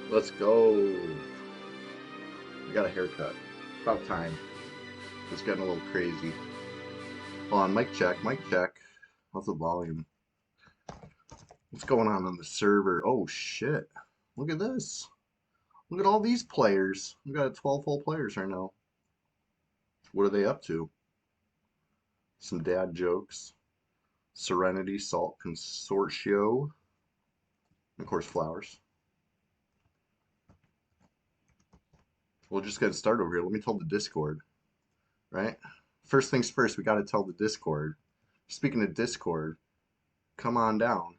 Let's go. I got a haircut. About time. It's getting a little crazy. Hold on, mic check, mic check. How's the volume? What's going on the server? Oh shit. Look at this. Look at all these players. We got 12 full players right now. What are they up to? Some dad jokes. Serenity, Salt Consortio. And of course, flowers. We'll just get started over here. Let me tell the Discord, right? First things first, we got to tell the Discord. Speaking of Discord, come on down.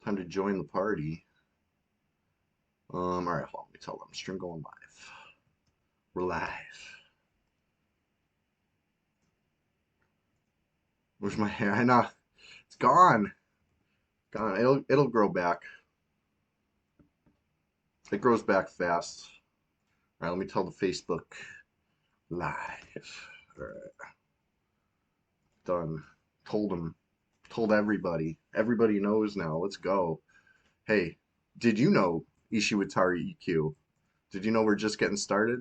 Time to join the party. All right, hold on. Let me tell them. Stream going live. We're live. Where's my hair? I know it's gone. Gone. It'll grow back. It grows back fast. All right, let me tell the Facebook live. All right, done. Told them. Told everybody. Everybody knows now. Let's go. Hey, did you know Ishiwatari EQ? Did you know we're just getting started?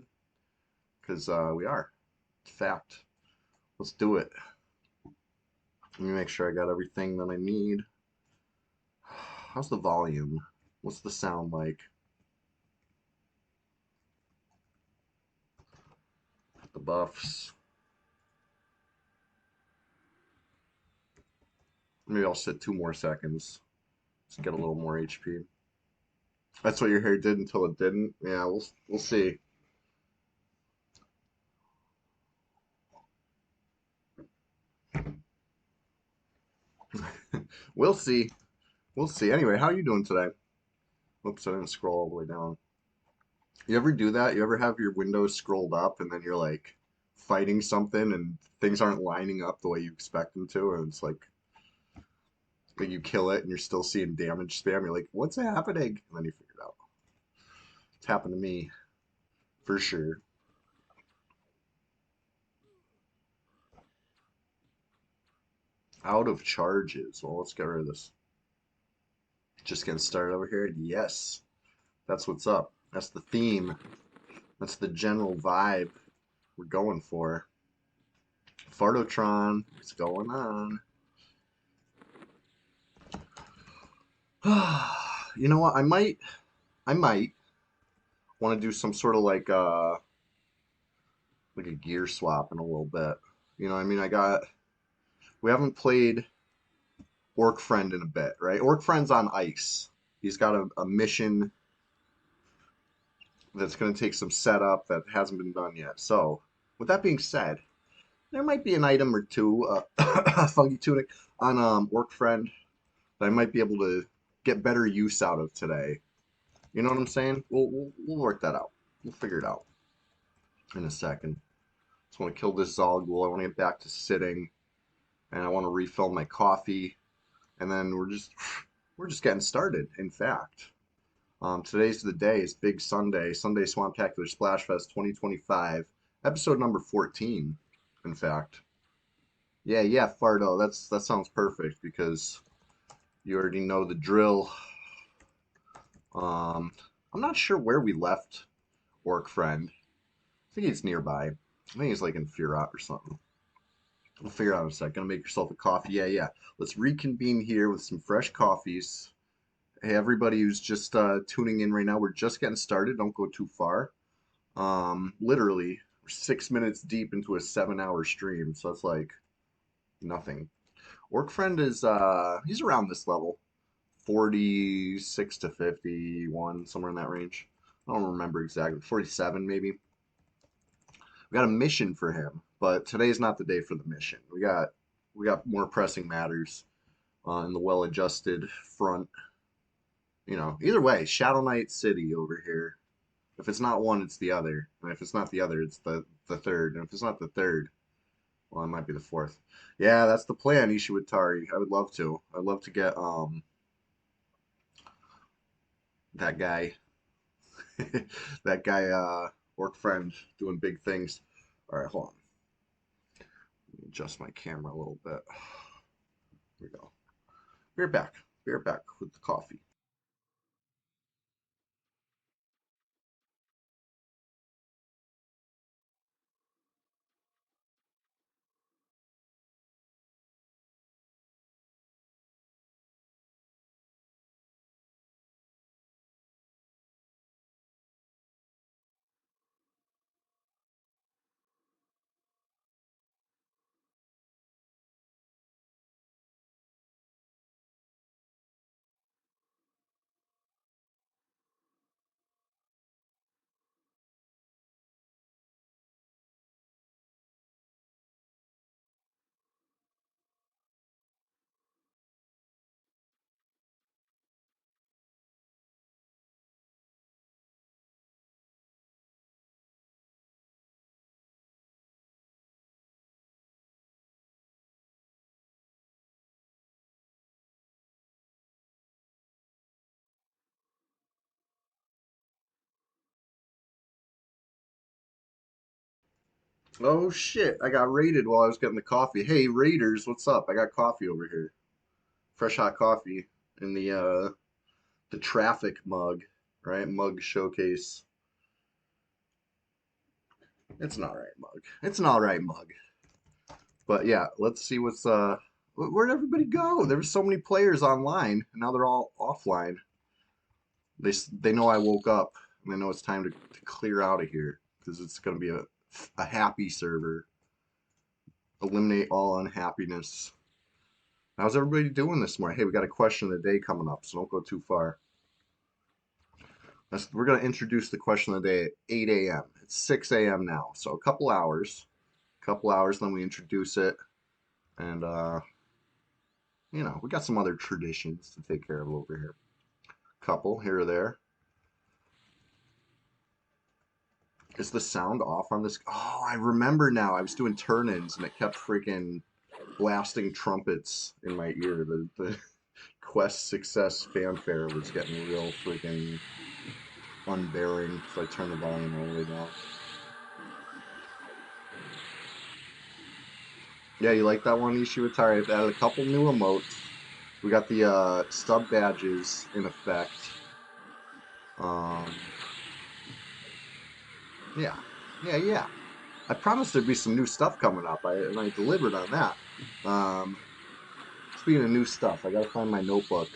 Because we are. Fact. Let's do it. Let me make sure I got everything that I need. How's the volume? What's the sound like? The buffs. Maybe I'll sit 2 more seconds to get a little more HP. That's what your hair did until it didn't. Yeah, we'll see. We'll see. We'll see. Anyway, how are you doing today? Oops, I didn't scroll all the way down. You ever do that? You ever have your windows scrolled up and then you're like fighting something and things aren't lining up the way you expect them to, and it's like you kill it and you're still seeing damage spam. You're like, what's happening? And then you figure it out. It's happened to me for sure. Out of charges. Well, let's get rid of this. Just getting started over here. Yes, that's what's up. That's the theme. That's the general vibe we're going for. Fartotron, what's going on? You know what? I might want to do some sort of like a gear swap in a little bit. You know, what I mean, we haven't played Orc Friend in a bit, right? Orc Friend's on ice. He's got a mission that's going to take some setup that hasn't been done yet. So, with that being said, there might be an item or two, funky tunic on Orc Friend that I might be able to get better use out of today. You know what I'm saying? We'll work that out. We'll figure it out in a second. Just want to kill this Zolgul. I want to get back to sitting, and I want to refill my coffee, and then we're just getting started. In fact, today's the day. It's Big Sunday, Sunday Swamptacular Splashfest 2025, episode number 14. In fact, yeah, Fardo. That sounds perfect because you already know the drill. Um, I'm not sure where we left Orc Friend. I think he's nearby. I think he's like in Furot or something. We'll figure it out in a second. Gonna make yourself a coffee. Yeah. Let's reconvene here with some fresh coffees. Hey, everybody who's just tuning in right now, we're just getting started. Don't go too far. Literally, we're 6 minutes deep into a 7-hour stream, so it's like nothing. Orc Friend is he's around this level, 46 to 51, somewhere in that range. I don't remember exactly. 47 maybe. We got a mission for him, but today's not the day for the mission. We got more pressing matters in the well-adjusted front. You know, either way, Shadow Knight City over here. If it's not one, it's the other. And if it's not the other, it's the third. And if it's not the third, well, it might be the fourth. Yeah, that's the plan, Ishiwatari. I would love to. I'd love to get that guy that guy Orc Friend doing big things. All right, hold on. Let me adjust my camera a little bit. Here we go. We're back. We're back with the coffee. Oh shit, I got raided while I was getting the coffee. Hey Raiders, what's up? I got coffee over here. Fresh hot coffee in the traffic mug, right? Mug showcase. It's an alright mug. It's an alright mug. But yeah, let's see where'd everybody go? There were so many players online, and now they're all offline. They know I woke up, and they know it's time to clear out of here because it's gonna be a happy server. Eliminate all unhappiness. How's everybody doing this morning? Hey, we got a question of the day coming up, so don't go too far. We're going to introduce the question of the day at 8 a.m. It's 6 a.m. now, so a couple hours. Then we introduce it. And, we got some other traditions to take care of over here. Couple here or there. Is the sound off on this? Oh, I remember now. I was doing turn-ins and it kept freaking blasting trumpets in my ear. The quest success fanfare was getting real freaking unbearing, so I turned the volume all the way down. Yeah, you like that one, Ishiwatari? I've added a couple new emotes. We got the sub badges in effect. Um, yeah, yeah. I promised there'd be some new stuff coming up, and I delivered on that. Um, Speaking of new stuff, I gotta find my notebook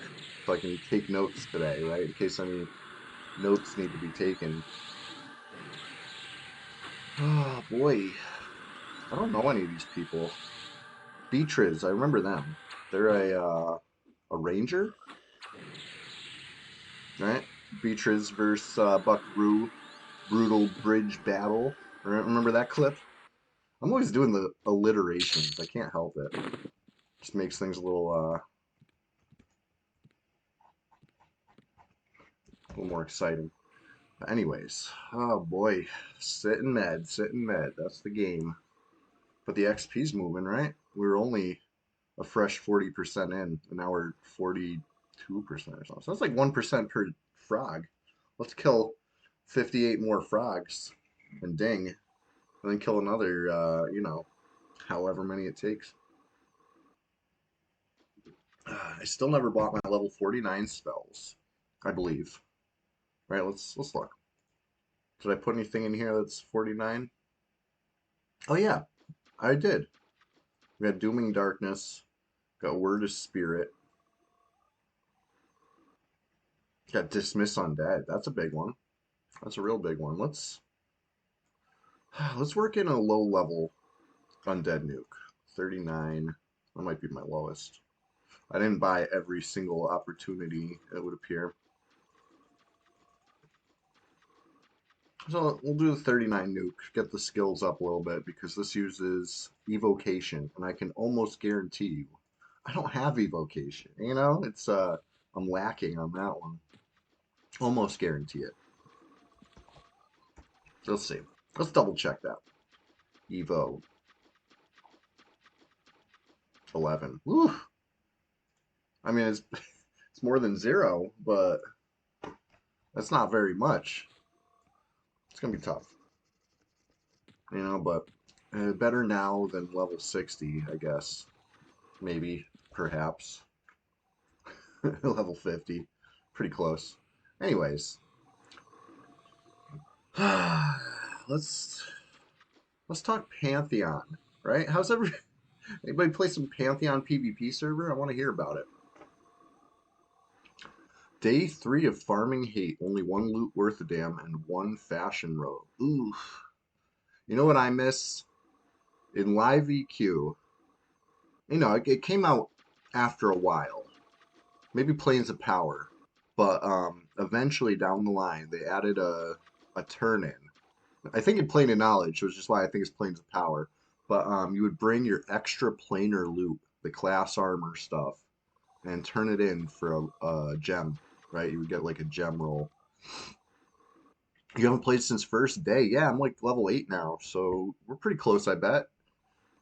so I can take notes today, right? In case any notes need to be taken. Oh boy, I don't know any of these people. Beatriz, I remember them. They're a ranger, right? Beatriz versus Buckaroo, brutal bridge battle. Remember that clip? I'm always doing the alliterations. I can't help it. Just makes things a little more exciting. But anyways, oh boy, sit and med. That's the game. But the XP's moving, right? We were only a fresh 40% in, and now we're 42% or something. So that's like 1% per frog. Let's kill 58 more frogs and ding, and then kill another, however many it takes. I still never bought my level 49 spells, I believe. Right, let's look. Did I put anything in here that's 49? Oh yeah, I did. We got Dooming Darkness, got Word of Spirit, got Dismiss Undead. That's a big one. That's a real big one. Let's work in a low level Undead Nuke. 39. That might be my lowest. I didn't buy every single opportunity, it would appear. So we'll do the 39 nuke, get the skills up a little bit because this uses evocation, and I can almost guarantee you I don't have evocation. I'm lacking on that one. Almost guarantee it. Let's see. Let's double check that. Evo 11. Woo. I mean it's more than zero, but that's not very much. It's gonna be tough, but better now than level 60, I guess. Maybe, perhaps. Level 50. Pretty close. Anyways, let's let's talk Pantheon, right? Anybody play some Pantheon PvP server? I want to hear about it. Day 3 of farming hate. Only one loot worth a damn and one fashion robe. Oof. You know what I miss? In live EQ, it came out after a while. Maybe Planes of Power. But eventually down the line, they added a turn in. I think in Plane of Knowledge, which is why I think it's Planes of Power. But you would bring your extra planar loot, the class armor stuff, and turn it in for a gem, right? You would get like a gem roll. You haven't played since first day? Yeah, I'm like level 8 now, so we're pretty close, I bet.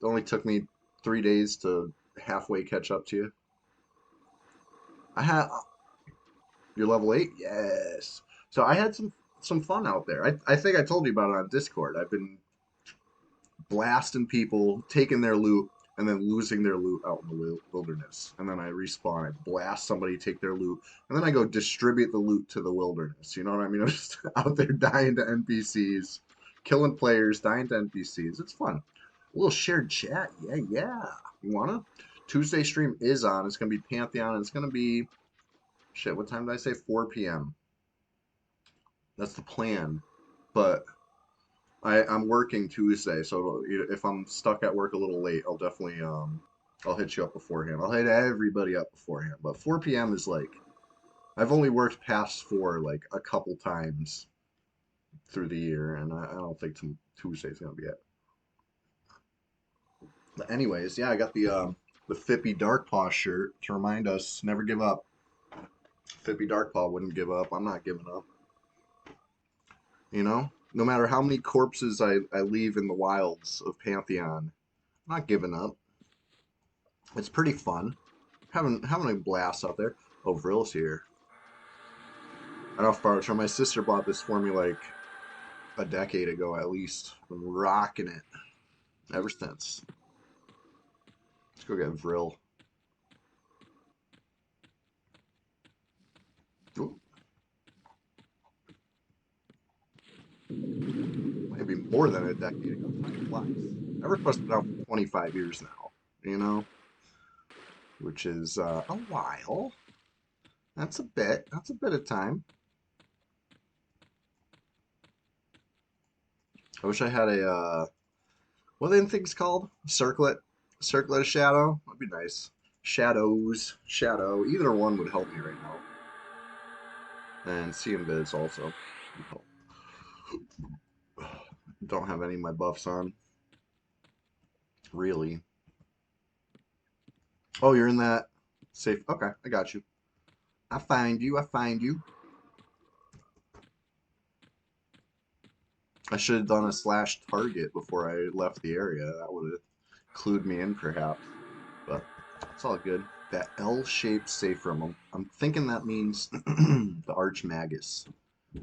It only took me 3 days to halfway catch up to you. You're level 8? Yes. So I had some fun out there. I think I told you about it on Discord. I've been blasting people, taking their loot, and then losing their loot out in the wilderness. And then I respawn, I blast somebody, take their loot, and then I go distribute the loot to the wilderness. You know what I mean? I'm just out there dying to NPCs, killing players, dying to NPCs. It's fun. A little shared chat. Yeah, yeah. You wanna? Tuesday stream is on. It's gonna be Pantheon. And it's gonna be shit. What time did I say? 4 p.m. That's the plan. But I'm working Tuesday, so if I'm stuck at work a little late, I'll definitely I'll hit you up beforehand. I'll hit everybody up beforehand. But 4 p.m. is like I've only worked past 4 like a couple times through the year, and I don't think Tuesday's gonna be it. But anyways, yeah, I got the Fippy Dark Paw shirt to remind us never give up. Fippy Dark Paw wouldn't give up. I'm not giving up. You know, no matter how many corpses I leave in the wilds of Pantheon, I'm not giving up. It's pretty fun. Having a blast out there. Oh, Vrill's here. I don't know if my sister bought this for me like a decade ago at least. Been rocking it ever since. Let's go get Vrill. Ooh. Maybe more than a decade ago. Time flies. I've requested out for 25 years now, you know, which is a while. That's a bit. That's a bit of time. I wish I had a what are the things called? Circlet, circlet of shadow. That'd be nice. Shadows, shadow. Either one would help me right now. And CM Biz also. Don't have any of my buffs on. Really. Oh, you're in that safe. Okay, I got you. I find you. I find you. I should have done a slash target before I left the area. That would have clued me in, perhaps. But it's all good. That L-shaped safe room. I'm thinking that means the Archmagus.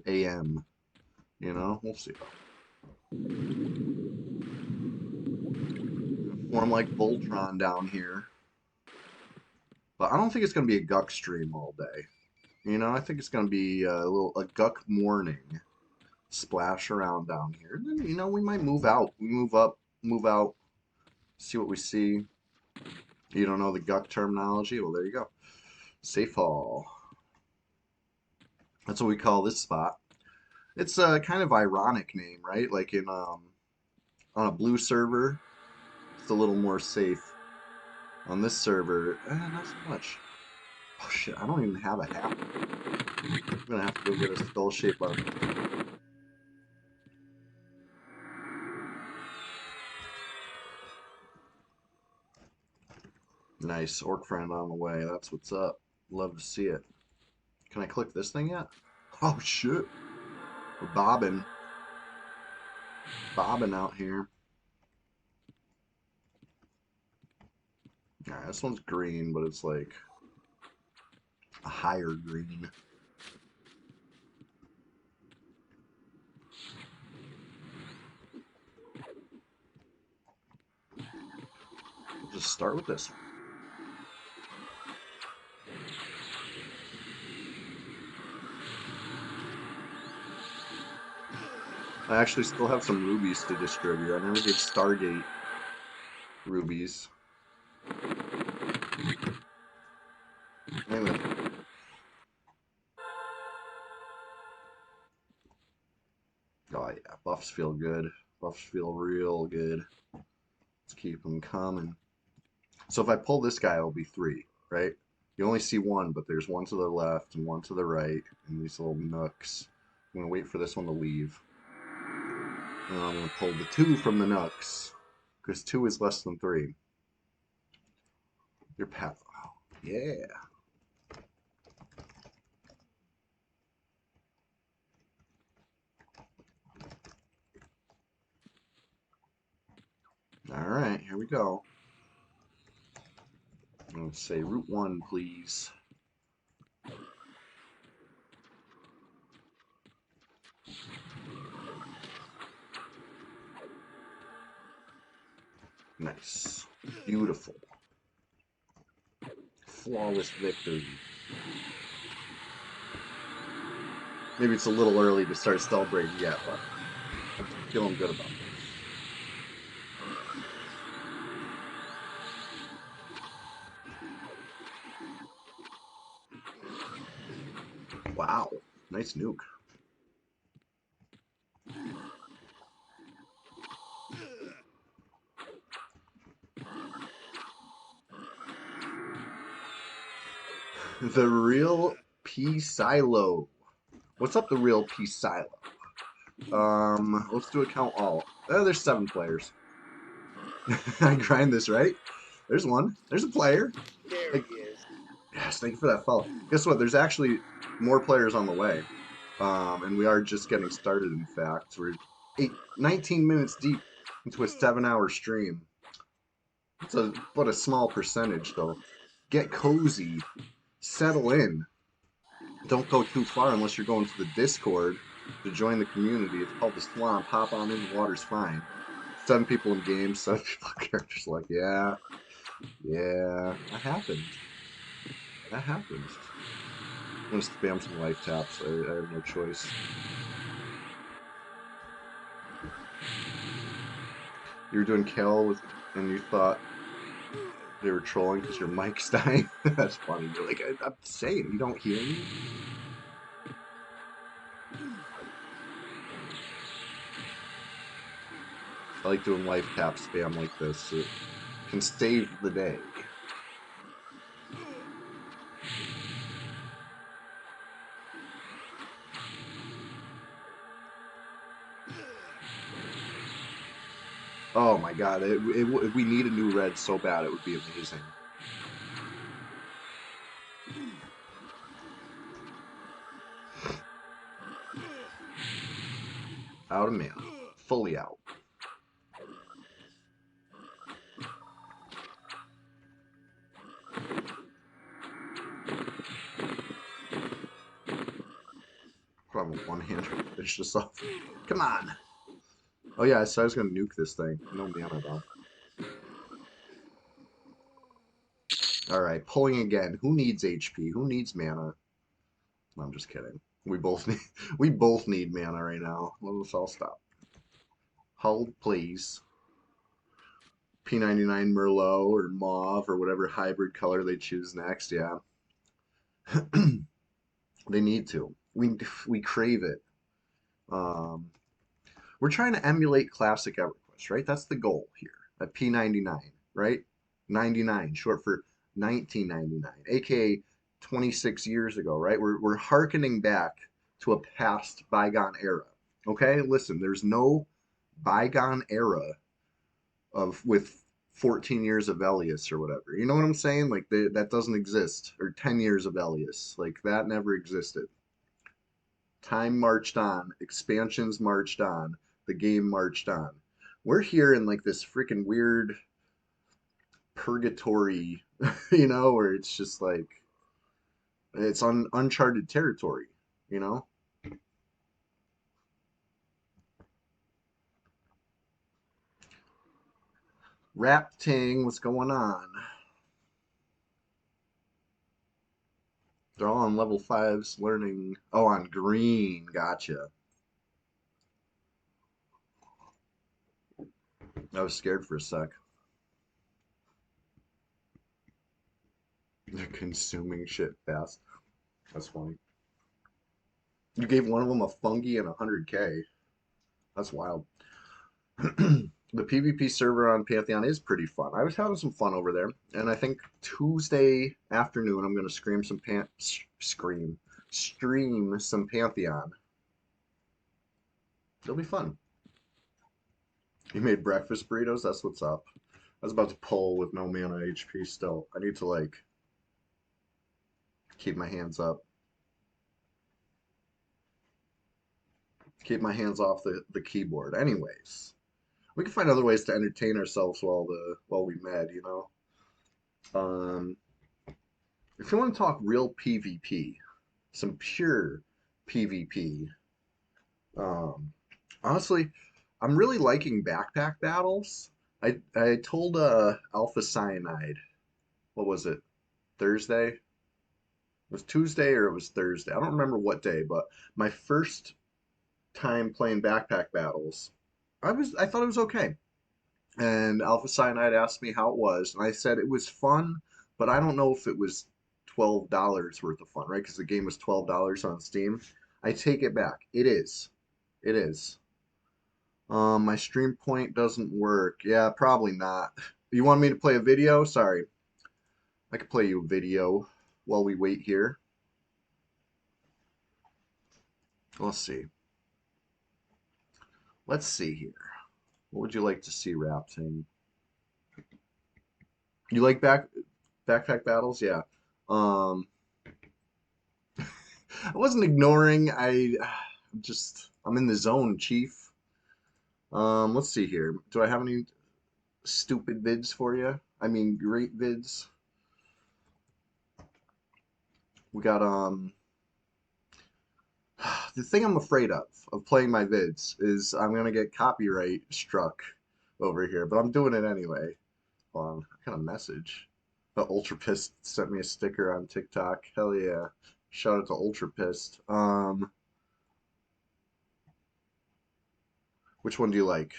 AM. You know, we'll see. Form like Voltron down here. But I don't think it's going to be a Guck stream all day. You know, I think it's going to be a Guck morning. Splash around down here. Then, you know, we might move out. We move up, move out, see what we see. You don't know the Guck terminology? Well, there you go. Safe Hall. That's what we call this spot. It's a kind of ironic name, right? Like in on a blue server, it's a little more safe. On this server, not so much. Oh shit, I don't even have a hat. I'm gonna have to go get a skull-shaped bar. Nice, orc friend on the way. That's what's up. Love to see it. Can I click this thing yet? Oh shit. We're bobbing. Bobbing out here. Alright, this one's green, but it's like a higher green. We'll just start with this one. I actually still have some rubies to distribute. I never gave Stargate rubies. Anyway. Oh yeah, buffs feel good. Buffs feel real good. Let's keep them coming. So if I pull this guy, it'll be 3, right? You only see one, but there's one to the left and one to the right, and these little nooks. I'm gonna wait for this one to leave. And I'm gonna pull the 2 from the nooks, because 2 is less than 3. Your path. Oh, yeah. All right, here we go. I'm gonna say Route 1, please. Nice. Beautiful. Flawless victory. Maybe it's a little early to start celebrating yet, but I'm feeling good about it. Wow. Nice nuke. The real P Silo. What's up, the real P Silo? Let's do account all. Oh, there's 7 players. I grind this, right? There's one. There's a player. There Like, he is. yes, thank you for that follow. Guess what? There's actually more players on the way. And we are just getting started, in fact. We're 19 minutes deep into a 7-hour stream. It's but a small percentage, though. Get cozy. Settle in. Don't go too far unless you're going to the Discord to join the community. It's called the Swamp. Hop on in, the water's fine. 7 people in games, 7 people characters. Like, yeah, that happened. That happened. I'm gonna spam some life taps. I have no choice. You were doing Kel with, and you thought they were trolling because your mic's dying. That's funny. You're like, I'm saying, you don't hear me? I like doing life tap spam like this. It can save the day. Oh my god, if we need a new red so bad, it would be amazing. Out of mana. Fully out. Probably one-hander to finish this off. Come on! Oh yeah, so I was gonna nuke this thing. No mana though. Alright, pulling again. Who needs HP? Who needs mana? No, I'm just kidding. We both need mana right now. Let's all stop. Hold, please. P99 Merlot or Mauve or whatever hybrid color they choose next. Yeah, they need to. We crave it. Um, we're trying to emulate classic EverQuest, right? That's the goal here at P99, right? 99, short for 1999, aka 26 years ago, right? We're hearkening back to a past bygone era. Okay, listen, there's no bygone era of with 14 years of Elias or whatever. You know what I'm saying? Like that doesn't exist. Or 10 years of Elias. Like that never existed. Time marched on, expansions marched on, the game marched on. We're here in like this freaking weird purgatory, where it's just like it's uncharted territory, you know? Rap Ting, what's going on? They're all on level 5s learning. Oh, on green. Gotcha. I was scared for a sec. They're consuming shit fast. That's funny. You gave one of them a fungi and 100K. That's wild. The PvP server on Pantheon is pretty fun. I was having some fun over there, and I think Tuesday afternoon I'm gonna stream some Pantheon. It'll be fun. You made breakfast burritos? That's what's up. I was about to pull with no mana HP still. I need to like keep my hands up. Keep my hands off the keyboard. Anyways, we can find other ways to entertain ourselves while we med. Um, if you want to talk real PvP, some pure PvP, um, honestly, I'm really liking backpack battles. I told Alpha Cyanide. What was it? Thursday? It was Tuesday or it was Thursday. I don't remember what day, but my first time playing backpack battles, I thought it was okay. And Alpha Cyanide asked me how it was, and I said it was fun, but I don't know if it was $12 worth of fun, right? Because the game was $12 on Steam. I take it back. It is. It is. My stream point doesn't work. Yeah, probably not. You want me to play a video? Sorry. I could play you a video while we wait here. Let's see. Let's see here. What would you like to see, Rapting? You like backpack battles? Yeah. Um, I wasn't ignoring. I'm in the zone, Chief. Let's see here. Do I have any stupid vids for you? I mean, great vids. We got the thing I'm afraid of playing my vids is I'm gonna get copyright struck over here, but I'm doing it anyway. Hold on, I got a message. The Ultra Pissed sent me a sticker on TikTok. Hell yeah. Shout out to Ultra Pissed. Which one do you like?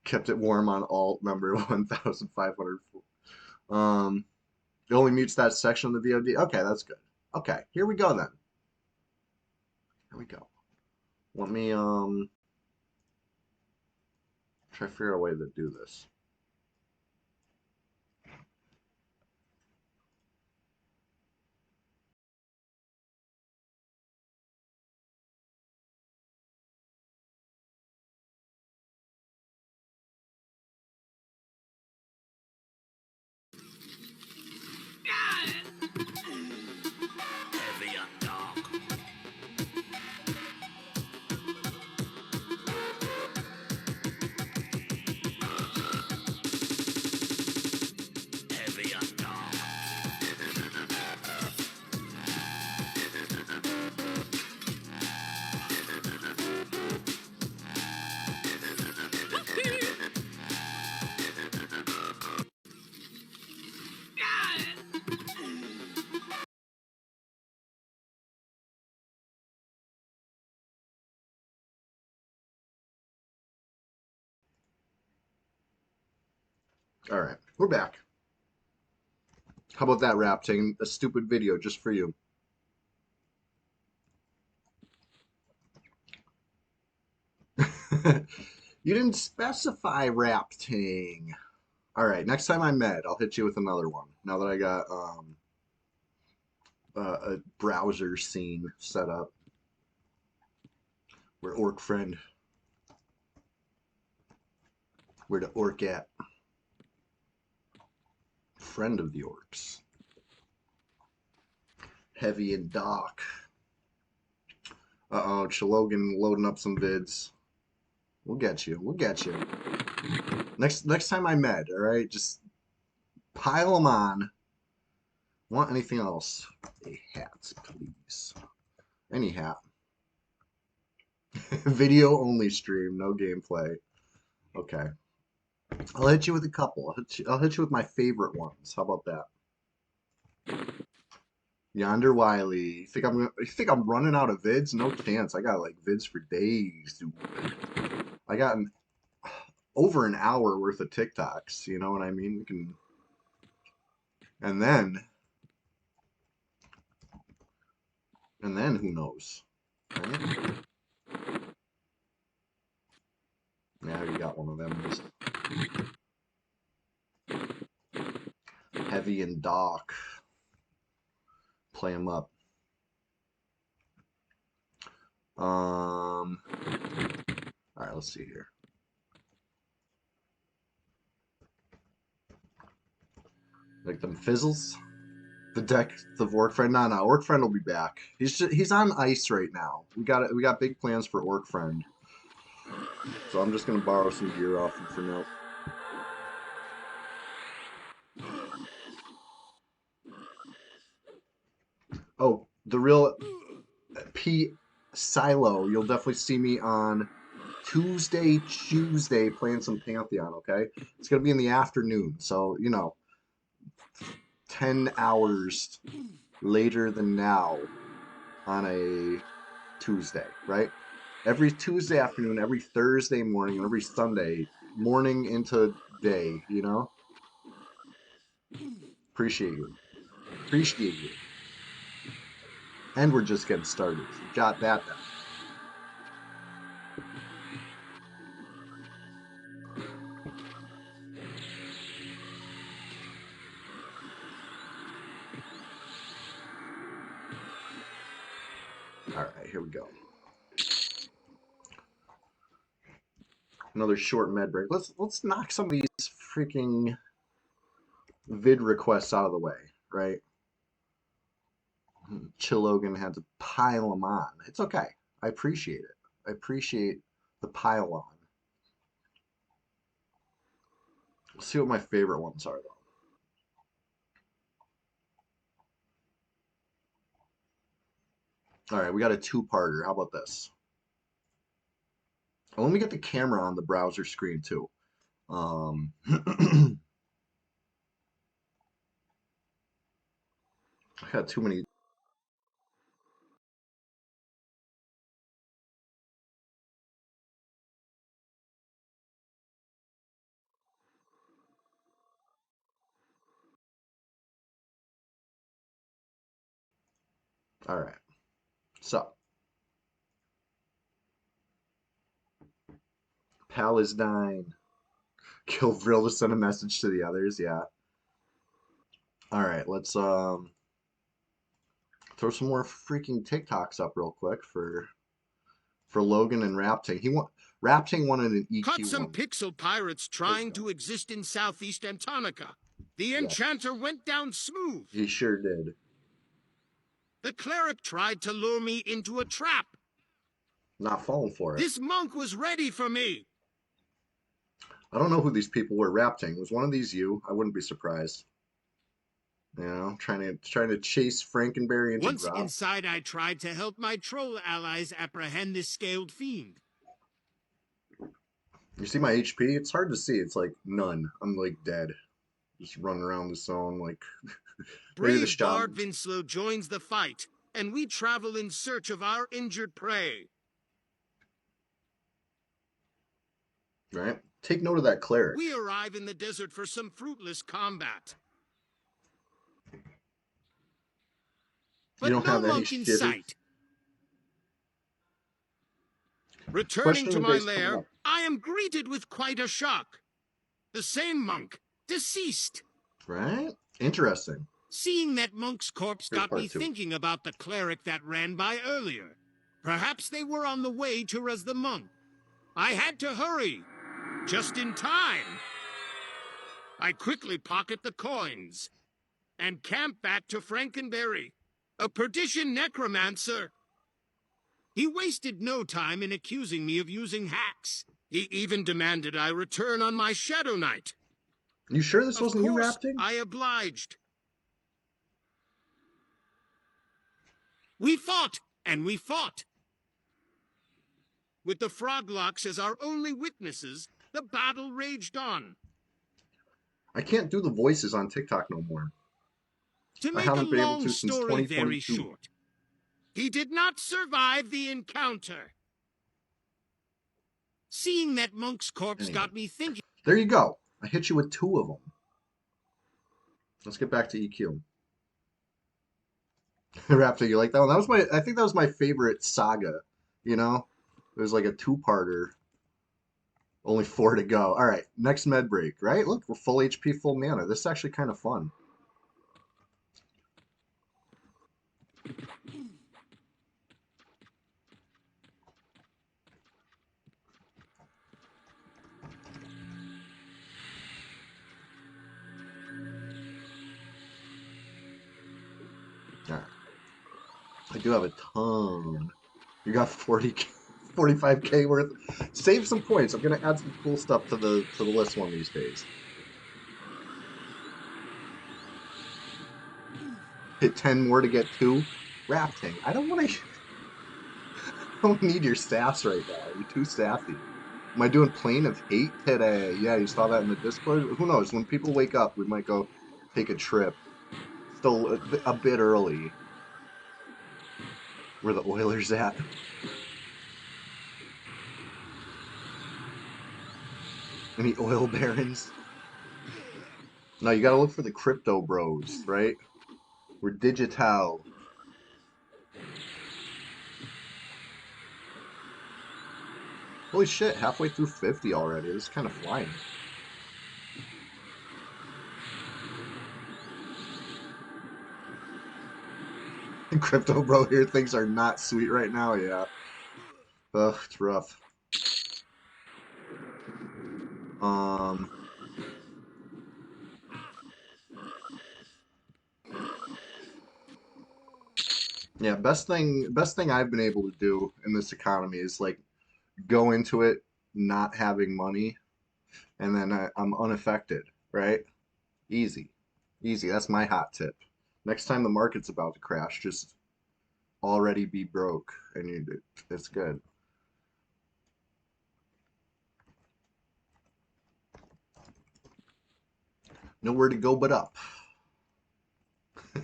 Kept it warm on alt number 1500. It only mutes that section of the VOD. Okay, that's good. Okay, here we go then. Here we go. Let me try to figure out a way to do this. Heavy and dark. Heavy and dark. All right, we're back. How about that, Rap? Taking a stupid video just for you. You didn't specify Rapting. All right, next time I'm mad, I'll hit you with another one. Now that I got a browser scene set up. Where Orc Friend? Where the Orc at? Friend of the Orcs. Heavy and Doc. Uh-oh, Chalogan loading up some vids. We'll get you. We'll get you. Next time I'm mad, all right? Just pile them on. Want anything else? A hat, please. Any hat. Video only stream, no gameplay. Okay. I'll hit you with a couple. I'll hit you with my favorite ones. How about that? Yonder Wiley. You think I'm running out of vids? No chance. I got like vids for days, dude. I got over an hour worth of TikToks. You know what I mean? We can, and then who knows? Right? Yeah, you got one of them. Just heavy and dark. Play them up. All right, let's see here. Like them fizzles. The deck, the Orc Friend. No, Orc Friend will be back. He's on ice right now. We got big plans for Orc Friend. So I'm just gonna borrow some gear off him for now. Oh, the real P Silo. You'll definitely see me on Tuesday, playing some Pantheon, okay? It's gonna be in the afternoon, so 10 hours later than now on a Tuesday, right? Every Tuesday afternoon, every Thursday morning, and every Sunday morning into day. Appreciate you. Appreciate you. And we're just getting started. So jot that down. All right, here we go. Another short med break. Let's knock some of these freaking vid requests out of the way, right? Chilogan had to pile them on. It's okay. I appreciate it. I appreciate the pile on. Let's see what my favorite ones are, though. All right, we got a two-parter. How about this? Let me get the camera on the browser screen, too. I got too many. All right. So, Pal is dying. Kill Vril to send a message to the others. Yeah. All right. Let's throw some more freaking TikToks up real quick for Logan and Rapting. Rapting wanted an Caught EQ some one. pixel pirates There you trying go. to exist in southeast Antonica. The Yes, enchanter went down smooth. he sure did. The cleric tried to lure me into a trap. Not falling for it. This monk was ready for me. I don't know who these people were. Rapting, was one of these you? I wouldn't be surprised. Trying to chase Frankenberry into Once Grot. inside, I tried to help my troll allies apprehend this scaled fiend. You see my HP? It's hard to see. It's like none. I'm like dead. Just running around the zone like maybe the Brave Bard shamans. Winslow joins the fight, and we travel in search of our injured prey. Right? Take note of that cleric. We arrive in the desert for some fruitless combat. You But don't no have any monk in shivers? sight. Returning to Question of the my day's coming lair, up. I am greeted with quite a shock. The same monk, deceased. Right? Interesting. Seeing that monk's corpse Here's got me part two. thinking about the cleric that ran by earlier. Perhaps they were on the way to res the monk. I had to hurry. Just in time. I quickly pocket the coins and camp back to Frankenberry, a perdition necromancer. He wasted no time in accusing me of using hacks. He even demanded I return on my Shadow Knight. You sure this Of wasn't you course, rapting? I obliged. We fought, and we fought. With the Froglocks as our only witnesses, the battle raged on. I can't do the voices on TikTok no more. To I make a haven't been able long to since story very 2022. short, he did not survive the encounter. Seeing that monk's corpse Anyway, got me thinking. there you go. I hit you with two of them. Let's get back to EQ. Raptor, you like that one? I think that was my favorite saga. You know, it was like a two-parter. Only four to go. All right, next med break. Right? Look, we're full HP, full mana. This is actually kind of fun. All right. I do have a ton. You got 45K worth. Save some points. I'm gonna add some cool stuff to the list one of these days. Hit 10 more to get two. Rafting. I don't want to. I don't need your sass right now. You're too sassy. Am I doing Plane of Hate today? Yeah, you saw that in the Discord? Who knows? When people wake up, we might go take a trip. Still a bit early. Where the Oilers at? Any oil barons? No, you gotta look for the crypto bros, right? We're digital. Holy shit, halfway through 50 already. This is kind of flying. Crypto bro here, things are not sweet right now, yeah. Ugh, it's rough. Um, yeah, best thing I've been able to do in this economy is like go into it not having money, and then I'm unaffected, right? Easy, easy. That's my hot tip. Next time the market's about to crash, just already be broke, and it's good. Nowhere to go but up.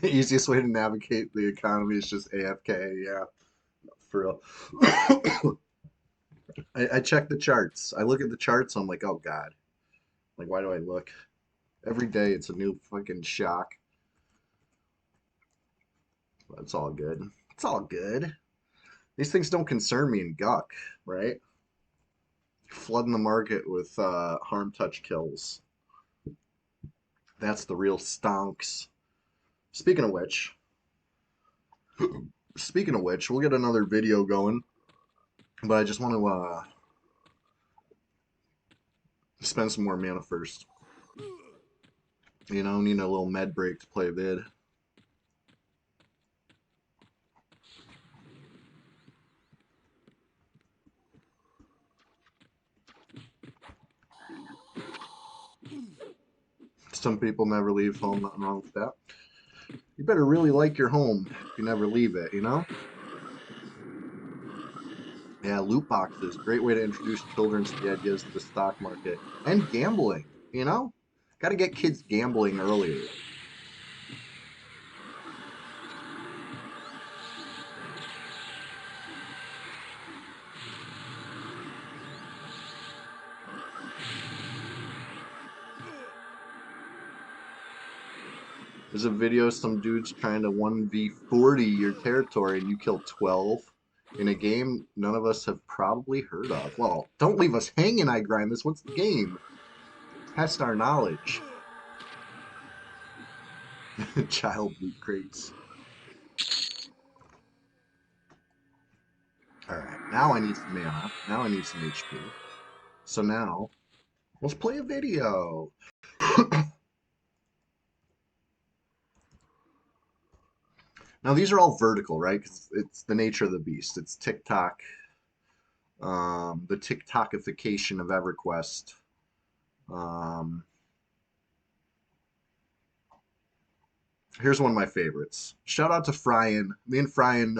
Easiest way to navigate the economy is just AFK. Yeah, for real. I check the charts. I look at the charts. I'm like, oh God. Like, why do I look? Every day it's a new fucking shock. But it's all good. It's all good. These things don't concern me in Guck, right? Flooding the market with harm touch kills. That's the real stonks. Speaking of which, we'll get another video going. But I just want to spend some more mana first. You know, need a little med break to play a vid. Some people never leave home, nothing wrong with that. You better really like your home if you never leave it, you know? Yeah, loot boxes, great way to introduce children to the ideas of the stock market and gambling, you know? Got to get kids gambling earlier. There's a video of some dudes trying to 1v40 your territory and you kill 12 in a game none of us have probably heard of. Well, don't leave us hanging, I grind this. What's the game? Test our knowledge. Child loot crates. Alright, now I need some mana. Now I need some HP. So now, let's play a video. Now these are all vertical, right? Because it's the nature of the beast. It's TikTok, the TikTokification of EverQuest. Here's one of my favorites. Shout out to Fryan. Me and Fryan,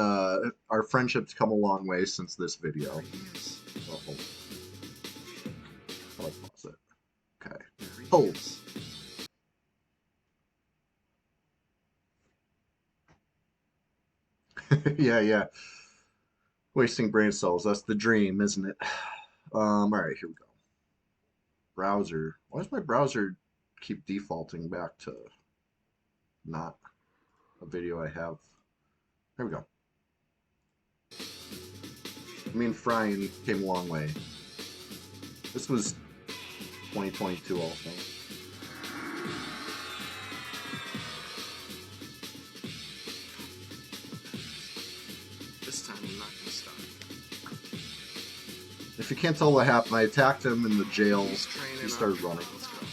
our friendship's come a long way since this video. Oh, how do I pause it? Okay. Hold. Yeah, yeah. Wasting brain cells. That's the dream, isn't it? All right, here we go. Browser. Why does my browser keep defaulting back to not a video I have? There we go. Me and Fryan came a long way. This was 2022 also. This time I'm not gonna stop. If you can't tell what happened, I attacked him in the jail. He started running. Let's go.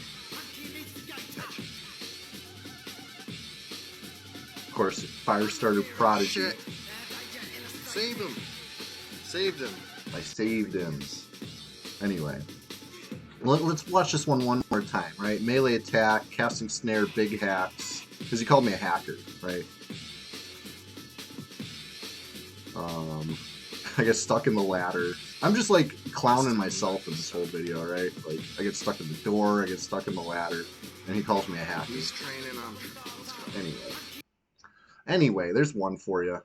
Of course, Firestarter Prodigy. Shit. Save him. Saved him. I saved him. Anyway, let's watch this one more time, right? Melee attack, casting snare, big hacks. Because he called me a hacker, right? I got stuck in the ladder. I'm just like clowning myself in this whole video, right? Like I get stuck in the door, I get stuck in the ladder, and he calls me a hacker. He's training on me. Let's go. Anyway, there's one for you.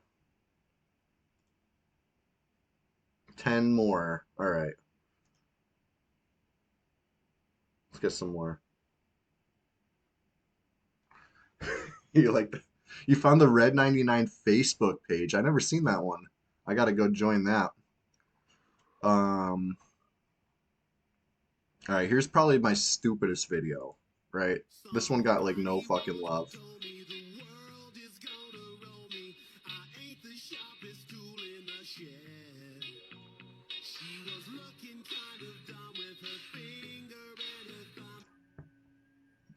10 more. All right. Let's get some more. You like you found the Red 99 Facebook page. I never seen that one. I gotta go join that. Um, all right, here's probably my stupidest video, right? This one got like no fucking love.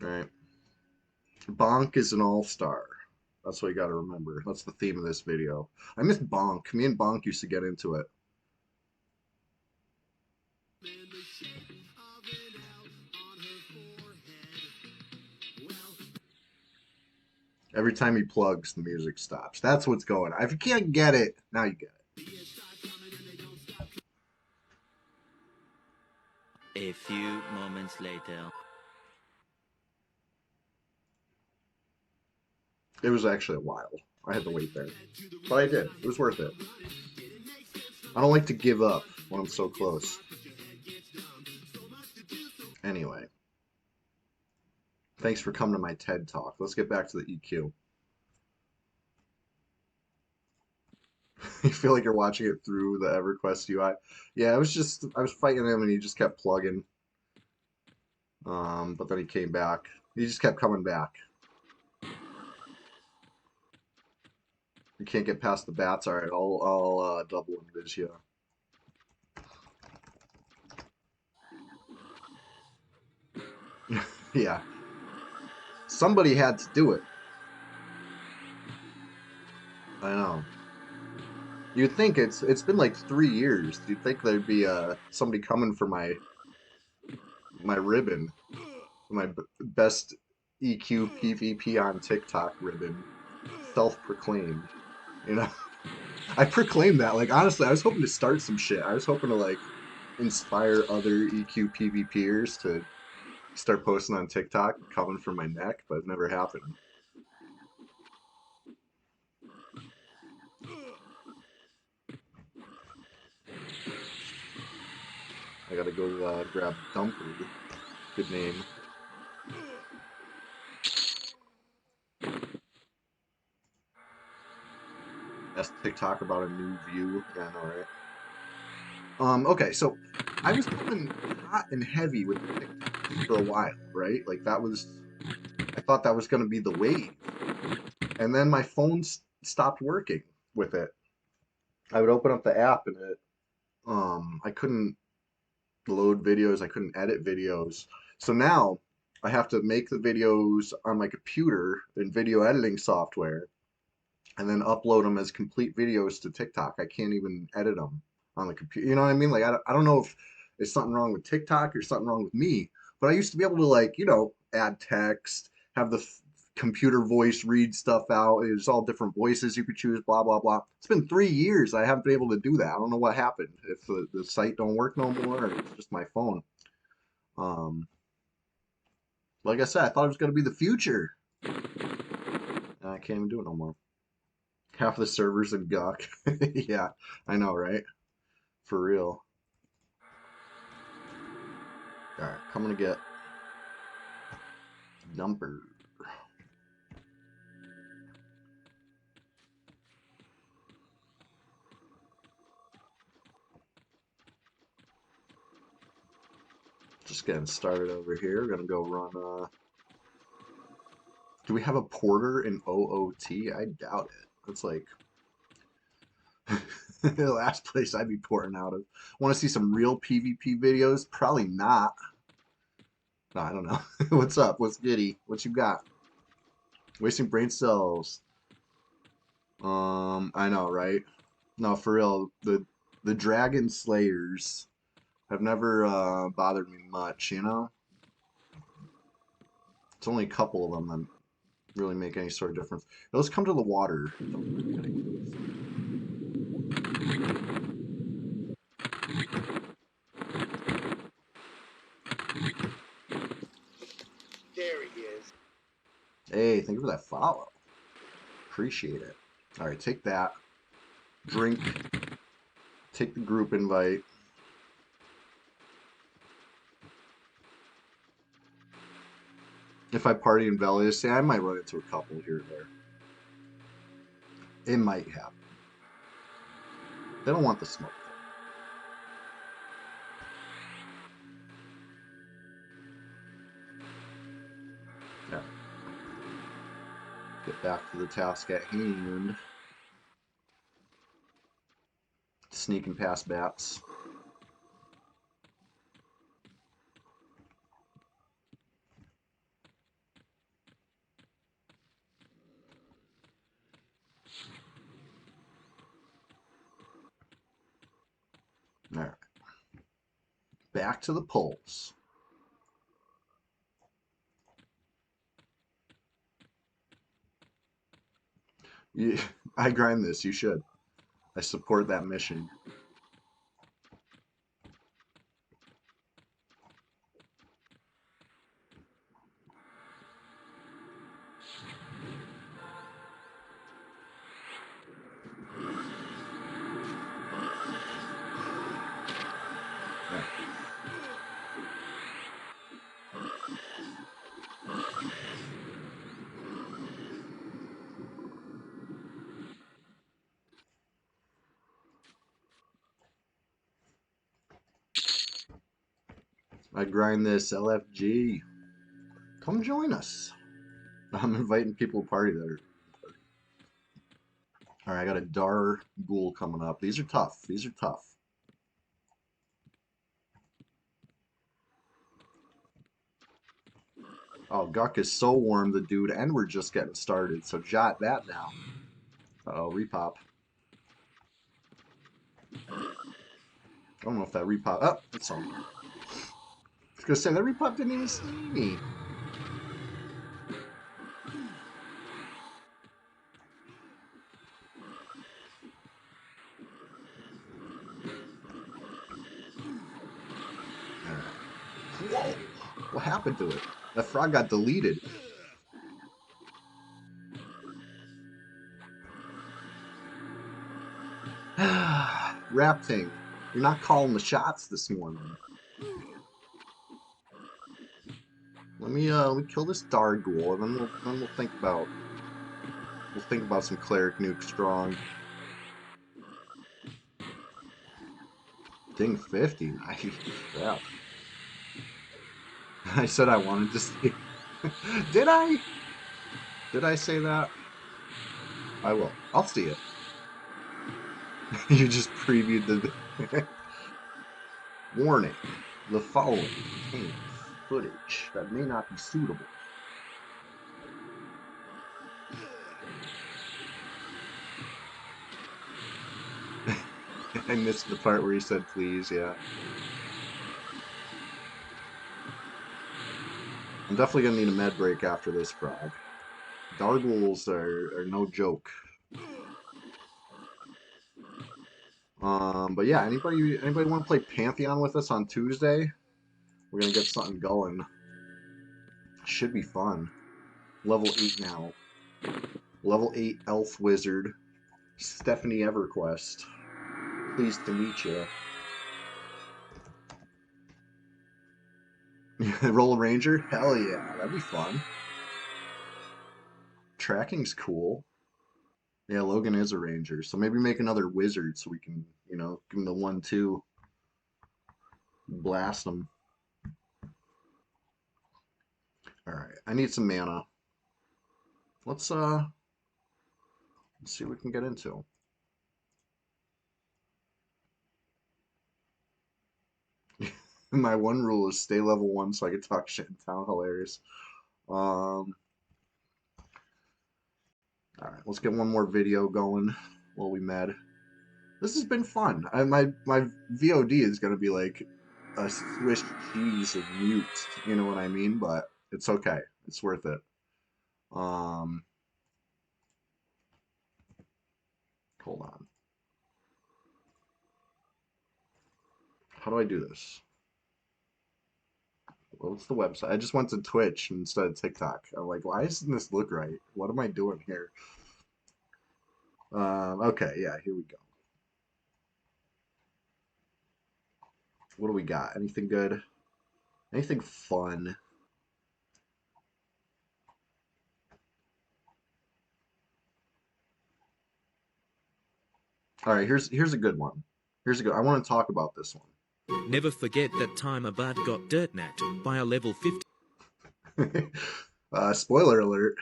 All right. Bonk is an all-star. That's what you gotta remember. That's the theme of this video. I miss Bonk. Me and Bonk used to get into it. Every time he plugs, the music stops. That's what's going on. If you can't get it, now you get it. A few moments later. It was actually a while. I had to wait there. But I did. It was worth it. I don't like to give up when I'm so close. Anyway. Thanks for coming to my TED Talk. Let's get back to the EQ. You feel like you're watching it through the EverQuest UI. Yeah, I was fighting him and he just kept plugging. But then he came back. He just kept coming back. You can't get past the bats. All right, I'll double invis you. Yeah. Somebody had to do it. I know. You'd think it's been like 3 years. You'd think there'd be somebody coming for my ribbon, my best EQ PvP on TikTok ribbon, self-proclaimed. You know, I proclaimed that. Like honestly, I was hoping to start some shit. I was hoping to like inspire other EQ PvPers to start posting on TikTok, coming for my neck, but it never happened. I gotta go grab Dumper. Good name. Ask TikTok about a new view. Yeah, I know, right? Okay, so I was coming hot and heavy with TikTok for a while, right? Like I thought that was gonna be the wave, and then my phone stopped working with it. I would open up the app and I couldn't load videos, I couldn't edit videos. So now I have to make the videos on my computer in video editing software and then upload them as complete videos to TikTok. I can't even edit them on the computer. You know what I mean? Like, I don't know if there's something wrong with TikTok or something wrong with me, but I used to be able to, like, add text, have the computer voice read stuff out. There's all different voices you could choose, blah, blah, blah. It's been 3 years. I haven't been able to do that. I don't know what happened. If the site don't work no more or it's just my phone. Um, like I said, I thought it was going to be the future. I can't even do it no more. Half the servers in Gawk. Yeah, I know, right? For real. Alright, coming to get number. Just getting started over here. We're gonna go run do we have a porter in OOT? I doubt it. That's like the last place I'd be porting out of. Want to see some real PvP videos? Probably not. No, I don't know. What's up? What's giddy? What you got? Wasting brain cells. I know, right? No, for real. The Dragon Slayers have never bothered me much, you know? It's only a couple of them that really make any sort of difference. Let's come to the water. thank you for that follow. Appreciate it. All right, take that. Drink. Take the group invite. If I party in Velius, I might run into a couple here or there. It might happen. They don't want the smoke. Yeah. Get back to the task at hand. Sneaking past bats. All right. Back to the polls. I grind this. You should. I support that mission. Yeah. I grind this LFG. Come join us. I'm inviting people to party there. All right, I got a Dar Ghoul coming up. These are tough. These are tough. Oh, Guck is so warm, the dude, and we're just getting started. So jot that down. Uh-oh, repop. I don't know if that repop. Oh, it's on. I was gonna say that repop didn't even see me. All right. Whoa! What happened to it? That frog got deleted. Rapting, you're not calling the shots this morning. Let me kill this Dar Ghoul, and then we'll think about some cleric nuke strong. Ding 50, nice. Yeah. I said I wanted to see. Did I? Did I say that? I will. I'll see it. You just previewed the warning. The following contains footage that may not be suitable. I missed the part where he said please, yeah. I'm definitely gonna need a med break after this frog. Dargles are no joke. But yeah, anybody want to play Pantheon with us on Tuesday? We're gonna get something going. Should be fun. Level 8 now. Level 8 Elf Wizard. Stephanie EverQuest. Pleased to meet you. Roll a Ranger? Hell yeah, that'd be fun. Tracking's cool. Yeah, Logan is a Ranger, so maybe make another Wizard so we can, you know, give him the 1-2. Blast him. Alright, I need some mana. Let's see what we can get into. My one rule is stay level 1 so I can talk shit in town. Hilarious. Alright, let's get one more video going while we med. This has been fun. My VOD is gonna be like a Swiss cheese of mute, you know what I mean? But it's okay. It's worth it. Hold on. How do I do this? What's the website? I just went to Twitch instead of TikTok. I'm like, why doesn't this look right? What am I doing here? Okay, yeah, here we go. What do we got? Anything good? Anything fun? All right, here's a good one. Here's a good. I want to talk about this Never forget that time a bud got dirt napped by a level 50. one. Spoiler alert.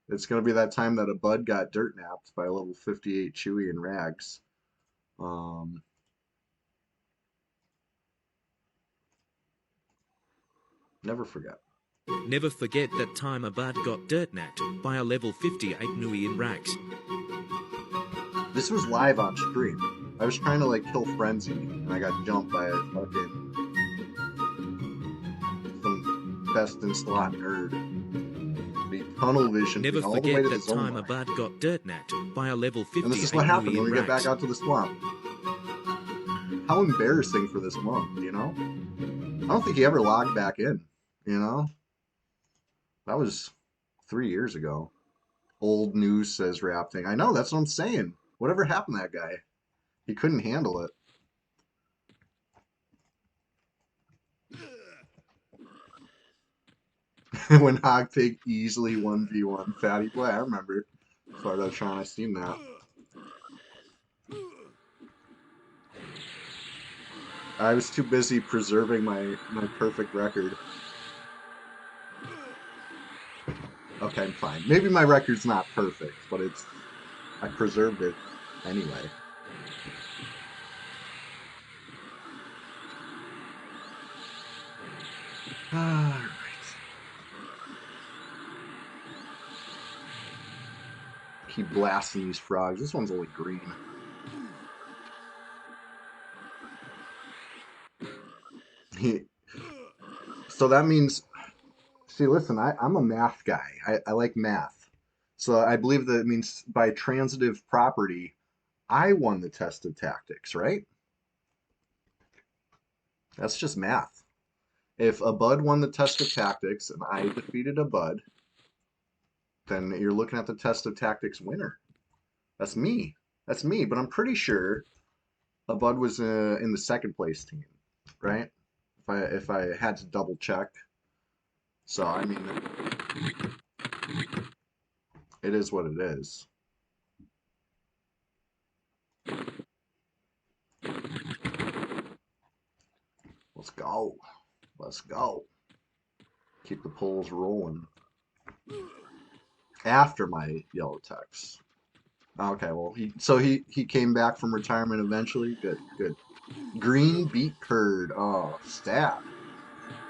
It's gonna be that time that a bud got dirt napped by a level 58 Chewy and Rags. Um, never forget. Never forget that time a bud got dirt napped by a level 58 Nui in rags. This was live on stream. I was trying to like kill Frenzy, and I got jumped by a fucking some best in slot nerd. The tunnel vision Never all the way forget to the that zone time a line. bud got dirt napped by a level 58 And this is what happened Nui when in we get back rags. out to the swamp. How embarrassing for this monk, you know? I don't think he ever logged back in, you know? That was 3 years ago. Old news says Rapting. I know, that's what I'm saying. Whatever happened to that guy? He couldn't handle it. When Hogpig easily 1v1 Fatty Boy, I remember. Fardatron, I seen that. I was too busy preserving my perfect record. Okay, I'm fine. Maybe my record's not perfect, but I preserved it anyway. Alright. Keep blasting these frogs. This one's only green. So that means, see, listen, I'm a math guy. I like math. So I believe that it means by transitive property, I won the test of tactics, right? That's just math. If a bud won the test of tactics and I defeated a bud, then you're looking at the test of tactics winner. That's me. That's me. But I'm pretty sure a bud was in the second place team, right? If I had to double check. So I mean, it is what it is. Let's go. Let's go. Keep the polls rolling. After my yellow text. Okay, well he came back from retirement eventually. Good, good. Green beat curd. Oh, stat.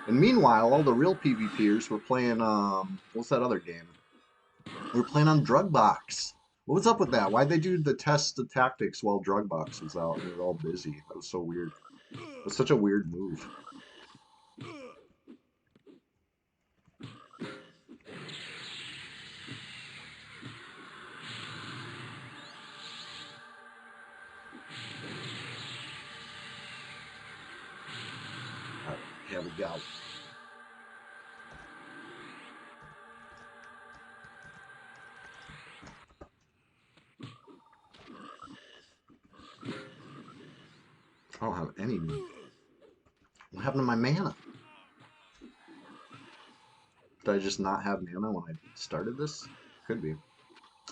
And meanwhile, all the real PvPers were playing what's that other game? We were playing on Drugbox. What was up with that? Why'd they do the test of tactics while Drugbox was out and we were all busy? That was so weird. It was such a weird move. Alright, here we go. I don't have any. What happened to my mana? Did I just not have mana when I started this? Could be.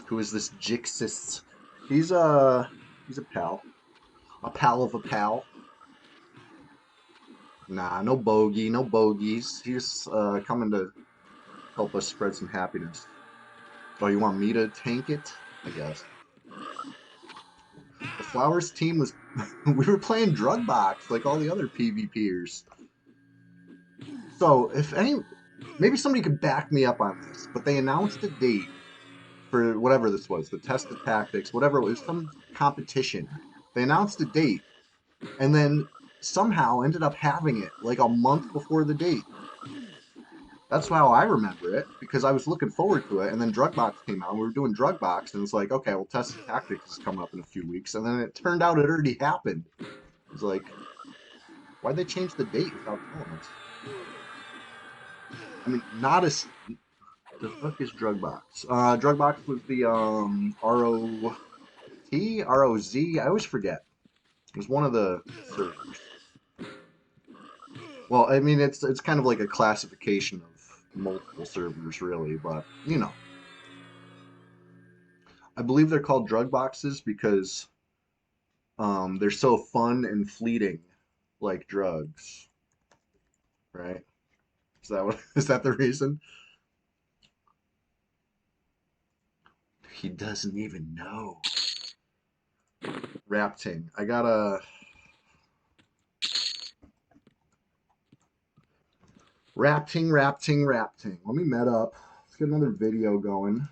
Who is this Jixis? He's a pal. A pal of a pal. Nah, no bogey, no bogeys. He's coming to help us spread some happiness. Oh, you want me to tank it? I guess. The Flowers team was we were playing drug box like all the other PvPers. So if any maybe somebody could back me up on this, but they announced a date for whatever this was, the test of tactics, whatever it was, some competition. They announced a date and then somehow ended up having it like a month before the date. That's how I remember it because I was looking forward to it, and then Drugbox came out. And we were doing Drugbox, and it's like, okay, well, Test of Tactics is coming up in a few weeks, and then it turned out it already happened. It's like, why'd they change the date without telling us? I mean, not as. The fuck is drug box? Drug box was the ROT, ROZ. I always forget. It was one of the servers. Well, I mean, it's kind of like a classification of multiple servers, really, but you know, I believe they're called drug boxes because they're so fun and fleeting, like drugs, right? Is that what is that the reason? He doesn't even know. Rapting. I gotta rapting. Let me met up. Let's get another video going.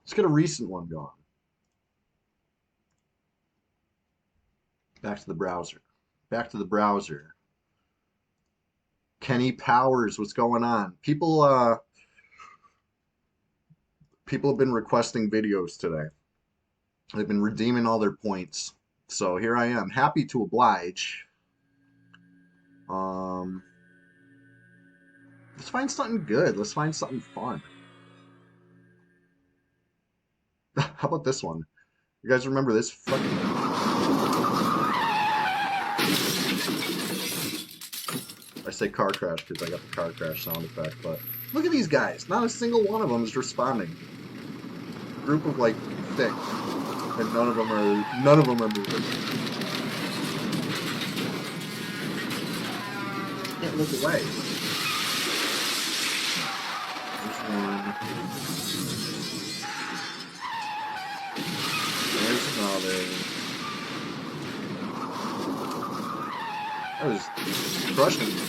Let's get a recent one going. Back to the browser. Back to the browser. Kenny Powers, what's going on? People have been requesting videos today. They've been redeeming all their points. So here I am, happy to oblige. Let's find something good. Let's find something fun. How about this one? You guys remember this fucking... I say car crash because I got the car crash sound effect, but look at these guys. Not a single one of them is responding. A group of like 6, and none of them are moving. Can't look away. There's one. There's another. I was crushing these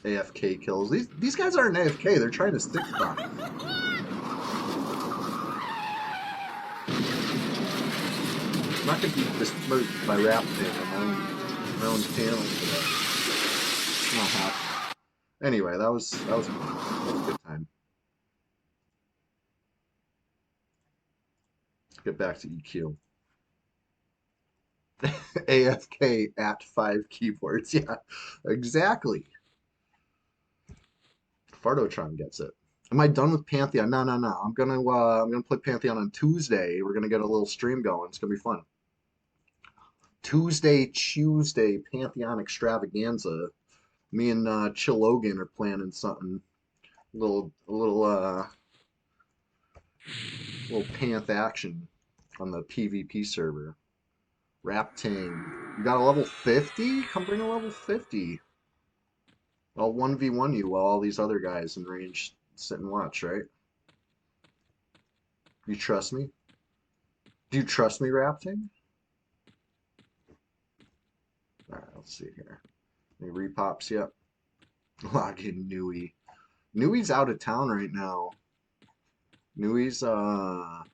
AFK kills. These guys aren't AFK. They're trying to stick spot. I'm not gonna be besmirched by rap tape on my own channel today. It's not happening. Anyway, that was a good time. Let's get back to EQ. AFK at 5 keyboards. Yeah, exactly. Fardotron gets it. Am I done with Pantheon? No. I'm gonna play Pantheon on Tuesday. We're gonna get a little stream going. It's gonna be fun. Tuesday, Pantheon extravaganza. Me and Chilogan are planning something. A little Panth action on the PvP server. Rapting. You got a level 50? Come bring a level 50. I'll 1v1 you while all these other guys in range sit and watch, right? You trust me? Do you trust me, Rapting? Alright, let's see here. Any repops yet? Log in Nui. Nui's out of town right now. Nui's, I'm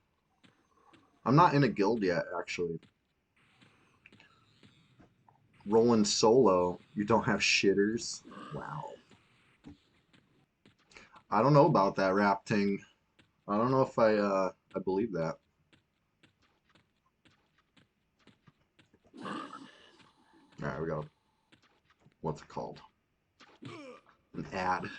not in a guild yet, actually. Rolling solo. You don't have shitters? Wow. I don't know about that, Rapting. I don't know if I believe that. Alright, we got what's it called? An ad.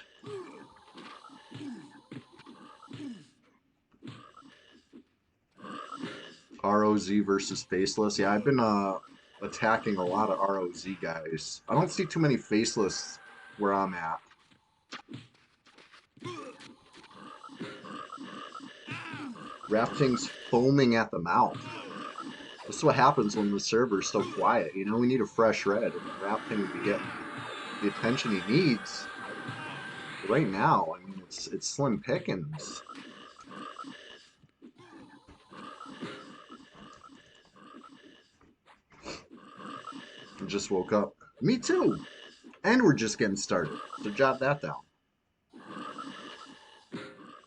ROZ versus Faceless. Yeah, I've been attacking a lot of ROZ guys. I don't see too many Faceless where I'm at. Rafting's foaming at the mouth. This is what happens when the server's so quiet. You know, we need a fresh red. And Rafting to get the attention he needs. But right now, I mean, it's slim pickings. I just woke up. Me too. And we're just getting started. So jot that down.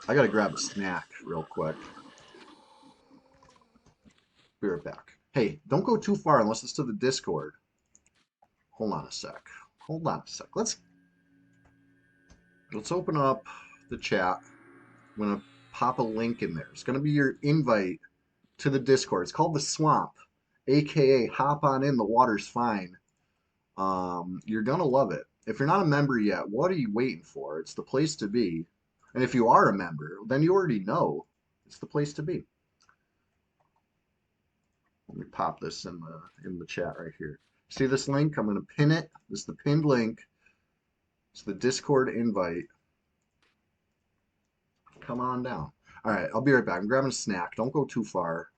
I gotta grab a snack real quick. Be right back. Hey, don't go too far unless it's to the Discord. Hold on a sec. Hold on a sec. Let's open up the chat. I'm gonna pop a link in there. It's gonna be your invite to the Discord. It's called the Swamp. aka hop on in, the water's fine. You're gonna love it. If you're not a member yet, what are you waiting for? It's the place to be. And if you are a member, then you already know it's the place to be. Let me pop this in the chat right here. See this link? I'm gonna pin it. This is the pinned link. It's the Discord invite. Come on down. All right, I'll be right back. I'm grabbing a snack. Don't go too far.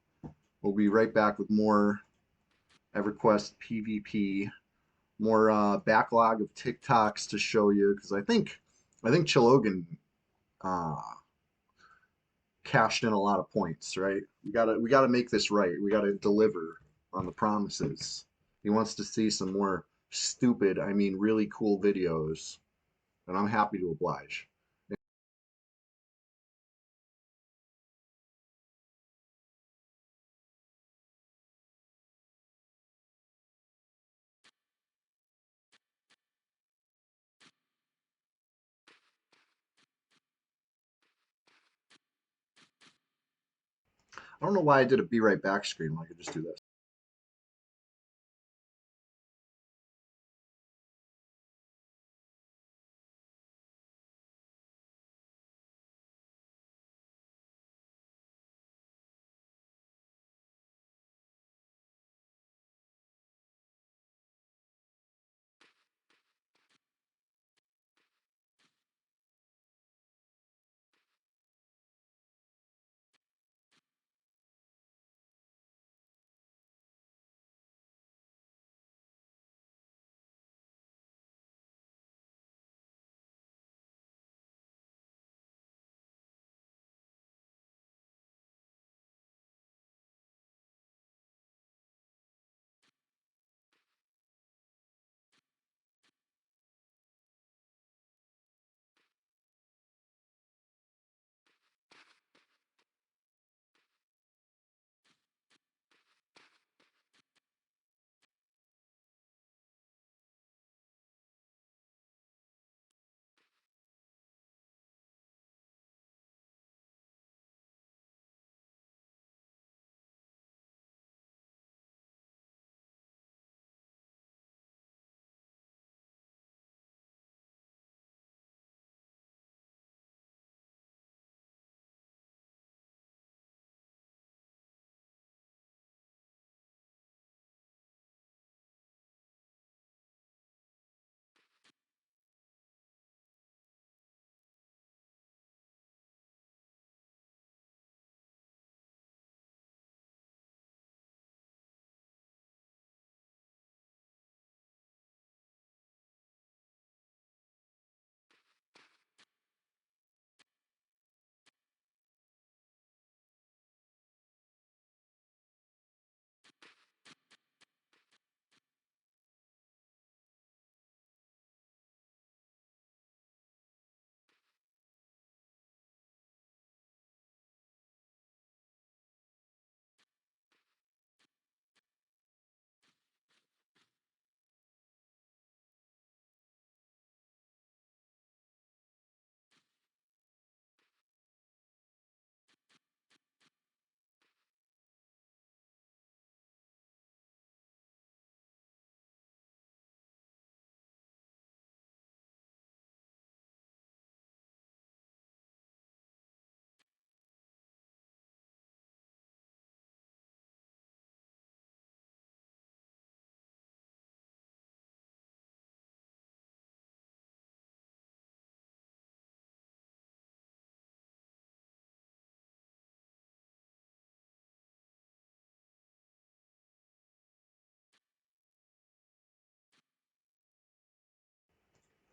We'll be right back with more EverQuest PvP, more backlog of TikToks to show you because I think Chilogan uh, cashed in a lot of points. Right? We gotta make this right. We gotta deliver on the promises. He wants to see some more stupid, I mean, really cool videos, and I'm happy to oblige. I don't know why I did a be right back screen when I could just do this.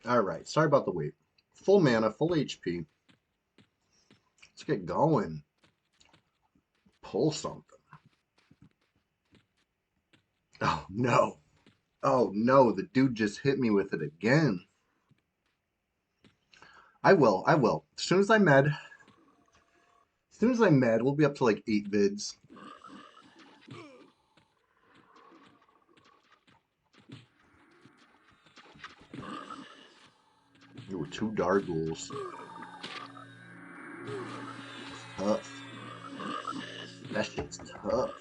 All right, sorry about the wait. Full mana, full HP. Let's get going. Pull something. Oh no. Oh no, the dude just hit me with it again. I will. As soon as I med, we'll be up to like 8 vids. Ooh, 2 Dargools. Tough. That shit's tough.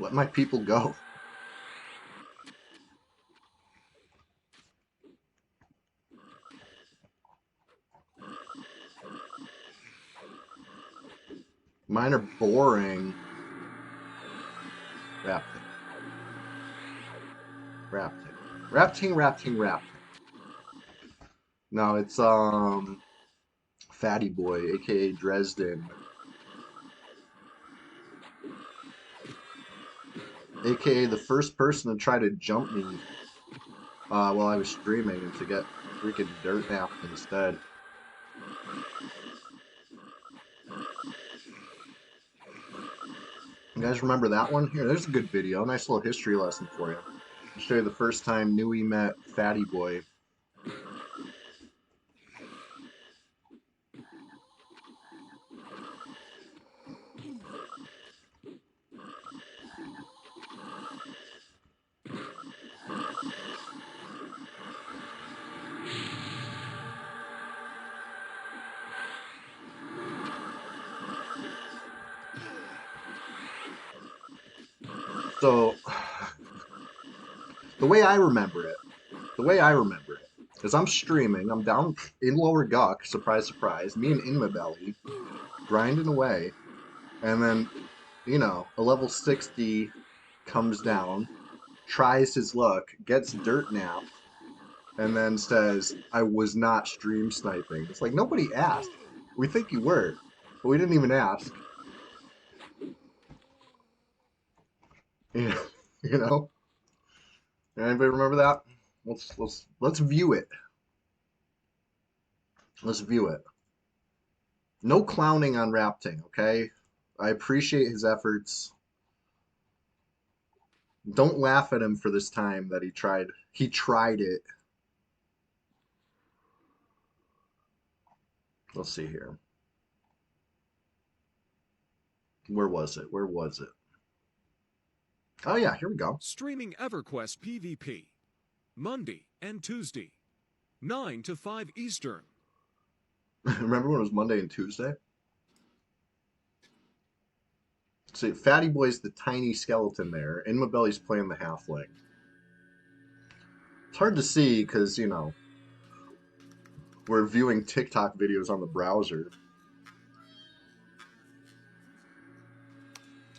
Let my people go. Mine are boring. Rapting. Rapting. Rapting, rapting, rapting. No, it's Fatty Boy, aka Dresden. AKA the first person to try to jump me while I was streaming and to get freaking dirt napped instead. You guys remember that one? Here, there's a good video. Nice little history lesson for you. I'll show you the first time Nui met Fatty Boy. So, the way I remember it, is I'm streaming, I'm down in Lower Guck, surprise, surprise, me and Inmabelly, grinding away, and then, you know, a level 60 comes down, tries his luck, gets dirt napped, and then says, I was not stream sniping. It's like, nobody asked. We think you were, but we didn't even ask. You know? Anybody remember that? Let's view it. Let's view it. No clowning on Rapting, okay? I appreciate his efforts. Don't laugh at him for this time that he tried. He tried it. Let's see here. Where was it? Where was it? Oh yeah, here we go. Streaming EverQuest PvP, Monday and Tuesday, 9 to 5 Eastern. Remember when it was Monday and Tuesday? See, Fatty Boy's the tiny skeleton there. Inmabelly's playing the halfling. It's hard to see because, you know, we're viewing TikTok videos on the browser.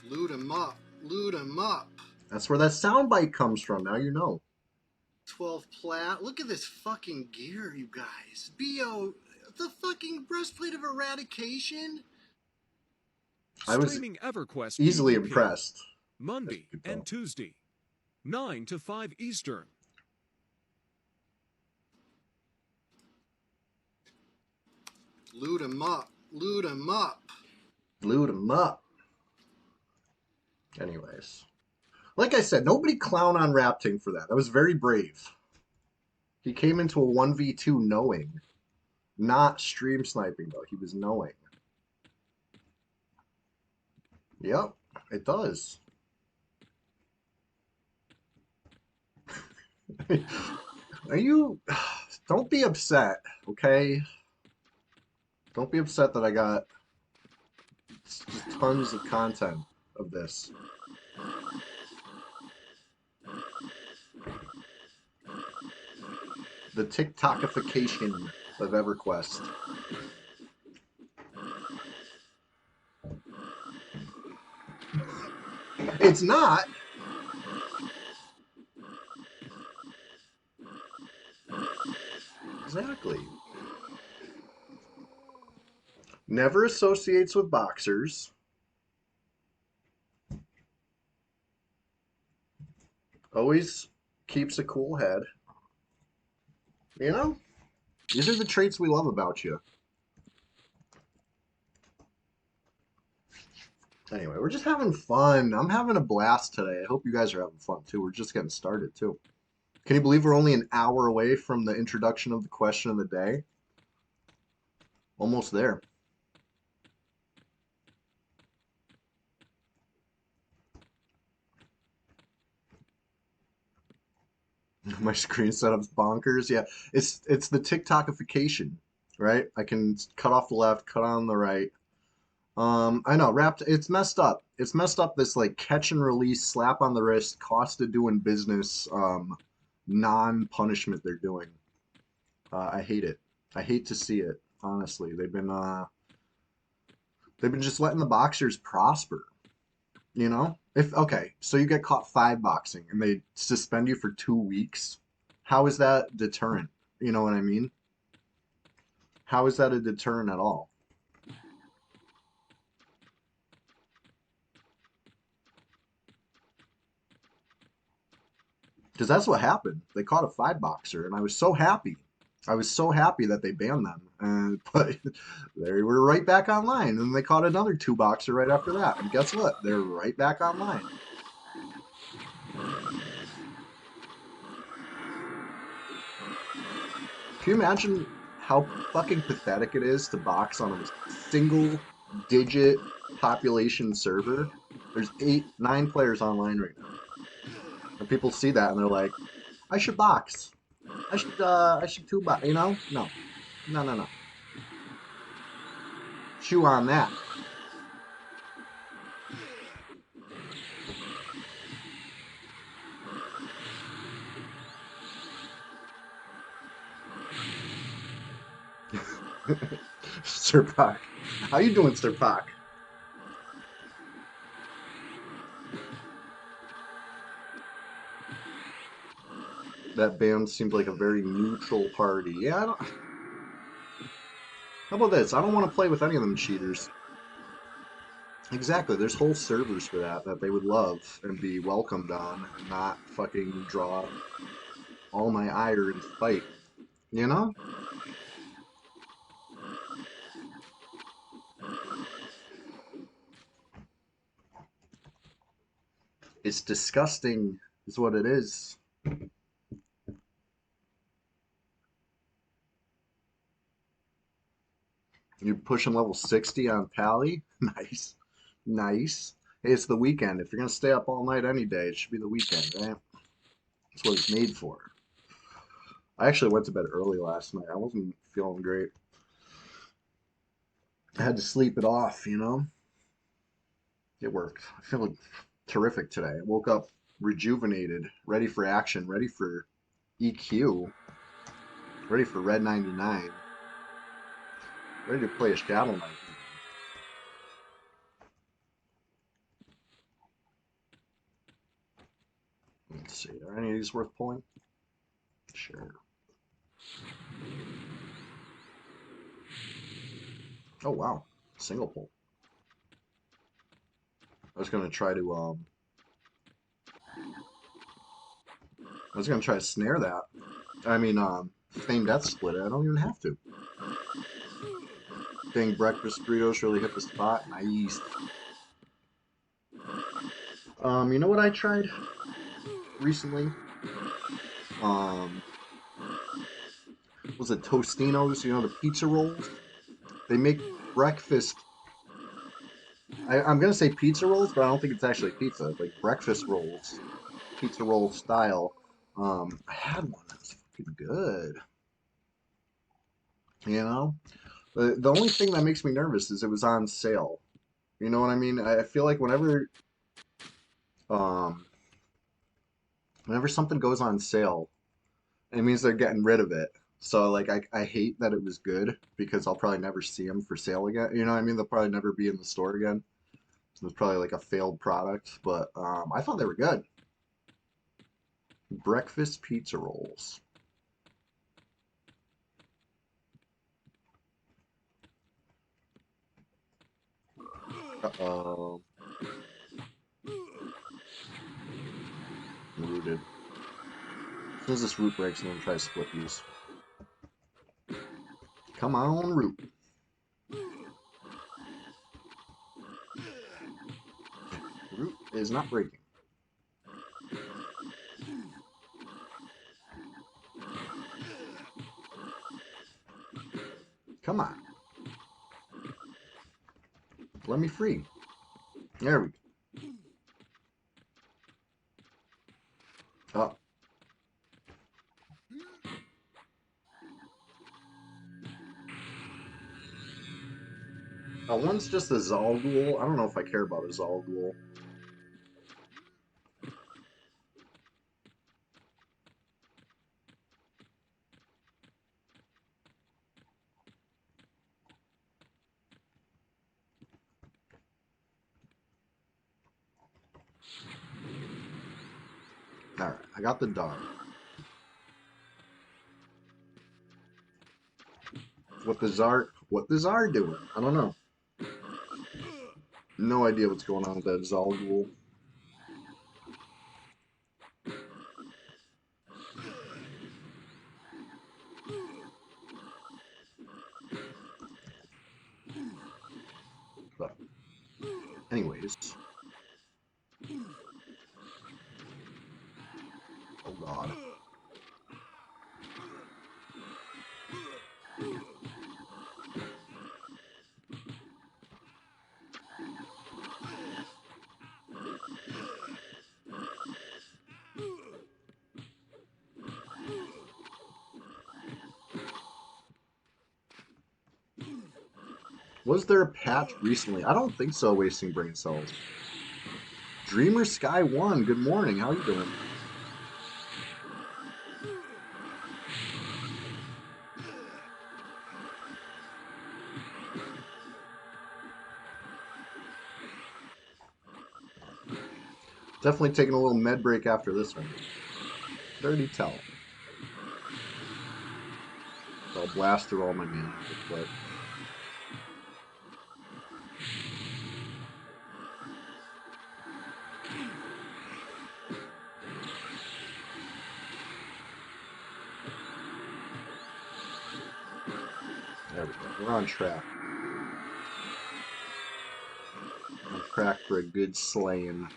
Loot 'em up. Loot 'em up. That's where that soundbite comes from. Now you know. 12 plat. Look at this fucking gear, you guys. BO, the fucking breastplate of eradication. I was Streaming EverQuest easily PvP, impressed. Monday and Tuesday, 9 to 5 Eastern. Loot 'em up. Loot 'em up. Loot him up. Anyways. Like I said, nobody clown on Rapting for that. That was very brave. He came into a 1v2 knowing. Not stream sniping, though. He was knowing. Yep, it does. Are you... Don't be upset, okay? Don't be upset that I got tons of content of this. The TikTokification of EverQuest. It's not. Exactly. Never associates with boxers. Always keeps a cool head. You know? These are the traits we love about you. Anyway, we're just having fun. I'm having a blast today. I hope you guys are having fun too. We're just getting started too. Can you believe we're only an hour away from the introduction of the question of the day? Almost there. My screen setup's bonkers. Yeah, it's the TikTokification, right? I can cut off the left, cut on the right. I know, wrapped. It's messed up. It's messed up. This like catch and release, slap on the wrist, cost of doing business, non-punishment they're doing. I hate it. I hate to see it. Honestly, they've been just letting the boxers prosper. You know, if okay, so you get caught five boxing and they suspend you for 2 weeks. How is that deterrent? You know what I mean? How is that a deterrent at all? Because that's what happened. They caught a five boxer, and I was so happy. I was so happy that they banned them, and but they were right back online. And they caught another two boxer right after that. And guess what? They're right back online. Can you imagine how fucking pathetic it is to box on a single digit population server? There's eight, nine players online right now, and people see that and they're like, "I should box. I should two box." You know? No, no, no, no. Chew on that. Sir Pac. How you doing, Sir Pac? That band seemed like a very neutral party. Yeah, I don't, how about this? I don't want to play with any of them cheaters. Exactly. There's whole servers for that they would love and be welcomed on and not fucking draw all my ire and spite. You know? It's disgusting is what it is. You're pushing level 60 on Pally? Nice. Nice. Hey, it's the weekend. If you're gonna stay up all night any day, it should be the weekend, right? That's what it's made for. I actually went to bed early last night. I wasn't feeling great. I had to sleep it off, you know? It worked. I feel terrific today. I woke up rejuvenated, ready for action, ready for EQ, ready for Red 99, ready to play a Shadow Knight. Let's see. Are any of these worth pulling? Sure. Oh, wow. Single pull. I was going to try to, I was going to try to snare that. I mean, Fame Death Split it. I don't even have to. Dang, breakfast burritos really hit the spot. Nice. You know what I tried recently? Um, was it Tostinos? You know, the pizza rolls? They make breakfast. I'm gonna say pizza rolls, but I don't think it's actually pizza. It's like breakfast rolls, pizza roll style. I had one that was fucking good. You know, the only thing that makes me nervous is it was on sale. You know what I mean? I feel like um, whenever something goes on sale, it means they're getting rid of it. So like I hate that it was good because I'll probably never see them for sale again. You know what I mean? They'll probably never be in the store again. It was probably like a failed product, but I thought they were good. Breakfast pizza rolls. Uh-oh. Rooted. As soon as this root breaks, I'm gonna try to split these. Come on, root. Root is not breaking. Come on. Let me free. There we go. Oh. One's just a Zalgul. I don't know if I care about a Zalgul. Alright, I got the dog. What the Czar doing? I don't know. No idea what's going on with that Zalgul. But anyways. Oh god. Was there a patch recently? I don't think so, wasting brain cells. Dreamer Sky 1, good morning. How you doing? Definitely taking a little med break after this one. Dirty tell. So I'll blast through all my mana real quick. There we go. We're on track. On track for a good slaying.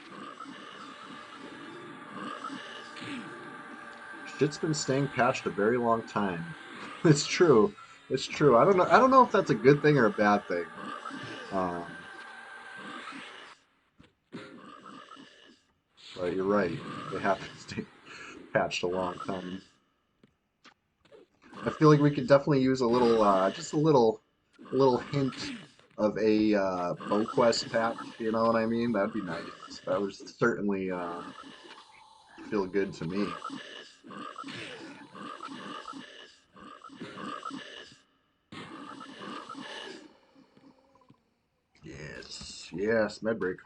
Shit's been staying patched a very long time. It's true. It's true. I don't know. I don't know if that's a good thing or a bad thing. But you're right. They have to stay patched a long time. I feel like we could definitely use a little, just a little hint of a BowQuest patch. You know what I mean? That'd be nice. That would certainly feel good to me. Yes, yes, med break.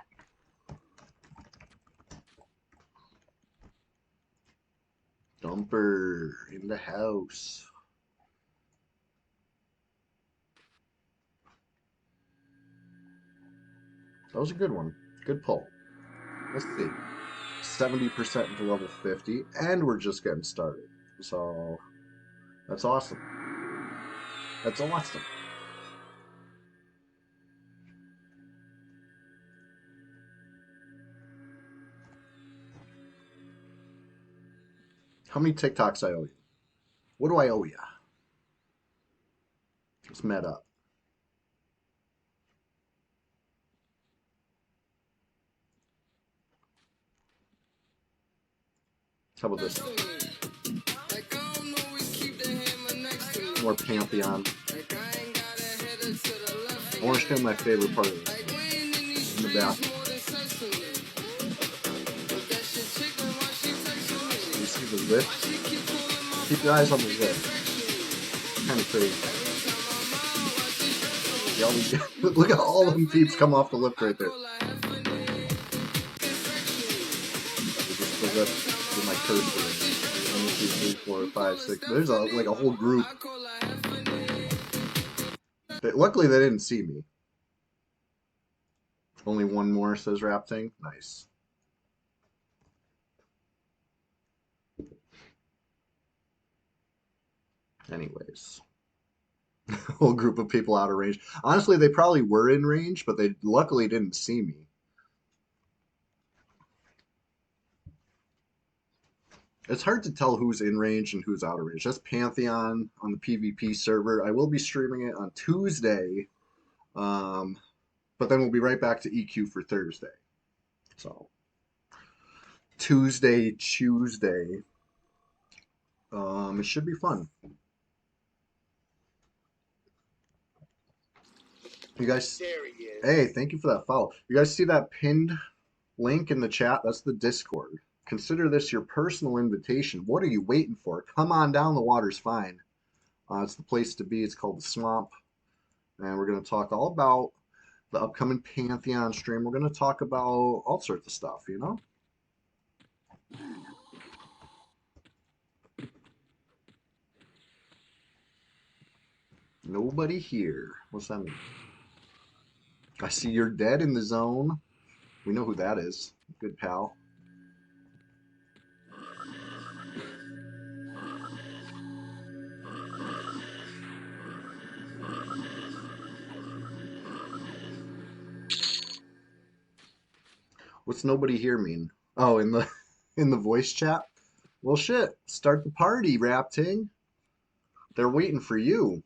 Dumper in the house. That was a good one. Good pull. Let's see. 70% into level 50, and we're just getting started. So, that's awesome. That's awesome. How many TikToks I owe you? What do I owe you? Let's met up. How about this? More Pantheon. I want to show my favorite part of this. In the bathroom. You see the lift? Keep your eyes on the lift. Kind of crazy. Look at all them peeps come off the lift right there. Just the lift with my cursor. 1, 2, 3, 4, 5, 6. There's like a whole group. Luckily, they didn't see me. Only one more, says Rapting. Nice. Anyways. A whole group of people out of range. Honestly, they probably were in range, but they luckily didn't see me. It's hard to tell who's in range and who's out of range. That's Pantheon on the PvP server. I will be streaming it on Tuesday, but then we'll be right back to EQ for Thursday. So Tuesday. It should be fun. You guys, There he is. hey, thank you for that follow. You guys see that pinned link in the chat? That's the Discord. Consider this your personal invitation. What are you waiting for? Come on down. The water's fine. It's the place to be. It's called the Swamp. And we're going to talk all about the upcoming Pantheon stream. We're going to talk about all sorts of stuff, you know? Nobody here. What's that mean? I see you're dead in the zone. We know who that is. Good pal. What's nobody here mean? Oh, in the in the voice chat? Well, shit. Start the party, Rapting. They're waiting for you.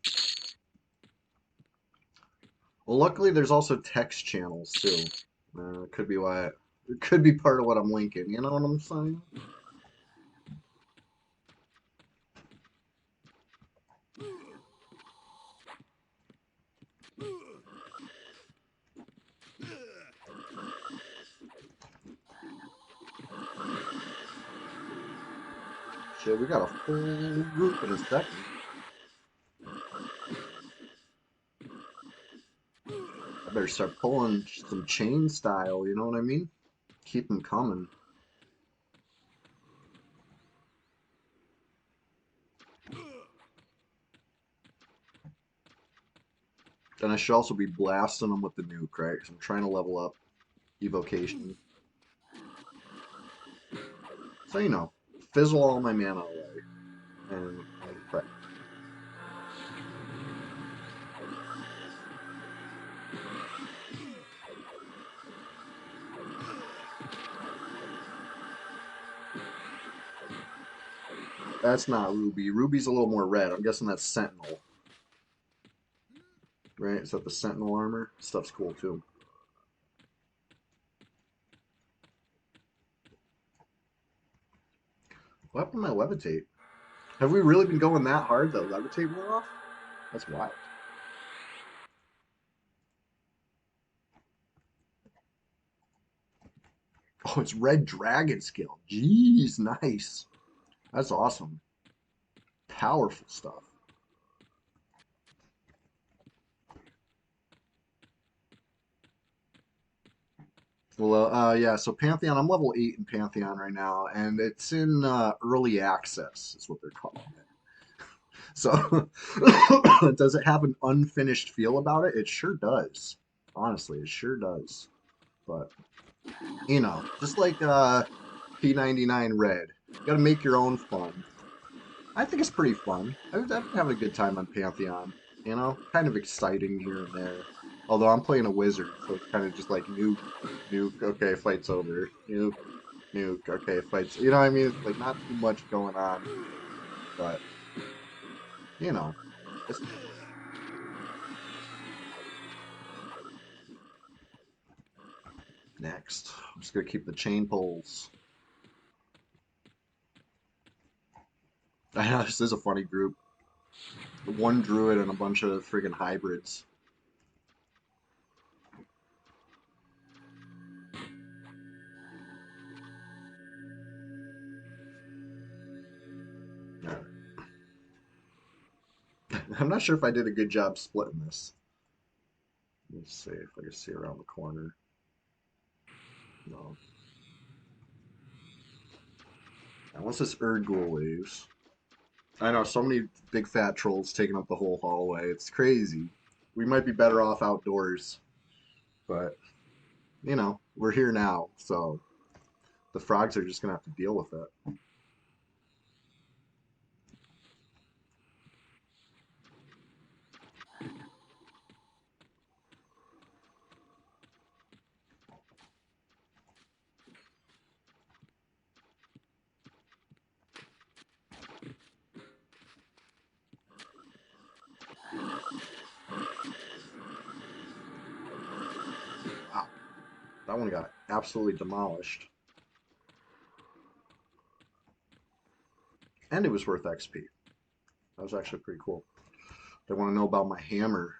Well, luckily there's also text channels too. Could be why. It could be part of what I'm linking. You know what I'm saying? Shit, we got a full group in a second. I better start pulling some chain style. You know what I mean? Keep them coming. And I should also be blasting them with the nuke, right? Because I'm trying to level up evocation. So, you know, fizzle all my mana away. And pray. That's not Ruby. Ruby's a little more red. I'm guessing that's Sentinel. Right? Is that the Sentinel armor? Stuff's cool too. What happened to my levitate? Have we really been going that hard that levitate wore off? That's wild. Oh, it's Red Dragon skill. Jeez, nice. That's awesome. Powerful stuff. Well, yeah, so Pantheon, I'm level 8 in Pantheon right now, and it's in early access, is what they're calling it. So, does it have an unfinished feel about it? It sure does. Honestly, it sure does. But, you know, just like P99 Red, you gotta make your own fun. I think it's pretty fun. I've been having a good time on Pantheon. You know, kind of exciting here and there. Although I'm playing a wizard, so it's kind of just like nuke, nuke. Okay, fight's over. Nuke, nuke. Okay, fight's. You know what I mean? It's like not too much going on, but you know, it's next. I'm just gonna keep the chain pulls. I know this is a funny group. One druid and a bunch of friggin' hybrids. Yeah. I'm not sure if I did a good job splitting this. Let's see if I can see around the corner. No. And once this Erdgul leaves, I know so many big fat trolls taking up the whole hallway. It's crazy. We might be better off outdoors, but you know, we're here now, so the frogs are just gonna have to deal with it. Wow, that one got absolutely demolished, and it was worth XP. That was actually pretty cool. They want to know about my hammer.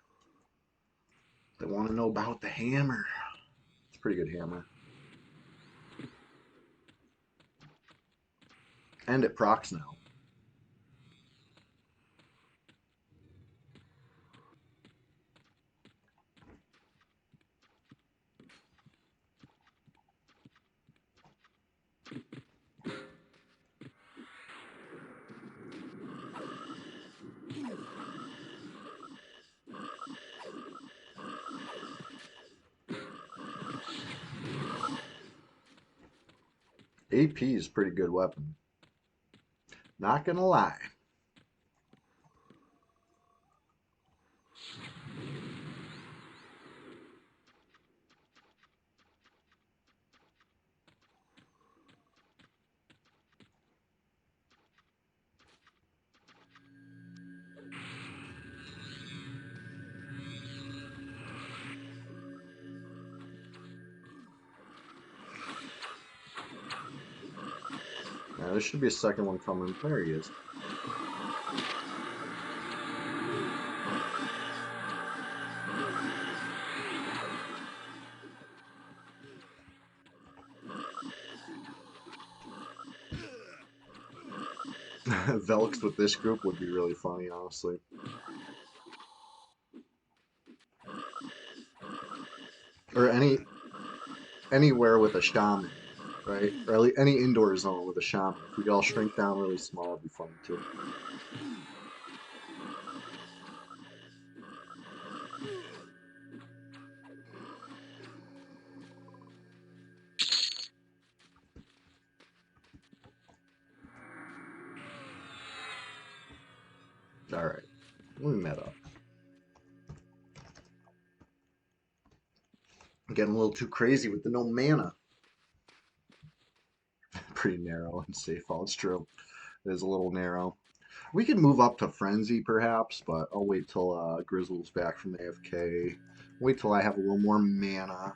They want to know about the hammer. It's a pretty good hammer. And it procs now. AP is a pretty good weapon. Not gonna lie. Now, there should be a second one coming. There he is. Velks with this group would be really funny, honestly. Or anywhere with a shaman, right? Or any indoor zone with a shaman. If we could all shrink down really small, it'd be fun too. All right, moving that up. I'm getting a little too crazy with the no mana. Pretty narrow and safe. All it's true. It is a little narrow. We could move up to Frenzy perhaps, but I'll wait till Grizzle's back from AFK. Wait till I have a little more mana.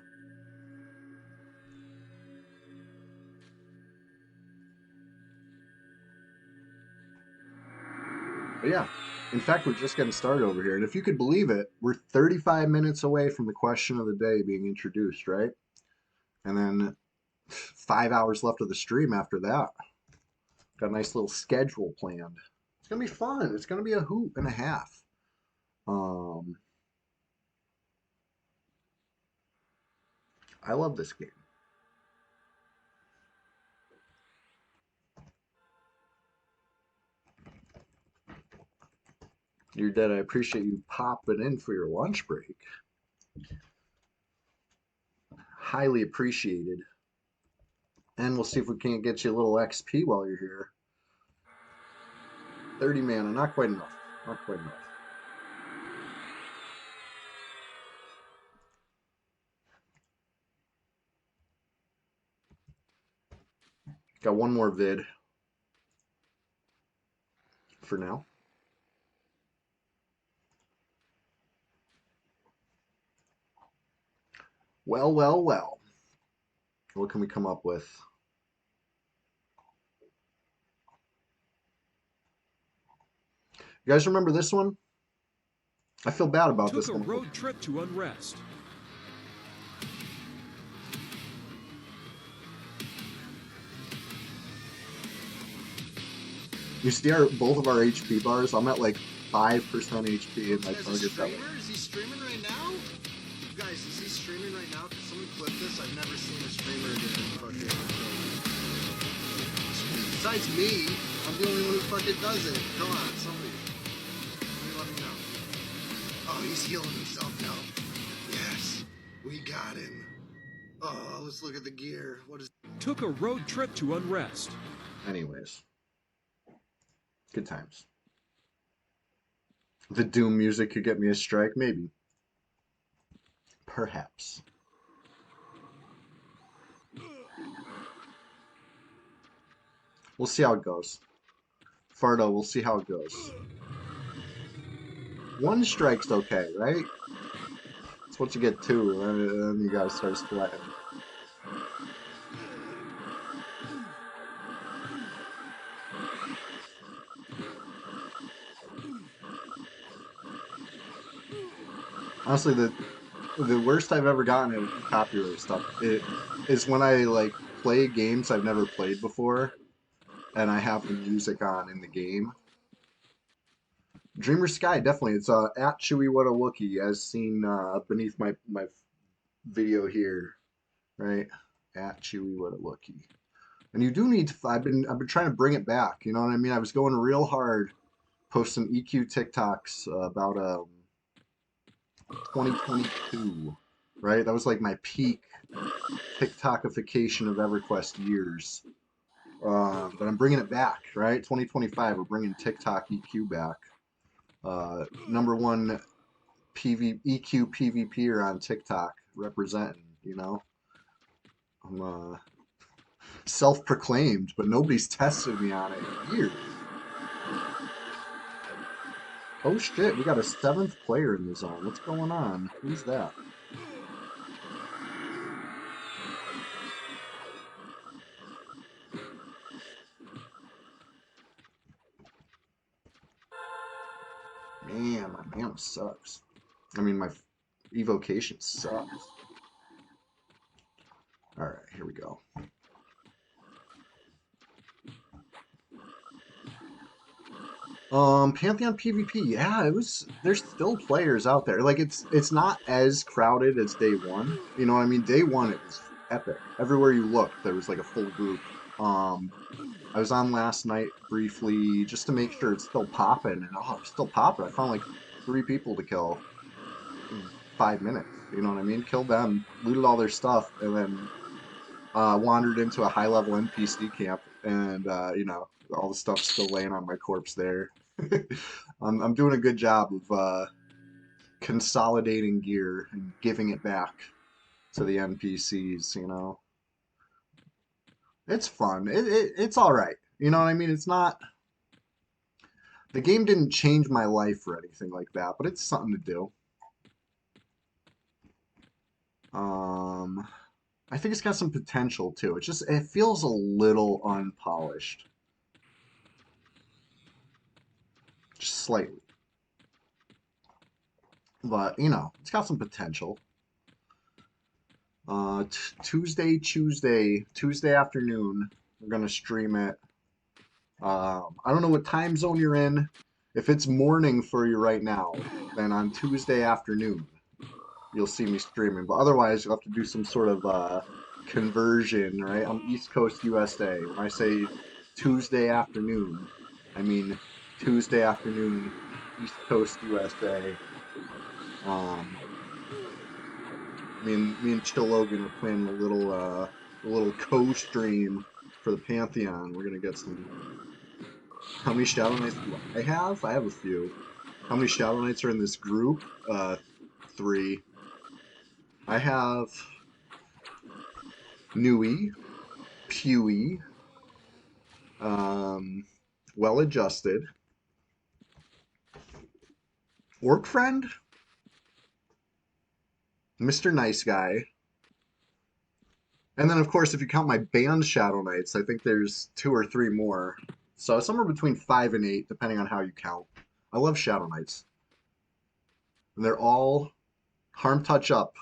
But yeah, in fact, we're just getting started over here. And if you could believe it, we're 35 minutes away from the question of the day being introduced, right? And then 5 hours left of the stream after that. Got a nice little schedule planned. It's going to be fun. It's going to be a hoot and a half. I love this game. You're dead. I appreciate you popping in for your lunch break. Highly appreciated. And we'll see if we can't get you a little XP while you're here. 30 mana, not quite enough. Not quite enough. Got one more vid for now. Well, well, well. What can we come up with? You guys remember this one? I feel bad about this one. Took a road trip to Unrest. You see both of our HP bars? I'm at like 5% HP and my target's at. Is he streaming right now? Guys, is he streaming right now? Can someone clip this? I've never seen a streamer do besides me, I'm the only one who fucking does it. Come on, somebody. Let me know. Oh, he's healing himself now. Yes, we got him. Oh, let's look at the gear. What is... Took a road trip to Unrest. Anyways. Good times. The Doom music could get me a strike, maybe. Perhaps. We'll see how it goes. Fardo, we'll see how it goes. One strike's okay, right? That's what you get two, and then you gotta start sweating. Honestly, the worst I've ever gotten at copyright stuff is when I like play games I've never played before and I have the music on in the game. Dreamer Sky, definitely. It's at Chewy What a Wookie, as seen beneath my video here, right? At Chewy What a Wookie. And you do need to. I've been trying to bring it back. You know what I mean? I was going real hard, posting EQ TikToks about 2022, right? That was like my peak TikTokification of EverQuest years. But I'm bringing it back, right? 2025, we're bringing TikTok EQ back. Number one EQ PvPer on TikTok representing, you know. I'm self-proclaimed, but nobody's tested me on it in years. Oh shit, we got a 7th player in the zone. What's going on? Who's that? Man, my mana sucks. I mean, my evocation sucks. Alright, here we go. Pantheon PvP, yeah, there's still players out there. Like it's not as crowded as day one. You know what I mean? Day one it was epic. Everywhere you looked, there was like a full group. I was on last night briefly just to make sure it's still popping, and oh, it's still popping. I found like 3 people to kill in 5 minutes. You know what I mean? Killed them, looted all their stuff, and then wandered into a high-level NPC camp, and you know, all the stuff's still laying on my corpse there. I'm doing a good job of consolidating gear and giving it back to the NPCs. You know, it's fun. It's all right. You know what I mean? It's not. The game didn't change my life or anything like that, but it's something to do. I think it's got some potential too. It feels a little unpolished. Just slightly. But, you know, it's got some potential. Tuesday afternoon, we're going to stream it. I don't know what time zone you're in. If it's morning for you right now, then on Tuesday afternoon, you'll see me streaming. But otherwise, you'll have to do some sort of conversion, right? I'm East Coast USA. When I say Tuesday afternoon, I mean Tuesday afternoon, East Coast USA. Me and Chill Logan are planning a little co-stream for the Pantheon. We're gonna get some. How many Shadow Knights do I have? I have a few. How many Shadow Knights are in this group? 3. I have Nui, Pewy, Well Adjusted, Orc Friend, Mr. Nice Guy, and then of course if you count my band Shadow Knights, I think there's 2 or 3 more. So somewhere between 5 and 8, depending on how you count. I love Shadow Knights. And they're all Harm Touch up,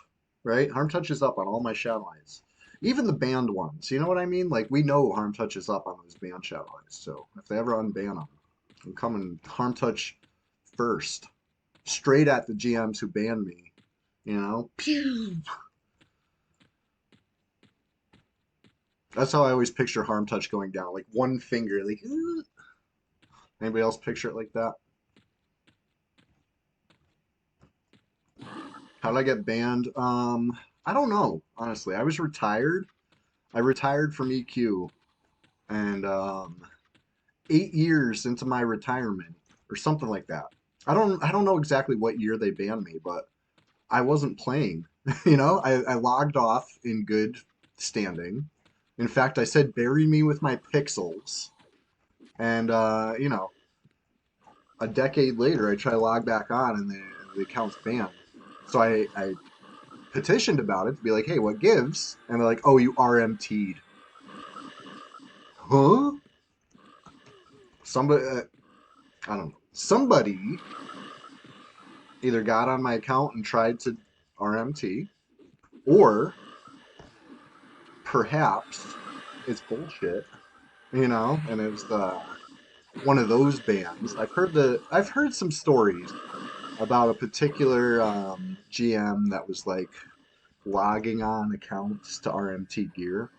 right? Harm Touch is up on all my Shadow Knights. Even the banned ones, you know what I mean? Like, we know Harm Touch is up on those banned Shadow Knights, so if they ever unban them, I'm coming Harm Touch first. Straight at the GMs who banned me, you know? Pew! That's how I always picture Harm Touch going down, like one finger, like, ugh. Anybody else picture it like that? How did I get banned? I don't know, honestly. I was retired. I retired from EQ, and 8 years into my retirement, or something like that. I don't know exactly what year they banned me, but I wasn't playing. You know, I logged off in good standing. In fact, I said bury me with my pixels, and you know, a decade later, I try to log back on, and the account's banned. So I petitioned about it to be like, hey, what gives? And they're like, oh, you RMT'd. Huh? Somebody, I don't know. Somebody either got on my account and tried to RMT, or perhaps it's bullshit, you know, and it's one of those bands. I've heard some stories about a particular GM that was like logging on accounts to RMT gear.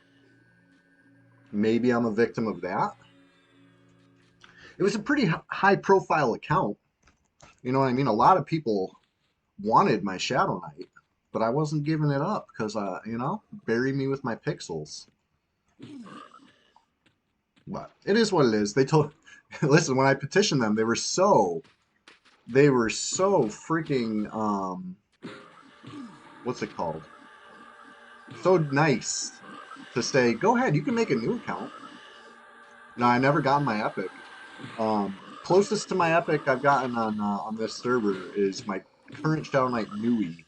Maybe I'm a victim of that. It was a pretty high profile account. You know what I mean? A lot of people wanted my Shadow Knight, but I wasn't giving it up because, you know, bury me with my pixels. But it is what it is. They told, listen, when I petitioned them, they were so freaking, what's it called? So nice to say, go ahead, you can make a new account. No, I never got my Epic. Closest to my Epic I've gotten on this server is my current Shadow Knight Nui.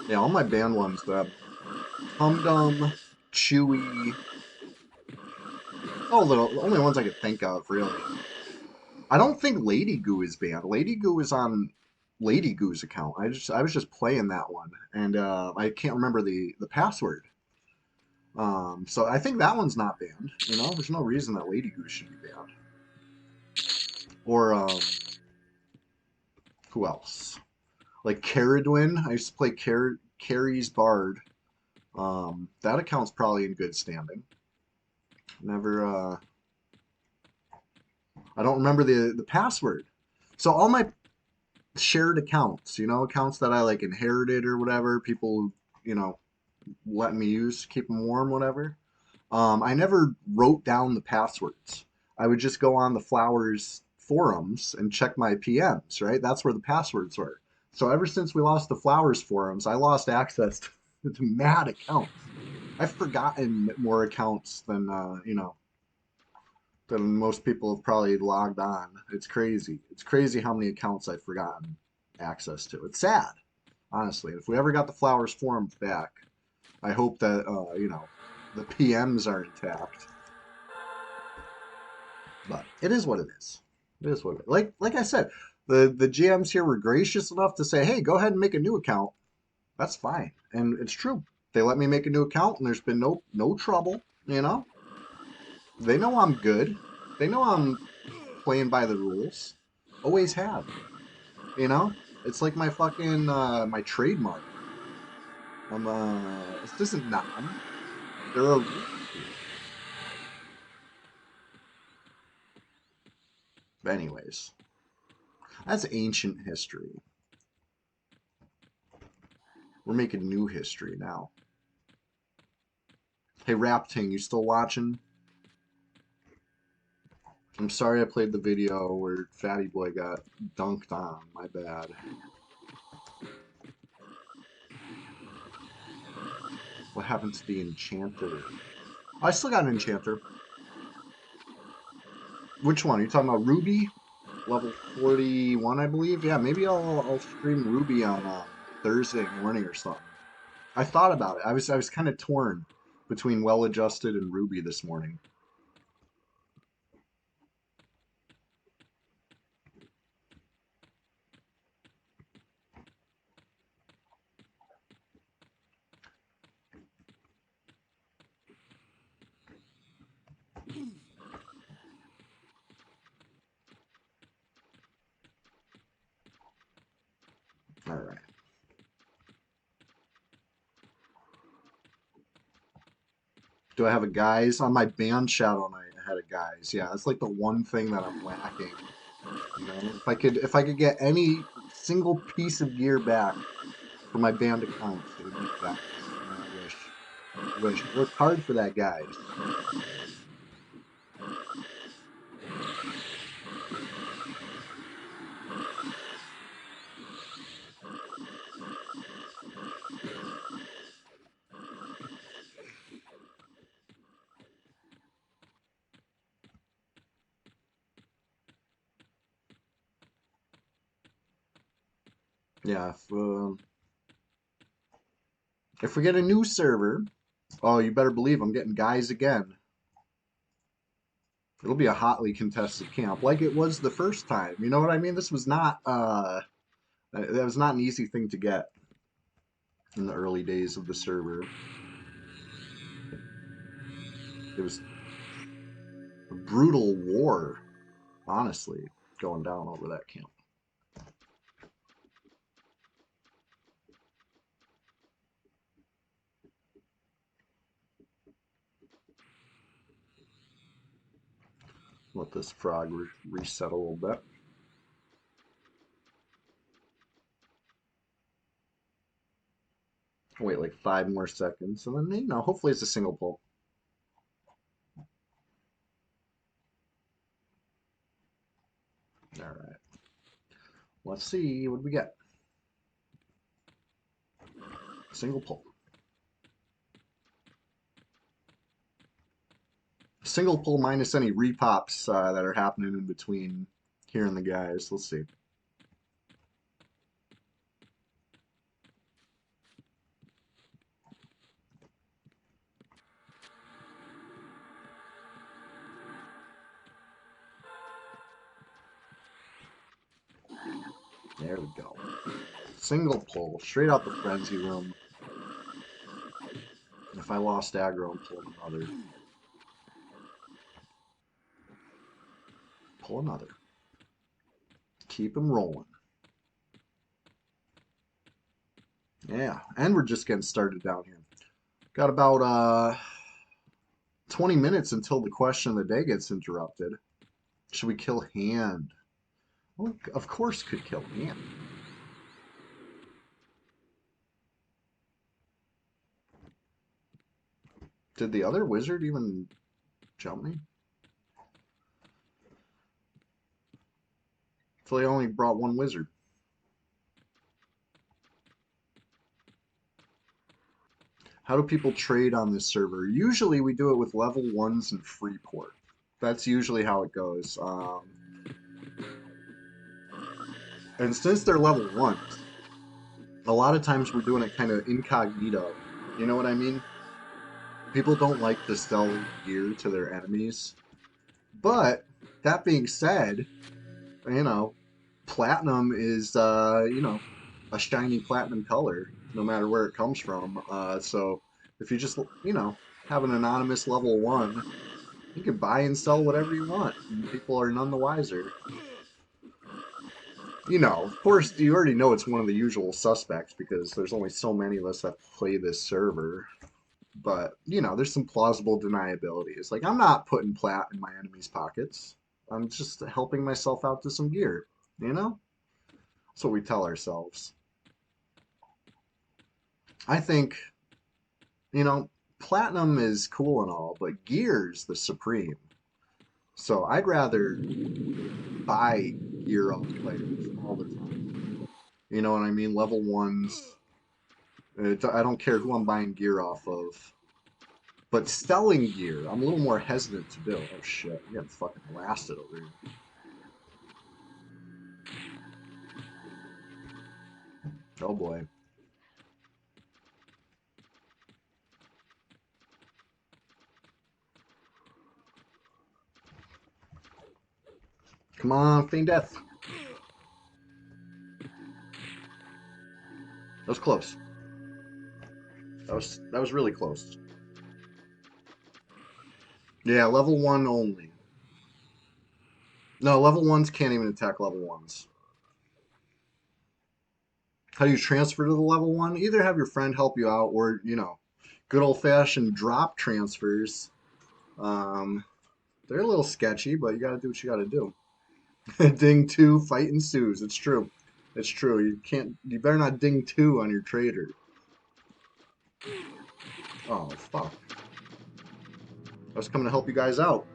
Yeah, all my band ones, the Tum Dum, Chewy, all the only ones I could think of, really. I don't think Lady Goo is banned. Lady Goo is on Lady Goo's account. I was just playing that one, and I can't remember the password. So I think that one's not banned. You know, there's no reason that Lady Goo should be banned. Or who else? Like Caradwin. I used to play Carrie's Bard. That account's probably in good standing. Never. I don't remember the password. So all my shared accounts, you know, accounts that I like inherited or whatever, people, you know, letting me use, keep them warm, whatever. I never wrote down the passwords. I would just go on the Flowers forums and check my PMs, right? That's where the passwords were. So ever since we lost the Flowers forums, I lost access to mad accounts. I've forgotten more accounts than, you know, than most people have probably logged on. It's crazy. It's crazy how many accounts I've forgotten access to. It's sad, honestly. If we ever got the Flowers forums back, I hope that, you know, the PMs are intact. But it is what it is. It is what it is. Like I said, the GMs here were gracious enough to say, hey, go ahead and make a new account. That's fine. And it's true. They let me make a new account and there's been no trouble, you know? They know I'm good. They know I'm playing by the rules. Always have. You know? It's like my fucking my trademark. This isn't non. There are rules here. But anyways, that's ancient history. We're making new history now. Hey Rapting, you still watching? I'm sorry I played the video where Fatty Boy got dunked on. My bad. What happened to the Enchanter? Oh, I still got an Enchanter. Which one? Are you talking about Ruby? Level 41, I believe. Yeah, maybe I'll stream Ruby on Thursday morning or something. I thought about it. I was kind of torn between Well Adjusted and Ruby this morning. All right. Do I have a guys on my band Shadow Knight? I had a guys. Yeah, that's like the one thing that I'm lacking. You know, if I could get any single piece of gear back for my band accounts, it would be guys. I wish. I wish. I worked hard for that, guys. Yeah, if we get a new server, oh, you better believe I'm getting guys again. It'll be a hotly contested camp, like it was the first time. You know what I mean? This was not that was not an easy thing to get in the early days of the server. It was a brutal war, honestly, going down over that camp. Let this frog reset a little bit. Wait like 5 more seconds, and then, you know, hopefully it's a single pull. All right. Let's see what we get. Single pull. Single pull minus any repops that are happening in between here and the guys. Let's see. There we go. Single pull, straight out the frenzy room. If I lost aggro, I'm pulling another. Pull another. Keep him rolling. Yeah, and we're just getting started down here. Got about 20 minutes until the question of the day gets interrupted. Should we kill hand? Well, of course could kill hand. Did the other wizard even jump me? So they only brought one wizard. How do people trade on this server? Usually we do it with level 1s and Freeport. That's usually how it goes. And since they're level 1s, a lot of times we're doing it kind of incognito. You know what I mean? People don't like to sell gear to their enemies. But that being said, you know, platinum is, you know, a shiny platinum color, no matter where it comes from. So if you just, you know, have an anonymous level 1, you can buy and sell whatever you want, and people are none the wiser. You know, of course, you already know it's one of the usual suspects because there's only so many of us that play this server. But, you know, there's some plausible deniability. It's like, I'm not putting plat in my enemy's pockets. I'm just helping myself out to some gear, you know? That's what we tell ourselves. I think, you know, platinum is cool and all, but gear's the supreme. So I'd rather buy gear off players all the time. You know what I mean? Level 1s. I don't care who I'm buying gear off of. But selling gear, I'm a little more hesitant to do. Oh shit, I'm getting fucking blasted over here. Oh boy. Come on, feign death. That was close. That was really close. Yeah, level 1 only. No, level 1s can't even attack level 1s. How do you transfer to the level 1? Either have your friend help you out or, you know, good old-fashioned drop transfers. Um, they're a little sketchy, but you gotta do what you gotta do. Ding 2, fight ensues. It's true. It's true. You better not ding 2 on your trader. Oh, fuck. I was coming to help you guys out.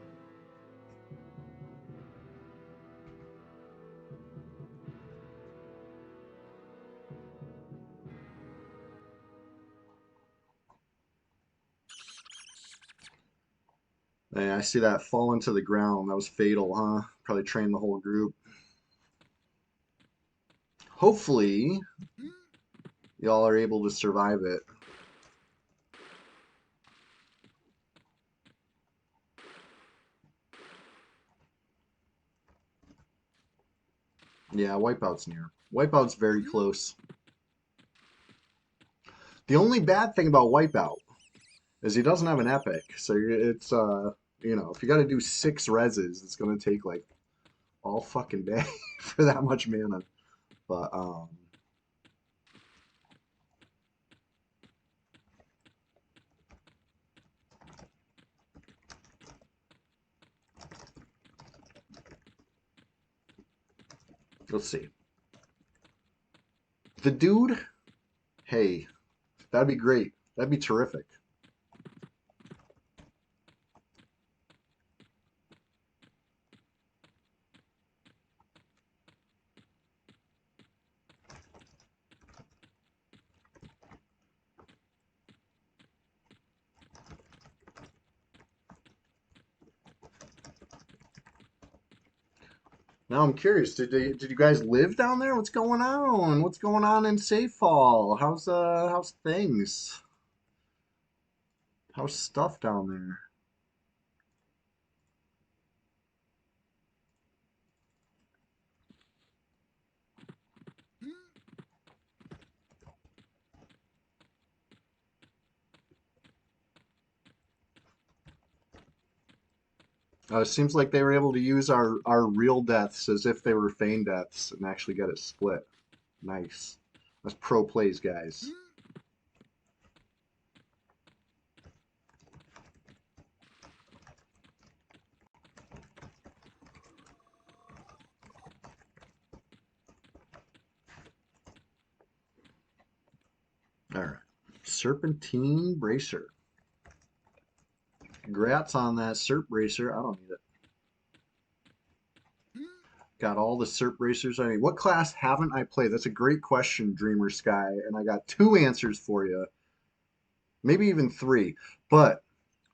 And I see that fall into the ground. That was fatal, huh? Probably trained the whole group. Hopefully, y'all are able to survive it. Yeah, Wipeout's near. Wipeout's very close. The only bad thing about Wipeout is he doesn't have an epic, so it's you know, if you got to do 6 reses, it's gonna take like all fucking day for that much mana. But let's see. The dude, hey, that'd be great. That'd be terrific. Now I'm curious. Did you guys live down there? What's going on? What's going on in Safefall? How's things? How's stuff down there? It seems like they were able to use our real deaths as if they were feign deaths and actually get it split. Nice. That's pro plays, guys. All right. Serpentine Bracer. Congrats on that Serp Bracer. I don't need it. Got all the Serp Bracers I need. What class haven't I played? That's a great question, Dreamer Sky. And I got 2 answers for you. Maybe even 3. But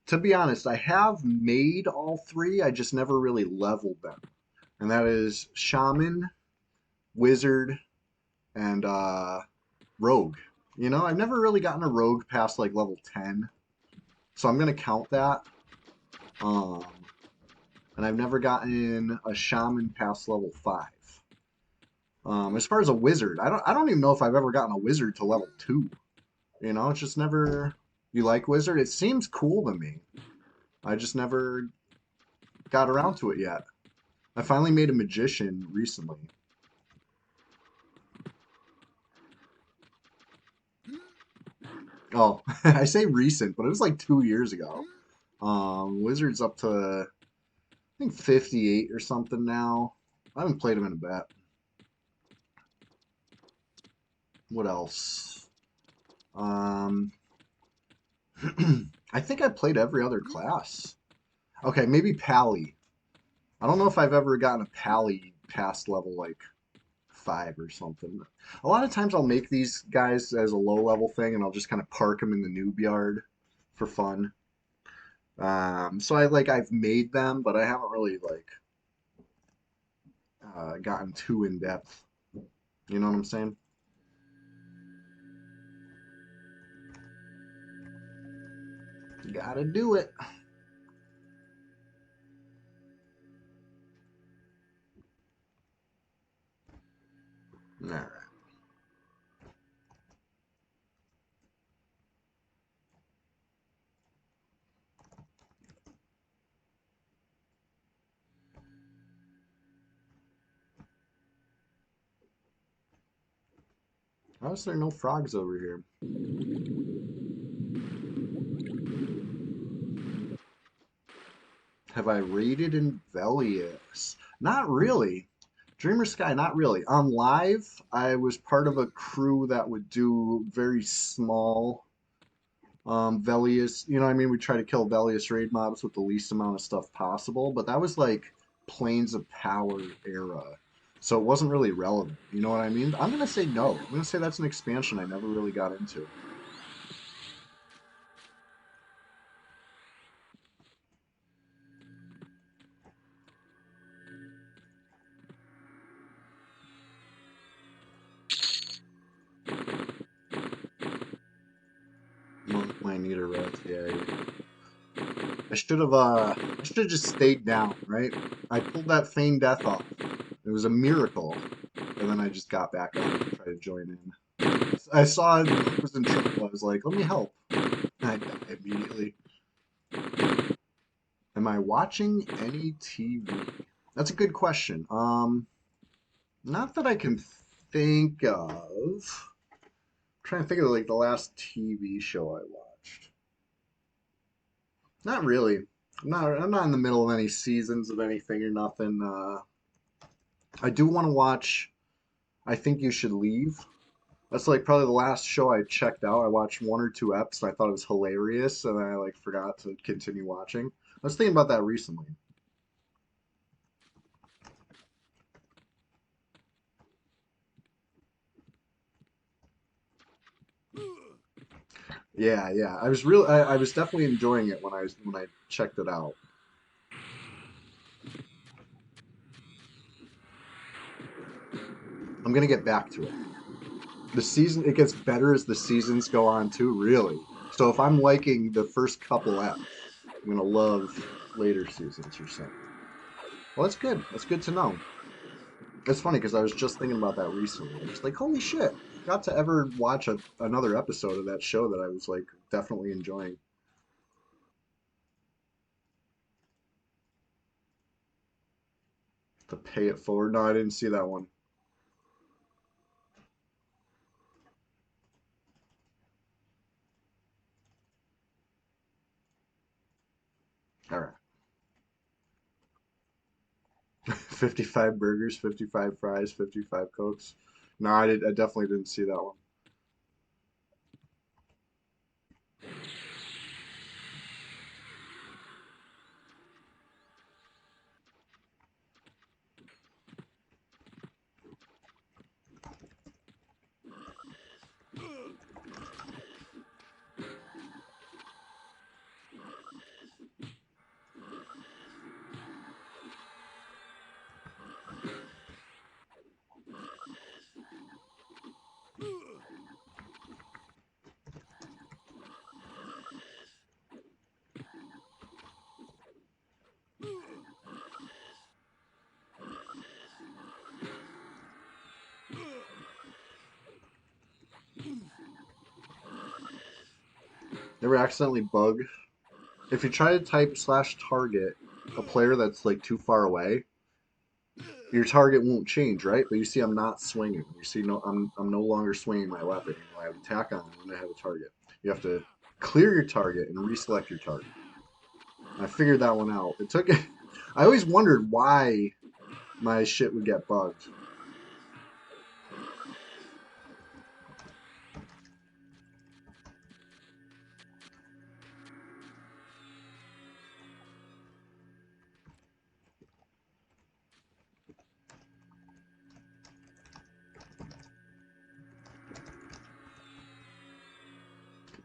to be honest, I have made all 3. I just never really leveled them. And that is Shaman, Wizard, and Rogue. You know, I've never really gotten a Rogue past like level 10. So I'm going to count that. And I've never gotten a Shaman past level 5. As far as a Wizard, I don't even know if I've ever gotten a Wizard to level 2. You know, it's just never... You like Wizard? It seems cool to me. I just never got around to it yet. I finally made a Magician recently. Oh, I say recent, but it was like 2 years ago. Wizard's up to, I think, 58 or something now. I haven't played him in a bit. What else? I think I played every other class. Okay, maybe Pally. I don't know if I've ever gotten a Pally past level like 5 or something. A lot of times I'll make these guys as a low level thing and I'll just kind of park them in the noob yard for fun. So I've made them, but I haven't really gotten too in depth. You know what I'm saying? Gotta do it. All right. How is there no frogs over here? Have I raided in Velius? Not really. Dreamer Sky, not really. On live, I was part of a crew that would do very small Velius. You know what I mean? We try to kill Velius raid mobs with the least amount of stuff possible, but that was like Planes of Power era. So it wasn't really relevant. You know what I mean? I'm gonna say no. I'm gonna say that's an expansion I never really got into. My Nita Reds, yeah. I should have just stayed down, right? I pulled that feigned death off. It was a miracle. And then I just got back up and tried to join in. I saw it was in trouble. I was like, let me help. And I died immediately. Am I watching any TV? That's a good question. Not that I can think of. I'm trying to think of like the last TV show I watched. Not really. I'm not in the middle of any seasons of anything or nothing. I do want to watch I Think You Should Leave. That's like probably the last show I checked out. I watched one or two eps and I thought it was hilarious and then I like forgot to continue watching. I was thinking about that recently. Yeah, yeah. I was definitely enjoying it when I checked it out. I'm gonna get back to it. The season it gets better as the seasons go on too, really. So if I'm liking the first couple eps, I'm gonna love later seasons, you're saying. Well, that's good. That's good to know. It's funny because I was just thinking about that recently. I was like, holy shit, got to ever watch another episode of that show that I was like definitely enjoying. To pay it forward. No, I didn't see that one. All right. 55 burgers, 55 fries, 55 Cokes. No, I definitely didn't see that one. Never accidentally bug. If you try to type slash target a player that's like too far away, your target won't change, right? But you see, I'm not swinging. You see, no, I'm no longer swinging my weapon. You know, I have attack on and I have a target. You have to clear your target and reselect your target. I figured that one out. It took. I always wondered why my shit would get bugged.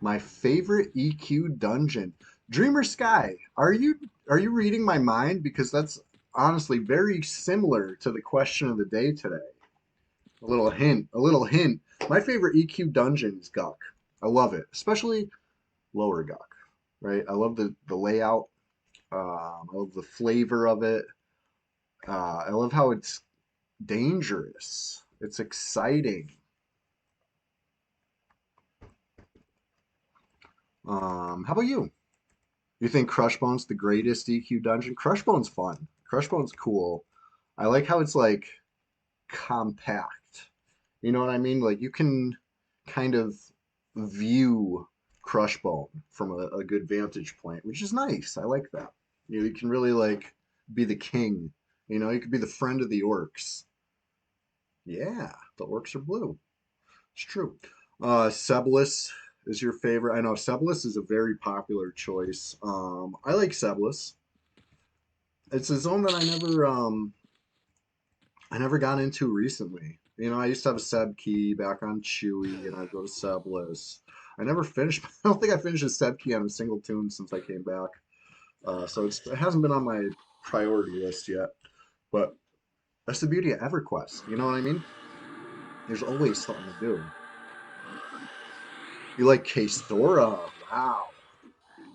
My favorite EQ dungeon. Dreamer Sky, are you reading my mind? Because that's honestly very similar to the question of the day today. A little hint, a little hint. My favorite EQ dungeon is Guk. I love it, especially lower Guk. Right? I love the layout. I love the flavor of it. I love how it's dangerous. It's exciting. How about you? You think Crushbone's the greatest EQ dungeon? Crushbone's fun. Crushbone's cool. I like how it's like compact. You know what I mean? Like you can kind of view Crushbone from a good vantage point, which is nice. I like that. You can really like be the king. You know, you could be the friend of the orcs. Yeah, the orcs are blue. It's true. Sebulus is your favorite. I know Sebulus is a very popular choice. I like Sebulus. It's a zone that I never got into recently. You know, I used to have a Seb key back on Chewy, and I'd go to Sebulus. I never finished. I don't think I finished a Seb key on a single tune since I came back. So it hasn't been on my priority list yet. But that's the beauty of EverQuest. You know what I mean? There's always something to do. You like K-Stora? Wow.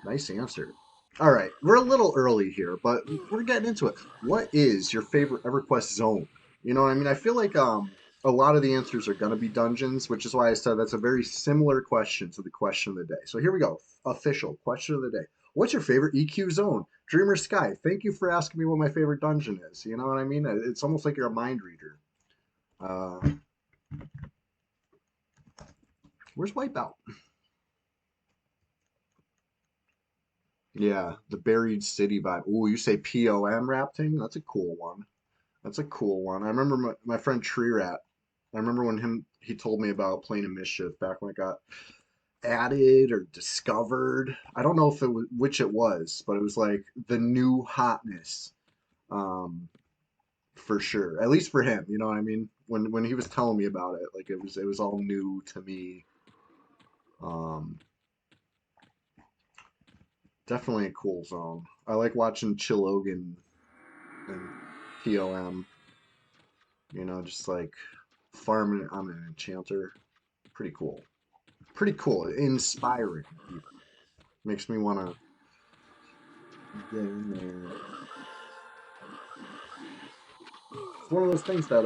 Nice answer. All right, we're a little early here, but we're getting into it. What is your favorite EverQuest zone? You know what I mean? I feel like a lot of the answers are gonna be dungeons, which is why I said that's a very similar question to the question of the day. So here we go. Official question of the day. What's your favorite EQ zone? Dreamer Sky, thank you for asking me what my favorite dungeon is. You know what I mean? It's almost like you're a mind reader. Uh, where's Wipeout? Yeah, the buried city vibe. Ooh, you say POM rafting? That's a cool one. That's a cool one. I remember my friend Tree Rat. I remember when he told me about playing a Mischief back when it got added or discovered. I don't know if it was which it was, but it was like the new hotness, um, for sure. At least for him, you know what I mean? When he was telling me about it, like it was all new to me. Um, Definitely a cool zone. I like watching Chilogan and POM, just like farming. I'm an enchanter. Pretty cool. Pretty cool. Inspiring, even. Makes me want to get in there. It's one of those things that,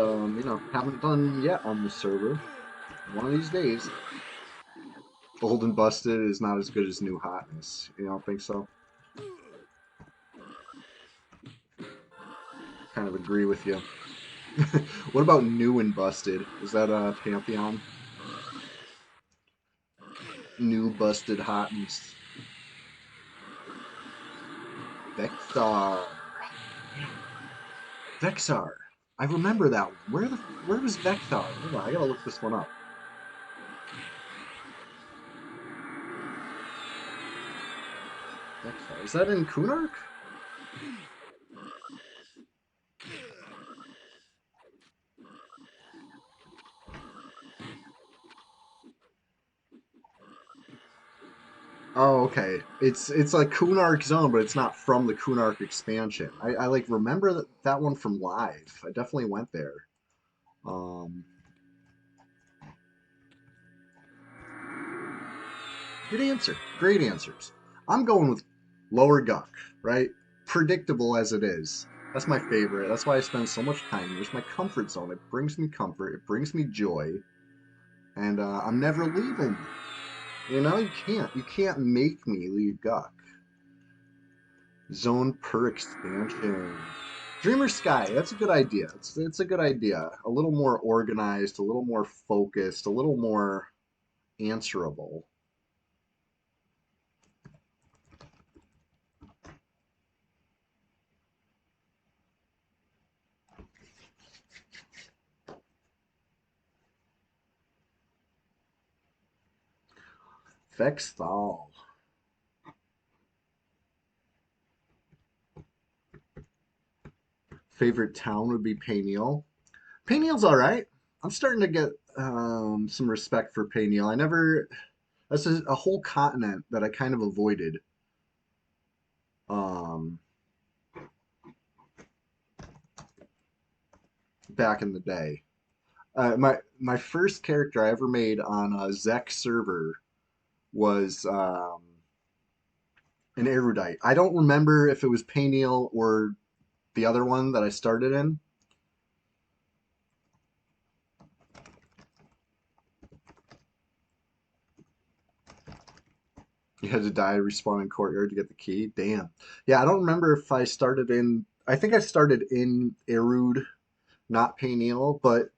haven't done yet on this server. One of these days. Old and Busted is not as good as New Hotness. You don't think so? Kind of agree with you. What about New and Busted? Is that a Pantheon? New Busted Hotness. Vexar. Vexar. I remember that one. Where was Vexar? Hold on, I gotta look this one up. Vexar. Is that in Kunark? Oh, okay. It's like Kunark Zone, but it's not from the Kunark expansion. I like remember that one from live. I definitely went there. Um, Good answer. Great answers. I'm going with Lower Guck, right? Predictable as it is. That's my favorite. That's why I spend so much time here. It's my comfort zone. It brings me comfort. It brings me joy, and I'm never leaving. You can't make me leave Guck. Zone per expansion. Dreamer Sky, that's a good idea. It's a good idea. A little more organized, a little more focused, a little more answerable. Vexthal. Favorite town would be Payneal. Payneal's all right. I'm starting to get some respect for Payneal. That's a whole continent that I kind of avoided um, back in the day. My first character I ever made on a Zek server was an erudite. I don't remember if it was Payneal or the other one that I started in. You had to die, respawn in courtyard to get the key. Damn. Yeah, I don't remember if I started in. I think I started in Erud, not Payneal, but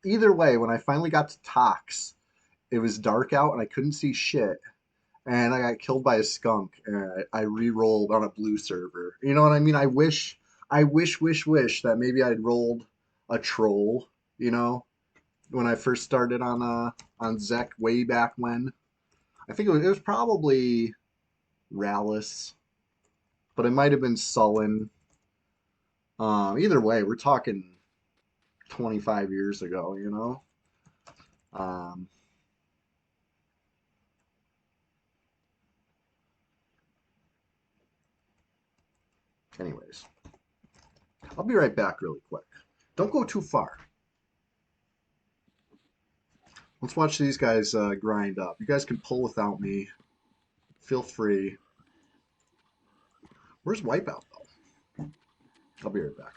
either way, when I finally got to Tox, it was dark out and I couldn't see shit. And I got killed by a skunk and I re-rolled on a blue server. You know what I mean? I wish that maybe I'd rolled a troll, you know, when I first started on Zek way back when. I think it was probably Rallus, but it might have been Sullen. Either way, we're talking 25 years ago, you know. Um, Anyways, I'll be right back really quick. Don't go too far. Let's watch these guys grind up. You guys can pull without me. Feel free. Where's Wipeout though? I'll be right back.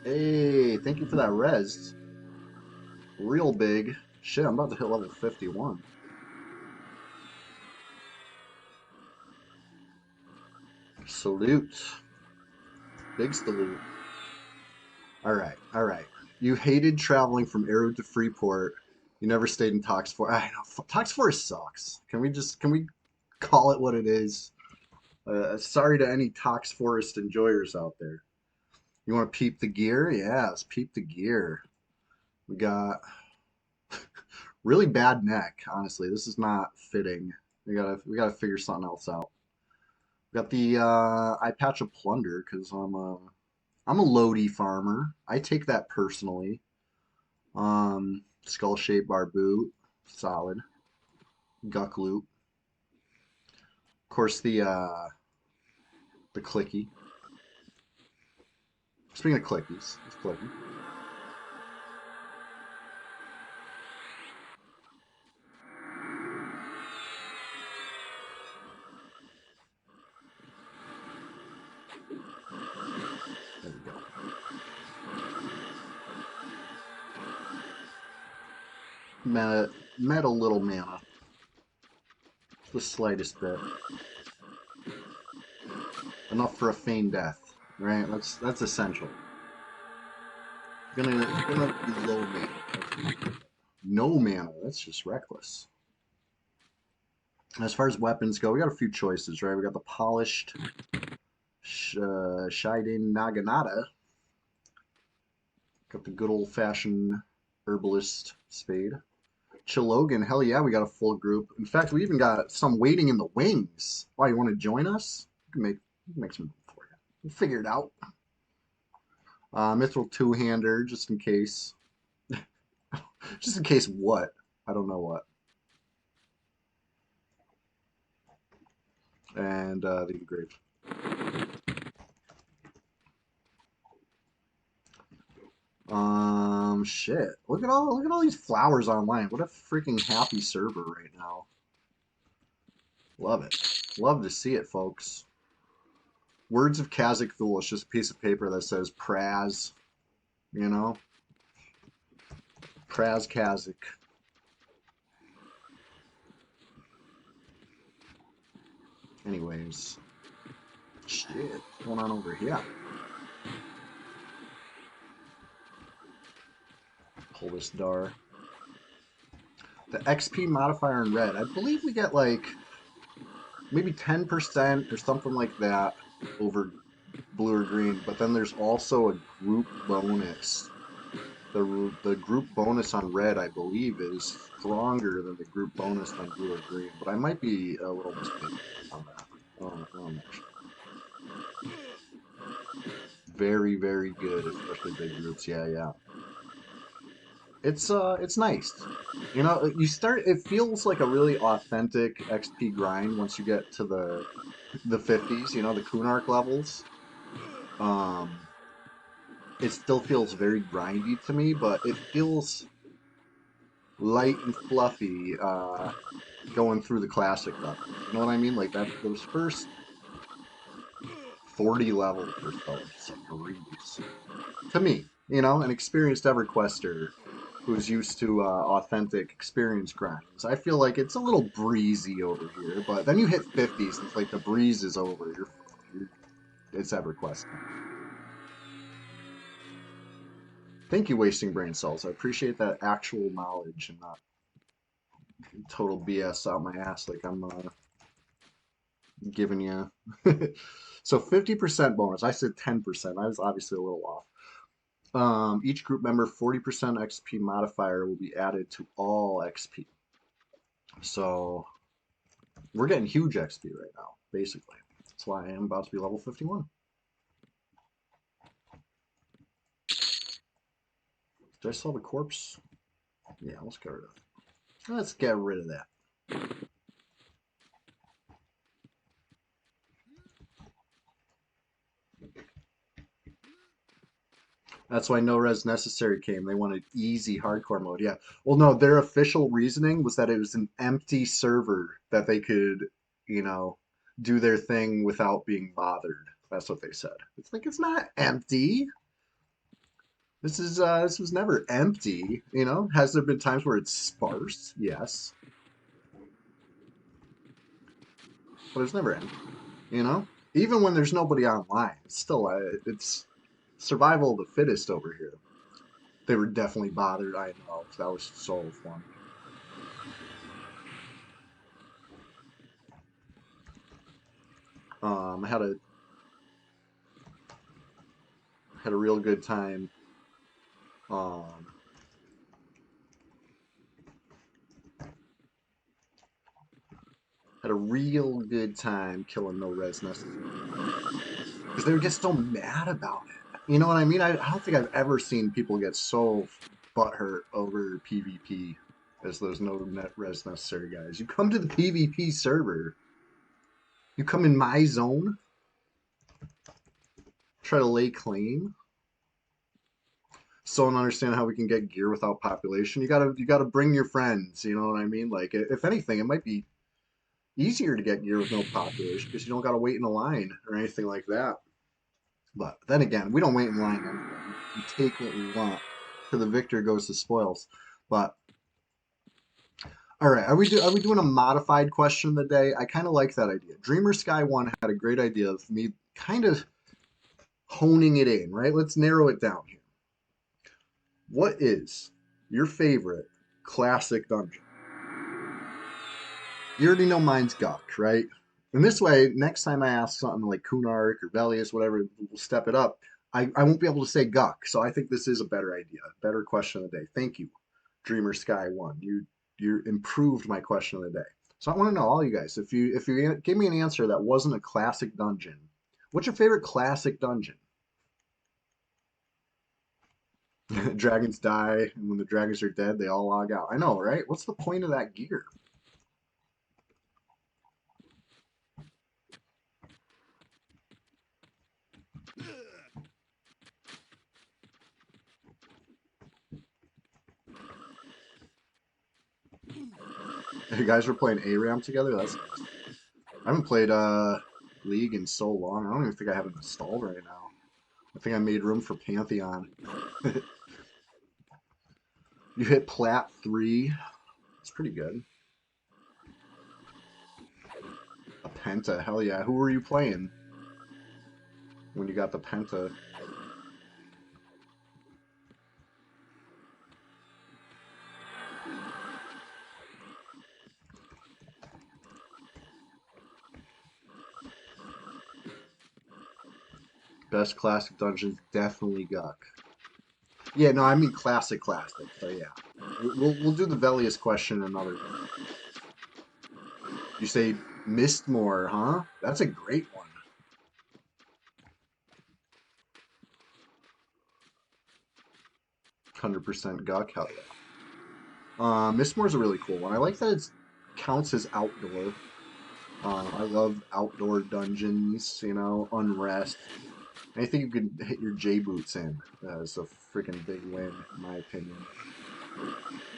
Hey, thank you for that res. Real big. Shit, I'm about to hit level 51. Salute. Big salute. Alright, alright. You hated traveling from Arrow to Freeport. You never stayed in Tox Forest. I know, Tox Forest sucks. Can we call it what it is? Sorry to any Tox Forest enjoyers out there. You want to peep the gear? Yeah, let's peep the gear. We got Really bad neck, honestly. This is not fitting. We gotta figure something else out. Got the eye patch of plunder because I'm a Lodi farmer. I take that personally. Skull shaped bar boot, solid. Guck loop. Of course the clicky. Speaking of clickies, it's clicky. There we go. Met a little mana. The slightest bit. Enough for a feigned death, right? That's essential. Gonna be low mana. No mana. That's just reckless. As far as weapons go, we got a few choices, right? We got the polished Shiden Naginata. Got the good old-fashioned herbalist spade. Chilogan, hell yeah, we got a full group. In fact, we even got some waiting in the wings. Why, you want to join us? We can make some room for you. We'll figure it out. Mithril two-hander, just in case. Just in case what? I don't know what. And the engraved. Shit. Look at all these flowers online. What a freaking happy server right now. Love it. Love to see it, folks. Words of Kazakh Thule. It's just a piece of paper that says Praz. You know? Praz Kazakh. Anyways. Shit. What's going on over here? Pull this dar. The XP modifier in red. I believe we get like maybe 10% or something like that over blue or green, but then there's also a group bonus. The group bonus on red, I believe, is stronger than the group bonus on blue or green, but I might be a little mistaken on that. I'm not sure. Very, very good, especially big groups. Yeah, yeah. It's nice. You know, it feels like a really authentic XP grind once you get to the 50s, you know, the Kunark levels. Um, it still feels very grindy to me, but it feels light and fluffy going through the classic level. You know what I mean? Like those first 40 levels or so are just a breeze. To me, you know, an experienced EverQuester who's used to authentic experience grinds. I feel like it's a little breezy over here, but then you hit 50s, and it's like the breeze is over. It's EverQuest time. Thank you, Wasting Brain Cells. I appreciate that actual knowledge and not total BS out my ass like I'm giving you. So 50% bonus. I said 10%. I was obviously a little off. Each group member 40% XP modifier will be added to all XP. So we're getting huge XP right now, basically. That's why I am about to be level 51. Did I still have a corpse? Yeah, let's get rid of it. Let's get rid of that. That's why no res necessary came. They wanted easy hardcore mode. Yeah. Well, no, their official reasoning was that it was an empty server that they could, you know, do their thing without being bothered. That's what they said. It's like it's not empty. This was never empty, you know? Has there been times where it's sparse? Yes. But it's never empty, you know? Even when there's nobody online, it's still it's survival of the fittest over here. They were definitely bothered, I know. That was so fun. I had a real good time. Um, Had a real good time killing no res necessary. Because they would get so mad about it. You know what I mean? I don't think I've ever seen people get so butthurt over PvP as those no net res necessary guys. You come to the PvP server, you come in my zone, try to lay claim. Still don't understand how we can get gear without population. You gotta bring your friends. You know what I mean? Like if anything, it might be easier to get gear with no population because you don't gotta wait in a line or anything like that. But then again, we don't wait in line anyway. We take what we want. To the victor goes the spoils. But all right, are we doing a modified question of the day? I kind of like that idea. Dreamer Sky One had a great idea of me kind of honing it in. Right, let's narrow it down here. What is your favorite classic dungeon? You already know mine's Guk, right? And this way, next time I ask something like Kunark or Velius, whatever, we'll step it up. I won't be able to say Guk, so I think this is a better idea, better question of the day. Thank you, Dreamer Sky One. You improved my question of the day. So I want to know, all you guys, if you gave me an answer that wasn't a classic dungeon, what's your favorite classic dungeon? Dragons die, and when the dragons are dead, they all log out. I know, right? What's the point of that gear? You guys were playing ARAM together? That's nice. I haven't played League in so long. I don't even think I have it installed right now. I think I made room for Pantheon. You hit Plat 3. It's pretty good. A Penta, hell yeah. Who were you playing when you got the Penta? Best classic dungeons, definitely Guk. Yeah, no, I mean classic. So yeah, we'll do the Velius question another. You say Mistmore, huh? That's a great one. 100% Guk, hell yeah. Mistmore's a really cool one. I like that it counts as outdoor. I love outdoor dungeons, you know, unrest. Anything you can hit your J boots in is a freaking big win, in my opinion.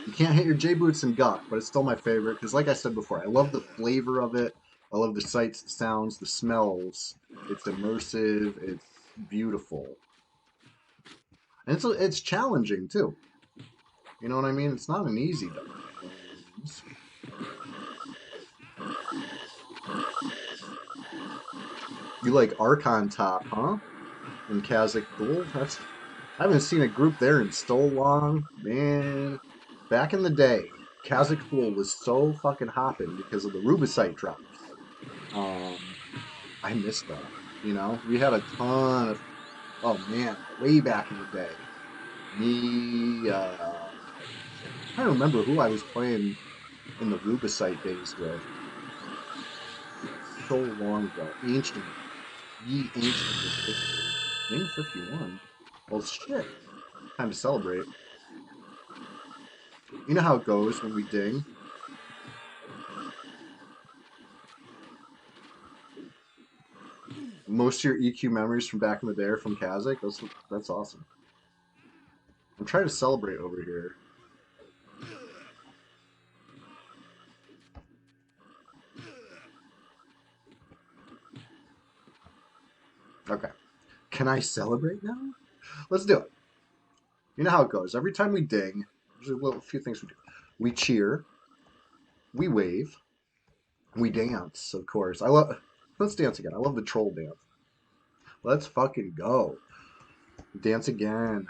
You can't hit your J boots in Guk, but it's still my favorite because, like I said before, I love the flavor of it. I love the sights, the sounds, the smells. It's immersive. It's beautiful, and it's challenging too. You know what I mean? It's not an easy dungeon. You like Archon Top, huh? In Kazakh Duel? I haven't seen a group there in so long. Man, back in the day, Kazakh Duel was so fucking hopping because of the Rubicite drops. I miss that. You know, we had a ton of, oh man, way back in the day. Me, I'm trying to remember who I was playing in the Rubicite days with. So long ago. Ancient. Ye Ancient was 50. Name 51. Well, shit. Time to celebrate. You know how it goes when we ding. Most of your EQ memories from back in the day are from Kazakh. That's awesome. I'm trying to celebrate over here. Okay. Can I celebrate now? Let's do it. You know how it goes. Every time we ding, there's a few things we do. We cheer. We wave. We dance, of course. Let's dance again. I love the troll dance. Let's fucking go. Dance again.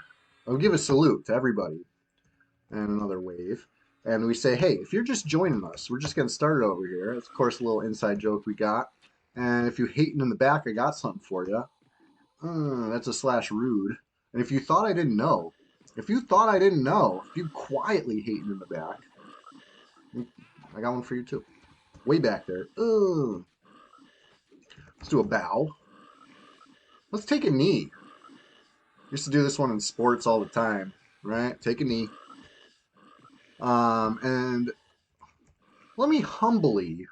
I'll give a salute to everybody. And another wave. And we say, hey, if you're just joining us, we're just getting started over here. That's, of course, a little inside joke we got. And if you're hating in the back, I got something for you. That's a slash rude. And if you thought I didn't know, if you quietly hating in the back, I got one for you too. Way back there. Ugh. Let's do a bow. Let's take a knee. Used to do this one in sports all the time, right? Take a knee. And let me humbly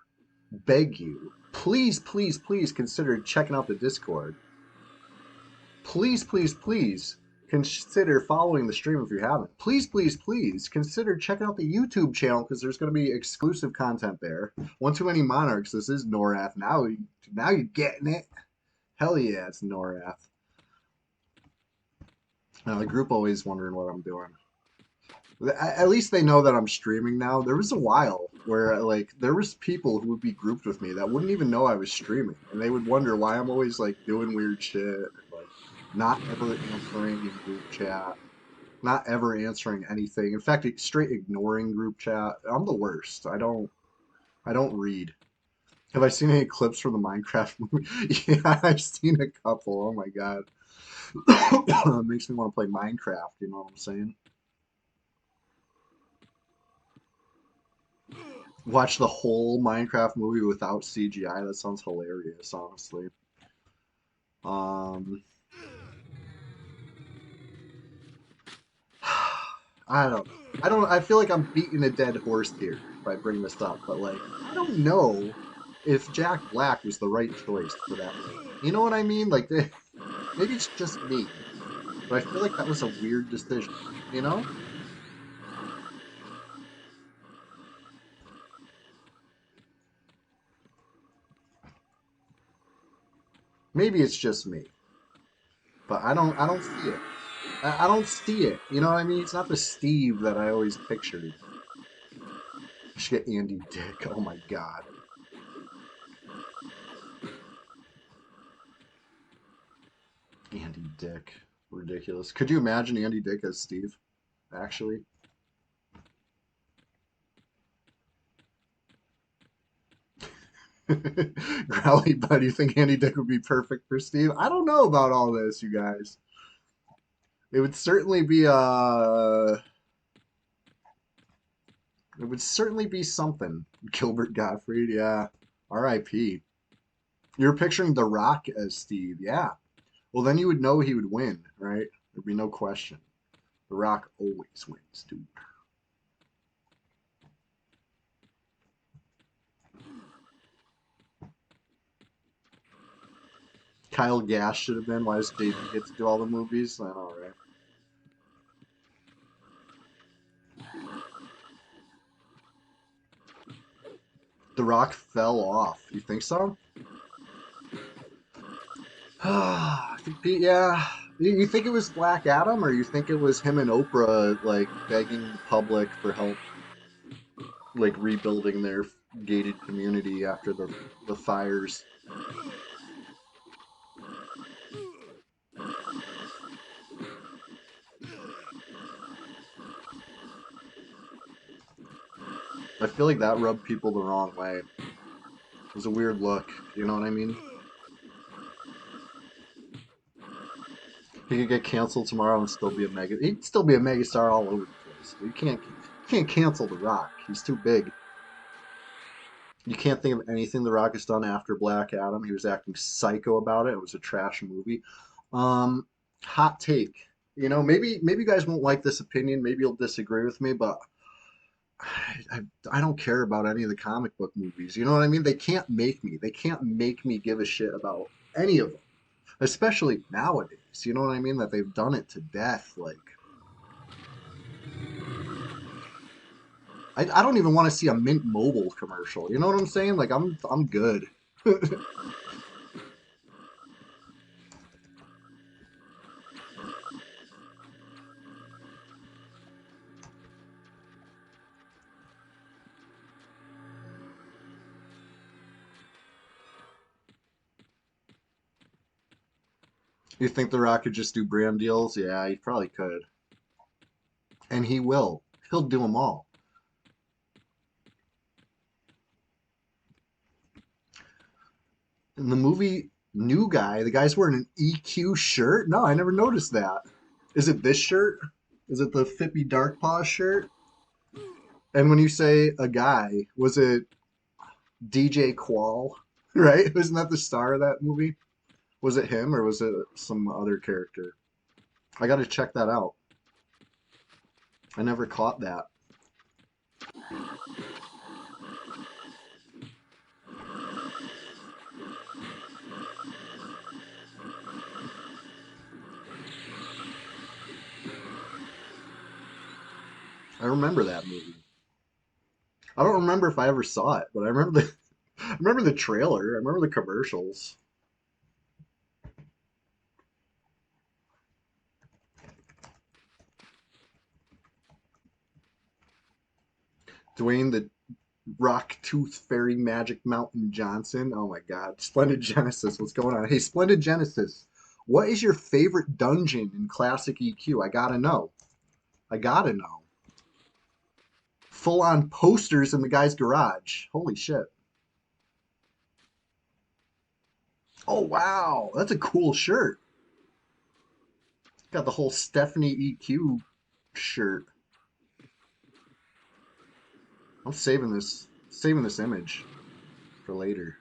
beg you, please, please, please consider checking out the Discord. Please, please, please consider following the stream if you haven't. Please, please, please consider checking out the YouTube channel because there's going to be exclusive content there. One Too Many Monarchs. This is Norath. Now you're getting it. Hell yeah, it's Norath. Now the group always wondering what I'm doing. At least they know that I'm streaming now. There was a while where like there was people who would be grouped with me that wouldn't even know I was streaming, and they would wonder why I'm always like doing weird shit, like not ever answering in group chat, not ever answering anything. In fact, straight ignoring group chat. I'm the worst. I don't read. Have I seen any clips from the Minecraft movie? Yeah, I've seen a couple. Oh my god. It makes me want to play Minecraft, you know what I'm saying? Watch the whole Minecraft movie without CGI. That sounds hilarious, honestly. Um, I don't know. I feel like I'm beating a dead horse here if I bring this up, but like, I don't know if Jack Black was the right choice for that movie. You know what I mean? Like, maybe it's just me, but I feel like that was a weird decision, you know? Maybe it's just me, but I don't see it. I don't see it. You know what I mean? It's not the Steve that I always pictured. I should get Andy Dick. Oh my god. Andy Dick. Ridiculous. Could you imagine Andy Dick as Steve? Actually? Growly, but do you think Andy Dick would be perfect for Steve? I don't know about all this, you guys. It would certainly be it would certainly be something. Gilbert Gottfried, yeah. R.I.P. You're picturing The Rock as Steve, yeah. Well, then you would know he would win, right? There'd be no question. The Rock always wins, dude. Kyle Gass should have been. Why does JP get to do all the movies? I know, right? The Rock fell off. You think so? I think yeah. You think it was Black Adam, or you think it was him and Oprah like begging the public for help, like rebuilding their gated community after the fires? I feel like that rubbed people the wrong way. It was a weird look. You know what I mean? He could get canceled tomorrow and still be a mega. He'd still be a megastar all over the place. You can't cancel The Rock. He's too big. You can't think of anything The Rock has done after Black Adam. He was acting psycho about it. It was a trash movie. Hot take. You know, maybe you guys won't like this opinion. Maybe you'll disagree with me, but I don't care about any of the comic book movies. You know what I mean? They can't make me. They can't make me give a shit about any of them, especially nowadays. You know what I mean? That they've done it to death. Like, I don't even want to see a Mint Mobile commercial. You know what I'm saying? Like, I'm good. You think The Rock could just do brand deals? Yeah, he probably could. And he will. He'll do them all. In the movie New Guy, the guy's wearing an EQ shirt? No, I never noticed that. Is it this shirt? Is it the Fippy Dark Paw shirt? And when you say a guy, was it DJ Qual, right? Wasn't that the star of that movie? Was it him or was it some other character? I got to check that out. I never caught that. I remember that movie. I don't remember if I ever saw it, but I remember the I remember the trailer. I remember the commercials. Dwayne the Rock Tooth Fairy Magic Mountain Johnson. Oh my God. Splendid Genesis. What's going on? Hey, Splendid Genesis. What is your favorite dungeon in Classic EQ? I gotta know. I gotta know. Full on posters in the guy's garage. Holy shit. Oh wow. That's a cool shirt. Got the whole Stephanie EQ shirt. I'm saving this image for later.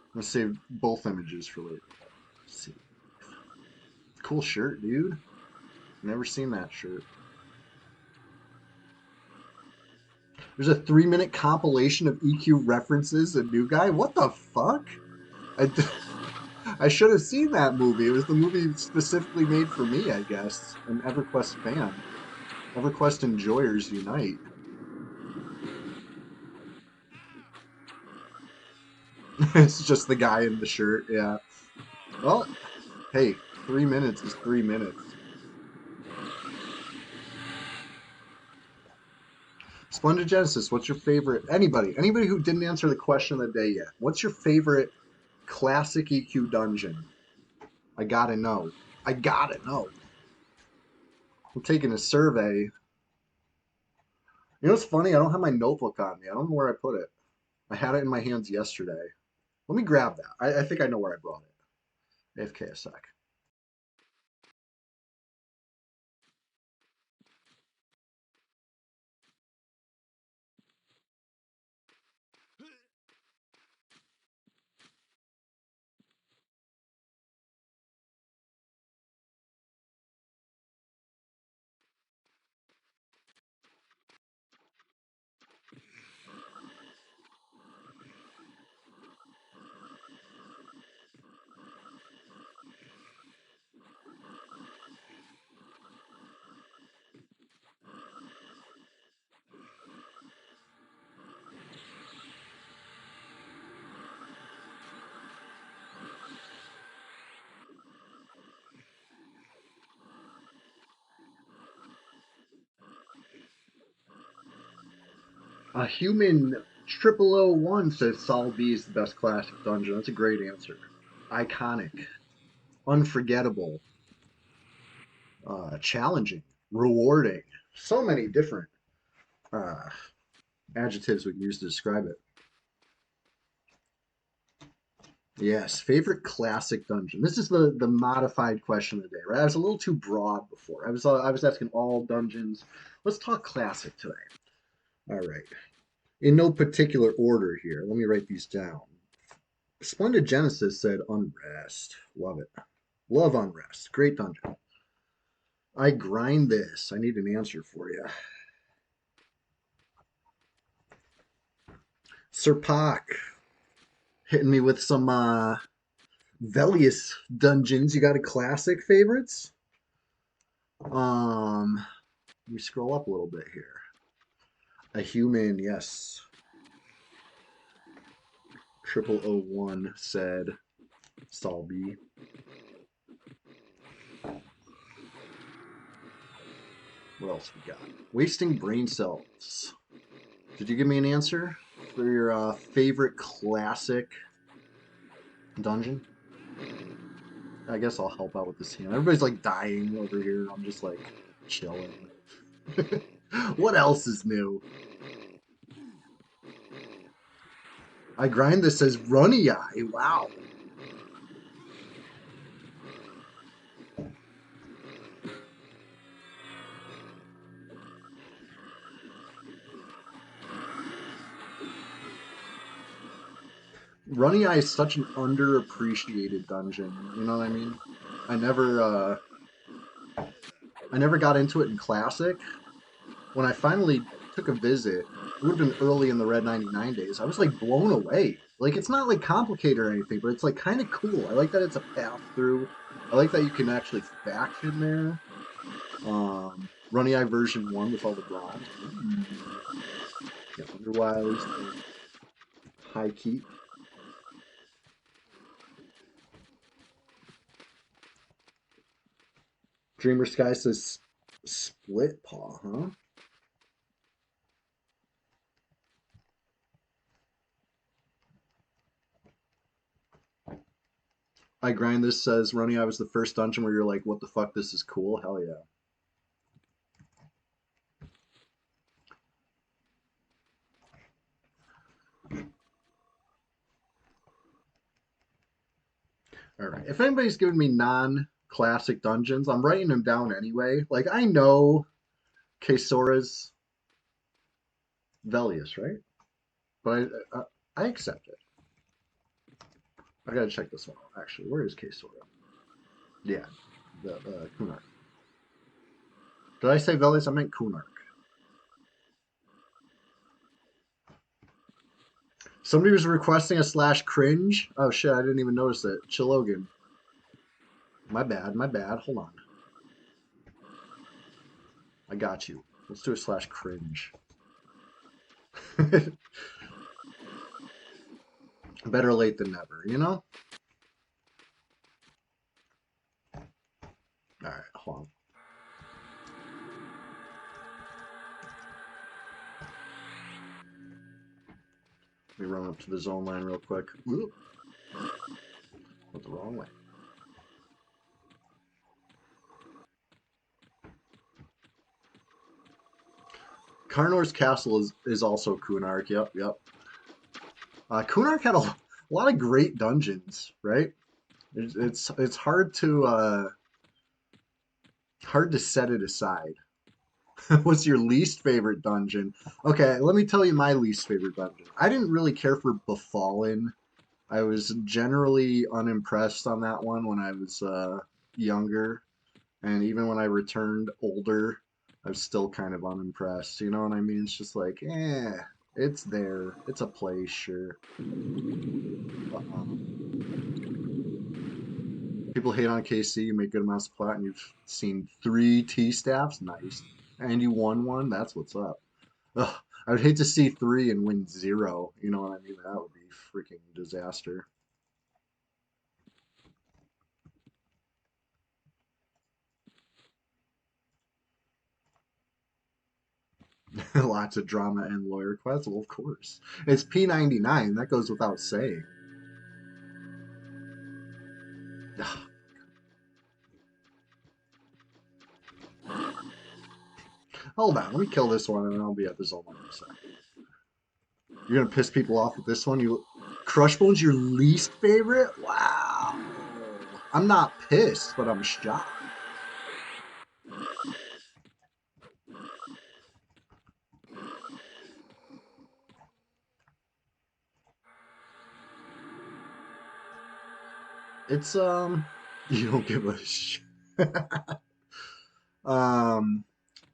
I'm gonna save both images for later. Let's see. Cool shirt, dude. Never seen that shirt. There's a 3-minute compilation of EQ references. A new guy. What the fuck? I, I should have seen that movie. It was the movie specifically made for me, I guess. An EverQuest fan. EverQuest enjoyers unite. It's just the guy in the shirt. Yeah. Well, hey, 3 minutes is 3 minutes. Splendid Genesis, what's your favorite? Anybody who didn't answer the question of the day yet. What's your favorite classic EQ dungeon? I gotta know. I gotta know. I'm taking a survey. You know what's funny? I don't have my notebook on me. I don't know where I put it. I had it in my hands yesterday. Let me grab that. I think I know where I brought it. AFK a sec. A human 0001 says Sol B is the best classic dungeon. That's a great answer. Iconic, unforgettable, challenging, rewarding. So many different uh, adjectives we can use to describe it. Yes, favorite classic dungeon. This is the modified question of the day, right? I was a little too broad before. I was asking all dungeons. Let's talk classic today. All right. In no particular order here. Let me write these down. Splendid Genesis said Unrest. Love it. Love Unrest. Great dungeon. I grind this. I need an answer for you. Sir Pak hitting me with some Velius dungeons. You got a classic favorites? Let me scroll up a little bit here. A human, yes. 0001 said Sol B. What else we got? Wasting brain cells. Did you give me an answer for your favorite classic dungeon? I guess I'll help out with this hand. Everybody's like dying over here. I'm just like chilling. What else is new? I grind this as runny eye. Wow. Runny Eye is such an underappreciated dungeon. You know what I mean? I never, uh, I never got into it in Classic. When I finally took a visit, it would have been early in the Red 99 days. I was like blown away. Like it's not like complicated or anything, but it's like kind of cool. I like that it's a path through. I like that you can actually faction there. Runny Eye version 1 with all the bronze. Ooh. Yeah, Underwise, High Keep. Dreamer Sky says Split Paw, huh? I Grind This says Runny Eye was the first dungeon where you're like, what the fuck, this is cool. Hell yeah. All right. If anybody's giving me non-classic dungeons, I'm writing them down anyway. Like I know Kesora's Velius, right? But I accept it. I gotta check this one out. Actually, where is Kesora? Yeah, the Kunark. Did I say Velius? I meant Kunark. Somebody was requesting a slash cringe. Oh shit, I didn't even notice it. Chilogan. My bad, my bad. Hold on. I got you. Let's do a slash cringe. Better late than never, you know? Alright, hold on. Let me run up to the zone line real quick. Whoop. Went the wrong way. Karnor's Castle is also Kunark. Yep, yep. Kunark had a lot of great dungeons, right? It's hard to set it aside. What's your least favorite dungeon? Okay, let me tell you my least favorite dungeon. I didn't really care for Befallen. I was generally unimpressed on that one when I was younger, and even when I returned older, I was still kind of unimpressed. You know what I mean? It's just like, it's there. It's a place, sure. People hate on KC. You make good amounts of plat, and you've seen 3 T staffs. Nice, and you won one. That's what's up. Ugh, I would hate to see 3 and win 0. You know what I mean? That would be freaking disaster. Lots of drama and lawyer quests. Well, of course. It's P99. That goes without saying. Hold on. Let me kill this one and I'll be at the zone line in a second. You're going to piss people off with this one? Crushbone's your least favorite? Wow. I'm not pissed, but I'm shocked. It's you don't give a shit.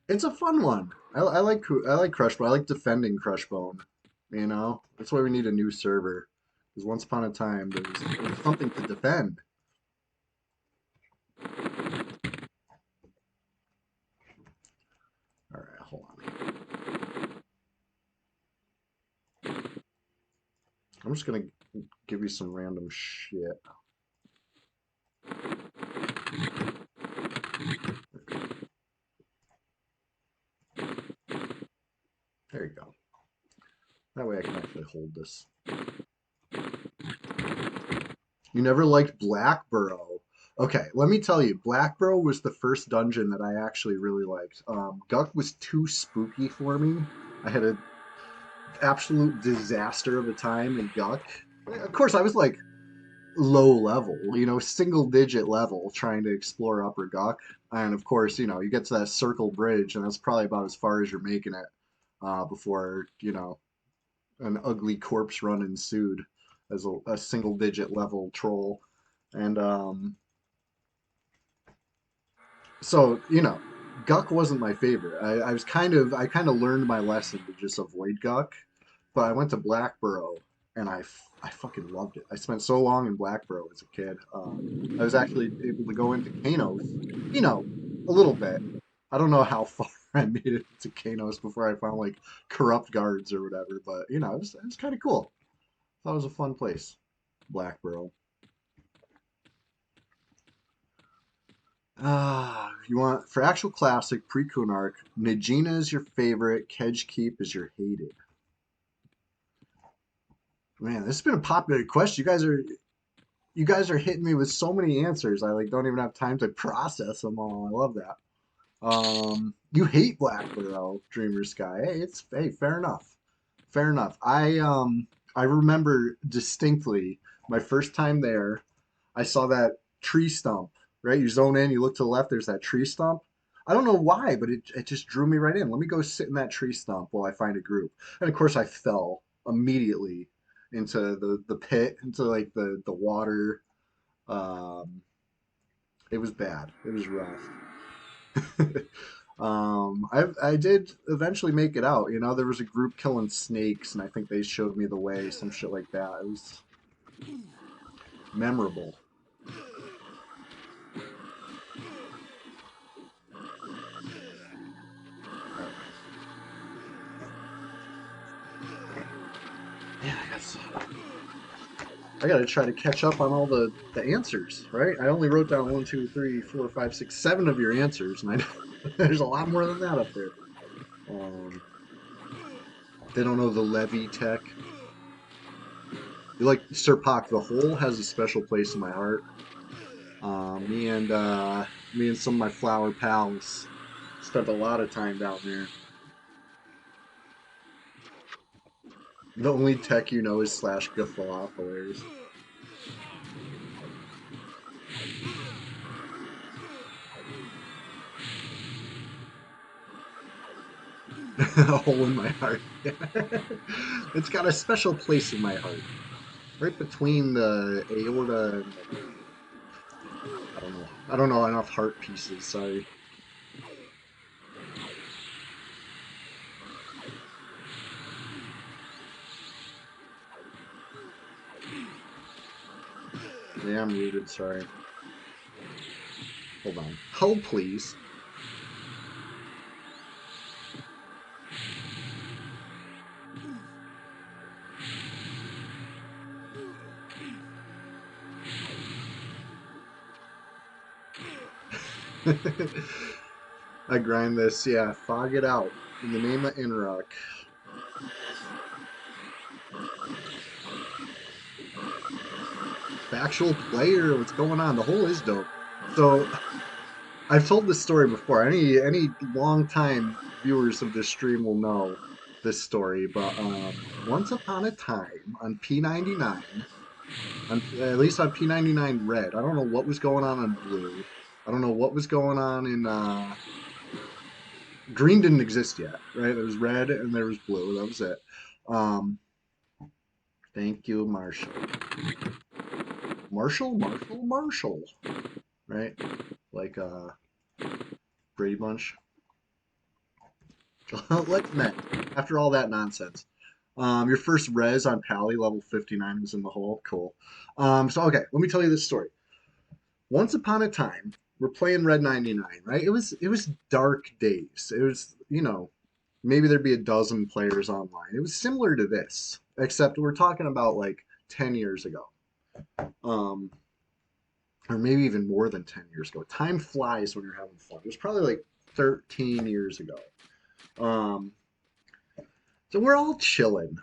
It's a fun one. I like Crushbone. I like defending Crushbone. You know, that's why we need a new server. Because once upon a time there was something to defend. All right, hold on. I'm just gonna give you some random shit. There you go. That way I can actually hold this. You never liked Blackborough. Okay, let me tell you, Blackborough was the first dungeon that I actually really liked. Guck was too spooky for me. I had an absolute disaster of a time in Guck. Of course, I was like low level, you know, single digit level trying to explore Upper Guck. And of course, you know, you get to that circle bridge, and that's probably about as far as you're making it before, you know, an ugly corpse run ensued. as a single digit level troll. And so, Guck wasn't my favorite. I kind of learned my lesson to just avoid Guck, but I went to Blackborough and I fucking loved it. I spent so long in Blackborough as a kid. I was actually able to go into Kanos, a little bit. I don't know how far I made it to Kanos before I found like corrupt guards or whatever, but it was kind of cool. Thought it was a fun place, Blackborough. You want for actual classic pre-Kunark, Najina is your favorite, Kedge Keep is your hated. Man, this has been a popular question. You guys are hitting me with so many answers. I like don't even have time to process them all. I love that. You hate Blackborough, Dreamer Sky. Hey, fair enough. Fair enough. I remember distinctly my first time there. I saw that tree stump, right? You zone in, you look to the left, there's that tree stump. I don't know why, but it just drew me right in. Let me go sit in that tree stump while I find a group. And of course I fell immediately into the pit, into like the water. Um, it was bad. It was rough. I did eventually make it out. There was a group killing snakes, and I think they showed me the way, some shit like that. It was memorable. All right. Man, I gotta try to catch up on all the answers, right? I only wrote down one, two, three, four, five, six, seven of your answers, and there's a lot more than that up there. Um, they don't know the levy tech. You like Sir Pak the Hole has a special place in my heart. Me and some of my flower pals spent a lot of time down there. The only tech you know is slash guffaw. Hilarious. A hole in my heart. It's got a special place in my heart, right between the aorta and I don't know. I don't know enough heart pieces. Sorry. Yeah, I'm muted. Sorry. Hold on. Hold, please. I grind this. Yeah, fog it out in the name of Inrock. Factual player. What's going on? The hole is dope. So I've told this story before. Any long time viewers of this stream will know this story. But once upon a time on P99, at least on P99 Red, I don't know what was going on Blue. I don't know what was going on in Green. Didn't exist yet, right? There was Red and there was Blue. That was it. Um, thank you, Marshall. Marshall. Right? Like Brady Bunch. Let's net. After all that nonsense. Your first res on Pally, level 59, was in the hole. Cool. Okay, let me tell you this story. Once upon a time, we're playing Red 99, right? It was dark days. It was, maybe there'd be a dozen players online. It was similar to this, except we're talking about like 10 years ago. Um, or maybe even more than 10 years ago. Time flies when you're having fun. It was probably like 13 years ago. Um, so we're all chilling,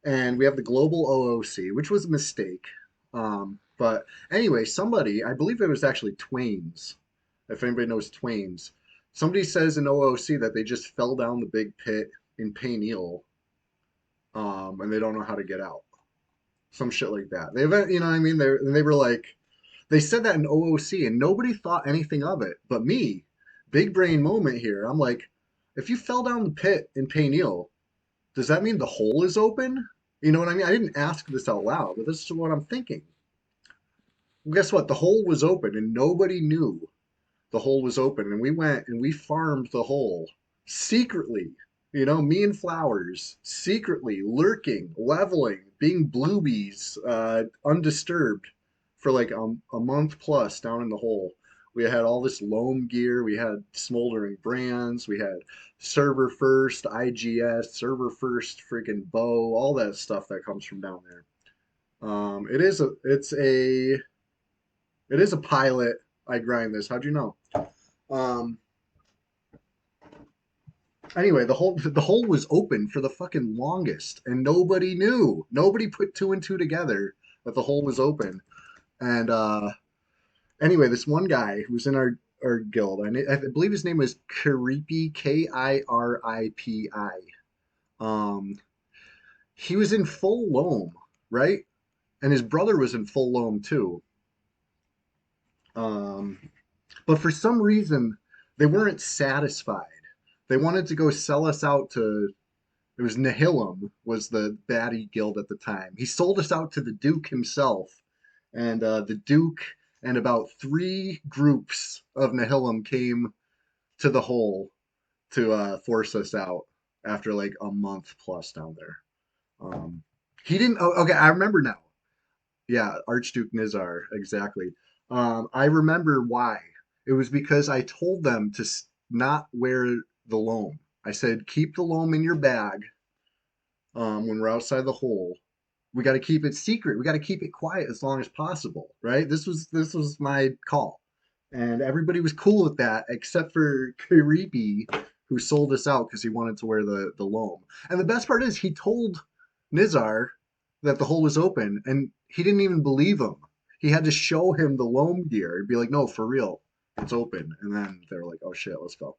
and we have the global OOC, which was a mistake. But anyway, somebody, I believe it was actually Twains, if anybody knows Twains, somebody says in OOC that they just fell down the big pit in Payneal, and they don't know how to get out. Some shit like that. You know what I mean? They were like, they said that in OOC, and nobody thought anything of it. But me, big brain moment here. I'm like, if you fell down the pit in Payneal, does that mean the hole is open? You know what I mean? I didn't ask this out loud, but this is what I'm thinking. Well, guess what? The hole was open and nobody knew the hole was open. And we went and we farmed the hole secretly. You know, me and Flowers secretly lurking, leveling, being bluebies, undisturbed for like a month plus down in the hole. We had all this loam gear. We had smoldering brands. We had server first, IGS, server first, freaking bow, all that stuff that comes from down there. It is a pilot. I grind this. How'd you know? Um, anyway, the hole was open for the fucking longest, and nobody knew. Nobody put two and two together that the hole was open. And anyway, this one guy who was in our guild, I believe his name was Kiripi, Kiripi. Um, he was in full loam, right? And his brother was in full loam too. Um, but for some reason, they weren't satisfied. They wanted to go sell us out to, it was Nihilum was the baddie guild at the time. He sold us out to the Duke himself, and the Duke and about three groups of Nihilum came to the hole to force us out after like a month plus down there. Um, he didn't. Oh, okay, I remember now. Yeah, Archduke Nizar, exactly. I remember why. It was because I told them to not wear the loam. I said, keep the loam in your bag when we're outside the hole. We got to keep it secret. We got to keep it quiet as long as possible, right? This was my call, and everybody was cool with that except for Karibi, who sold us out because he wanted to wear the loam. And the best part is he told Nizar that the hole was open, and he didn't even believe him. He had to show him the loam gear and be like, "No, for real, it's open." And then they were like, "Oh shit, let's go."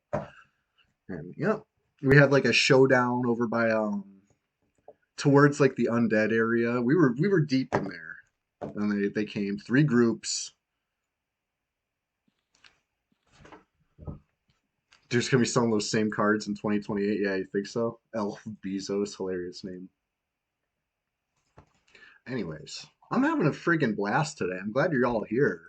And yeah, we had like a showdown over by towards like the undead area. We were deep in there, and they came three groups. There's gonna be some of those same cards in 2028. Yeah, you think so? Elf Bezos, hilarious name. Anyways, I'm having a friggin' blast today. I'm glad you're all here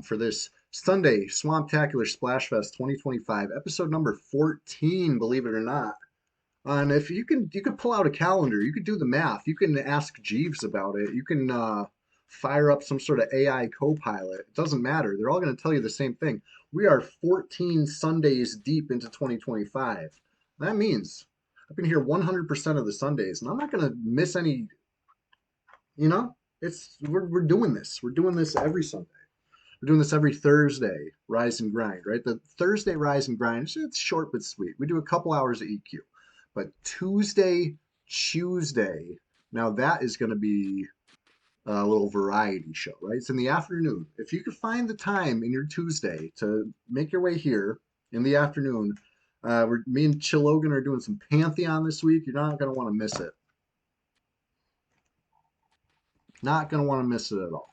for this Sunday Swamptacular Splashfest 2025, episode number 14. Believe it or not. And if you can pull out a calendar. You could do the math. You can ask Jeeves about it. You can fire up some sort of AI co-pilot. It doesn't matter. They're all going to tell you the same thing. We are 14 Sundays deep into 2025. That means I've been here 100% of the Sundays, and I'm not going to miss any. You know, we're doing this. We're doing this every Sunday. We're doing this every Thursday, Rise and Grind, right? The Thursday Rise and Grind, it's short but sweet. We do a couple hours of EQ. But Tuesday, now that is going to be a little variety show, right? It's in the afternoon. If you could find the time in your Tuesday to make your way here in the afternoon, me and Chilogan are doing some Pantheon this week. You're not going to want to miss it. Not going to want to miss it at all.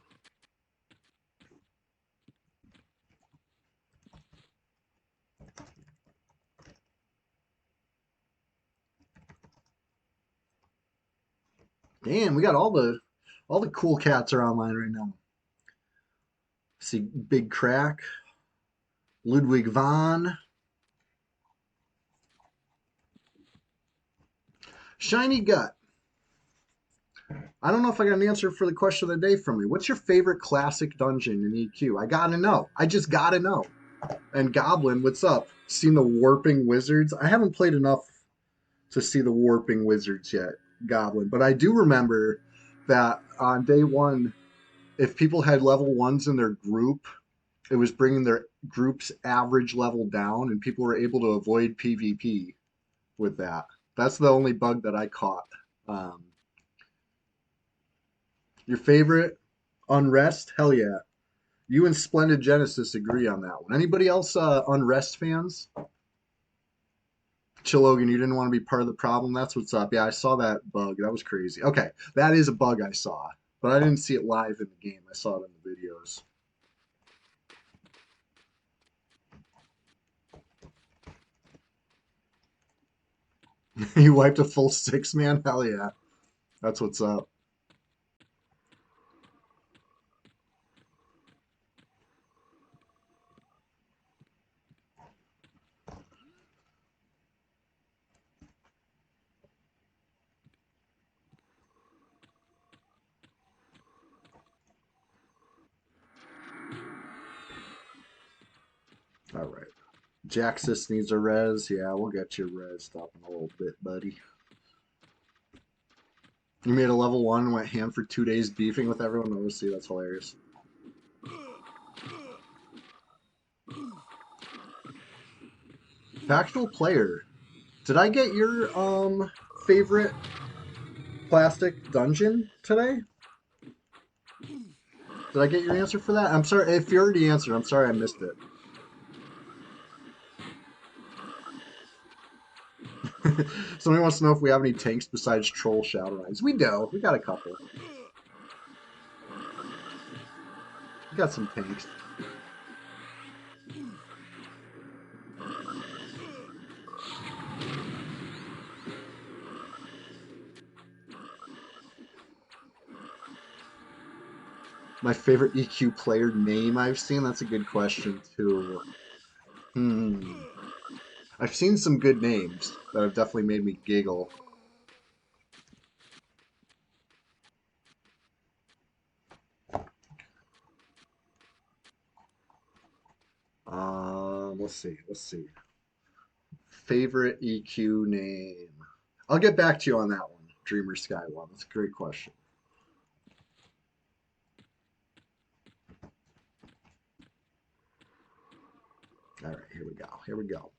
Damn, we got all the cool cats are online right now. See Big Crack, Ludwig von, Shiny Gut. I don't know if I got an answer for the question of the day from you. What's your favorite classic dungeon in EQ? I gotta know. I just gotta know. And Goblin, what's up? Seen the Warping Wizards? I haven't played enough to see the Warping Wizards yet, Goblin. But I do remember that on day one, if people had level ones in their group, it was bringing their group's average level down, and people were able to avoid PvP with that. That's the only bug that I caught. Um, your favorite Unrest? Hell yeah. You and Splendid Genesis agree on that one. Anybody else Unrest fans? Chilogan, you didn't want to be part of the problem. That's what's up. Yeah, I saw that bug. That was crazy. Okay, that is a bug I saw, but I didn't see it live in the game. I saw it in the videos. You wiped a full six, man? Hell yeah. That's what's up. All right. Jaxus needs a res. Yeah, we'll get you res up in a little bit, buddy. You made a level 1 and went ham for 2 days beefing with everyone. Oh, see, that's hilarious. Factual player. Did I get your favorite plastic dungeon today? Did I get your answer for that? I'm sorry if you already answered. I'm sorry I missed it. Somebody wants to know if we have any tanks besides Troll Shadow Knights. We do. We got a couple. We got some tanks. My favorite EQ player name I've seen? That's a good question, too. I've seen some good names that have definitely made me giggle. Let's see. Let's see. Favorite EQ name. I'll get back to you on that one, Dreamer Sky one. That's a great question. All right, here we go. Here we go.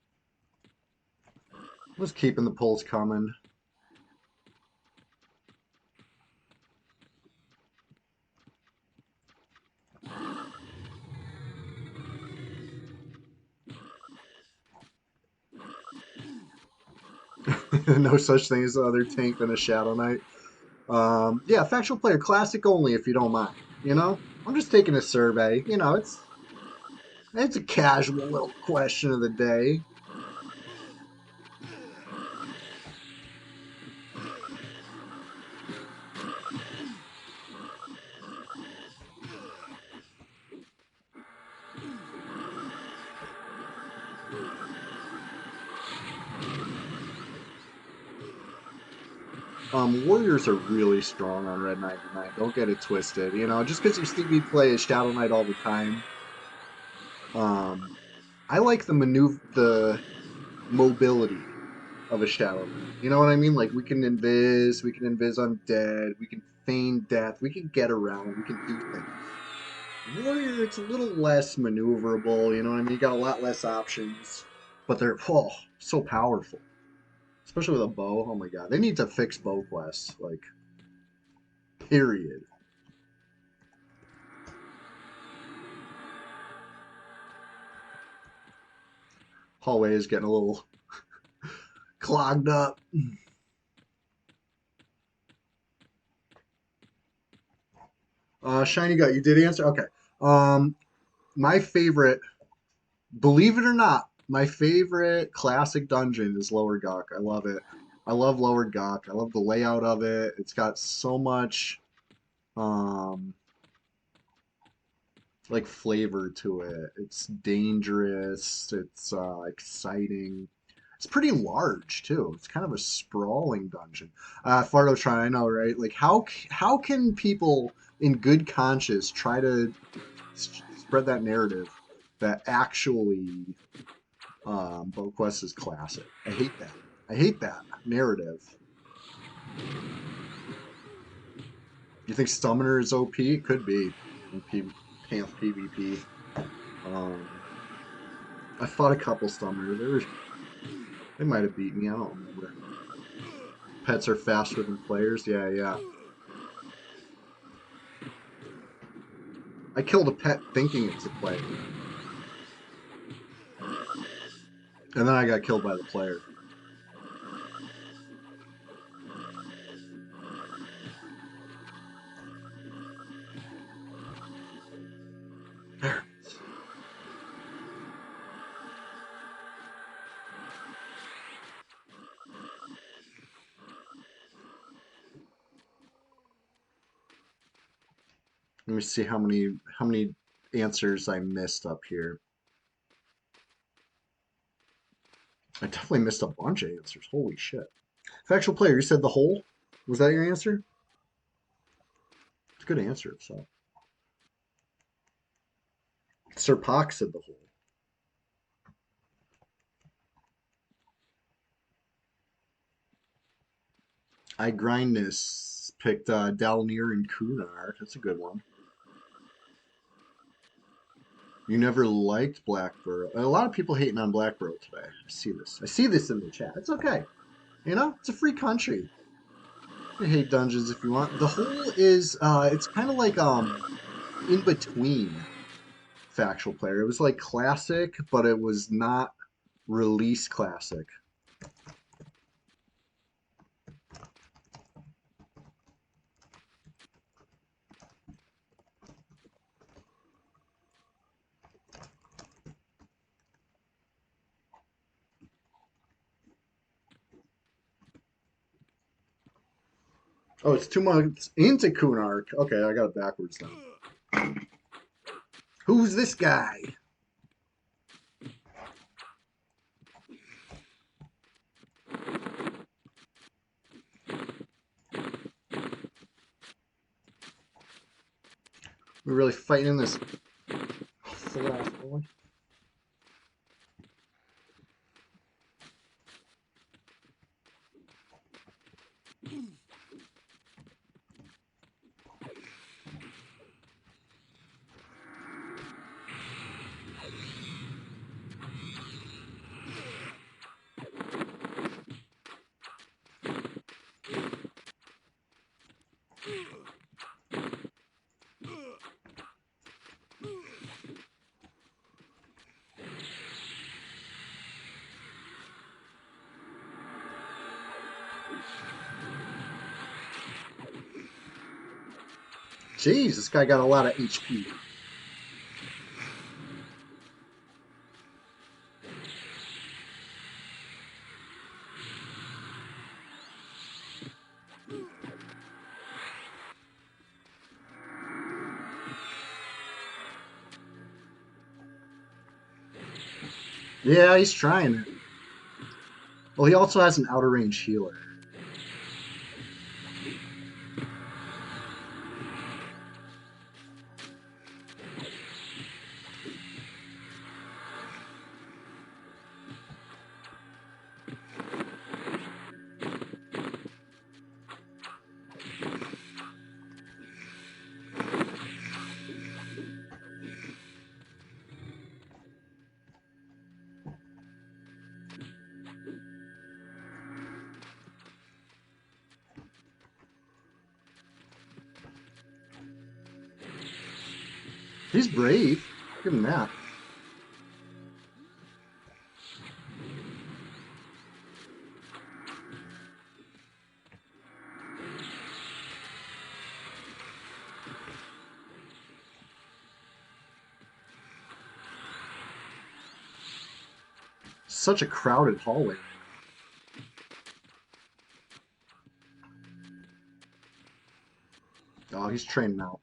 Just keeping the polls coming. No such thing as other tank than a Shadow Knight. Yeah, factual player, classic only if you don't mind. You know, I'm just taking a survey. You know, it's a casual little question of the day. Warriors are really strong on Red 99. Don't get it twisted. You know, just because you see me play as Shadow Knight all the time, I like the mobility of a Shadow Knight. You know what I mean? Like we can invis undead, we can feign death, we can get around, we can do things. Warrior, it's a little less maneuverable. You know what I mean? You got a lot less options, but they're so powerful. Especially with a bow. Oh my god, they need to fix bow quests. Like, period. Hallway is getting a little clogged up. Shiny Gut, you did answer? Okay. My favorite, believe it or not, my favorite classic dungeon is Lower Gok. I love it. I love Lower Gok. I love the layout of it. It's got so much like flavor to it. It's dangerous. It's exciting. It's pretty large too. It's kind of a sprawling dungeon. Fartotron, I know, right? Like how can people in good conscience try to spread that narrative that actually BoQuest is classic? I hate that. I hate that narrative. You think Summoner is OP? It could be in Panth PvP. Um, I fought a couple Summoners. They might have beat me. I don't remember. Pets are faster than players. Yeah, yeah. I killed a pet thinking it's a player. And then I got killed by the player. There. Let me see how many answers I missed up here. I definitely missed a bunch of answers. Holy shit. Factual player, you said the hole? Was that your answer? It's a good answer, so. Sir Pock said the hole. I Grindness picked Dalnir and Kunar. That's a good one. You never liked Blackborough. A lot of people hating on Blackborough today. I see this. I see this in the chat. It's okay. You know, it's a free country. You hate dungeons if you want. The whole is it's kind of like in between Factual Player. It was like classic, but it was not release classic. Oh, it's 2 months into Kunark. Okay, I got it backwards now. Who's this guy? We're really fighting in this full ass boy. Jeez, this guy got a lot of HP. Yeah, he's trying it. Well, he also has an outer range healer. He's brave. Give him that. Such a crowded hallway. Oh, he's training out.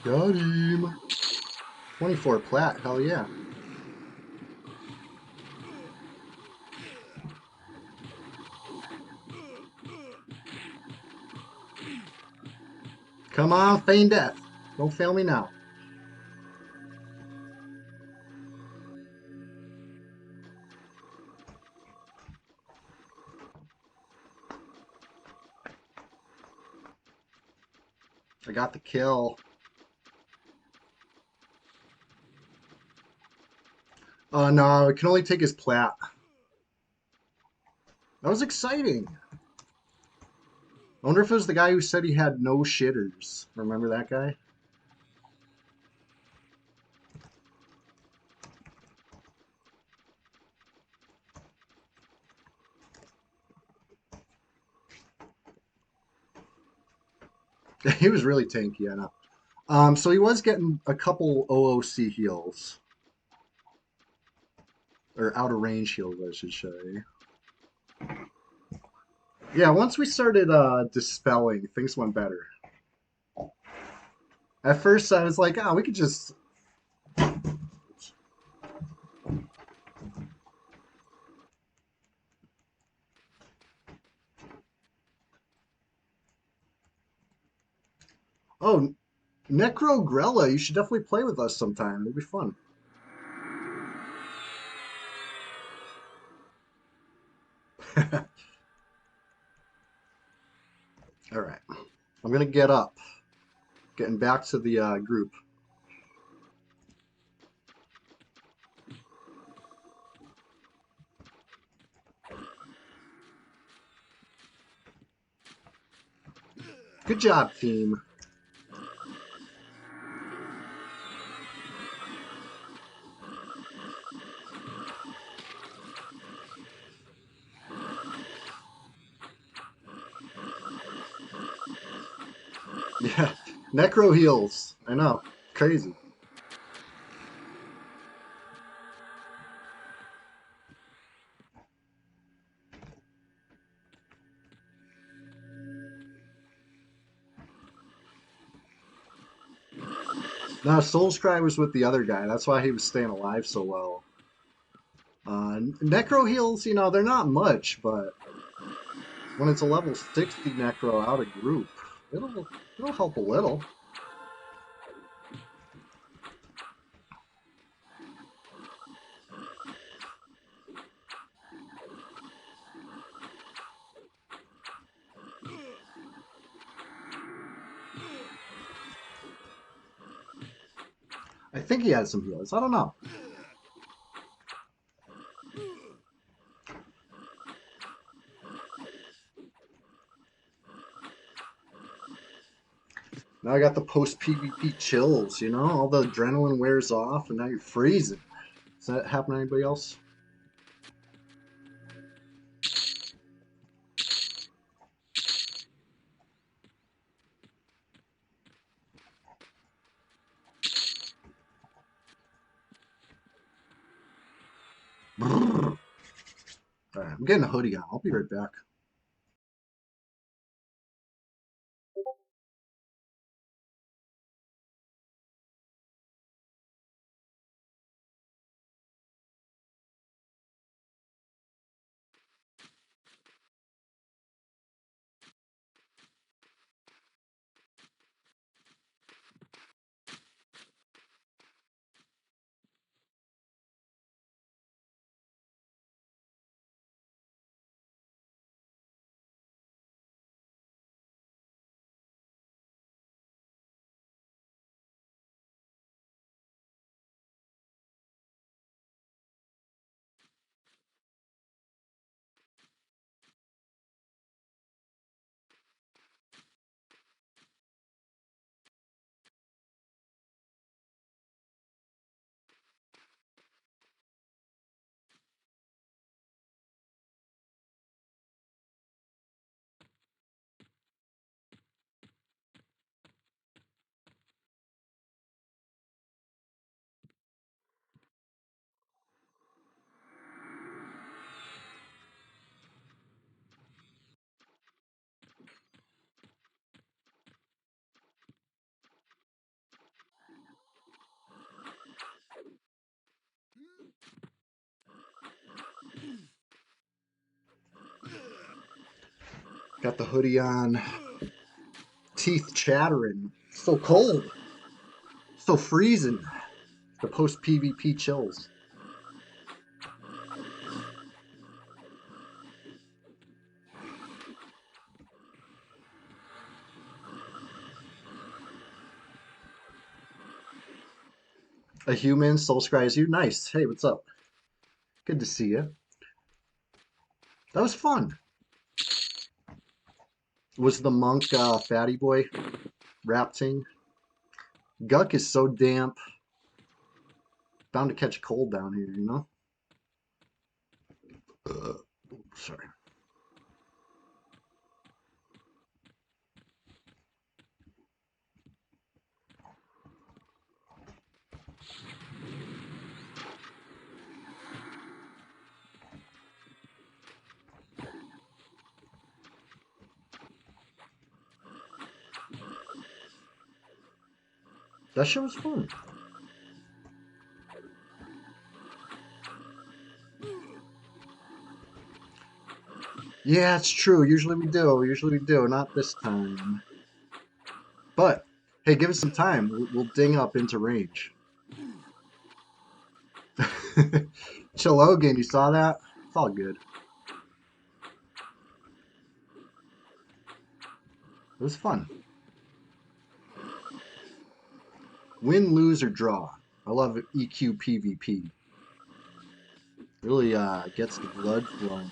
Got him. 24 plat. Hell yeah. Come on, feign death. Don't fail me now. I got the kill. No, it can only take his plat. That was exciting. I wonder if it was the guy who said he had no shitters. Remember that guy? He was really tanky, I know. So he was getting a couple OOC heals. Or out of range heals, I should say. Yeah, once we started dispelling, things went better. At first, I was like, we could just. Oh, Necrogrella, you should definitely play with us sometime. It'll be fun. All right. I'm going to get up. Getting back to the group. Good job, team. Yeah. Necro heals. I know. Crazy. No, Soul's Cry was with the other guy. That's why he was staying alive so well. Necro heals, they're not much, but when it's a level 60 Necro out of group, it'll help a little. I think he had some heals. I don't know. Now I got the post PvP chills, all the adrenaline wears off and now you're freezing. Does that happen to anybody else? All right, I'm getting a hoodie on. I'll be right back. Got the hoodie on. Teeth chattering. So cold. So freezing. The post PvP chills. A human soul scries you. Nice. Hey, what's up? Good to see you. That was fun. Was the monk fatty boy rapting? Guck is so damp. Bound to catch a cold down here. Sorry. That shit was fun. Yeah, it's true. Usually we do. Usually we do. Not this time. But hey, give us some time. We'll ding up into range. Chilogan, you saw that? It's all good. It was fun. Win, lose, or draw. I love EQ PvP. Really gets the blood flowing.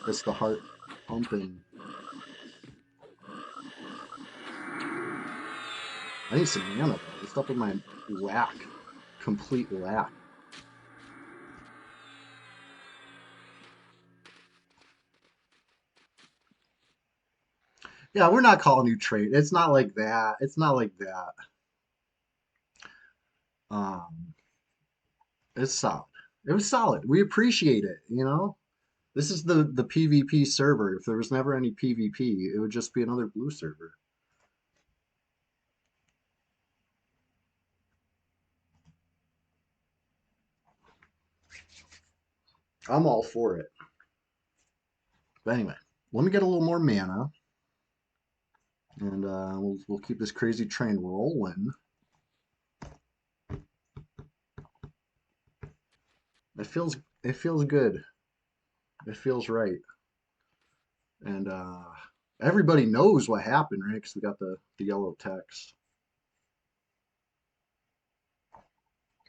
Gets the heart pumping. I need some mana though. What's up with my lack? Complete lack. Yeah, we're not calling you trade. It's not like that. It's not like that. Um, it's solid. It was solid. We appreciate it, you know? This is the PvP server. If there was never any PvP, it would just be another blue server. I'm all for it. But anyway, let me get a little more mana, and we'll keep this crazy train rolling. It feels good. It feels right, and everybody knows what happened, right? Because we got the yellow text.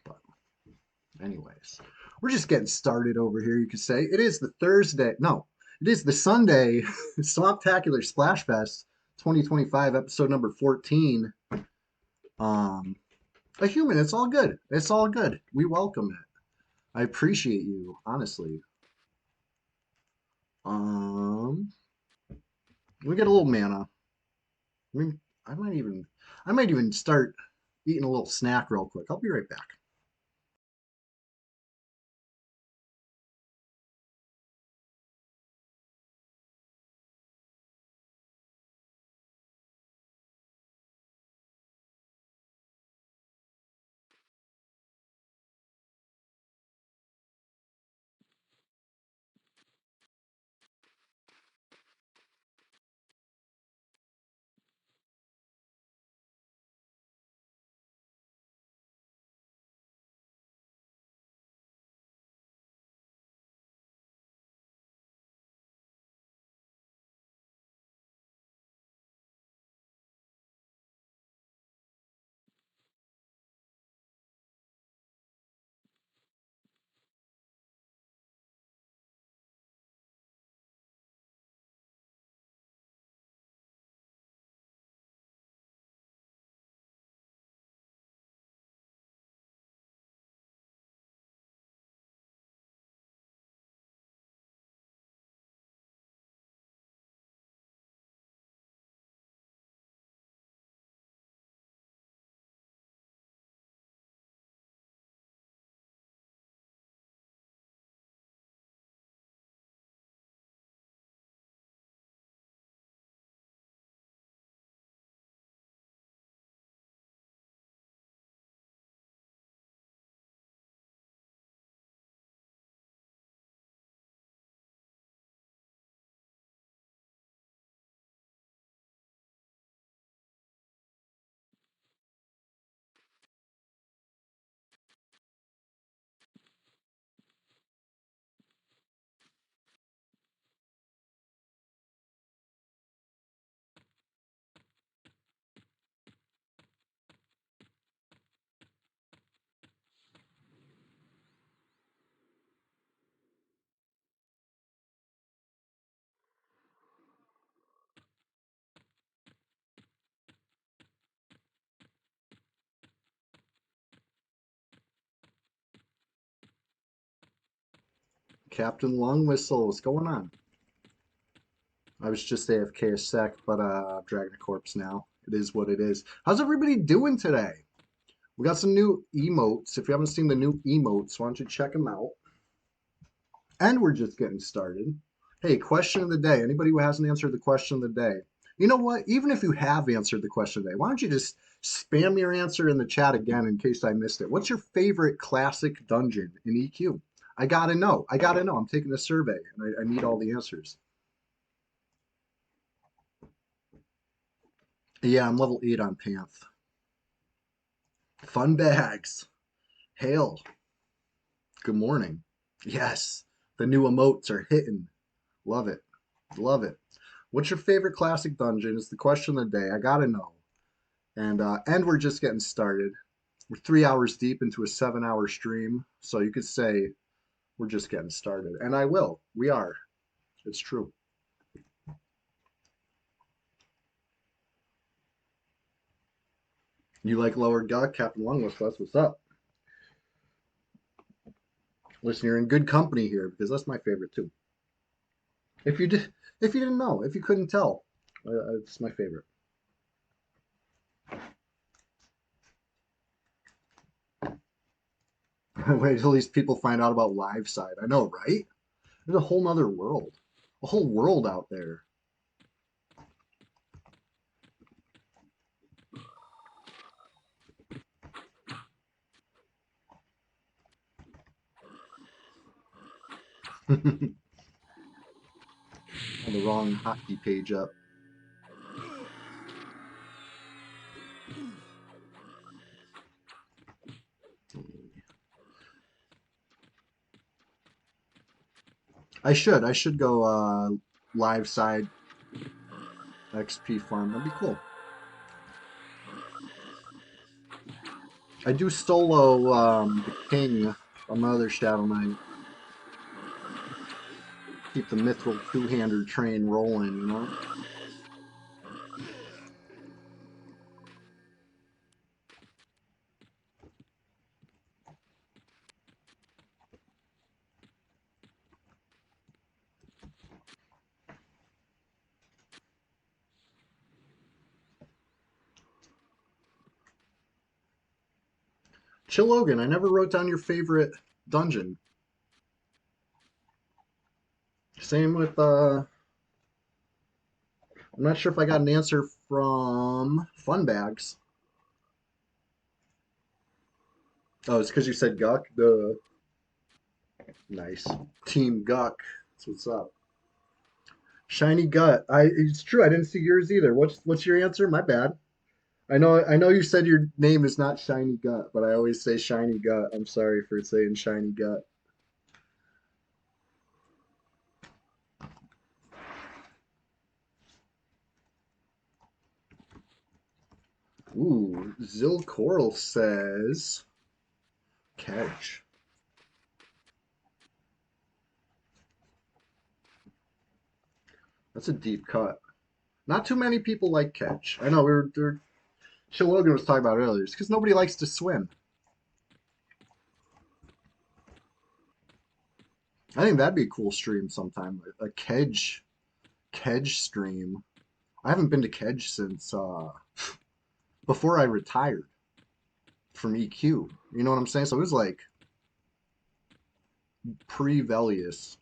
But anyways, we're just getting started over here. You could say it is the Thursday. No, it is the Sunday Swamptacular Splashfest 2025, episode number 14. A human, it's all good. It's all good. We welcome it. I appreciate you, honestly. Let me get a little mana. I mean, I might even start eating a little snack real quick. I'll be right back. Captain Long Whistle, what's going on? I was just AFK a sec, but I'm dragging a corpse now. It is what it is. How's everybody doing today? We got some new emotes. If you haven't seen the new emotes, why don't you check them out? And we're just getting started. Hey, question of the day. Anybody who hasn't answered the question of the day, You know what? Even if you have answered the question today, why don't you just spam your answer in the chat again in case I missed it? What's your favorite classic dungeon in EQ? I gotta know. I gotta know. I'm taking a survey and I need all the answers. Yeah, I'm level 8 on Panth. Fun bags. Hail. Good morning. Yes, the new emotes are hitting. Love it. Love it. What's your favorite classic dungeon? Is the question of the day. I gotta know. And we're just getting started. We're 3 hours deep into a 7 hour stream, so you could say we're just getting started. And I will. We are. It's true. You like Lower Gut, Captain Lungless? That's what's up. Listen, you're in good company here because that's my favorite too. If you did, if you didn't know, if you couldn't tell, it's my favorite. Wait till these people find out about live side. I know, right? There's a whole nother world, a whole world out there. On the wrong hockey page up. I should go live side XP farm. That'd be cool. I do solo the king on my other Shadow Knight. Keep the mithril two-hander train rolling, you know? Chill Logan, I never wrote down your favorite dungeon. Same with I'm not sure if I got an answer from Funbags. Oh, it's because you said Guck. The nice Team Guck. That's what's up. Shiny Gut. It's true. I didn't see yours either. What's your answer? My bad. I know you said your name is not Shiny Gut, but I always say Shiny Gut. I'm sorry for saying Shiny Gut. Ooh, Zill Coral says Kedge. That's a deep cut. Not too many people like Kedge. I know Chill Logan was talking about it earlier. It's because nobody likes to swim. I think that'd be a cool stream sometime. A Kedge stream. I haven't been to Kedge since before I retired from EQ. You know what I'm saying? So it was like pre-Velius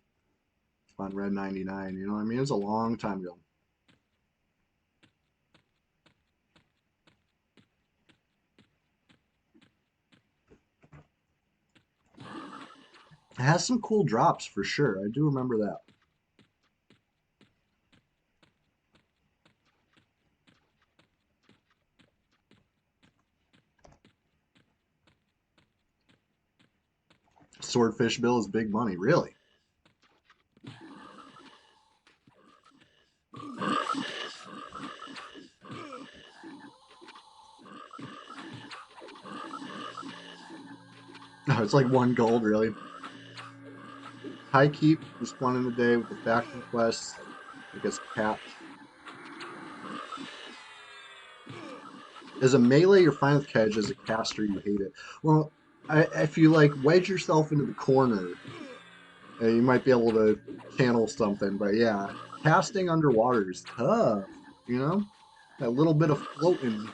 on Red 99. You know what I mean? It was a long time ago. It has some cool drops for sure. I do remember that. Swordfish Bill is big money, really. No, it's like 1 gold, really. High keep just one in the day with the faction quest. I guess capped. As a melee, you're fine with Kedge. As a caster, you hate it. Well, if you like wedge yourself into the corner, you might be able to channel something. But yeah, casting underwater is tough. You know, that little bit of floating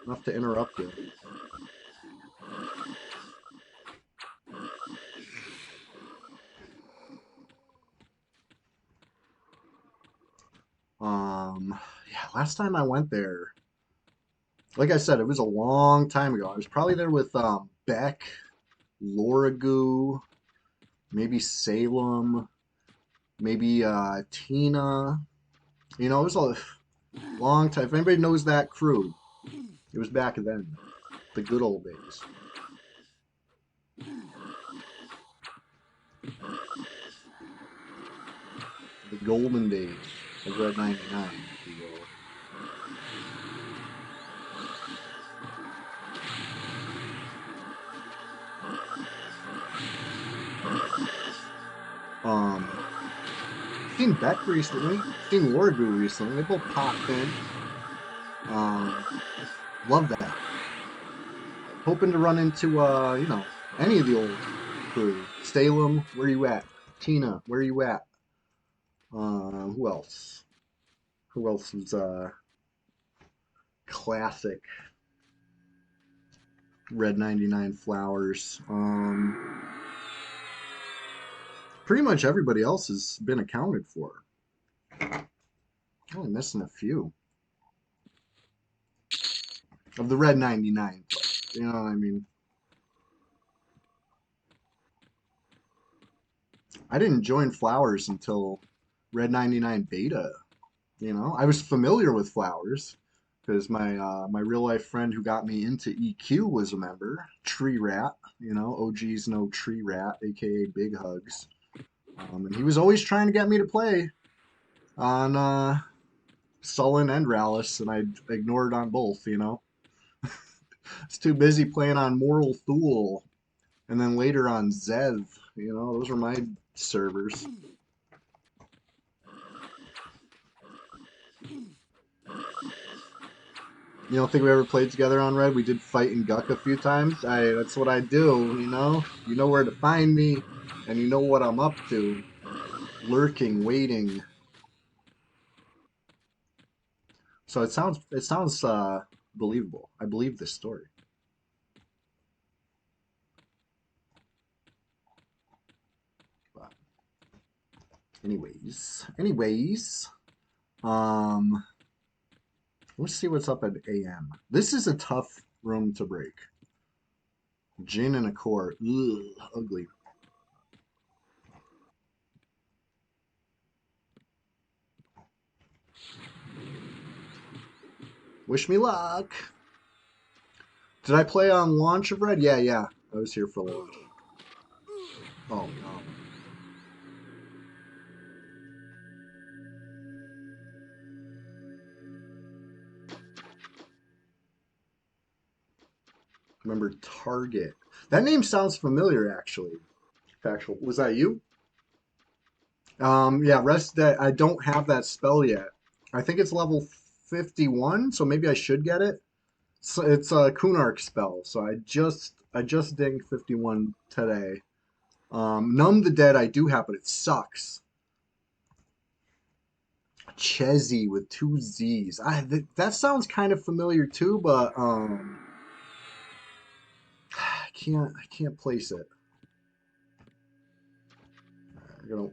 enough to interrupt you. Yeah, last time I went there, like I said, it was a long time ago. I was probably there with Beck, Loragoo, maybe Salem, maybe Tina. You know, it was a long time. If anybody knows that crew, it was back then, the good old days, the golden days of Red 99, if you will. Um, seen Beck recently, seen Loragoo recently. They both popped in. Um, love that. Hoping to run into you know, any of the old crew. Salem, where you at? Tina, where you at? Who else? Who else was classic Red 99 Flowers? Pretty much everybody else has been accounted for. Only missing a few of the Red 99. You know what I mean? I didn't join Flowers until Red 99 Beta. You know, I was familiar with Flowers because my real life friend who got me into EQ was a member, Tree Rat. You know, OGs know Tree Rat, aka Big Hugs, and he was always trying to get me to play on Sullen and Rallis, and I ignored on both. You know, I was too busy playing on Moral Thule, and then later on Zev. You know, those were my servers. You don't think we ever played together on Red? We did fight in Guck a few times. That's what I do, you know? You know where to find me, and you know what I'm up to. Lurking, waiting. So it sounds believable. I believe this story. But anyways, um, let's see what's up at AM. This is a tough room to break. Jin and a core. Ugh, ugly. Wish me luck. Did I play on launch of Red? Yeah. I was here for launch. Oh no. Remember Target. That name sounds familiar, actually. Factual. Was that you? Yeah, rest that I don't have that spell yet. I think it's level 51, so maybe I should get it. So it's a Kunark spell, so I just dinged 51 today. Numb the Dead I do have, but it sucks. Chezzy with two Z's. That sounds kind of familiar too, but I can't place it. You know,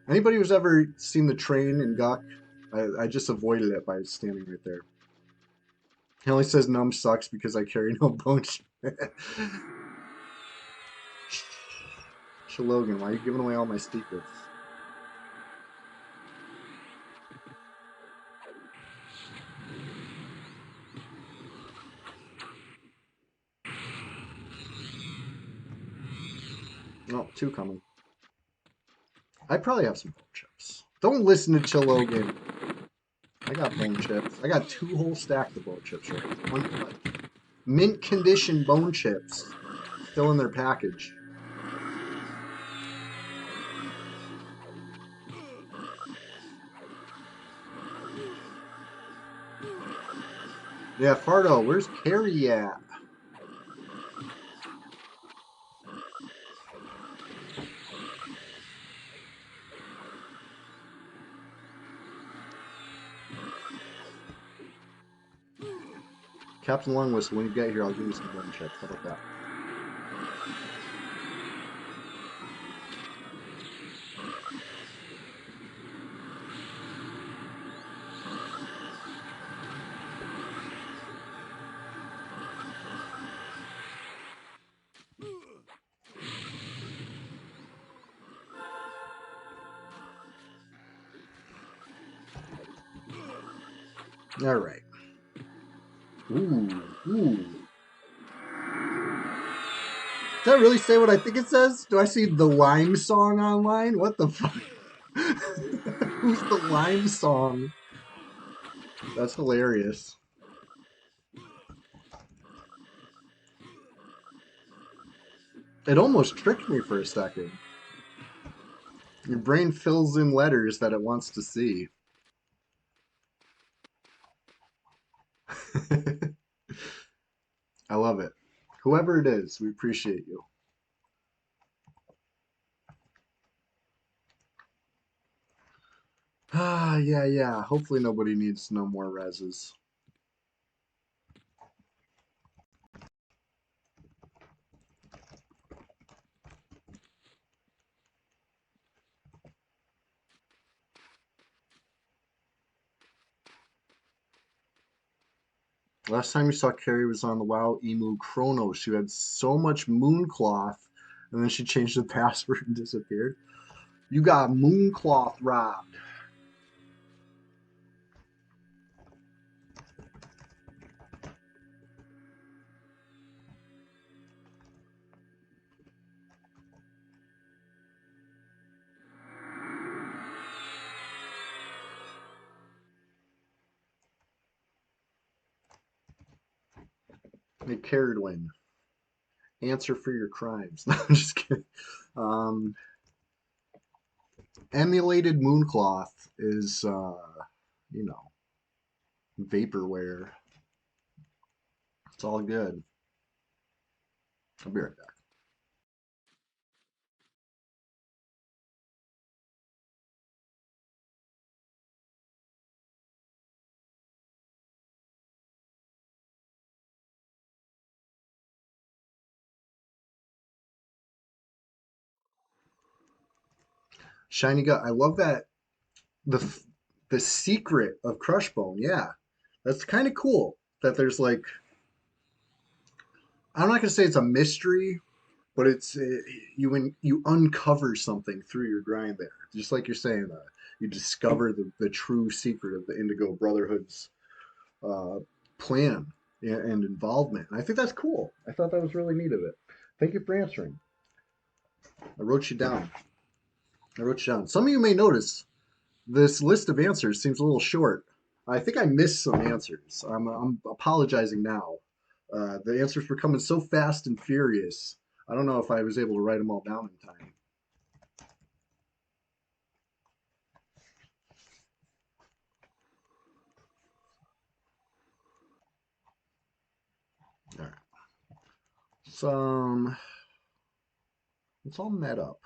anybody who's ever seen the train in Gawk, I just avoided it by standing right there. He only says numb sucks because I carry no bone. Shalogan, why are you giving away all my secrets? Oh, two coming. I probably have some bone chips. Don't listen to Chilogan. I got bone chips. I got two whole stacks of bone chips right now. One mint condition bone chips. Still in their package. Yeah, Fardo, where's Carrie at? Captain Long Whistle, when you get here, I'll give you some bone chips. How about that? All right. Ooh, ooh. Does that really say what I think it says? Do I see the Lime Song online? What the fuck? Who's the Lime Song? That's hilarious. It almost tricked me for a second. Your brain fills in letters that it wants to see. I love it. Whoever it is, we appreciate you. Ah, yeah, yeah. Hopefully nobody needs no more reses. Last time you saw Carrie was on the WoW Emu Chrono. She had so much mooncloth, and then she changed the password and disappeared. You got mooncloth robbed. Hey, Carradwin, answer for your crimes. No, I'm just kidding. Um, Emulated mooncloth is, you know, vaporware. It's all good. I'll be right back. Shiny gut. I love that the the secret of Crushbone. Yeah, that's kind of cool. That there's like, I'm not gonna say it's a mystery, but it's you when you uncover something through your grind there, just like you're saying. You discover the true secret of the Indigo Brotherhood's uh, plan and involvement. And I think that's cool. I thought that was really neat of it. Thank you for answering. I wrote you down. I wrote you down. Some of you may notice this list of answers seems a little short. I think I missed some answers. I'm apologizing now. The answers were coming so fast and furious. I don't know if I was able to write them all down in time. All right. So it's all met up.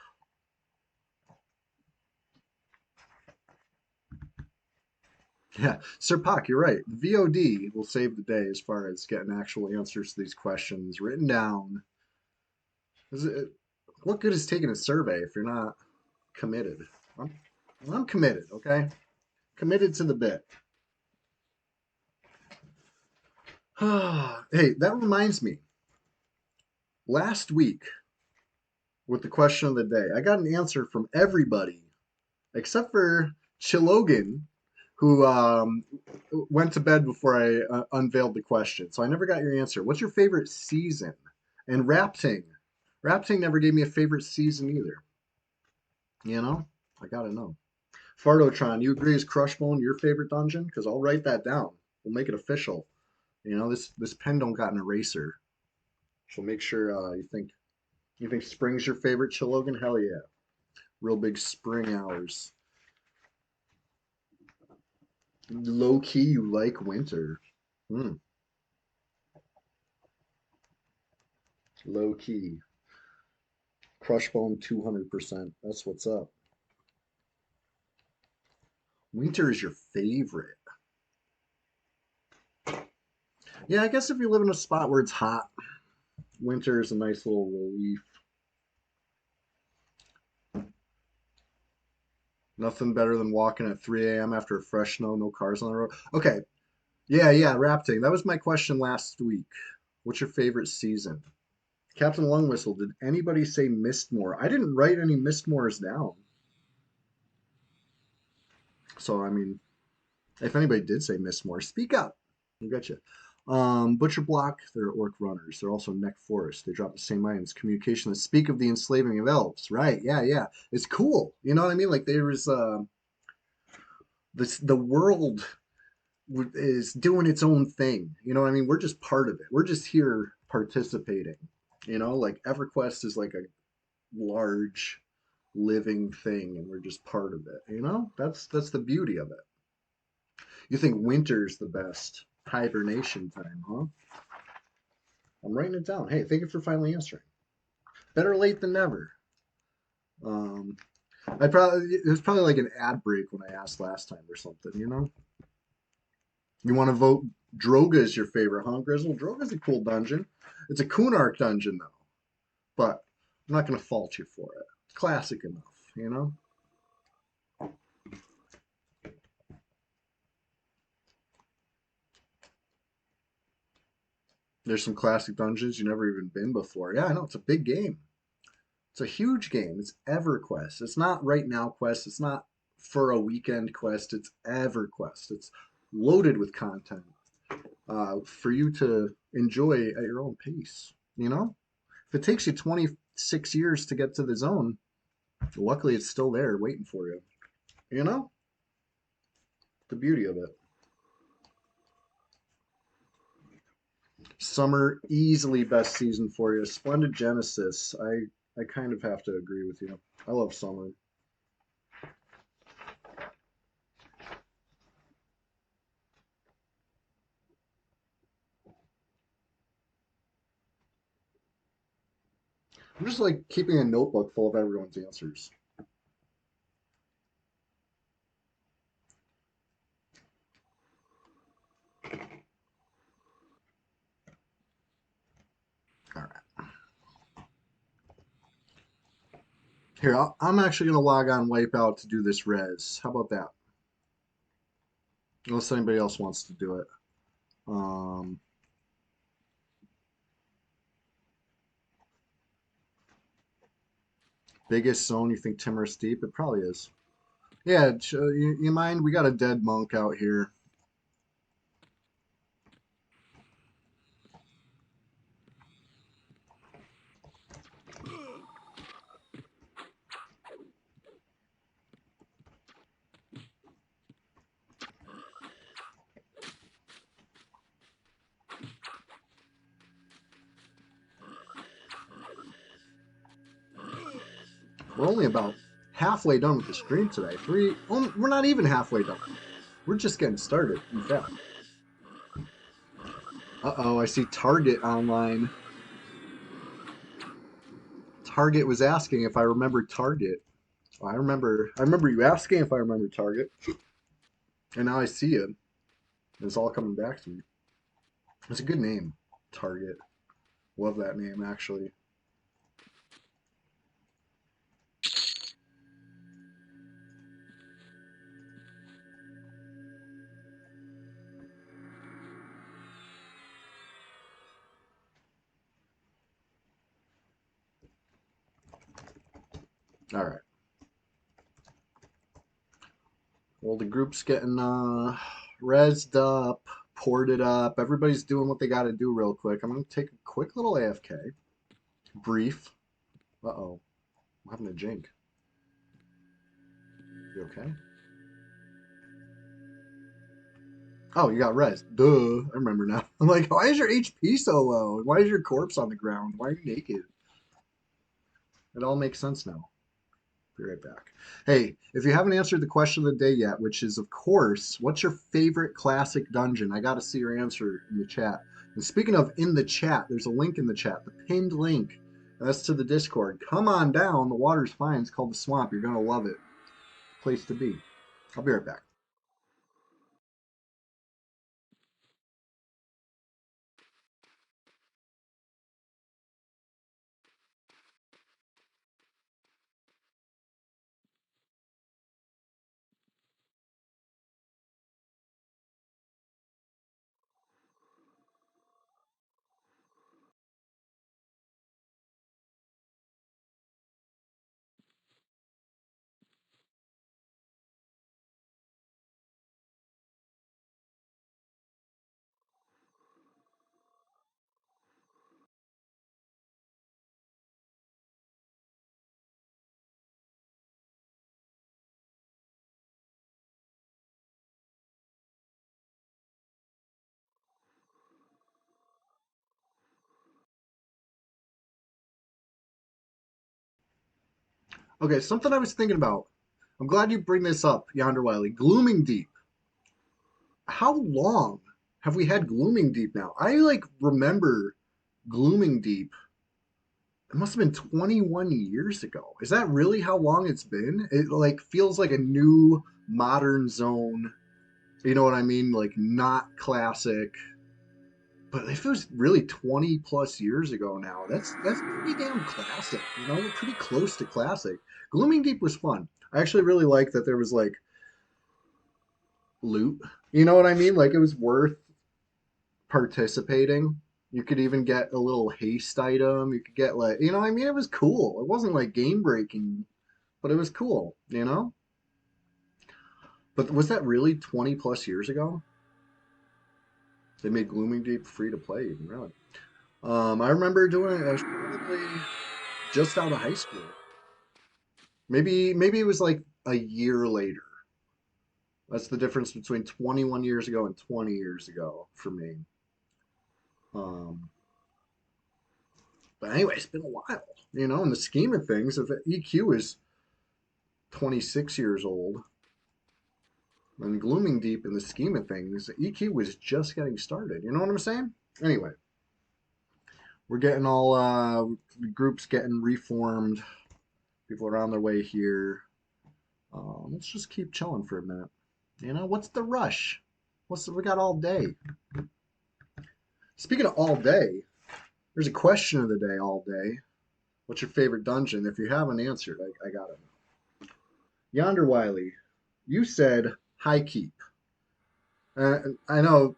Yeah, Sir Pak, you're right. VOD will save the day as far as getting actual answers to these questions written down. What good is taking a survey if you're not committed? I'm, I'm committed, okay? Committed to the bit. Hey, that reminds me. Last week, with the question of the day, I got an answer from everybody except for Chilogan, who went to bed before I unveiled the question. So I never got your answer. What's your favorite season? And Rapting. Rapting never gave me a favorite season either. You know? I gotta know. Fardotron, you agree is Crushbone your favorite dungeon? Because I'll write that down. We'll make it official. You know, this pen don't got an eraser. So make sure you think spring's your favorite, Chilogan? Hell yeah. Real big spring hours. Low key, you like winter. Hmm. Low key. Crushbone 200%. That's what's up. Winter is your favorite. Yeah, I guess if you live in a spot where it's hot, winter is a nice little relief. Nothing better than walking at 3 a.m. after a fresh snow, no cars on the road. Okay. Yeah, yeah, Rapting. That was my question last week. What's your favorite season? Captain Lungwhistle, did anybody say Mistmore? I didn't write any Mistmores down. So, I mean, If anybody did say miss more, speak up. I got you. Butcher Block, they're orc runners. They're also neck forest. They drop the same items. Communication that speak of the enslaving of elves. Right? Yeah, yeah. It's cool. You know what I mean? Like there was the world is doing its own thing. You know what I mean? We're just part of it. We're just here participating. You know, like EverQuest is like a large living thing, and we're just part of it. You know, that's the beauty of it. You think winter's the best hibernation time, huh? I'm writing it down. Hey, thank you for finally answering. Better late than never. Um, it was probably like an ad break when I asked last time or something. You know, you want to vote Droga is your favorite, huh, Grizzle? Droga's a cool dungeon. It's a Kunark dungeon though, but I'm not gonna fault you for it. It's classic enough, you know. There's some classic dungeons you never even been before. Yeah, I know it's a big game. It's a huge game. It's EverQuest. It's not right now quest. It's not for a weekend quest. It's EverQuest. It's loaded with content for you to enjoy at your own pace. You know, if it takes you 26 years to get to the zone, luckily it's still there waiting for you. You know, the beauty of it. Summer easily best season for you. Splendid Genesis. I kind of have to agree with you. I love summer. I'm just like keeping a notebook full of everyone's answers. All right. Here, I'm actually going to log on Wipeout to do this res. How about that? Unless anybody else wants to do it. Um, Biggest zone you think Timorous Deep? It probably is. Yeah, you mind? We got a dead monk out here. We're only about halfway done with the stream today. We're not even halfway done. We're just getting started, in fact. Uh-oh, I see Target online. Target was asking if I remembered Target. I remember you asking if I remember Target. And now I see it. It's all coming back to me. It's a good name, Target. Love that name, actually. All right. Well, the group's getting rezzed up, ported up. Everybody's doing what they got to do real quick. I'm going to take a quick little AFK. Brief. Uh-oh. I'm having a jink. You okay? Oh, you got res. Duh. I remember now. I'm like, why is your HP so low? Why is your corpse on the ground? Why are you naked? It all makes sense now. Be right back. Hey, if you haven't answered the question of the day yet, which is, of course, what's your favorite classic dungeon? I got to see your answer in the chat. And speaking of in the chat, there's a link in the chat, the pinned link. That's to the Discord. Come on down. The water's fine. It's called the Swamp. You're going to love it. Place to be. I'll be right back. Okay, something I was thinking about. I'm glad you bring this up, Yonder Wiley. Glooming Deep. How long have we had Glooming Deep now? I like remember Glooming Deep. It must have been 21 years ago. Is that really how long it's been? It like feels like a new modern zone. You know what I mean? Like not classic. But if it was really 20 plus years ago now, that's pretty damn classic. You know, we're pretty close to classic. Glooming Deep was fun. I actually really liked that there was like loot. You know what I mean? Like it was worth participating. You could even get a little haste item. You could get like, you know, I mean, it was cool. It wasn't like game breaking, but it was cool, you know? But was that really 20 plus years ago? They made Glooming Deep free to play, even really. I remember doing it. I was probably just out of high school. Maybe it was like a year later. That's the difference between 21 years ago and 20 years ago for me. Um, but anyway, it's been a while, you know, in the scheme of things. If EQ is 26 years old, and Glooming Deep in the scheme of things, EQ was just getting started. You know what I'm saying? Anyway, we're getting all groups getting reformed. People are on their way here. Let's just keep chilling for a minute. You know, what's the rush? We got all day. Speaking of all day, there's a question of the day all day. What's your favorite dungeon? If you haven't answered, I got it. Yonder Wiley, you said High Keep. I know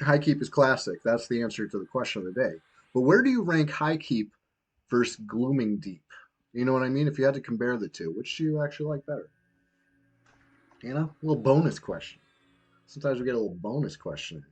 High Keep is classic. That's the answer to the question of the day. But where do you rank High Keep versus Glooming Deep? You know what I mean? If you had to compare the two, which do you actually like better? You know, a little bonus question. Sometimes we get a little bonus question in here.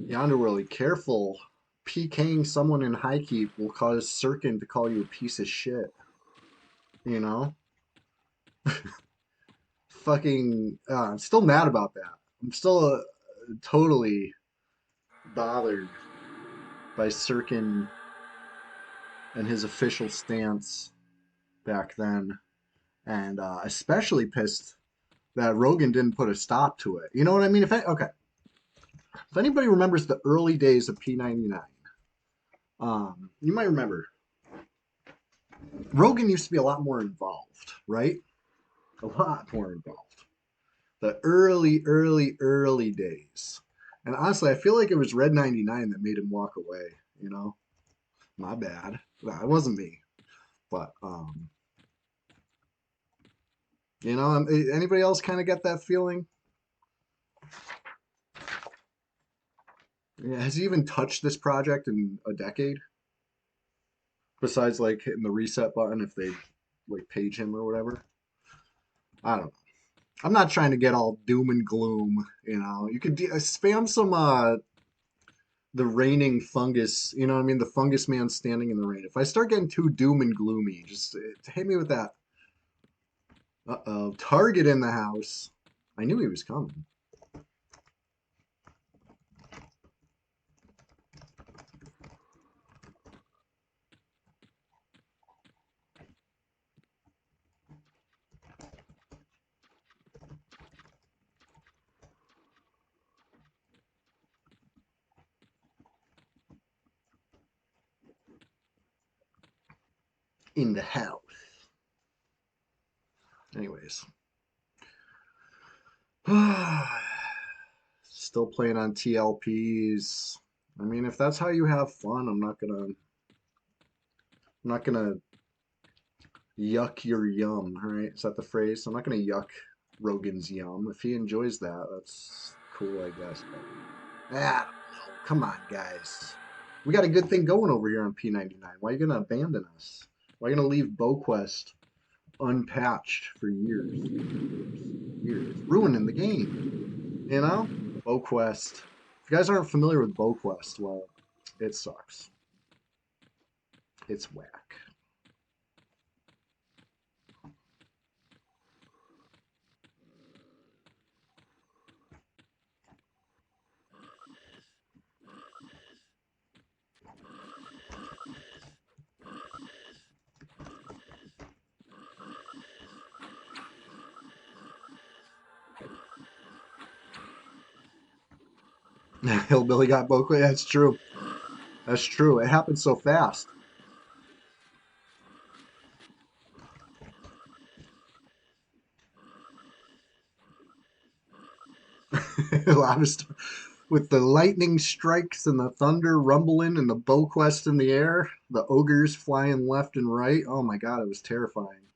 Yonder Willie, careful. PKing someone in High Keep will cause Sirkin to call you a piece of shit. You know? Fucking. I'm still mad about that. I'm still totally bothered by Sirkin and his official stance back then. And especially pissed that Rogan didn't put a stop to it. You know what I mean? Okay. If anybody remembers the early days of P99, you might remember Rogan used to be a lot more involved, right? A lot more involved. The early days. And honestly, I feel like it was Red 99 that made him walk away, you know? My bad. No, it wasn't me. But, you know, anybody else kind of get that feeling? Yeah, has he even touched this project in a decade? Besides, like, hitting the reset button if they, like, page him or whatever? I don't know. I'm not trying to get all doom and gloom, you know. You could spam some the raining fungus. You know what I mean? The fungus man standing in the rain. If I start getting too doom and gloomy, just hit me with that. Uh-oh. Target in the house. I knew he was coming. In the house. Anyways. Still playing on TLPs. I mean, if that's how you have fun, I'm not gonna yuck your yum, all right? Is that the phrase? I'm not gonna yuck Rogan's yum. If he enjoys that, that's cool, I guess. But, I don't know. Come on, guys. We got a good thing going over here on P99. Why are you gonna abandon us? Why are you gonna leave BowQuest unpatched for years, years, ruining the game? You know, BowQuest. If you guys aren't familiar with BowQuest, well, it sucks. It's whack. Hillbilly got BowQuest. That's true. That's true. It happened so fast. A lot of stuff. With the lightning strikes and the thunder rumbling and the BowQuest in the air, the ogres flying left and right. Oh my god, it was terrifying.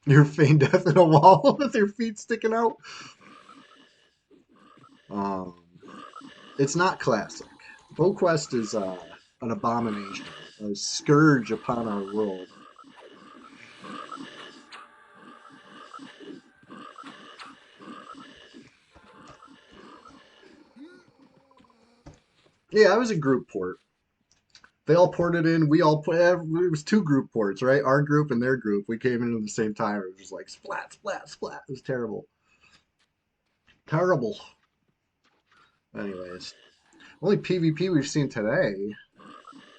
Your feigned death in a wall with your feet sticking out. Um, it's not classic. BowQuest is an abomination, a scourge upon our world. Yeah, I was a group port. They all ported in. We all put. It was two group ports, right? Our group and their group. We came in at the same time. It was just like splat, splat, splat. It was terrible. Terrible. Anyways, only PvP we've seen today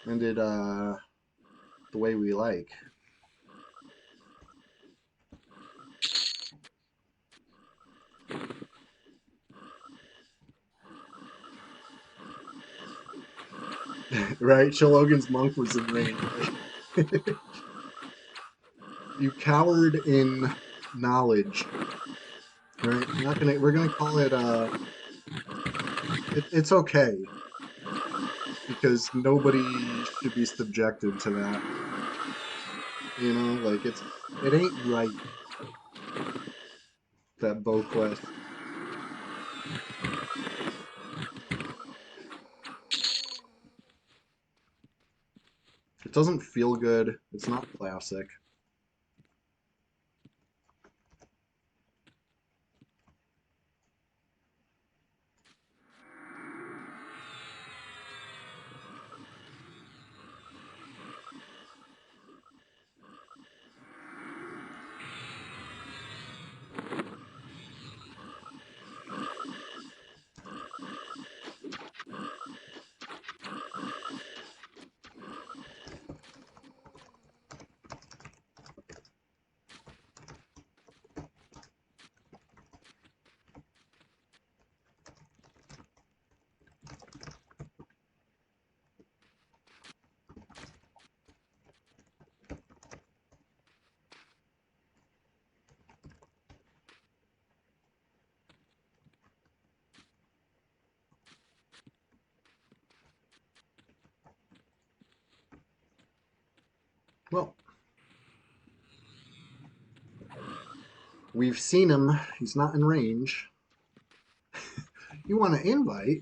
ended the way we like. Right? Shalogan's monk was in range. You cowered in knowledge. Right? We're gonna call it it's okay because nobody should be subjected to that. You know, like it ain't right that BowQuest. It doesn't feel good. It's not classic. Well, we've seen him. He's not in range. You want to invite?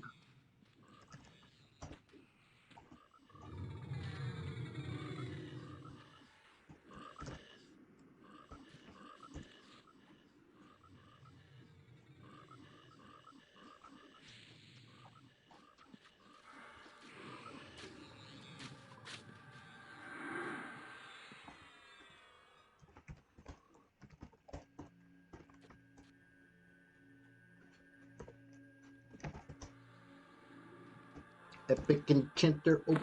Epic Enchanter OP.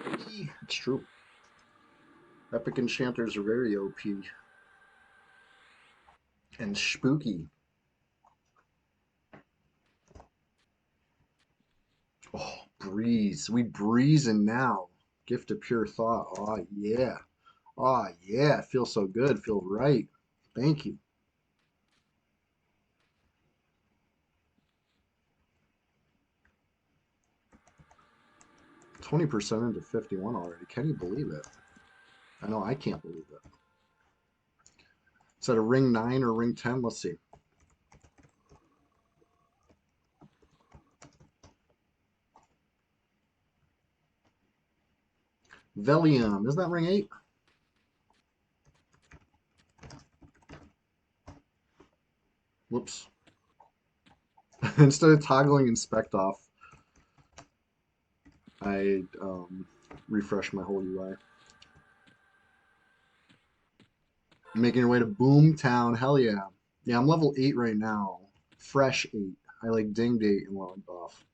It's true. Epic Enchanters are very OP. And spooky. Oh, breeze. We breezing now. Gift of pure thought. Oh, yeah. Oh, yeah. It feels so good. Feels right. Thank you. %20 into 51 already. Can you believe it? I know I can't believe it. Is that a ring 9 or ring 10? Let's see. Velium. Isn't that ring 8? Whoops. Instead of toggling inspect off, I refreshed my whole UI. Making your way to Boomtown. Hell yeah. Yeah, I'm level 8 right now. Fresh 8. I like dinged 8 and logged off.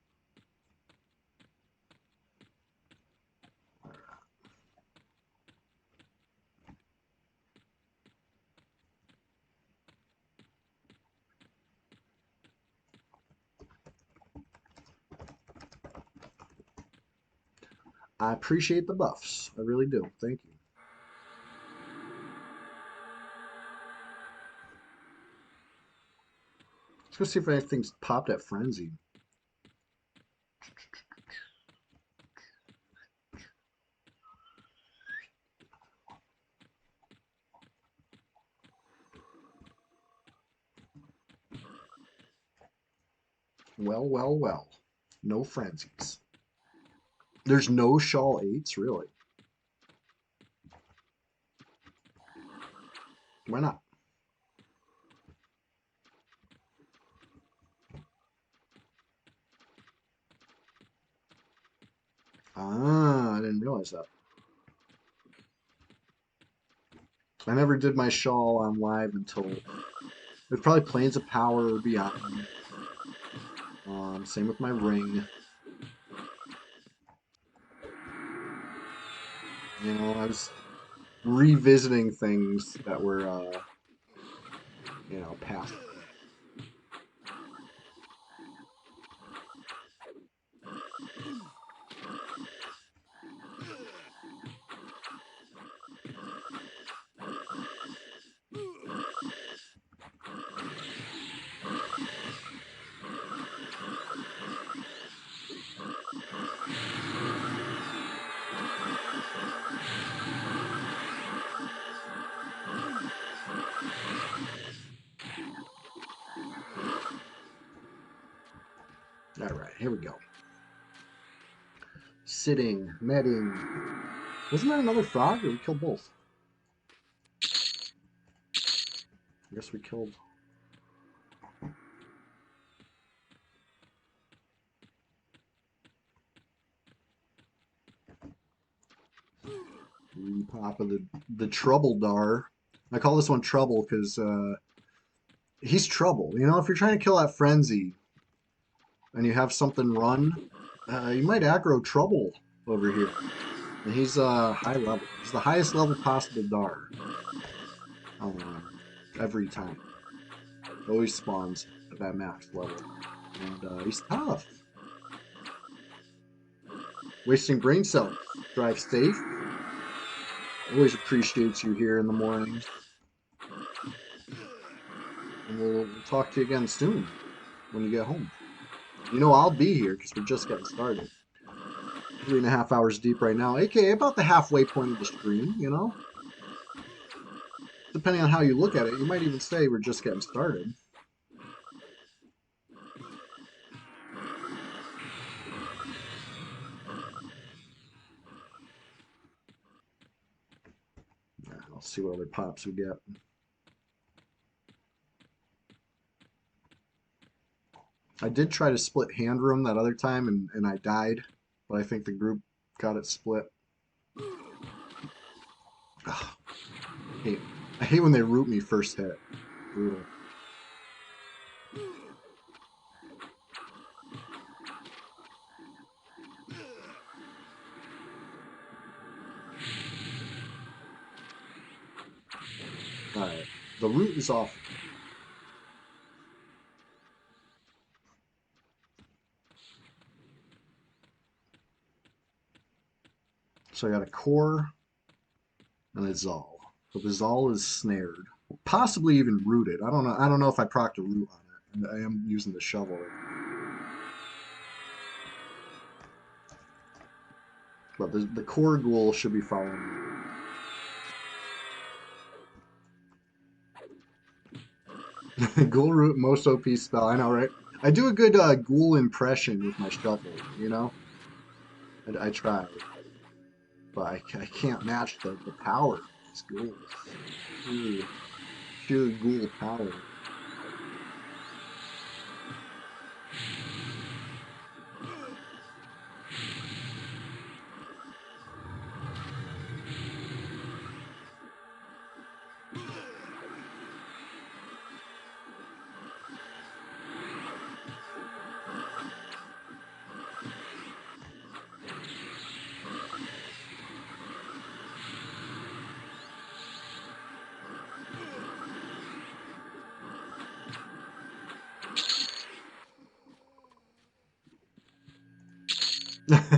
I appreciate the buffs. I really do. Thank you. Let's go see if anything's popped at Frenzy. Well, well, well. No Frenzies. There's no Shawl 8s, really. Why not? Ah, I didn't realize that. I never did my Shawl on live until it was probably Planes of Power or Beyond. Same with my ring. You know, I was revisiting things that were, you know, past. All right, here we go. Sitting, netting. Wasn't there another frog, or we killed both? I guess we killed. Pop of the Trouble Dar. I call this one Trouble because he's trouble. You know, if you're trying to kill that Frenzy and you have something run, you might aggro Trouble over here. And he's high level. He's the highest level possible Dar. Every time. Always spawns at that max level. And he's tough. Wasting brain cells. Drive safe. Always appreciates you here in the mornings. And we'll talk to you again soon when you get home. You know I'll be here because we're just getting started. 3.5 hours deep right now, aka about the halfway point of the stream, you know? Depending on how you look at it, you might even say we're just getting started. Yeah, I'll see what other pops we get. I did try to split hand room that other time and I died, but I think the group got it split. Ugh, I hate when they root me first hit. Brutal. The root is off. So I got a core and a Zal. So the Zal is snared, possibly even rooted. I don't know. I don't know if I procced a root on it. I am using the shovel. But the core ghoul should be following me. Ghoul root, most OP spell. I know, right? I do a good ghoul impression with my shovel, you know? I try. But I can't match the power of these ghouls. Sheer ghoul power.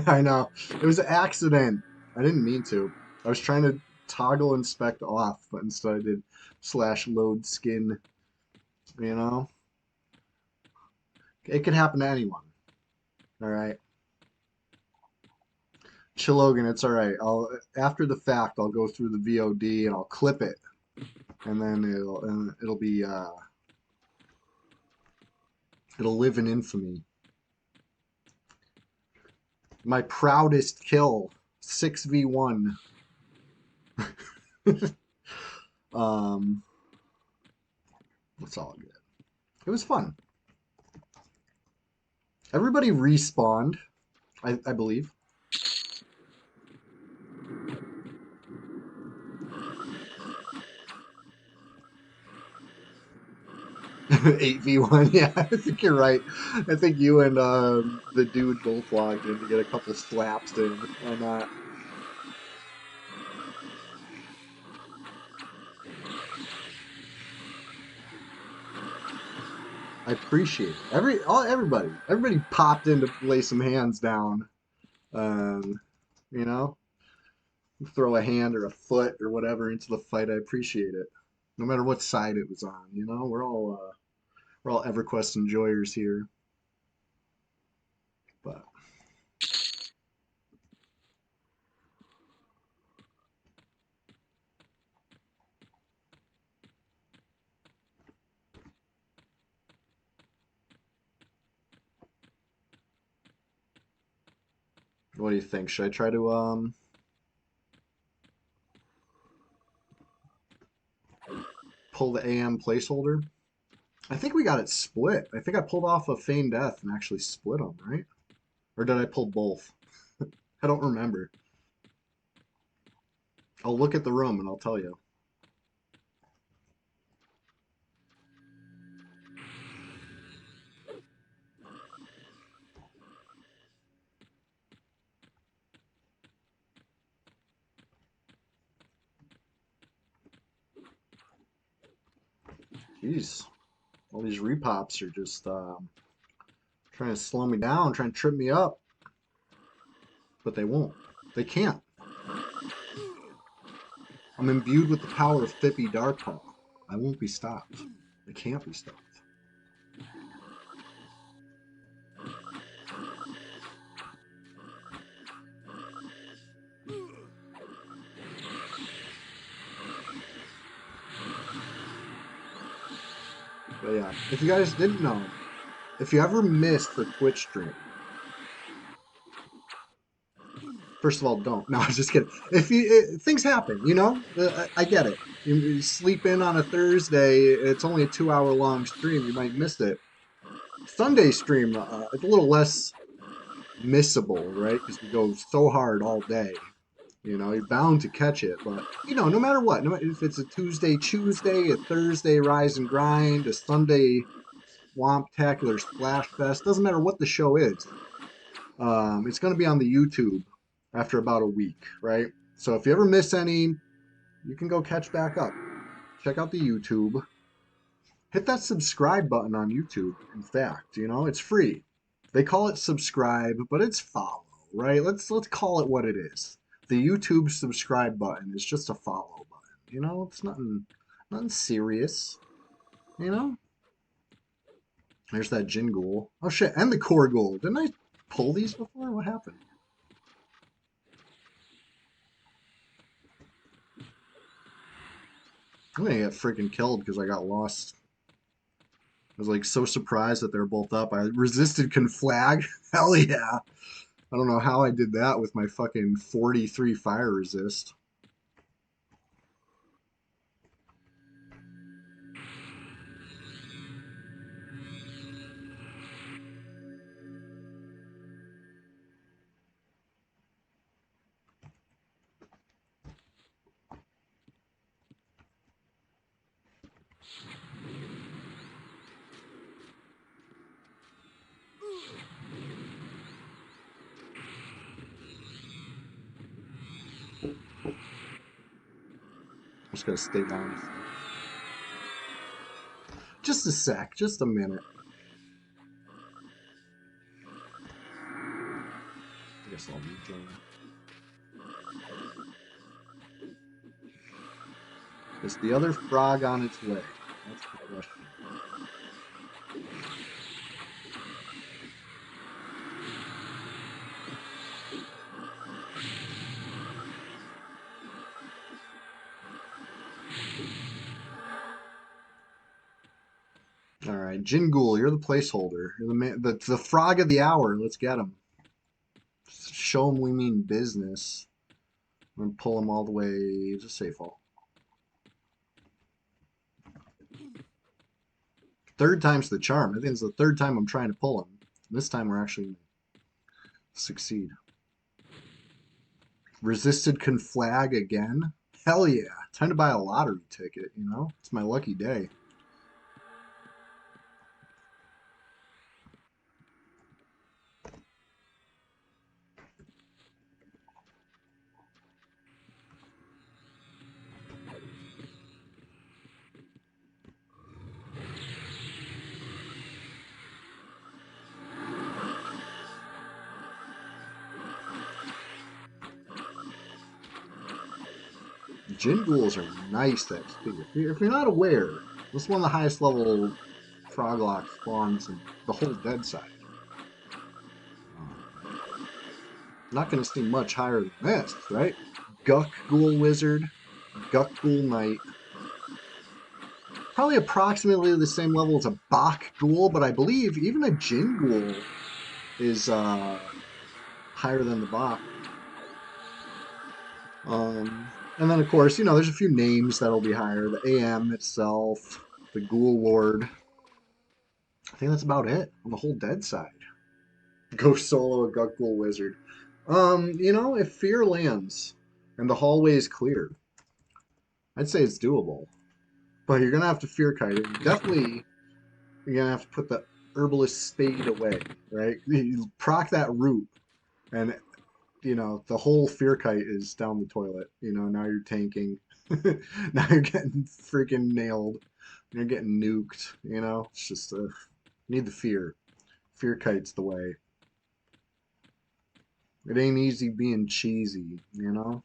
I know. It was an accident. I didn't mean to. I was trying to toggle inspect off, but instead I did /load skin. You know? It could happen to anyone. Alright. Chilogan, it's alright. After the fact I'll go through the VOD and I'll clip it. And then it'll be it'll live in infamy. My proudest kill. 6v1. It's all good. It was fun. Everybody respawned, I believe. Eight v one, yeah, I think you're right. I think you and the dude both logged in to get a couple slaps in. Why not? I appreciate it. Everybody popped in to lay some hands down. You know, throw a hand or a foot or whatever into the fight. I appreciate it, no matter what side it was on. You know, we're all EverQuest enjoyers here. But what do you think? Should I try to pull the AM placeholder? I think we got it split. I think I pulled off a feign death and actually split them, right? Or did I pull both? I don't remember. I'll look at the room and I'll tell you. Jeez. All these repops are just trying to slow me down, trying to trip me up. But they won't. They can't. I'm imbued with the power of Thippy Darkpaw. I won't be stopped. I can't be stopped. But yeah, if you guys didn't know, if you ever missed the Twitch stream, first of all, don't. No, I'm just kidding. Things happen, you know. I get it. You sleep in on a Thursday. It's only a 2-hour long stream. You might miss it. Sunday stream, it's a little less missable, right? Because we go so hard all day. You know, you're bound to catch it. But you know, no matter what, if it's a Tuesday, a Thursday Rise and Grind, a Sunday Swamptacular Splashfest, doesn't matter what the show is. It's going to be on the YouTube after about a week, right? So if you ever miss any, you can go catch back up. Check out the YouTube. Hit that subscribe button on YouTube. In fact, you know, it's free. They call it subscribe, but it's follow, right? Let's call it what it is. The YouTube subscribe button is just a follow button. You know, it's nothing serious. You know? There's that Jin Ghoul. Oh shit, and the Core Ghoul. Didn't I pull these before? What happened? I'm gonna get freaking killed because I got lost. I was like so surprised that they're both up. I resisted conflag. Hell yeah. I don't know how I did that with my fucking 43 fire resist. I'm just gonna stay down. Just a sec, just a minute. I guess I'll rejoin. Is the other frog on its way? That's the question. All right, Jin Ghoul, you're the placeholder. You're the man, the frog of the hour. Let's get him. Show him we mean business. I'm gonna pull him all the way to Safeall. Third time's the charm. I think it's the third time I'm trying to pull him. This time we're actually gonna succeed. Resisted conflag again? Hell yeah. Time to buy a lottery ticket, you know? It's my lucky day. Jin Ghouls are nice XP. If you're not aware, this is one of the highest level Froglock spawns in the whole dead side. Not going to see much higher than this, right? Guk Ghoul Wizard, Guk Ghoul Knight. Probably approximately the same level as a Bak Ghoul, but I believe even a Jin Ghoul is higher than the Bak. And then, of course, you know, there's a few names that'll be higher. The AM itself, the Ghoul Lord. I think that's about it on the whole dead side. Go solo a Guk Ghoul Wizard. You know, if Fear lands and the hallway is clear, I'd say it's doable. But you're going to have to Fear Kite it. Definitely, you're going to have to put the Herbalist Spade away, right? You proc that root, and, you know, the whole Fear Kite is down the toilet. You know, now you're tanking. Now you're getting freaking nailed. You're getting nuked, you know? It's just, need the fear. Fear Kite's the way. It ain't easy being cheesy, you know?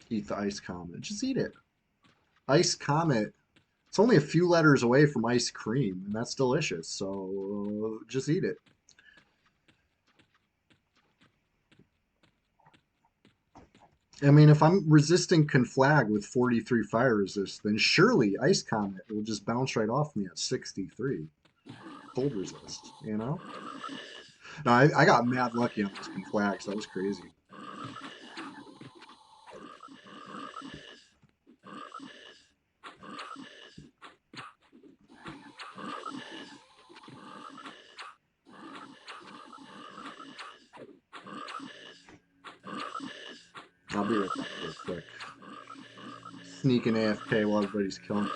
Eat the Ice Comet. Just eat it. Ice Comet. It's only a few letters away from ice cream, and that's delicious, so just eat it. I mean, if I'm resisting conflag with 43 fire resist, then surely Ice Comet will just bounce right off me at 63. Cold resist, you know? No, I got mad lucky on those conflags. That was crazy. I'll be right back real quick. Sneaking AFK while everybody's killing.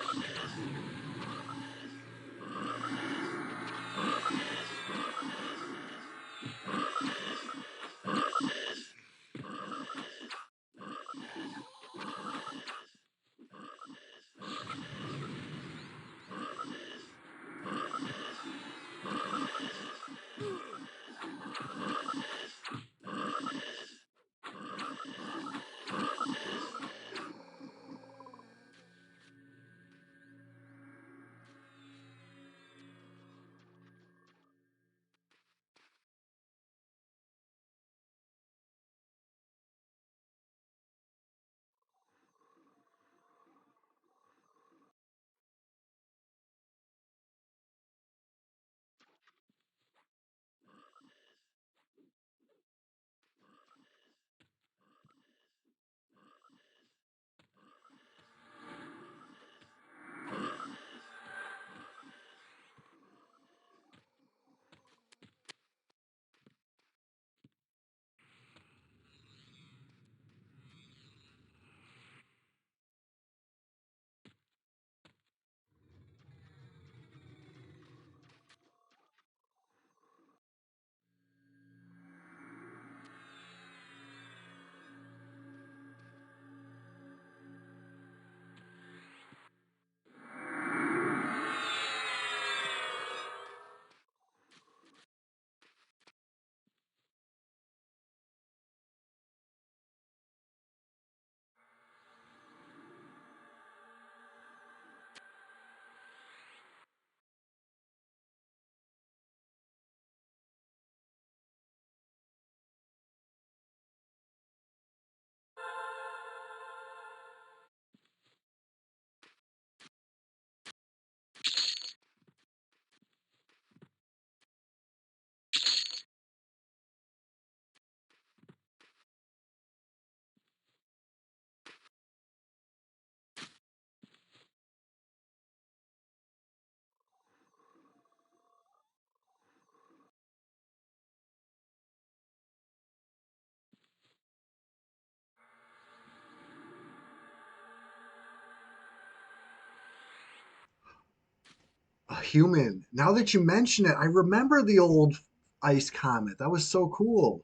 Human. Now that you mention it, I remember the old ice comet. That was so cool.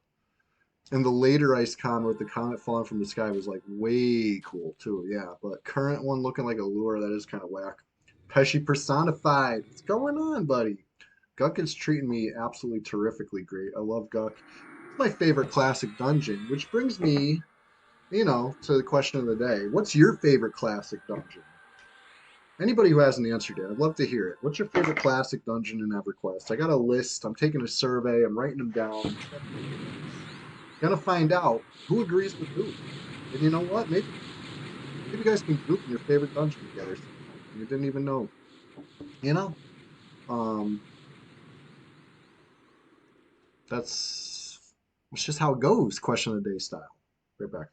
And the later ice comet with the comet falling from the sky was like way cool too. Yeah, but current one looking like a lure, that is kind of whack. Pesci personified. What's going on, buddy? Guck is treating me absolutely terrifically great. I love Guck. It's my favorite classic dungeon, which brings me, to the question of the day. What's your favorite classic dungeon? Anybody who hasn't answered it, I'd love to hear it. What's your favorite classic dungeon in EverQuest? I got a list. I'm taking a survey. I'm writing them down. Gonna find out who agrees with who. And you know what? Maybe you guys can group in your favorite dungeon together sometime. You didn't even know. You know? Um, that's just how it goes, question of the day style. Right back.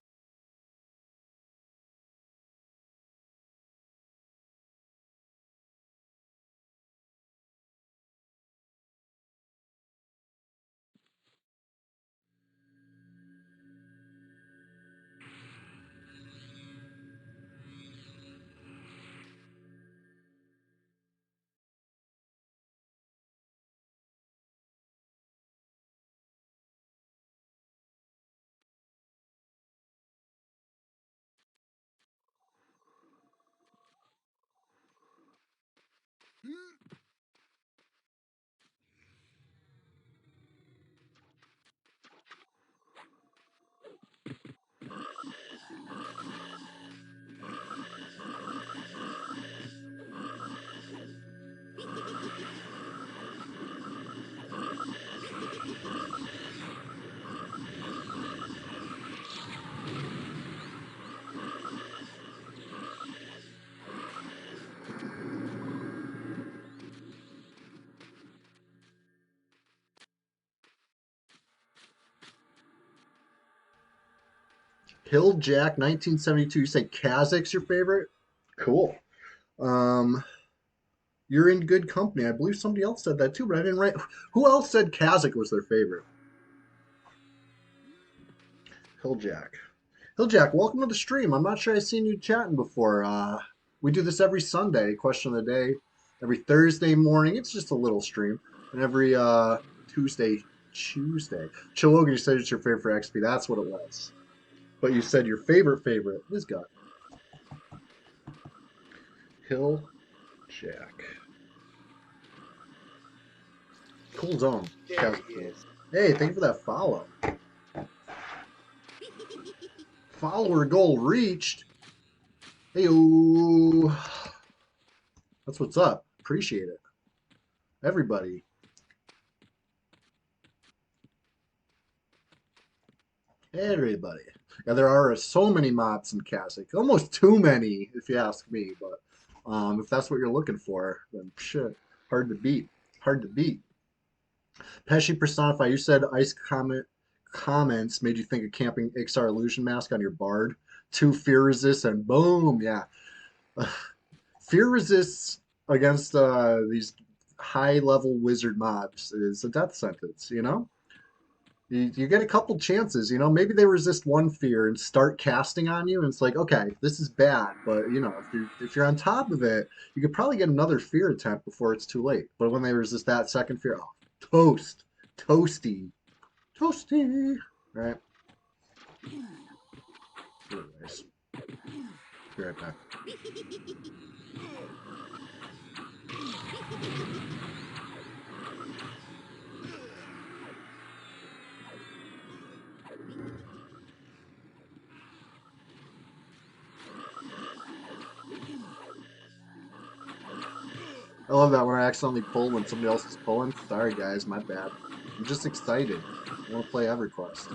Hill Jack 1972. You say Kazac's your favorite? Cool. Um, you're in good company. I believe somebody else said that too, but I didn't write. Who else said Kazakh was their favorite? Hilljack. Hilljack, welcome to the stream. I'm not sure I've seen you chatting before. We do this every Sunday, question of the day, every Thursday morning. It's just a little stream. And every Tuesday. Chilogan, you said it's your favorite for XP. That's what it was. But you said your favorite is God. Hilljack. Cool zone. There he is. Hey, thank you for that follow. Follower goal reached. Hey, that's what's up. Appreciate it. Everybody. Everybody. Yeah, there are so many mobs in Kazakh. Almost too many, if you ask me. But if that's what you're looking for, then shit. Hard to beat. Hard to beat. Pesci Personify, you said ice comments made you think of camping Ixar illusion mask on your bard. 2 fear resists and boom, yeah. Fear resists against these high level wizard mobs is a death sentence, You get a couple chances, maybe they resist 1 fear and start casting on you, and it's like, okay, this is bad, but if you're on top of it, you could probably get another fear attempt before it's too late. But when they resist that second fear, oh, toast, toasty, toasty, right? Anyways, be right back. I love that when I accidentally pull when somebody else is pulling. Sorry, guys, my bad. I'm just excited. I want to play EverQuest.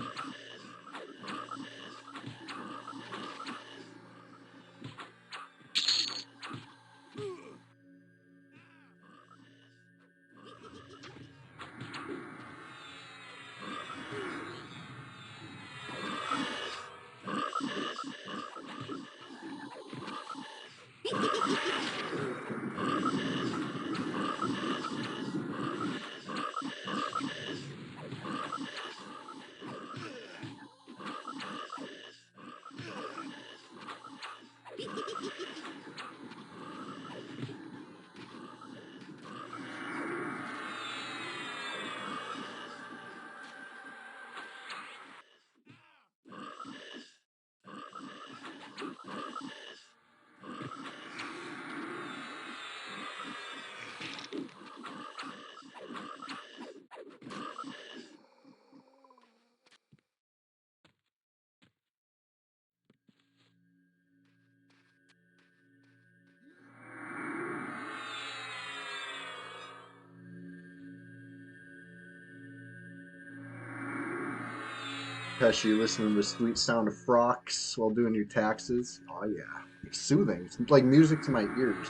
Pesci listening to the sweet sound of frocks while doing your taxes. Oh yeah, it's soothing. It's like music to my ears,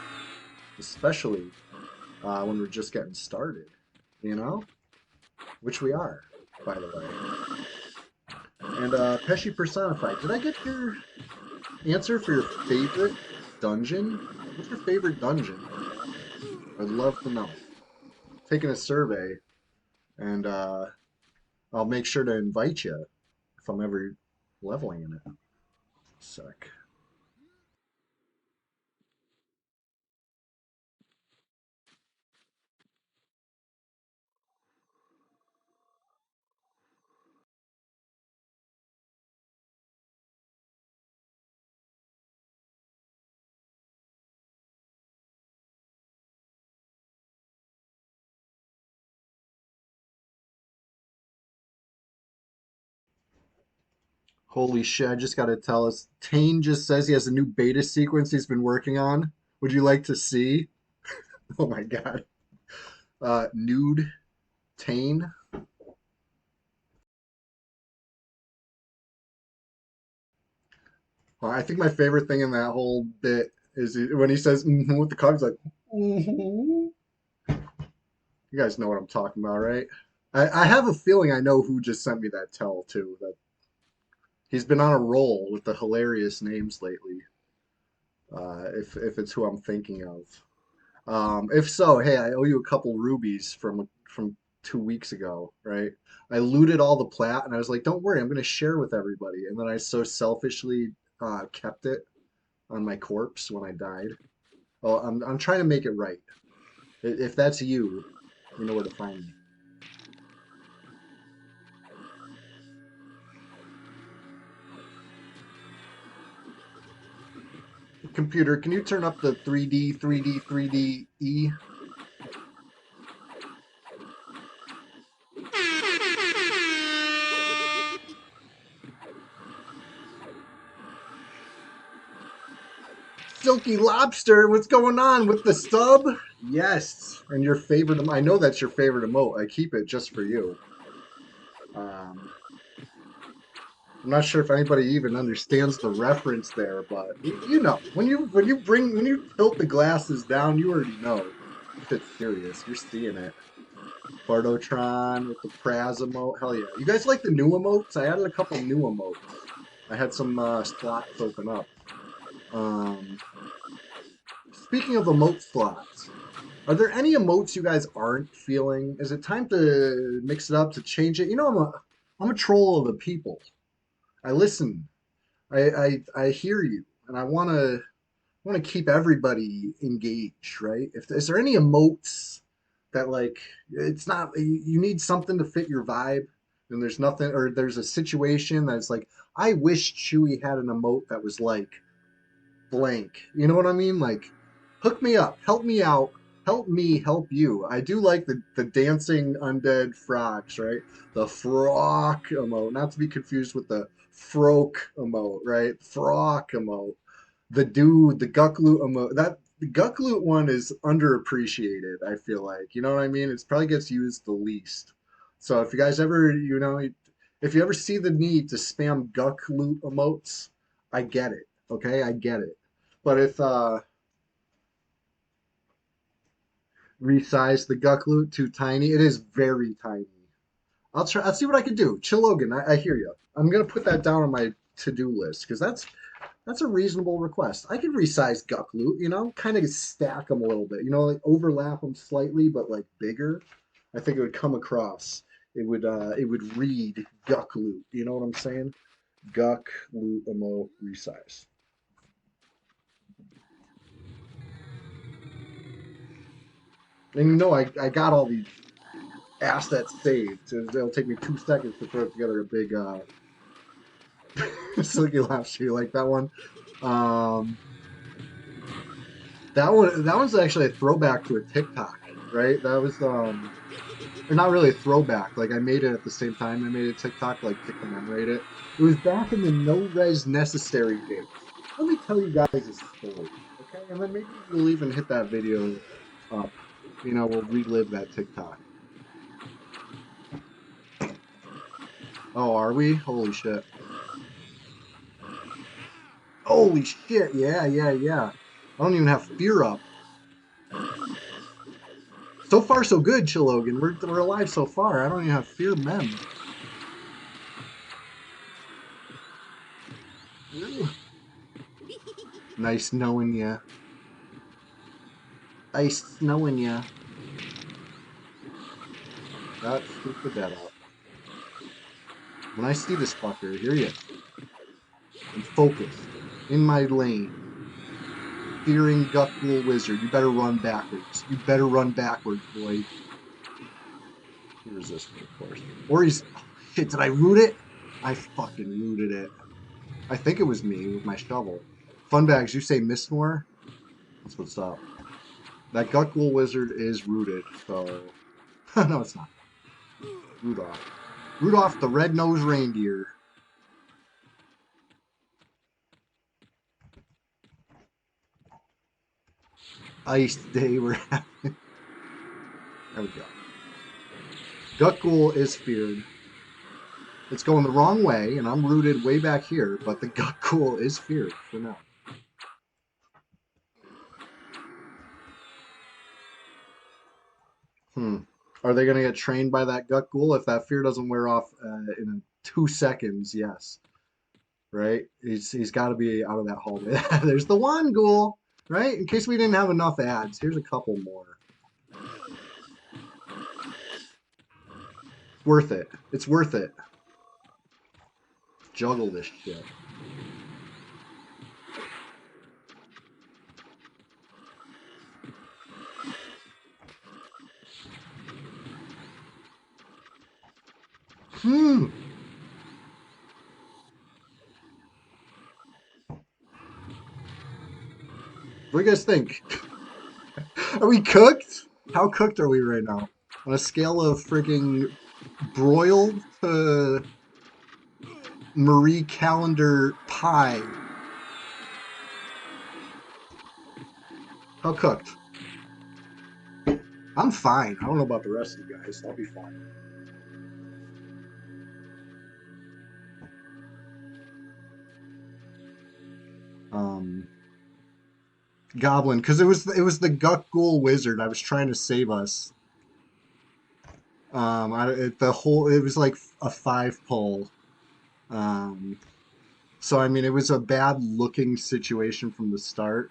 especially when we're just getting started. You know, which we are, by the way. And Pesci personified. Did I get your answer for your favorite dungeon? What's your favorite dungeon? I'd love to know. Taking a survey, and I'll make sure to invite you if I'm ever leveling in it. Sec. Holy shit, I just gotta tell us. Tane just says he has a new beta sequence he's been working on. Would you like to see? Oh my god. Nude Tane. I think my favorite thing in that whole bit is when he says with the cock, he's like, mm-hmm. You guys know what I'm talking about, right? I have a feeling I know who just sent me that tell too. That he's been on a roll with the hilarious names lately. If it's who I'm thinking of. If so, hey, I owe you a couple rubies from 2 weeks ago, right? I looted all the plat, and I was like, "Don't worry, I'm gonna share with everybody." And then I so selfishly kept it on my corpse when I died. Well, I'm trying to make it right. If that's you, you know where to find me. Computer, can you turn up the 3D, 3D, 3D E? Silky Lobster, what's going on with the sub? Yes, and your favorite. I know that's your favorite emote. I keep it just for you. Um, I'm not sure if anybody even understands the reference there, but you know, when you tilt the glasses down, you already know. Shit's serious. You're seeing it. Bardotron with the Praz emote. Hell yeah. You guys like the new emotes? I added a couple new emotes. I had some slots open up. Um, Speaking of emote slots, are there any emotes you guys aren't feeling? Is it time to mix it up, to change it? You know, I'm a troll of the people. I listen. I hear you, and I want to keep everybody engaged, right? If is there any emotes that like it's not you need something to fit your vibe, and there's nothing, or there's a situation that's like I wish Chewy had an emote that was like blank. You know what I mean? Like hook me up, help me out, help me help you. I do like the dancing undead frogs, right? The frog emote, not to be confused with the froak emote, right? Frog emote. The dude, the Guckloot emote. That the Guckloot one is underappreciated, I feel like. You know what I mean? It probably gets used the least. So if you guys ever, if you ever see the need to spam Guckloot emotes, I get it. Okay, I get it. But if resize the Guckloot too tiny, it is very tiny. I'll try. I'll see what I can do. Chill, Logan. I hear you. I'm gonna put that down on my to-do list because that's a reasonable request. I can resize Guckloot, kind of stack them a little bit, like overlap them slightly, but like bigger. I think it would come across. It would read Guckloot. You know what I'm saying? Guckloot emo resize. And I got all these assets saved. So it'll take me 2 seconds to throw together a big Silky Lobster. You like that one? Um, that one's actually a throwback to a TikTok, right? That was or not really a throwback. Like I made it at the same time I made a TikTok like to commemorate it. It was back in the no res necessary days. Let me tell you guys a story, okay? And then maybe we'll even hit that video up. We'll relive that TikTok. Oh, are we? Holy shit. Holy shit. Yeah, yeah, yeah. I don't even have fear up. So far, so good, Chilogan. We're alive so far. I don't even have fear mem. Nice knowing ya. Nice knowing ya. That stupid that up. When I see this fucker, here he is. I'm focused. In my lane. Fearing Guckle Wizard. You better run backwards. You better run backwards, boy. He resists me, of course. Or he's... Oh, shit, did I root it? I fucking rooted it. I think it was me with my shovel. Funbags, you say Mistmore? That's what's up. That Guckle Wizard is rooted, so... no, it's not. Rudolph. Rudolph the Red-Nosed Reindeer. Ice day we're having. There we go. Guckle is feared. It's going the wrong way, and I'm rooted way back here, but the Guckle is feared for now. Are they going to get trained by that Guckle? If that fear doesn't wear off in 2 seconds, yes. Right? He's got to be out of that hallway. There's the one ghoul, right? In case we didn't have enough ads, here's a couple more. Worth it. It's worth it. Juggle this shit. What do you guys think? Are we cooked? How cooked are we right now? On a scale of freaking broiled to Marie Callender pie. How cooked? I'm fine. I don't know about the rest of you guys. I'll be fine. Goblin, because it was the Guck Wizard. I was trying to save us. It was like a 5 pull. So I mean, it was a bad looking situation from the start.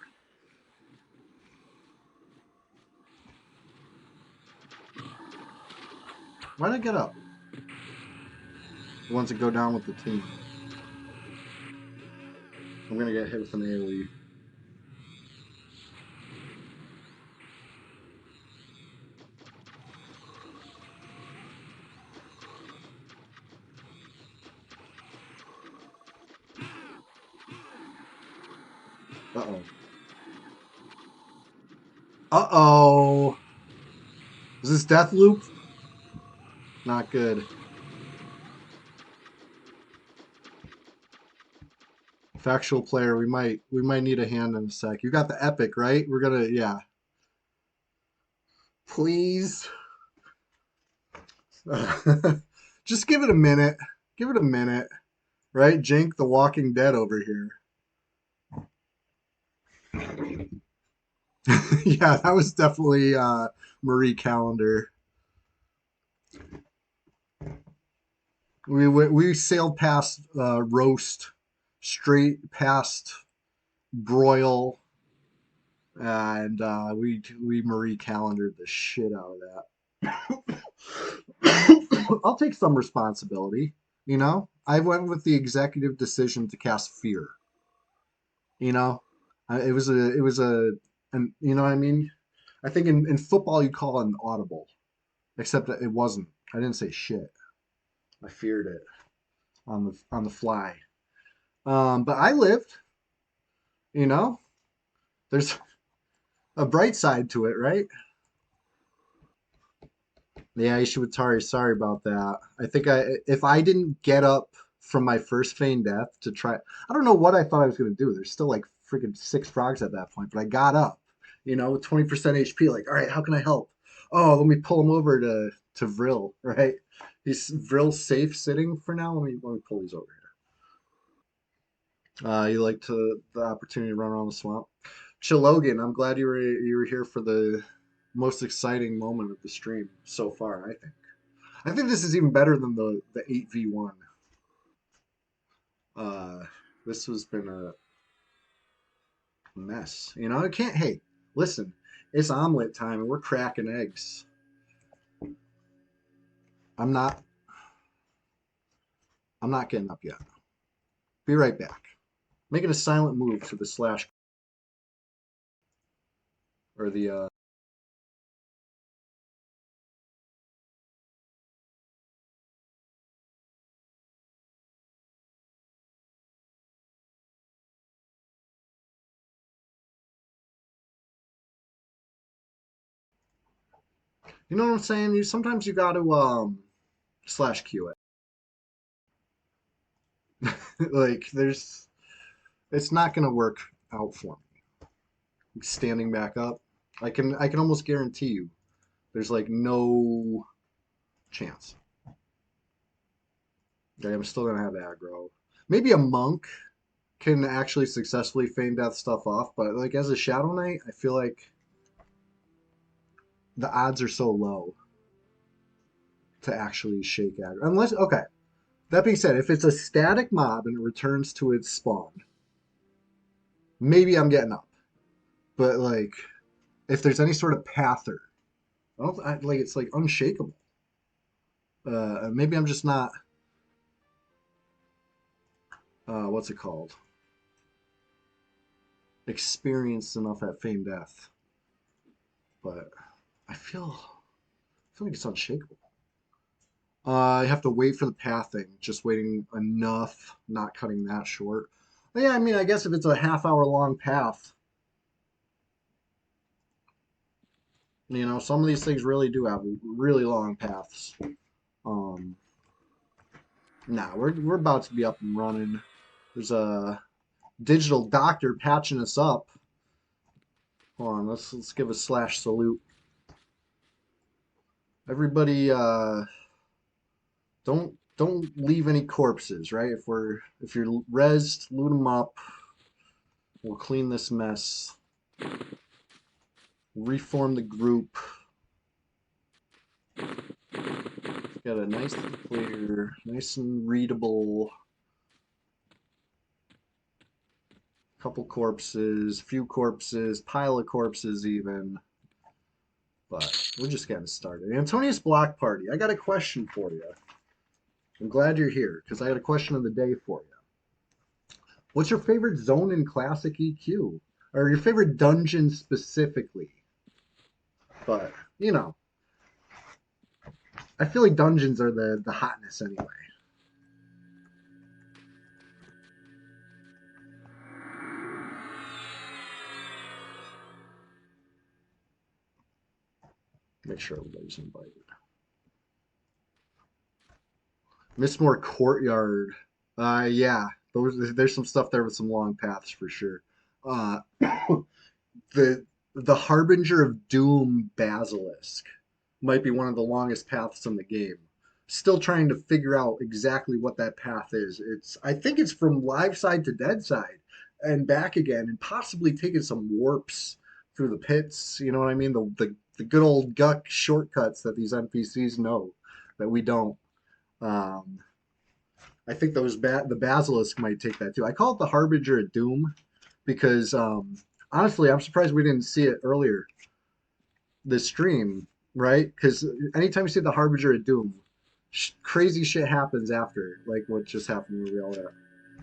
Why'd I get up? It wants to go down with the team. I'm gonna get hit with an AoE. Uh-oh. Uh-oh. Is this death loop? Not good. Factual player, we might need a hand in a sec. You got the epic, right? We're gonna, yeah. Please. Just give it a minute. Give it a minute. Right? Jink the Walking Dead over here. Yeah, that was definitely Marie Callender. We sailed past roast, straight past broil, and we Marie Callendered the shit out of that. I'll take some responsibility. You know, I went with the executive decision to cast fear. You know, and you know what I mean. I think in football you call it an audible, except that it wasn't. I didn't say shit. I feared it on the fly. But I lived. You know, there's a bright side to it, right? Yeah, Ishiwatari, sorry about that. I think if I didn't get up from my first feign death to try, I don't know what I thought I was going to do. There's still like freaking 6 frogs at that point, but I got up, you know, with 20% HP. Like, all right, how can I help? Oh, let me pull him over to Vril, right? He's real safe sitting for now. Let me pull these over here. You like the opportunity to run around the swamp. Chilogan, I'm glad you were here for the most exciting moment of the stream so far, I think. I think this is even better than the 8v1. This has been a mess. You know, I can't, hey, listen, it's omelet time and we're cracking eggs. I'm not getting up yet. Be right back. Making a silent move to the slash or the you know what I'm saying? Sometimes you got to slash Q it. Like it's not gonna work out for me. Standing back up, I can almost guarantee you there's like no chance. Okay, I'm still gonna have aggro. Maybe a monk can actually successfully feign death stuff off, but like as a Shadow Knight, I feel like the odds are so low to actually shake aggro. Unless, okay, that being said, if it's a static mob and it returns to its spawn, maybe I'm getting up. But like, if there's any sort of pather, like it's like unshakable. Maybe I'm just not. What's it called? Experienced enough at Feigned Death, but I feel like it's unshakable. I have to wait for the pathing, just waiting enough, not cutting that short. But yeah, I mean, I guess if it's a half-hour long path, you know, some of these things really do have really long paths. Nah, we're about to be up and running. There's a digital doctor patching us up. Hold on, let's give a slash salute. Everybody, don't leave any corpses, right? If you're rezzed, loot them up. We'll clean this mess. Reform the group. Got a nice and clear, nice and readable. Couple corpses, few corpses, pile of corpses even. But we're just getting started. Antonius Block Party, I got a question for you. I'm glad you're here because I got a question of the day for you. What's your favorite zone in Classic EQ? Or your favorite dungeon specifically? But, you know, I feel like dungeons are the hotness anyway. Make sure everybody's invited. Mistmore Courtyard. Yeah, there's some stuff there with some long paths for sure. Uh, the Harbinger of Doom Basilisk might be one of the longest paths in the game. Still trying to figure out exactly what that path is. I think it's from live side to dead side and back again, and possibly taking some warps through the pits. You know what I mean? The good old Guck shortcuts that these NPCs know that we don't. Um, I think the Basilisk might take that too. I call it the Harbinger of Doom because honestly, I'm surprised we didn't see it earlier this stream, right? Because anytime you see the Harbinger of Doom, crazy shit happens after, like what just happened where we all got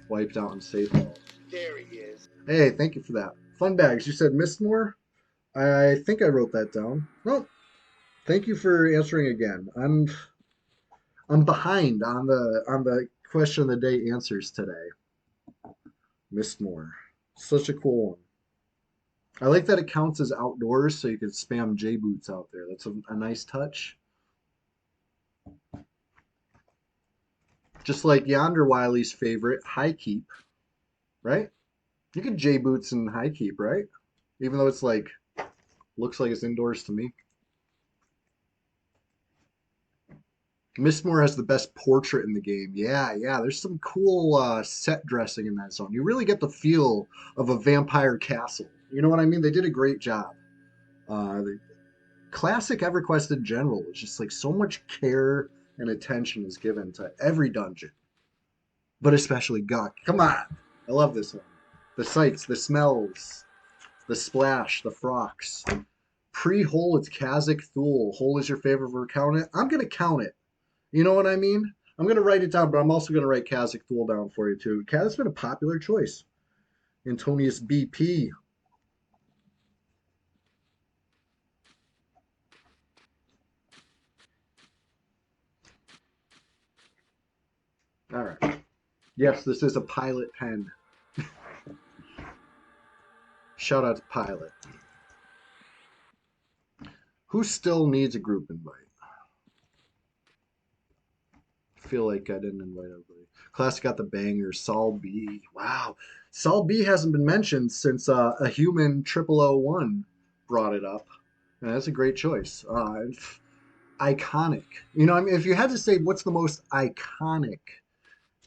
wiped out in safe hall. There he is. Hey, thank you for that. Fun bags. You said Mistmore? I think I wrote that down. Well, thank you for answering again. I'm behind on the question of the day answers today. Mistmore. Such a cool one. I like that it counts as outdoors so you can spam J boots out there. That's a nice touch. Just like Yonder Wiley's favorite, High Keep, right? You could J boots in High Keep, right? Even though it's like, looks like it's indoors to me. Mistmore has the best portrait in the game. Yeah, yeah. There's some cool set dressing in that zone. You really get the feel of a vampire castle. You know what I mean? They did a great job. The classic EverQuest in general is just like so much care and attention is given to every dungeon, but especially Guk. Come on, I love this one. The sights, the smells, the splash, the frocks. Pre-hole, it's Kazakh Thule. Hole is your favorite for count it. I'm gonna count it. You know what I mean? I'm gonna write it down, but I'm also gonna write Kazakh Thule down for you too. Kaz's been a popular choice. Antonius BP. All right. Yes, this is a pilot pen. Shout out to Pilot. Who still needs a group invite? I feel like I didn't invite everybody. Class got the banger. Saul B. Wow. Saul B hasn't been mentioned since a human 0001 brought it up. And that's a great choice. Iconic. You know, I mean, if you had to say what's the most iconic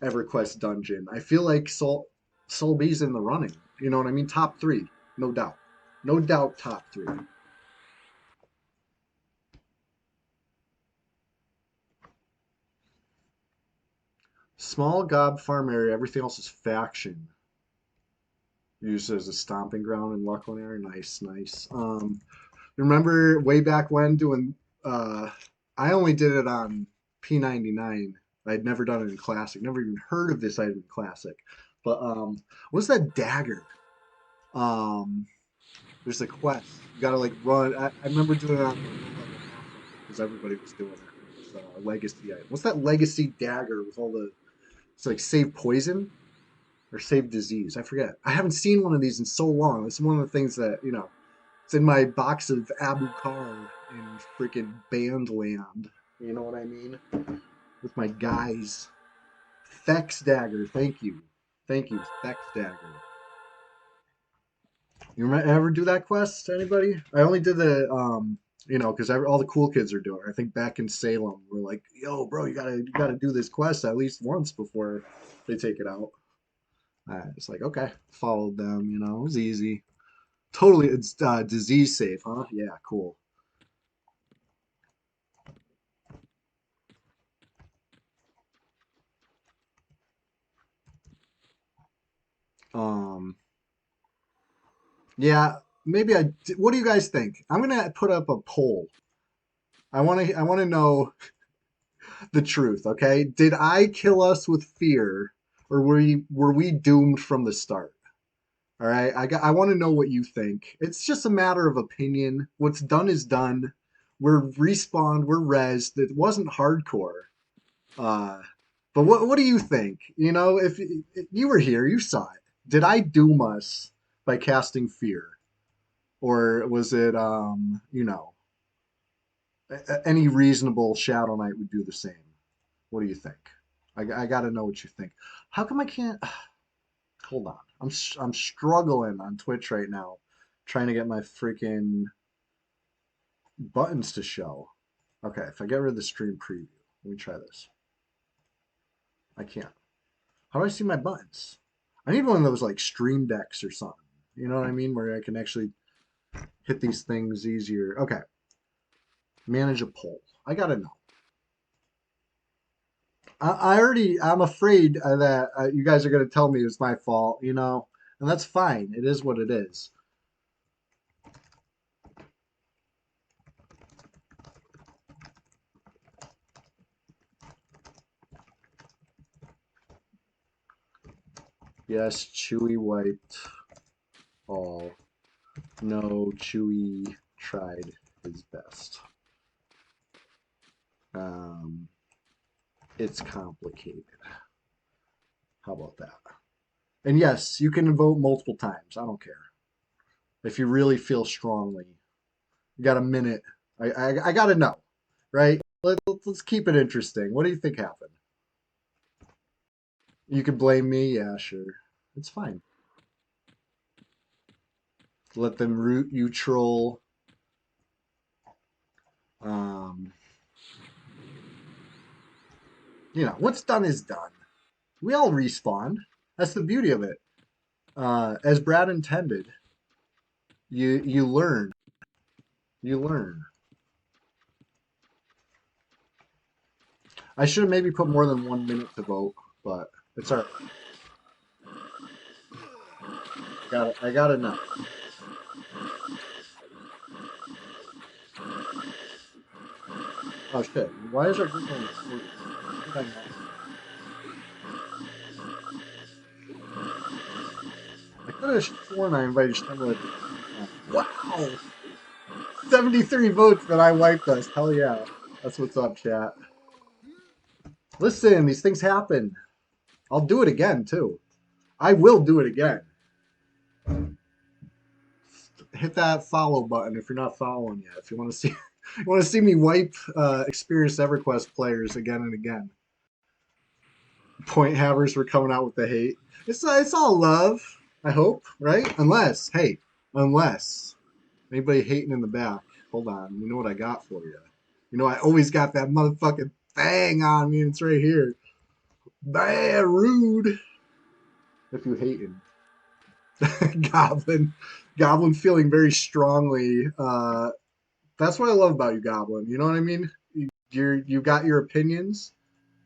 EverQuest dungeon, I feel like Soul B's in the running. You know what I mean? Top three, no doubt. No doubt, top three. Small gob farm area, everything else is faction. Used as a stomping ground in Luckland area. Nice, nice. Remember way back when doing I only did it on P99. I'd never done it in Classic. Never even heard of this item in Classic. But what's that dagger? Um there's a quest. You gotta like run. I remember doing it on because everybody was doing it. It was a legacy item. What's that legacy dagger with all the it's like save poison or save disease. I forget. I haven't seen one of these in so long. It's one of the things that, you know, it's in my box of Abu Kar in freaking Bandland. You know what I mean? With my guys. Thex Dagger. Thank you. Thank you, Thex Dagger. You ever do that quest? Anybody? I only did the, you know, because all the cool kids are doing it. I think back in Salem, we're like, yo, bro, you gotta do this quest at least once before they take it out. It's like, okay, followed them, you know, it was easy. Totally, it's disease safe, huh? Yeah, cool. Um, yeah, maybe what do you guys think? I'm gonna put up a poll. I want to know the truth, okay? Did I kill us with fear, or were we doomed from the start? All right, I want to know what you think. It's just a matter of opinion. What's done is done. We're respawned. We're rezzed. It wasn't hardcore. Uh, but what do you think? You know, if you were here, you saw it. Did I doom us by casting fear, or was it you know, any reasonable Shadow Knight would do the same? What do you think? I got to know what you think. How come I can't? Hold on. I'm struggling on Twitch right now, trying to get my freaking buttons to show. Okay, if I get rid of the stream preview, let me try this. I can't. How do I see my buttons? I need one of those like stream decks or something. You know what I mean? Where I can actually hit these things easier. Okay. Manage a poll. I gotta know. I'm afraid that you guys are gonna tell me it's my fault, you know, and that's fine. It is what it is. Yes, Chewy wiped all. No, Chewy tried his best. Um, it's complicated. How about that? And yes, you can vote multiple times. I don't care. If you really feel strongly, you got a minute. I got to know, right? Let's keep it interesting. What do you think happened? You could blame me. Yeah, sure. It's fine. Let them root you, troll. Um, You know, what's done is done. We all respawn. That's the beauty of it. As Brad intended, you learn. You learn. I should have maybe put more than 1 minute to vote, but it's all right. I got enough. Oh shit! Why is our group only 40? How did I not? I could have sworn I invited Stemmer at the same time. Wow! 73 votes that I wiped us. Hell yeah! That's what's up, chat. Listen, these things happen. I'll do it again too. I will do it again. Hit that follow button if you're not following yet. If you want to see, you want to see me wipe experienced EverQuest players again and again. Point havers were coming out with the hate. It's all love. I hope, right? Unless anybody hating in the back. Hold on, you know what I got for you. You know I always got that motherfucking thing on me, and it's right here. Bad rude. If you hating. Goblin. Goblin feeling very strongly. That's what I love about you, Goblin. You know what I mean? You got your opinions,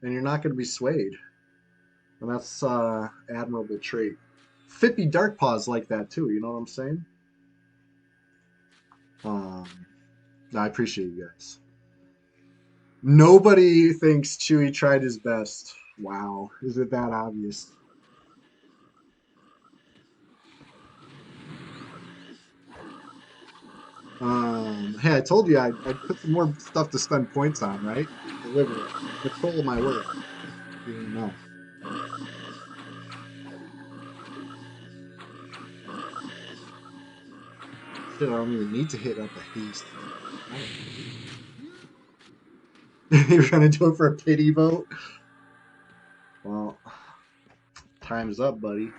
and you're not going to be swayed, and that's admirable trait. Fippy Dark Paws like that too. You know what I'm saying? Um, I appreciate you guys. Nobody thinks Chewie tried his best. Wow, is it that obvious? Hey, I told you I'd put some more stuff to spend points on, right? Deliver. I'm a troll of my word. You didn't know. Shit, I don't even need to hit up a haste. You're gonna do it for a pity vote? Well, time's up, buddy.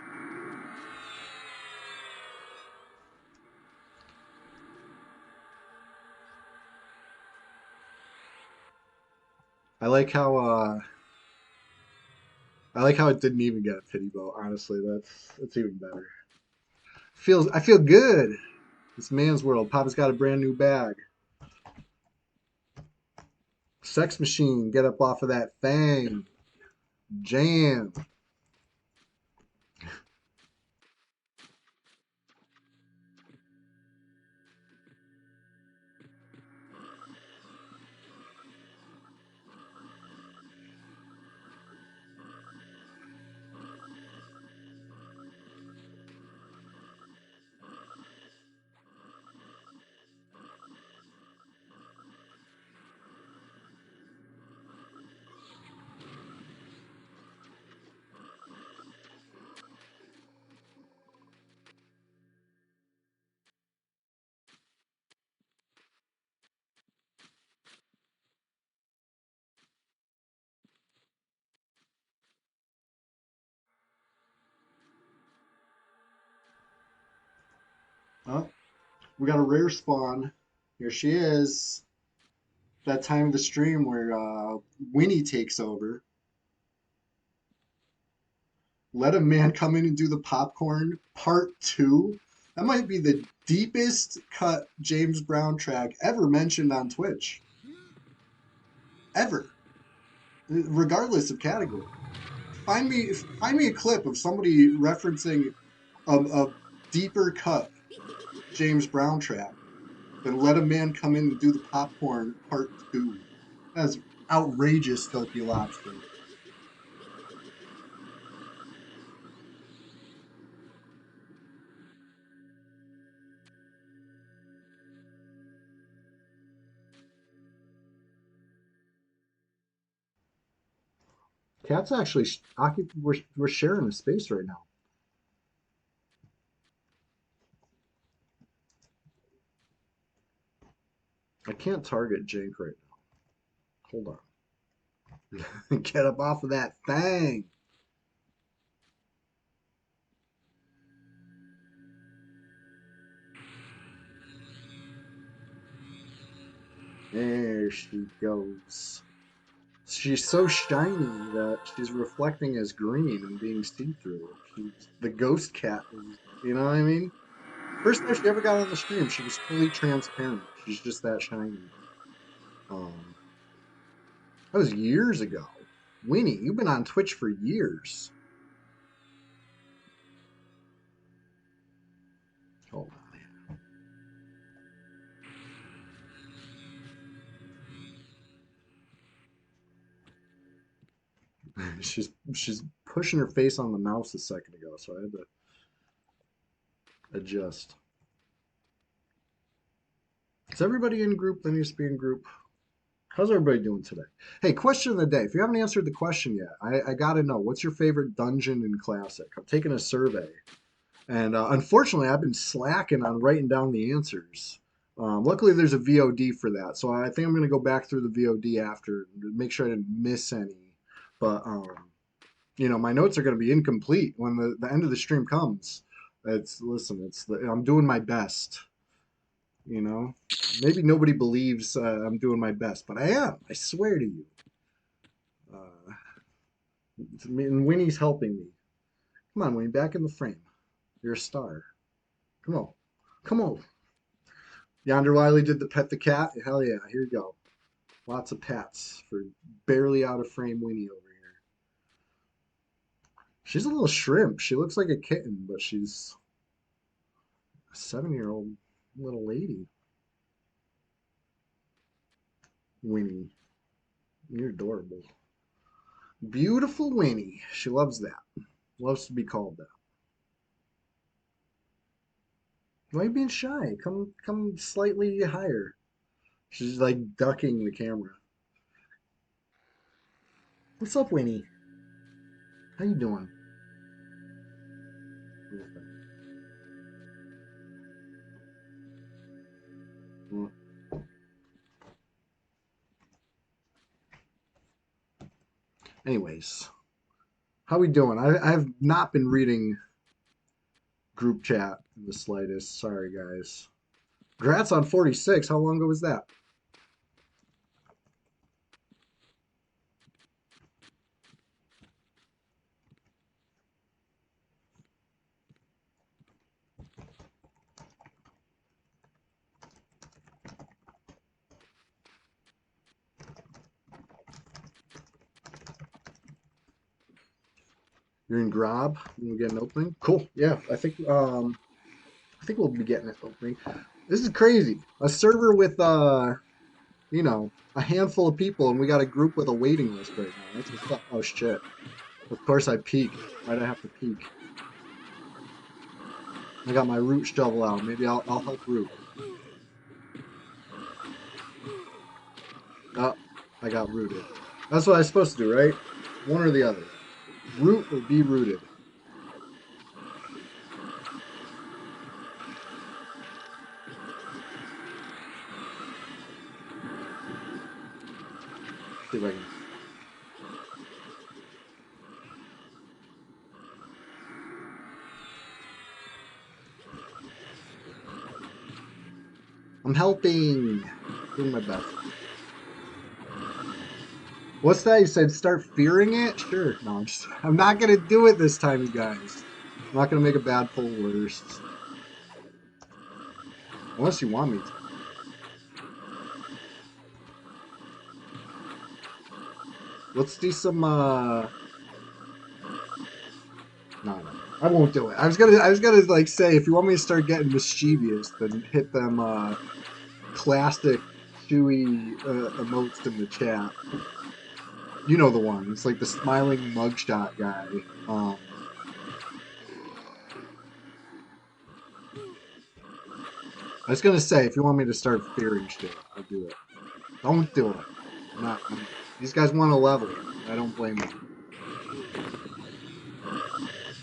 I like how it didn't even get a pity vote. Honestly, that's even better. I feel good. It's man's world. Papa's got a brand new bag. Sex machine, get up off of that thing. Jam. Oh, we got a rare spawn. Here she is. That time of the stream where Winnie takes over. Let a Man Come In and Do the Popcorn Part 2. That might be the deepest cut James Brown track ever mentioned on Twitch. Ever. Regardless of category. Find me a clip of somebody referencing a deeper cut James Brown track than Let a Man Come In and Do the Popcorn Part 2. That's outrageous, Filthy Lobster. Cat's actually, we're sharing a space right now. I can't target Jake right now. Hold on. Get up off of that thing. There she goes. she's so shiny that she's reflecting as green and being see-through. She's the ghost cat is, you know what I mean? First time she ever got on the stream, she was fully transparent. She's just that shiny. Um, that was years ago. Winnie, you've been on Twitch for years. Hold on. She's pushing her face on the mouse a second ago, so I had to adjust. Is everybody in group that needs to be in group? How's everybody doing today? Hey, question of the day. If you haven't answered the question yet, I got to know, what's your favorite dungeon in Classic? I'm taking a survey. And unfortunately, I've been slacking on writing down the answers. Luckily, there's a VOD for that. So I think I'm going to go back through the VOD after to make sure I didn't miss any. But, you know, my notes are going to be incomplete when the end of the stream comes. I'm doing my best. You know, maybe nobody believes I'm doing my best, but I am. I swear to you. And Winnie's helping me. Come on, Winnie, back in the frame. You're a star. Come on. Come on. Yonder Wiley did the pet the cat. Hell yeah, here you go. Lots of pets for barely out of frame Winnie over here. She's a little shrimp. She looks like a kitten, but she's a 7-year-old little lady. Winnie. You're adorable. Beautiful Winnie. She loves that. Loves to be called that. Why are you being shy? Come slightly higher. She's like ducking the camera. What's up, Winnie? How you doing? Anyways, how we doing? I've not been reading group chat in the slightest. Sorry, guys. Congrats on 46. How long ago was that? You're in Grob. We'll get an opening. Cool. Yeah, I think we'll be getting an opening. This is crazy. A server with you know, a handful of people, and we got a group with a waiting list right now. That's what's up. Oh shit. Of course I peeked. Why'd I have to peek? I got my root shovel out. Maybe I'll help root. Oh, I got rooted. That's what I was supposed to do, right? One or the other. Root or be rooted. See if I can. I'm helping. Doing my best. What's that? You said start fearing it? Sure. No, I'm not gonna do it this time, you guys. I'm not gonna make a bad pull worse. Unless you want me to. Let's do some no, I won't do it. I was gonna like say if you want me to start getting mischievous, then hit them classic chewy emotes in the chat. You know the one. It's like the smiling mugshot guy. I was gonna say if you want me to start fearing shit, I'll do it. Don't do it. These guys want to level. I don't blame them.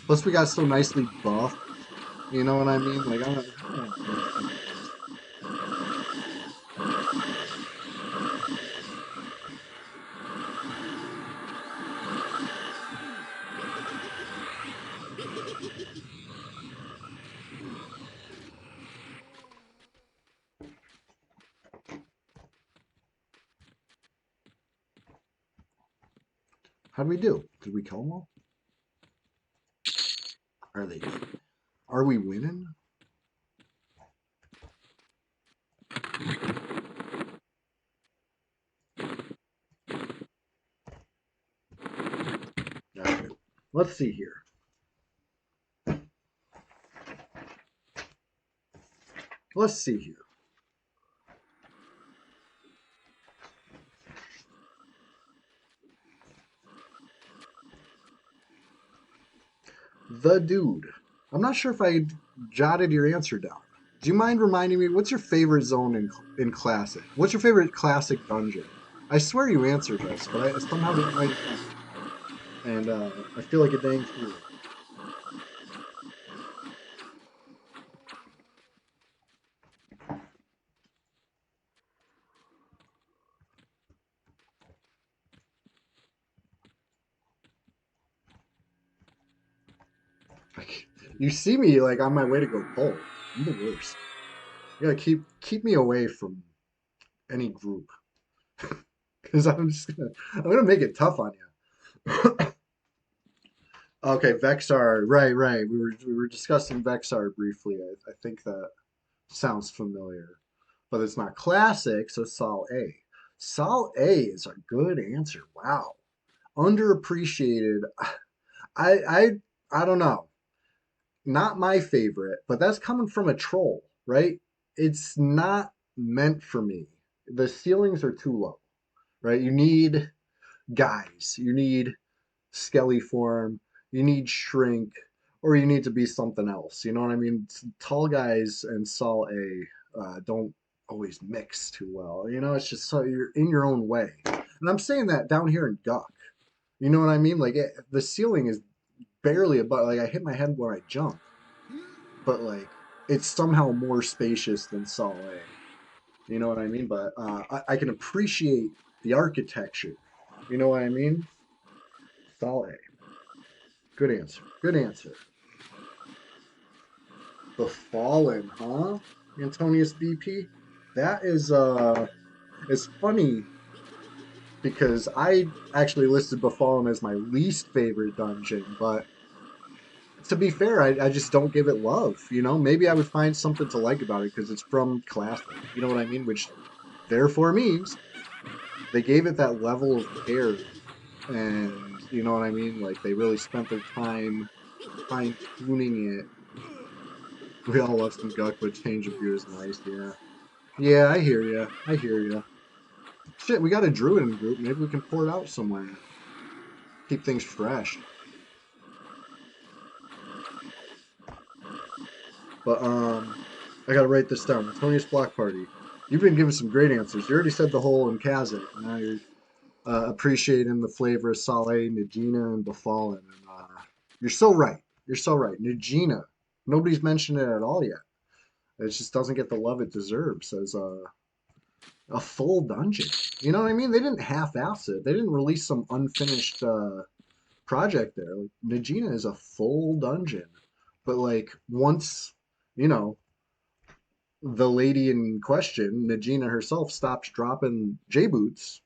Plus, we got so nicely buffed. You know what I mean? Like, I don't How'd we do? Did we kill them all? Are they dead? Are we winning? Okay. Let's see here. Let's see here. The dude. I'm not sure if I jotted your answer down. Do you mind reminding me what's your favorite zone in classic? What's your favorite classic dungeon? I swear you answered this, but I somehow didn't write it down. And I feel like a dang fool. Like, you see me like on my way to go pull. I'm the worst. You gotta keep me away from any group. Because I'm gonna make it tough on you. Okay, Vexar, right. We were discussing Vexar briefly. I think that sounds familiar, but it's not classic, so Sol A. Sol A is a good answer. Wow, underappreciated. I I I don't know. Not my favorite, but that's coming from a troll, right? It's not meant for me. The ceilings are too low, right? You need guys. You need skelly form, you need shrink, or you need to be something else. You know what I mean? Tall guys and Sol A don't always mix too well. You know, it's just so you're in your own way. And I'm saying that down here in Duck. You know what I mean? Like the ceiling is barely above. Like I hit my head when I jump, but like it's somehow more spacious than Sol A. You know what I mean? But I can appreciate the architecture. You know what I mean? Sol A. Good answer. Good answer. The Fallen, huh? Antonius BP? That is it's funny because I actually listed Befallen as my least favorite dungeon, but to be fair, I just don't give it love. You know, maybe I would find something to like about it because it's from Classic. You know what I mean? Which therefore means they gave it that level of care, and you know what I mean? Like they really spent their time fine tuning it. We all love some guck, but change of gear is nice. Yeah. Yeah, I hear you. I hear you. Shit, we got a druid in the group. Maybe we can pour it out somewhere. Keep things fresh. But I gotta write this down. Antonius Block Party. You've been giving some great answers. You already said the whole in Kazakh. Now you're appreciating the flavor of Saleh, Najina, and Befallen. And you're so right. You're so right. Najina. Nobody's mentioned it at all yet. It just doesn't get the love it deserves as a full dungeon. You know what I mean? They didn't half-ass it. They didn't release some unfinished project there. Like, Najina is a full dungeon, but like once you know the lady in question, Najina herself, stops dropping J boots,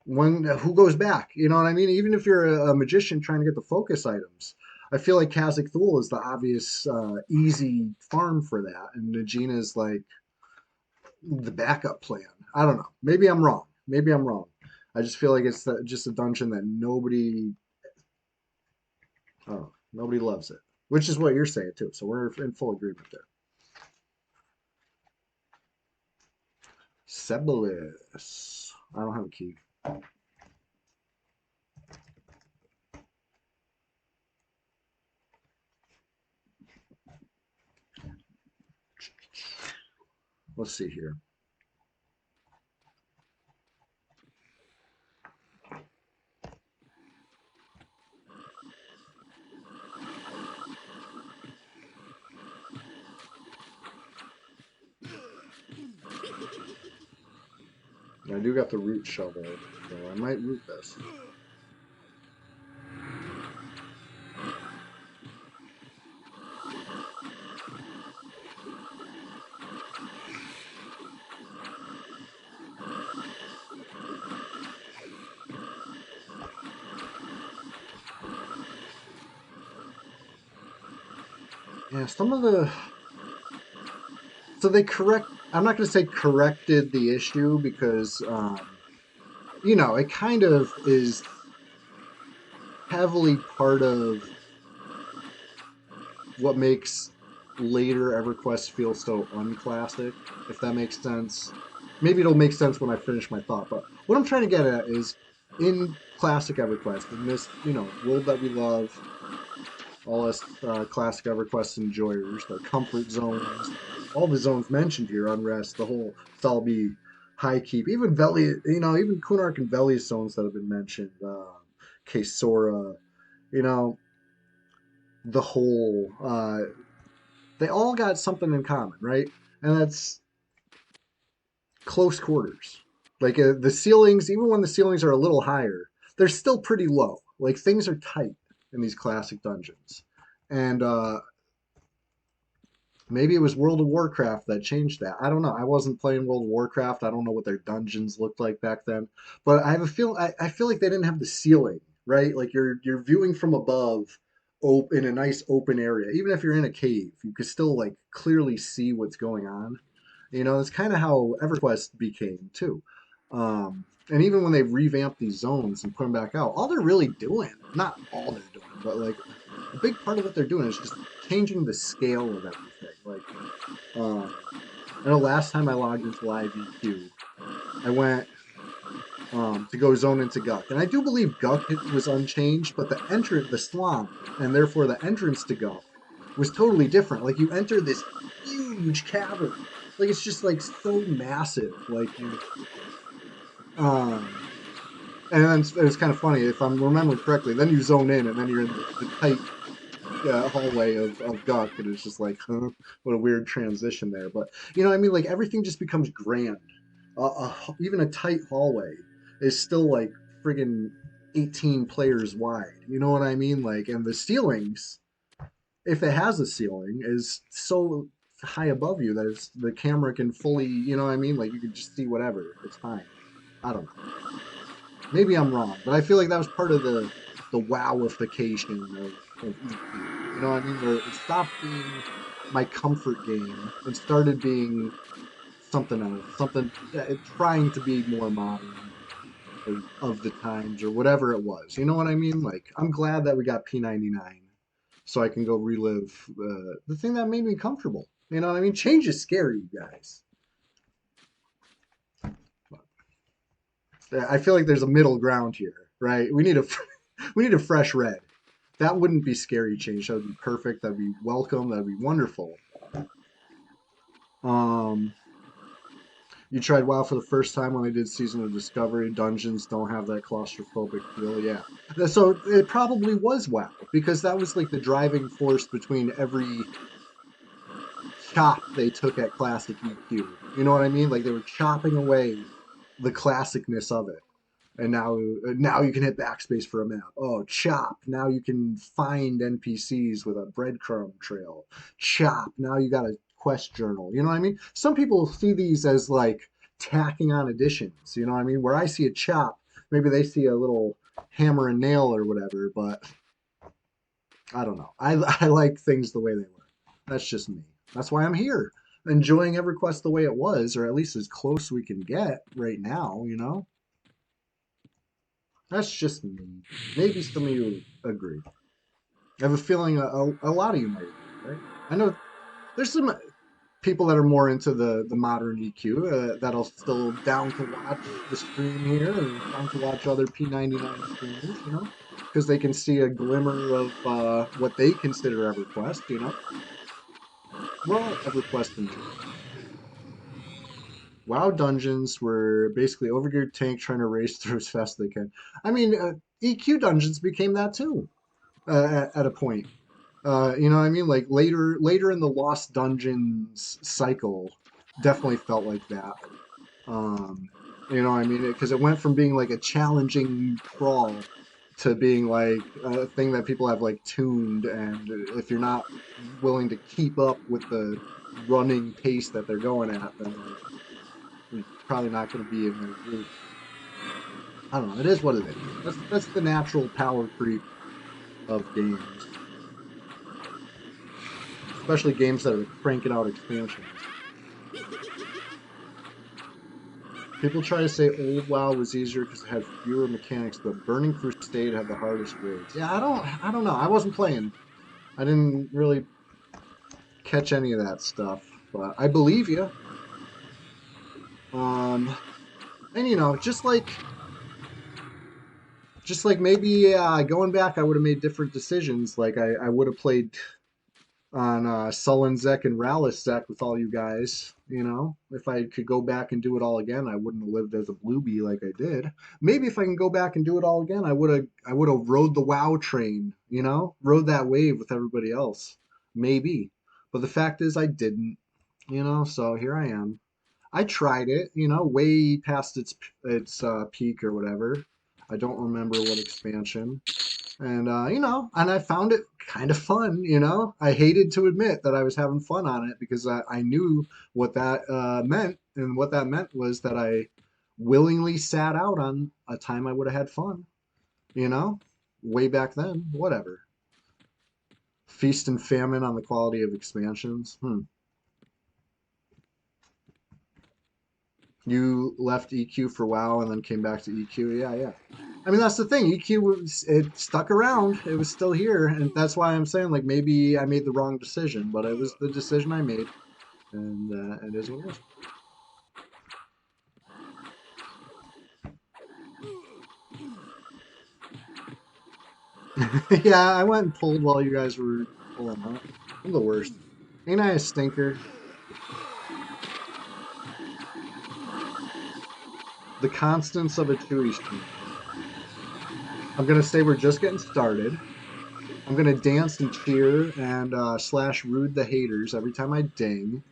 when who goes back? You know what I mean? Even if you're a magician trying to get the focus items, I feel like Kazakh Thule is the obvious easy farm for that, and Najina is like the backup plan. I don't know. Maybe I'm wrong. Maybe I'm wrong. I just feel like it's just a dungeon that nobody loves it, which is what you're saying too. So we're in full agreement there. Sebelis. I don't have a key. Let's see here. I do got the root shovel, so I might root this. Yeah, some of the so they correct. I'm not going to say corrected the issue because it kind of is heavily part of what makes later EverQuest feel so unclassic, if that makes sense. Maybe it'll make sense when I finish my thought, but what I'm trying to get at is in classic EverQuest, in this, world that we love, all us classic EverQuest enjoyers, the comfort zones, all the zones mentioned here, Unrest, the whole Salby, High Keep, even Veli, even Kunark and Veli zones that have been mentioned, Kesora, you know, the whole they all got something in common, right? And that's close quarters. Like the ceilings, even when the ceilings are a little higher, they're still pretty low. Like things are tight in these classic dungeons. And maybe it was World of Warcraft that changed that. I don't know. I wasn't playing World of Warcraft. I don't know what their dungeons looked like back then. But I have a feel. I feel like they didn't have the ceiling, right? Like you're viewing from above, in a nice open area. Even if you're in a cave, you could still like clearly see what's going on. That's kind of how EverQuest became too. And even when they revamped these zones and put them back out, all they're really doing, not all they're doing, but like a big part of what they're doing is just changing the scale of everything. Like, I know last time I logged into Live EQ, I went to go zone into Guck, and I do believe Guck was unchanged, but the swamp, and therefore the entrance to Guck, was totally different. Like you enter this huge cavern, like it's just like so massive. Like um, and then it was kind of funny if I'm remembering correctly. Then you zone in, and then you're in the tight hallway of Guck, and it's just like, huh, what a weird transition there. But I mean, like everything just becomes grand. Even a tight hallway is still like friggin' 18 players wide. You know what I mean? Like, and the ceilings, if it has a ceiling, is so high above you that the camera can fully, you know what I mean? Like, you can just see whatever. It's fine. I don't know. Maybe I'm wrong, but I feel like that was part of the wowification of EQ. You know what I mean? Where it stopped being my comfort game and started being something else, something trying to be more modern or of the times or whatever it was. You know what I mean? Like I'm glad that we got P99 so I can go relive the thing that made me comfortable. You know what I mean? Change is scary, you guys. I feel like there's a middle ground here, right? We need a we need a fresh red. That wouldn't be scary change. That would be perfect. That'd be welcome. That'd be wonderful. Um, you tried WoW for the first time when they did Season of Discovery. Dungeons don't have that claustrophobic feel. Yeah. So it probably was WoW because that was like the driving force between every chop they took at classic EQ. You know what I mean? Like they were chopping away the classicness of it. And now you can hit backspace for a map. Oh, chop. Now you can find NPCs with a breadcrumb trail. Chop. Now you got a quest journal. You know what I mean? Some people see these as like tacking on additions. You know what I mean? Where I see a chop, maybe they see a little hammer and nail or whatever, but I don't know. I like things the way they were. That's just me. That's why I'm here. Enjoying EverQuest the way it was, or at least as close we can get right now. That's just me. Maybe some of you agree. I have a feeling a lot of you might agree, right? I know there's some people that are more into the modern EQ that'll still down to watch the stream here or down to watch other P99 streamers, because they can see a glimmer of what they consider EverQuest. We're all EverQuest enjoyers. WoW dungeons were basically overgeared tank trying to race through as fast as they can. I mean, EQ dungeons became that too at a point. You know what I mean? Like later in the Lost Dungeons cycle, definitely felt like that. Um, you know what I mean? Because it went from being like a challenging crawl to being like a thing that people have like tuned, and if you're not willing to keep up with the running pace that they're going at, then like you're probably not going to be in their group. I don't know. It is what it is. That's the natural power creep of games. especially games that are cranking out expansions. People try to say old WoW was easier because it had fewer mechanics, but Burning Crusade had the hardest raids. Yeah, I don't know. I wasn't playing. I didn't really catch any of that stuff, but I believe you. Um, and you know, just like maybe going back, I would have made different decisions. Like I would have played on Sullen Zek and Rallus Zek with all you guys. You know, if I could go back and do it all again, I wouldn't have lived as a bluebee like I did. Maybe if I can go back and do it all again, I would have rode the WoW train. You know, rode that wave with everybody else. Maybe, but the fact is, I didn't. You know, so here I am. I tried it, you know, way past its peak or whatever. I don't remember what expansion. And you know, and I found it kind of fun, you know. I hated to admit that I was having fun on it because I knew what that meant, and what that meant was that I willingly sat out on a time I would have had fun, you know, way back then. Whatever. Feast and famine on the quality of expansions. You left EQ for WoW and then came back to EQ. Yeah, yeah. I mean, that's the thing. EQ it stuck around. It was still here, and that's why I'm saying like maybe I made the wrong decision, but it was the decision I made, and it is what it is. Yeah, I went and pulled while you guys were pulling up. I'm the worst. Ain't I a stinker? The constants of a Chewy stream. I'm gonna say we're just getting started. I'm gonna dance and cheer and slash rude the haters every time I ding.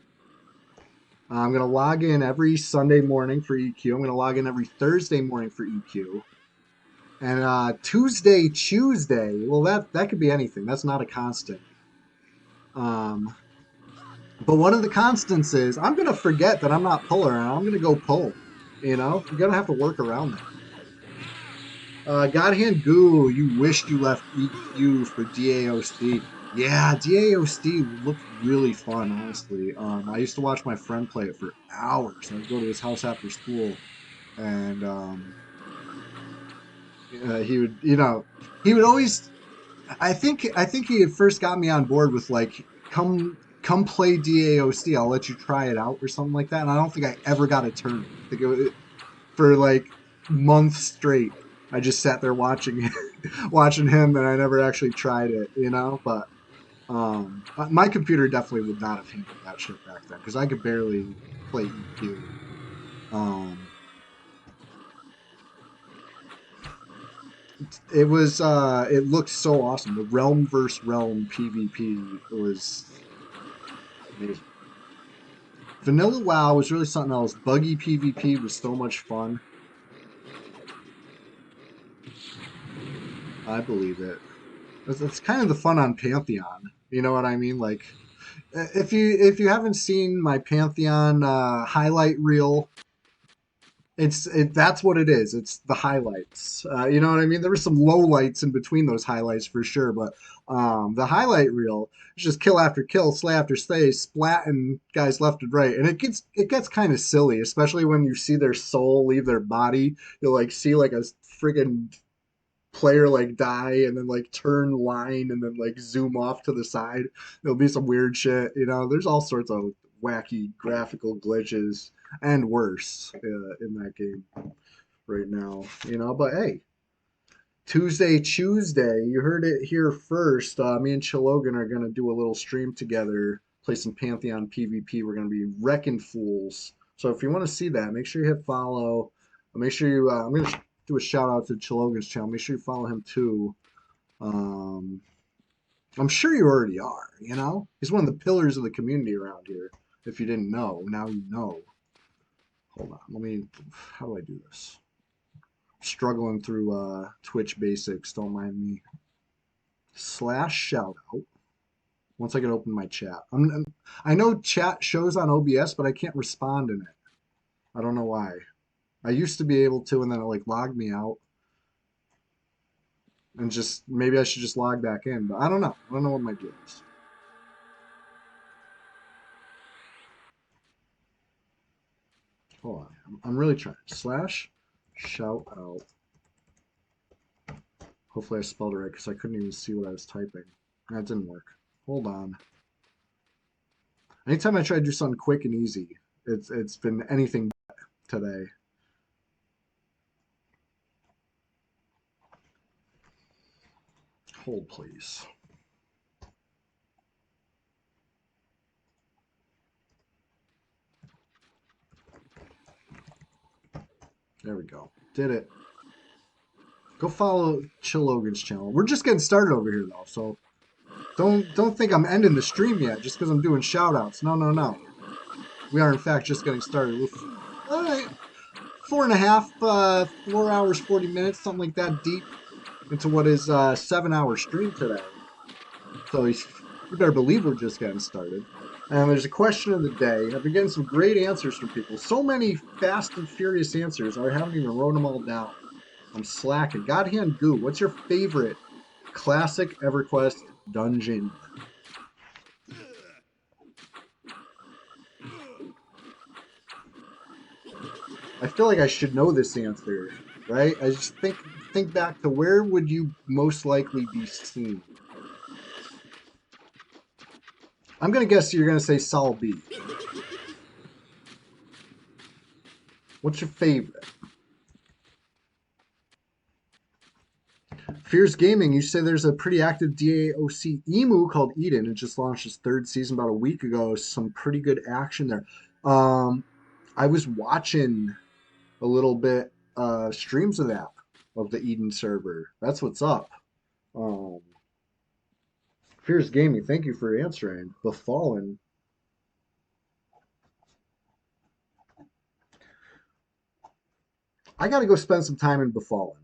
I'm going to log in every Sunday morning for EQ. I'm going to log in every Thursday morning for EQ. And Tuesday, well, that could be anything. That's not a constant. Um, but one of the constants is I'm going to forget that I'm not puller and I'm going to go pull. You know, I'm going to have to work around that. Godhand Goo, you wished you left EQ for DAOC. Yeah, DAOC looked really fun, honestly. I used to watch my friend play it for hours. I would go to his house after school, and he would, you know, he would always. I think he had first got me on board with like, come play DAOC. I'll let you try it out or something like that. And I don't think I ever got a turn. I think for like months straight. I just sat there watching watching him, and I never actually tried it, you know. But my computer definitely would not have handled that shit back then because I could barely play EQ. Um, it looked so awesome. The realm versus realm PvP was amazing. Vanilla WoW was really something else. Buggy PvP was so much fun. I believe it. It's kind of the fun on Pantheon. You know what I mean? Like, if you haven't seen my Pantheon highlight reel, that's what it is. It's the highlights. You know what I mean? There were some low lights in between those highlights for sure, but the highlight reel is just kill after kill, slay after slay, splatting guys left and right, and it gets kind of silly, especially when you see their soul leave their body. You'll like see like a friggin' player like die and then like turn line and then like zoom off to the side. There'll be some weird shit, you know. There's all sorts of wacky graphical glitches and worse in that game right now, you know. But hey, Tuesday, you heard it here first. Me and Chilogan are gonna do a little stream together, play some Pantheon PvP. We're gonna be wrecking fools. So if you want to see that, make sure you hit follow. Make sure you. I'm gonna do a shout out to Chilogan's channel. Make sure you follow him too. Um, I'm sure you already are. You know, he's one of the pillars of the community around here. If you didn't know, now you know. Hold on, let me. How do I do this? Struggling through Twitch basics. Don't mind me. Slash shout out. Once I can open my chat, I know chat shows on OBS, but I can't respond in it. I don't know why. I used to be able to, and then it like logged me out. And just maybe I should just log back in, but I don't know. I don't know what my deal is. Hold on. I'm really trying. Slash shout out. Hopefully I spelled it right because I couldn't even see what I was typing. That didn't work. Hold on. Anytime I try to do something quick and easy, it's been anything but today. Hold, please. There we go. Did it. Go follow Chill Logan's channel. We're just getting started over here though, so don't think I'm ending the stream yet just because I'm doing shout outs. No, no, no. We are in fact just getting started. All right. 4.5, 4 hours, 40 minutes, something like that deep into what is a 7-hour stream today. So you better believe we're just getting started. And there's a question of the day. I've been getting some great answers from people. So many fast and furious answers. I haven't even wrote them all down. I'm slacking. Godhand Goo, what's your favorite classic EverQuest dungeon? I feel like I should know this answer, right? I just think back to where would you most likely be seen? I'm gonna guess you're gonna say Sol B. What's your favorite? Fierce Gaming, you say there's a pretty active DAOC emu called Eden. It just launched its 3rd season about a week ago. Some pretty good action there. I was watching a little bit streams of that, of the Eden server. That's what's up. Um, Fierce Gaming, thank you for answering. Befallen. I got to go spend some time in Befallen.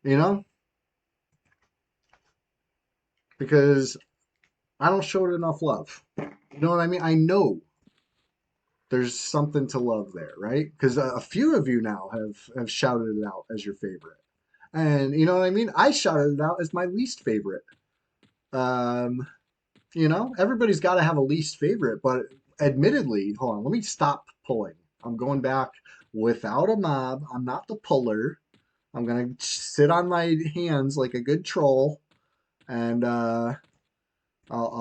You know? Because I don't show it enough love. You know what I mean? I know there's something to love there, right? Because a few of you now have shouted it out as your favorite. And you know what I mean? I shouted it out as my least favorite. Um, everybody's got to have a least favorite, but admittedly, hold on, let me stop pulling. I'm going back without a mob. I'm not the puller. I'm gonna sit on my hands like a good troll, and I'll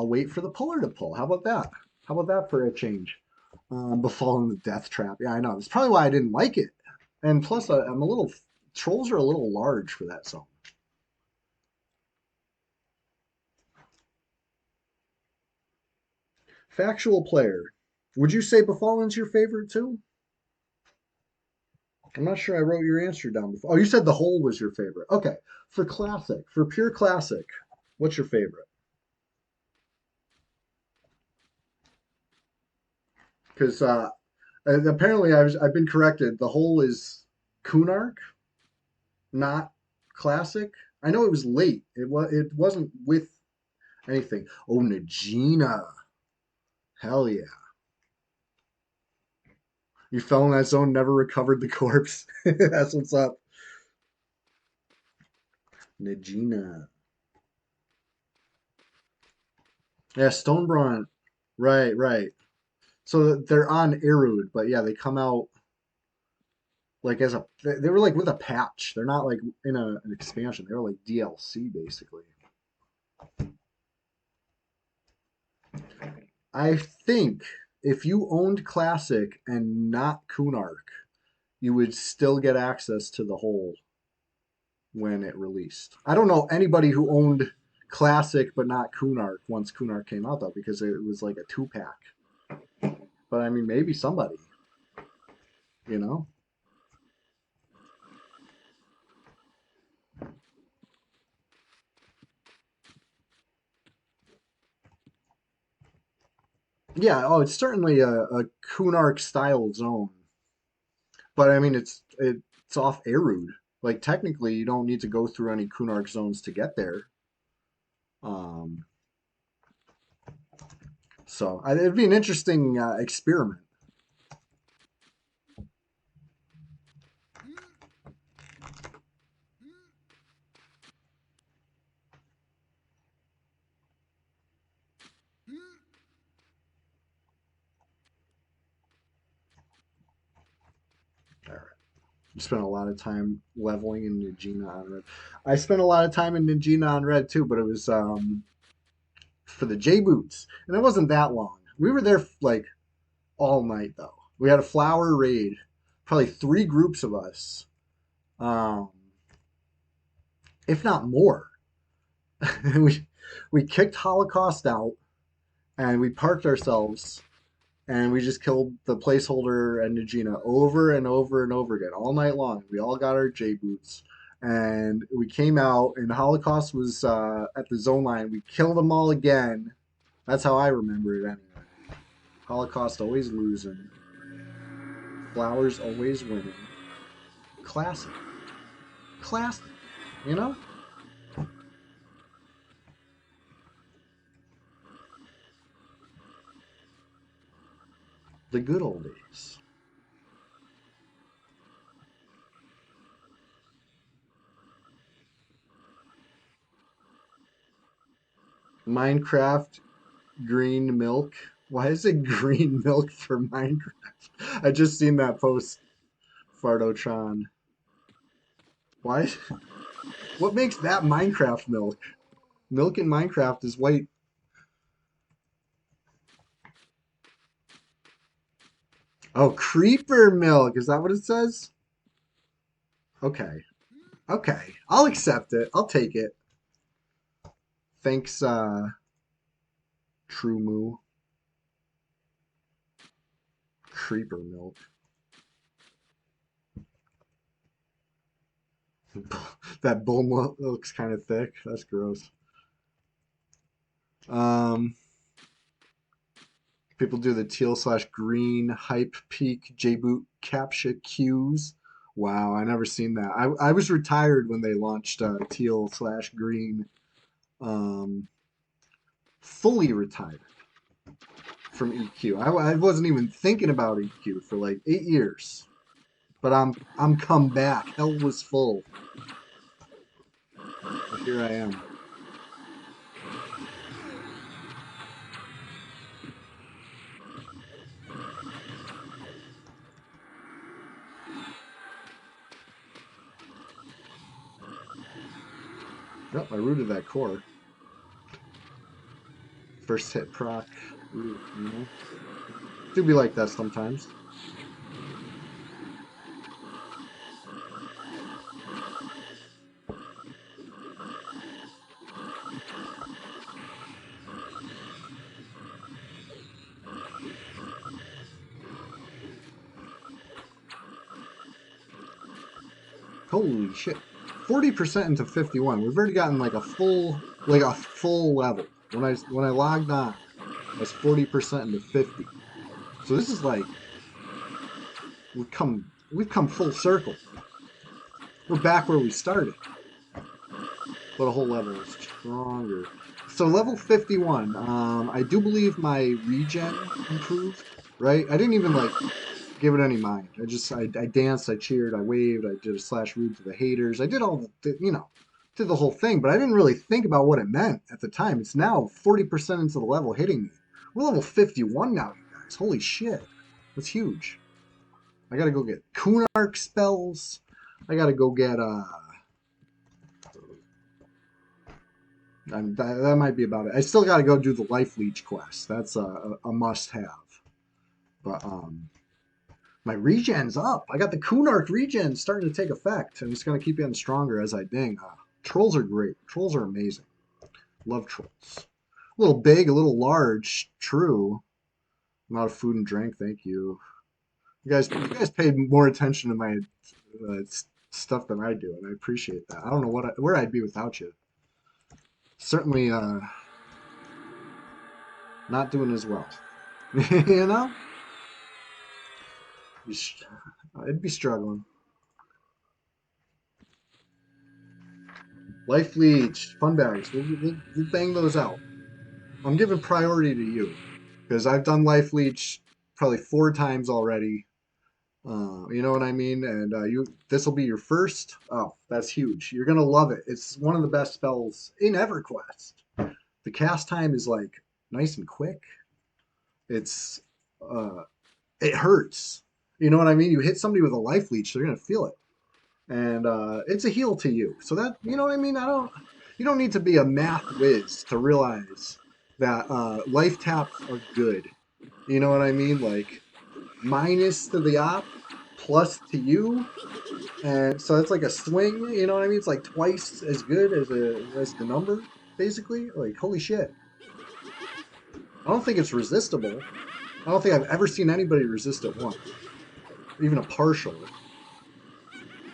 wait for the puller to pull. How about that? How about that for a change? Befallen the Death Trap. Yeah, I know. That's probably why I didn't like it. And plus, I'm a little trolls are a little large for that zone. Factual player. Would you say Befallen's your favorite too? I'm not sure I wrote your answer down before. Oh, you said the whole was your favorite. Okay. For classic, for pure classic, what's your favorite? Because apparently I've been corrected. The whole is Kunark, not classic. I know it was late. It wasn't with anything. Oh, Najina. Hell yeah. You fell in that zone, never recovered the corpse. That's what's up. Najina. Yeah, Stonebrawn. Right, right. So they're on Erud, but yeah, they come out like they were like with a patch. They're not like in an expansion. They were like DLC basically. I think if you owned Classic and not Kunark, you would still get access to the whole when it released. I don't know anybody who owned Classic but not Kunark once Kunark came out though, because it was like a 2-pack. But I mean, maybe somebody, you know? Yeah, oh, it's certainly a Kunark style zone. But I mean, it's off Erud. Like technically, you don't need to go through any Kunark zones to get there. Um, so it'd be an interesting experiment. Spent a lot of time leveling in Nagina on red. I spent a lot of time in Nagina on red too, but it was for the J boots, and it wasn't that long. We were there like all night though. We had a flower raid, probably 3 groups of us, um, if not more. we we kicked Holocaust out, and we parked ourselves, and we just killed the placeholder and Nagina over and over and over again all night long. We all got our J boots, and we came out, and Holocaust was at the zone line. We killed them all again. That's how I remember it anyway. Holocaust always losing, Flowers always winning. Classic, classic. You know, the good old days. Minecraft green milk. Why is it green milk for Minecraft? I just seen that post, Fardotron. Why? What makes that Minecraft milk? Milk in Minecraft is white. Oh, creeper milk. Is that what it says? Okay. Okay. I'll accept it. I'll take it. Thanks, True Moo. Creeper milk. That bull milk looks kind of thick. That's gross. People do the teal/green hype peak J-boot captcha cues. Wow, I never seen that. I was retired when they launched teal/green. Fully retired from EQ. I wasn't even thinking about EQ for like 8 years. But I'm come back. Hell was full. But here I am. Yep, I rooted that core. First hit proc. Ooh, you know. Do be like that sometimes. Holy shit. 40% into 51. We've already gotten like a full level. When I logged on, I was 40% into 50. So this is like we've come full circle. We're back where we started. But a whole level stronger. So level 51, I do believe my regen improved, right? I didn't even like give it any mind. I danced, I cheered, I waved, I did a /rude to the haters. I did all the, did the whole thing, but I didn't really think about what it meant at the time. It's now 40% into the level hitting me. We're level 51 now, you guys. Holy shit. That's huge. I gotta go get Kunark spells. I gotta go get, that might be about it. I still gotta go do the Life Leech quest. That's a must-have. But, my regen's up. I got the Kunark regen starting to take effect, and it's going to keep getting stronger as I ding. Trolls are great. Trolls are amazing. Love trolls. A little big, a little large. True. Amount of food and drink. Thank you. You guys paid more attention to my stuff than I do, and I appreciate that. I don't know where I'd be without you. Certainly not doing as well. You know? I'd be struggling. Life Leech, fun bags. We'll bang those out. I'm giving priority to you because I've done Life Leech probably 4 times already. You know what I mean? And this will be your first. Oh, that's huge. You're gonna love it. It's one of the best spells in EverQuest. The cast time is like nice and quick. It hurts. You know what I mean? You hit somebody with a Life Leech, they're gonna feel it. and it's a heal to you. So that, you know what I mean. You don't need to be a math whiz to realize that life taps are good. You know what I mean? Like minus to the op, plus to you, and so it's like a swing. You know what I mean? It's like twice as good as the number, basically. Like holy shit! I don't think it's resistible. I don't think I've ever seen anybody resist it once, even a partial.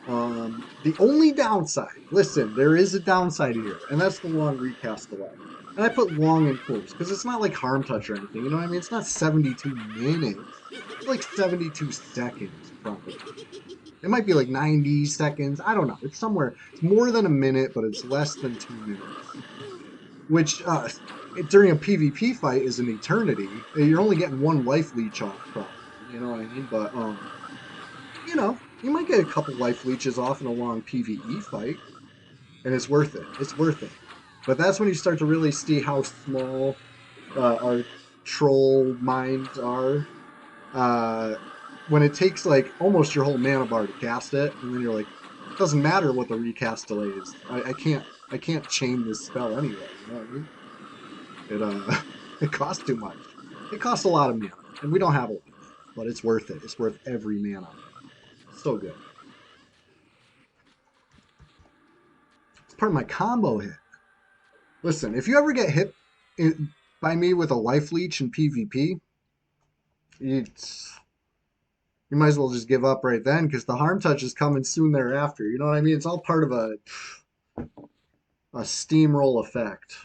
The only downside, listen, there is a downside here, and that's the long recast delay. And I put long in quotes because it's not like harm touch or anything. You know what I mean? It's not 72 minutes. It's like 72 seconds, probably. It might be like 90 seconds. I don't know. It's somewhere. It's more than a minute, but it's less than 2 minutes. Which during a PvP fight is an eternity. You're only getting one life leech off, probably. You know what I mean? But you might get a couple life leeches off in a long PvE fight, and it's worth it. It's worth it. But that's when you start to really see how small our troll minds are. Uh, when it takes like almost your whole mana bar to cast it, and then you're like, it doesn't matter what the recast delay is. I can't chain this spell anyway. You know what I mean? It it costs too much. It costs a lot of mana, and we don't have a lot of mana, but it's worth it. It's worth every mana. So good. It's part of my combo hit. Listen, if you ever get hit by me with a life leech in PvP, you might as well just give up right then because the harm touch is coming soon thereafter. You know what I mean? It's all part of a steamroll effect.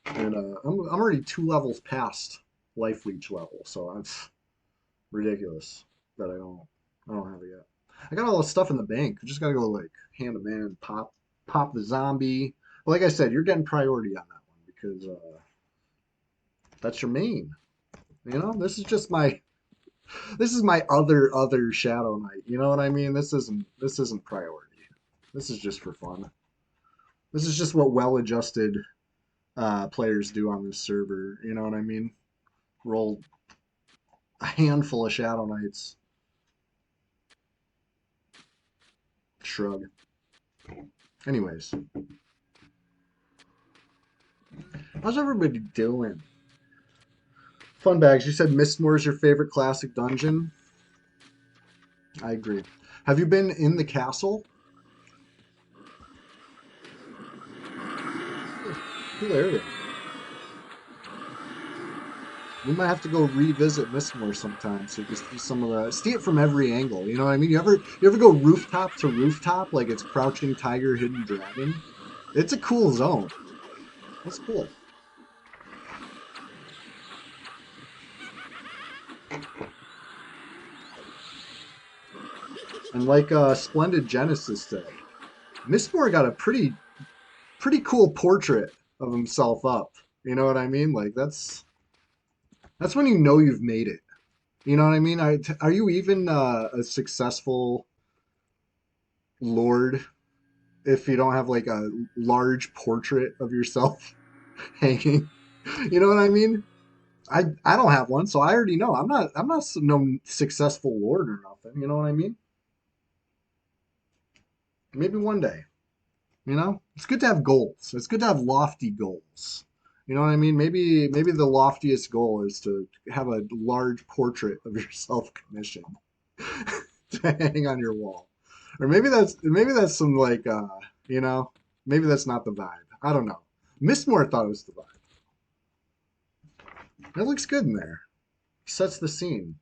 And I'm already 2 levels past life leech level, so it's ridiculous that I don't have it yet. I got all the stuff in the bank. I just gotta go like hand to man, pop the zombie. But like I said, you're getting priority on that one because that's your main. You know, this is my other Shadow Knight. You know what I mean? This isn't priority. This is just for fun. This is just what well-adjusted players do on this server. You know what I mean? Roll a handful of Shadow Knights. Shrug. Anyways, how's everybody doing? Fun bags. You said Mistmore is your favorite classic dungeon. I agree. Have you been in the castle? Cool area. We might have to go revisit Mistmore sometime so you can see some of the see it from every angle. You know what I mean? You ever go rooftop to rooftop like it's Crouching Tiger, Hidden Dragon? It's a cool zone. That's cool. And like Splendid Genesis said, Mistmore got a pretty cool portrait of himself up. You know what I mean? Like that's when you know you've made it. You know what I mean? Are you even a successful lord if you don't have like a large portrait of yourself hanging? You know what I mean? I don't have one, so I already know. I'm not no successful lord or nothing. You know what I mean? Maybe one day. You know, it's good to have goals. It's good to have lofty goals. You know what I mean? Maybe the loftiest goal is to have a large portrait of yourself commissioned to hang on your wall. Or maybe that's some like you know, maybe that's not the vibe. I don't know. Mistmore thought it was the vibe. It looks good in there. Sets the scene.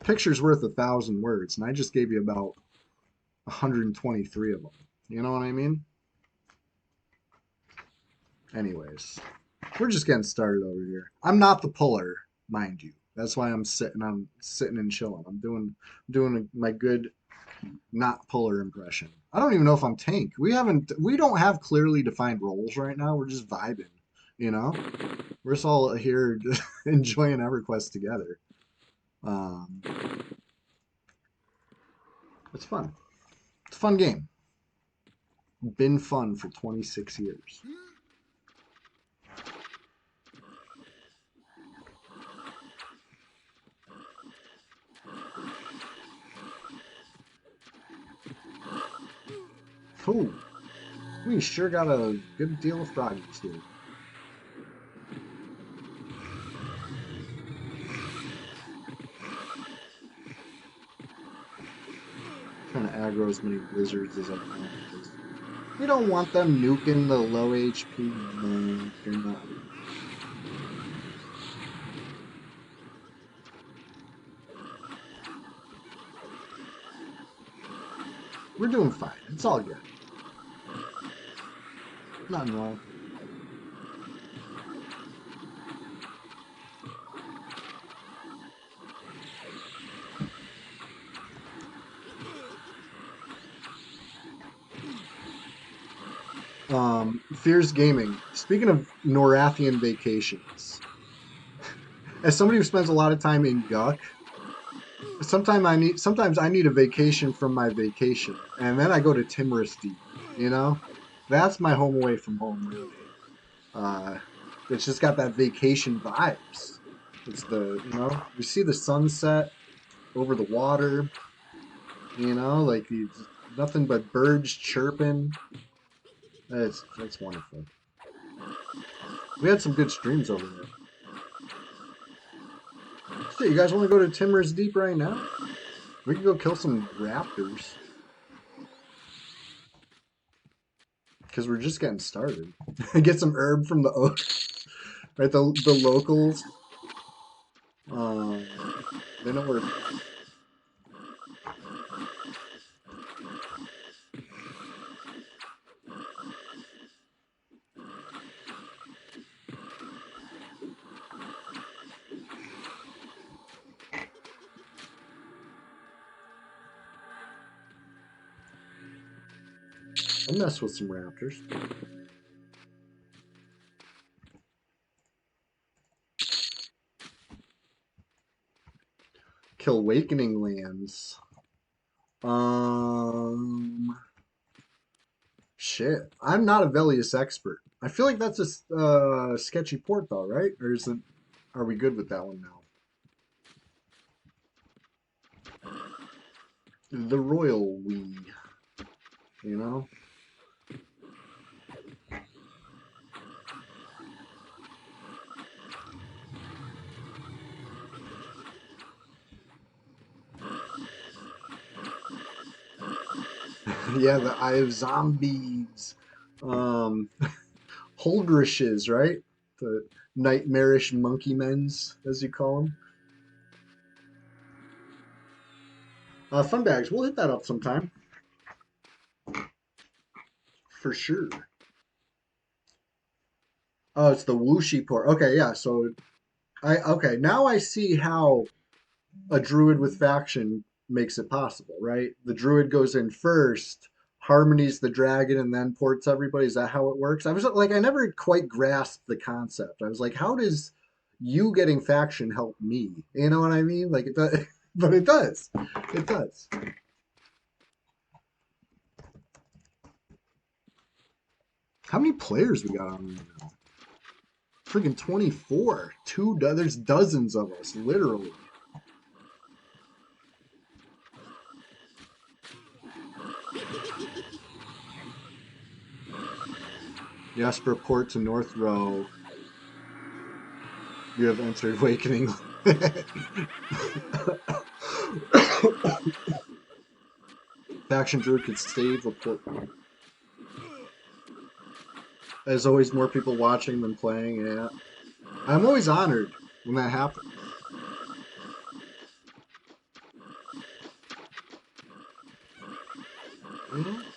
Picture's worth 1,000 words, and I just gave you about 123 of them. You know what I mean? Anyways, we're just getting started over here. I'm not the puller, mind you. That's why I'm sitting and chilling. I'm doing my good not puller impression. I don't even know if I'm tank. We don't have clearly defined roles right now. We're just vibing, you know? We're just all here enjoying EverQuest together. It's fun. It's a fun game. Been fun for 26 years. Oh, we sure got a good deal of froggies here. Trying to aggro as many lizards as I can because we don't want them nuking the low HP. No, they're not. We're doing fine. It's all good. Nothing wrong. Fears Gaming. Speaking of Norathian vacations, as somebody who spends a lot of time in Guck, sometimes I need a vacation from my vacation, and then I go to Timorous Deep. You know, that's my home away from home, really. Uh, it's just got that vacation vibes. It's we see the sunset over the water. Like nothing but birds chirping. That's wonderful. We had some good streams over there. So you guys want to go to Timorous Deep right now? We can go kill some raptors. Because we're just getting started. Get some herb from the oak. Right, the locals. They know where. I'll mess with some raptors. Kill Awakening Lands. Shit. I'm not a Velius expert. I feel like that's a sketchy port though, right? Or is it? Are we good with that one now? The Royal We, you know? Yeah, the Eye of Zombies. Um, Holdrishes, right? The nightmarish monkey men's, as you call them. Fun bags. We'll hit that up sometime. For sure. Oh, it's the Wushy port. Okay, yeah. So okay, now I see how a druid with faction makes it possible, right? The druid goes in first, harmonies the dragon, and then ports everybody. Is that how it works? I was like, I never quite grasped the concept. I was like, how does you getting faction help me? You know what I mean? Like it does, but it does. It does. How many players we got on right now? Freaking 24. There's dozens of us, literally. Jasper Port to North Row. You have entered Awakening. Faction Druid could save a port. There's always more people watching than playing, yeah. I'm always honored when that happens.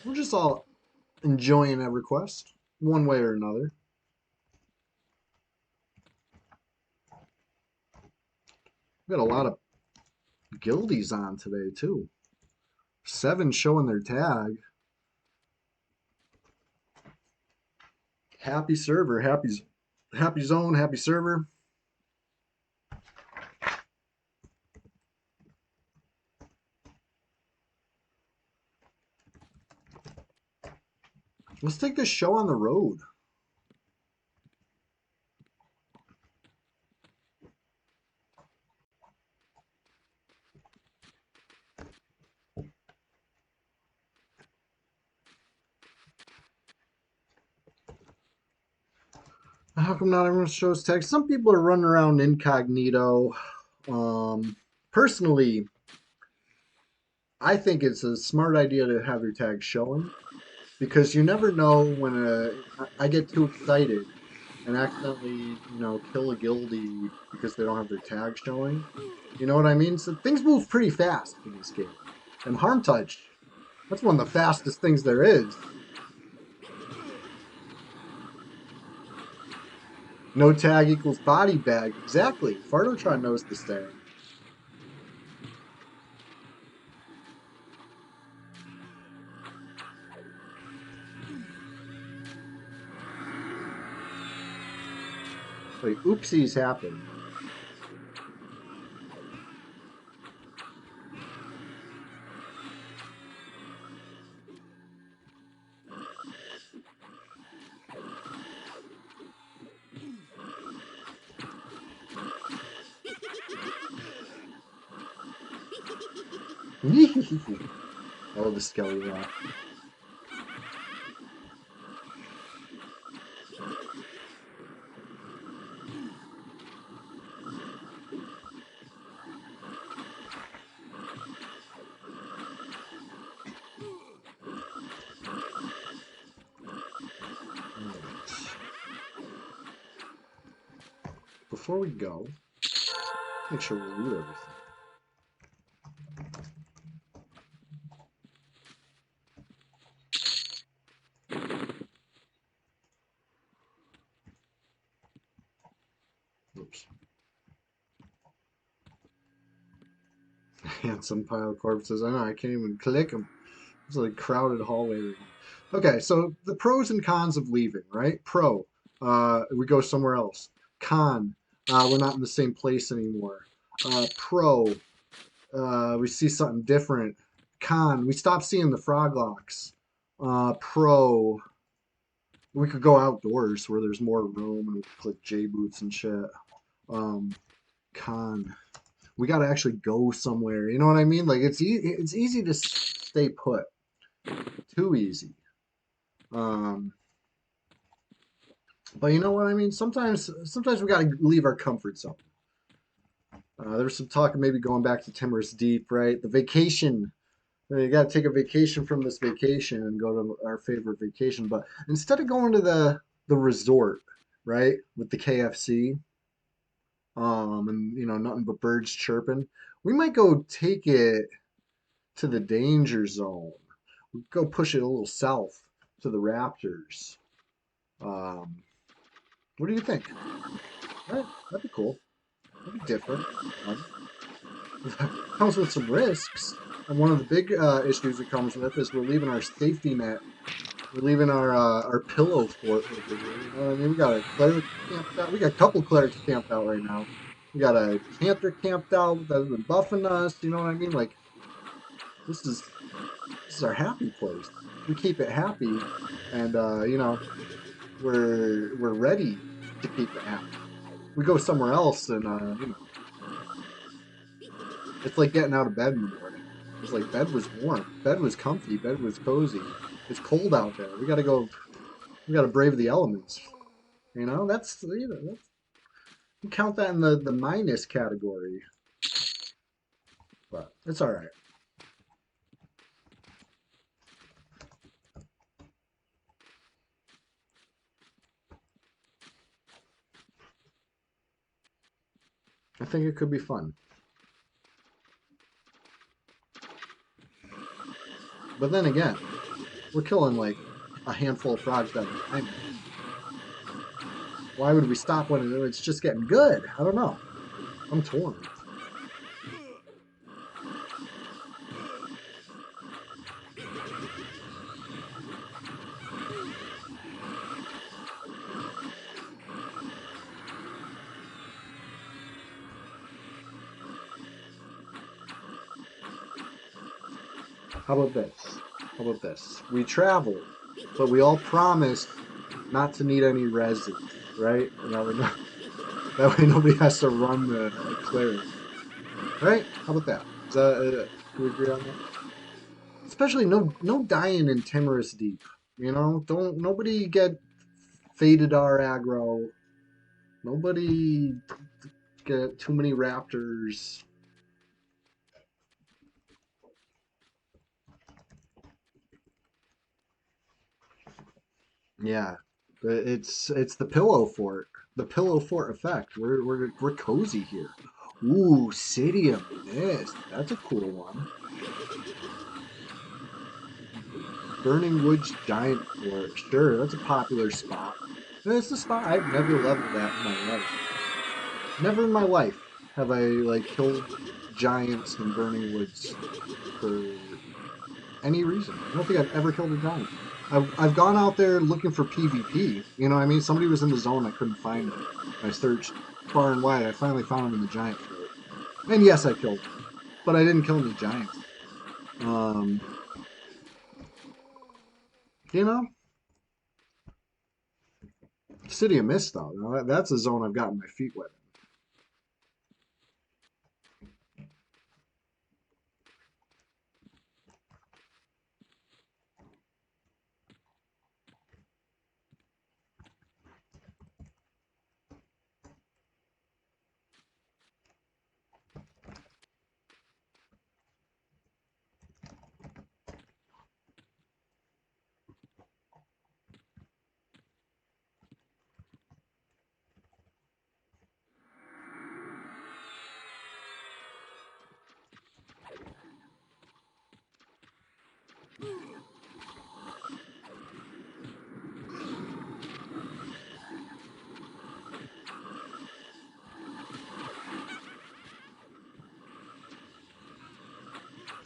We're just all enjoying a request, one way or another. We got a lot of guildies on today, too. 7 showing their tag. Happy server, happy zone, happy server. Let's take this show on the road. How come not everyone shows tags? Some people are running around incognito. Personally, I think it's a smart idea to have your tags showing because you never know when I get too excited and accidentally, kill a guildie because they don't have their tag showing. You know what I mean? So things move pretty fast in this game. And Harm Touch, that's one of the fastest things there is. No tag equals body bag. Exactly. Fartotron knows the saying. Like, oopsies happen. Oh, the Skelly Rock. Alright. Before we go, make sure we loot everything. Oops. Handsome pile of corpses. I know, I can't even click them. It's like a crowded hallway right now. Okay, so the pros and cons of leaving, right? Pro, we go somewhere else. Con, we're not in the same place anymore. Pro, we see something different. Con, we stop seeing the froglocks. Pro, we could go outdoors where there's more room and we could click J boots and shit. Con, we got to actually go somewhere. You know what I mean? Like it's easy to stay put. Too easy. But you know what I mean? Sometimes we got to leave our comfort zone. There's some talk of maybe going back to Timorous Deep, right? The vacation. You got to take a vacation from this vacation and go to our favorite vacation. But instead of going to the resort, right, with the KFC, and nothing but birds chirping, we might go take it to the danger zone. We go push it a little south to the Raptors. Um, what do you think? Right, that'd be cool. That'd be different. Fun. Comes with some risks. And one of the big issues it comes with is we're leaving our safety net. We're leaving our pillow fort over here. You know what I mean? We got a cleric camped out. We got a couple clerics camped out right now. We got a cantor camped out that's been buffing us. You know what I mean? Like this is our happy place. We keep it happy, and we're ready to keep it happy. We go somewhere else, and it's like getting out of bed in the morning. It's like bed was warm, bed was comfy, bed was cozy. It's cold out there. We gotta go. We gotta brave the elements. That's you count that in the minus category, but it's all right. I think it could be fun. But then again, we're killing like a handful of frogs at a time. Why would we stop when it's just getting good? I don't know. I'm torn. How about this? How about this? We travel, but we all promise not to need any resin, right? That way nobody has to run the cleric. Right? How about that? Is that can we agree on that? Especially no dying in Timorous Deep. Don't nobody get faded our aggro. Nobody get too many raptors. Yeah, it's the pillow fort, the pillow fort effect. We're cozy here. Ooh, City of Mist. That's a cool one. Burning Woods Giant Fort. Sure, that's a popular spot. That's the spot. I've never leveled that in my life. Never in my life have I like killed giants in Burning Woods for any reason. I don't think I've ever killed a giant. I've gone out there looking for PvP. You know what I mean? Somebody was in the zone. I couldn't find it. I searched far and wide. I finally found him in the giant fort. And yes, I killed him. But I didn't kill any giants. Um, you know? City of Mist, though. Now, that's a zone I've gotten my feet wet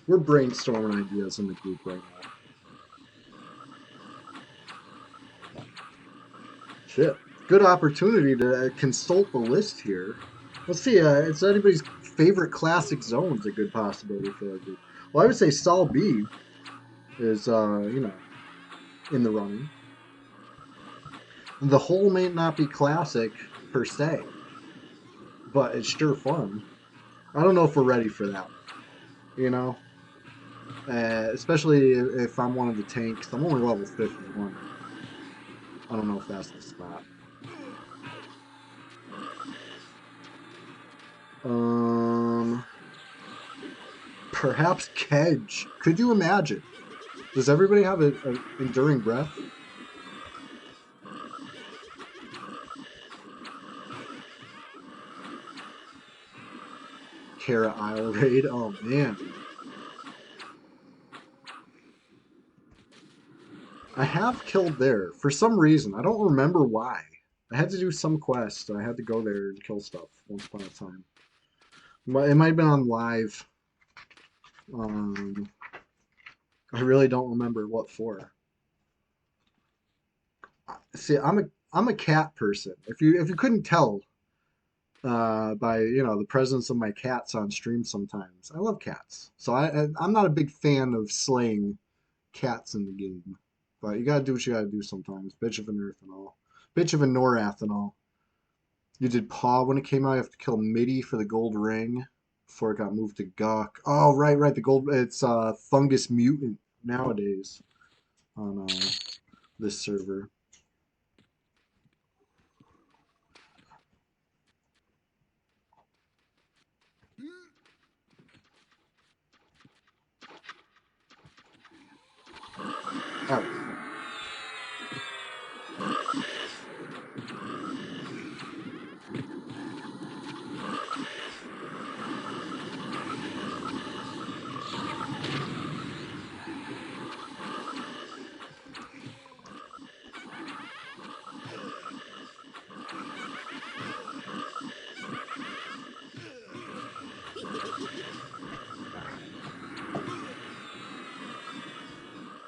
We're brainstorming ideas in the group right now. Shit. Good opportunity to consult the list here. Let's see, it's anybody's favorite classic zones a good possibility for our group. Well, I would say Sol B is, in the running. The whole may not be classic per se, but it's sure fun. I don't know if we're ready for that, you know? Especially if I'm one of the tanks. I'm only level 51. I don't know if that's the spot. Um, Perhaps Kedge. Could you imagine? Does everybody have an enduring breath? Kara Isle raid. Oh man, I have killed there for some reason. I don't remember why. I had to do some quest. I had to go there and kill stuff once upon a time. It might have been on live. Um, I really don't remember what for. See, I'm a cat person. If you couldn't tell by the presence of my cats on stream sometimes, I love cats. So I'm not a big fan of slaying cats in the game, but you gotta do what you gotta do sometimes. Bitch of an earth and all. Bitch of a Norath and all. You did Paw when it came out. You have to kill Midi for the gold ring before it got moved to Gawk. Oh, right. The gold. It's Fungus Mutant nowadays on this server. Oh.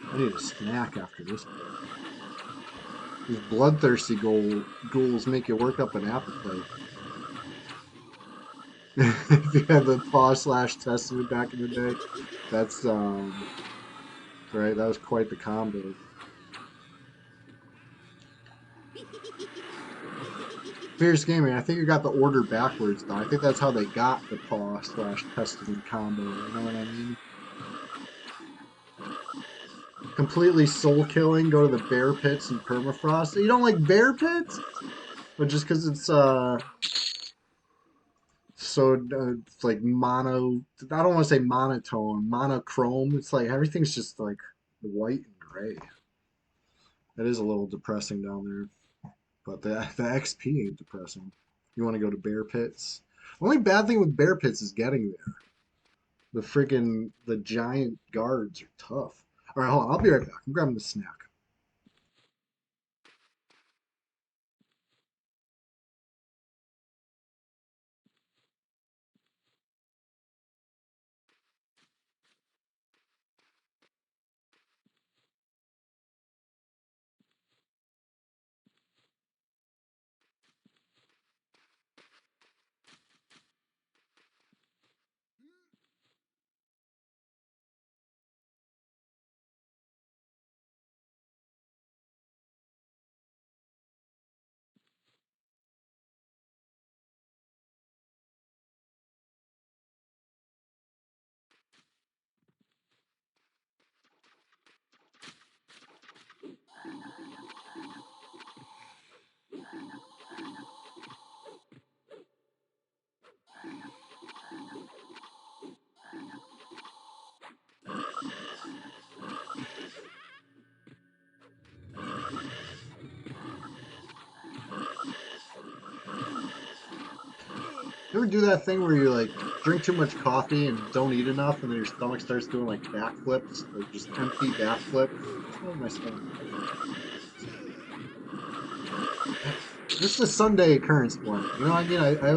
I need a snack after this bit. These bloodthirsty ghouls make you work up an appetite. If you had the Paw/Testament back in the day, that's right. That was quite the combo. Fierce Gaming, I think you got the order backwards though. I think that's how they got the Paw/Testament combo. You know what I mean? Completely soul killing. Go to the bear pits and permafrost. You don't like bear pits? but just because it's it's like mono. I don't want to say monotone, monochrome. It's like everything's just like white and gray. It is a little depressing down there, but the XP ain't depressing. You want to go to bear pits? The only bad thing with bear pits is getting there. The giant guards are tough. All right, hold on. I'll be right back. I'm grabbing the snack. You ever do that thing where you like drink too much coffee and don't eat enough, and then your stomach starts doing like backflips, like just empty backflips? What's wrong with my stomach? This is a Sunday occurrence for me. You know what I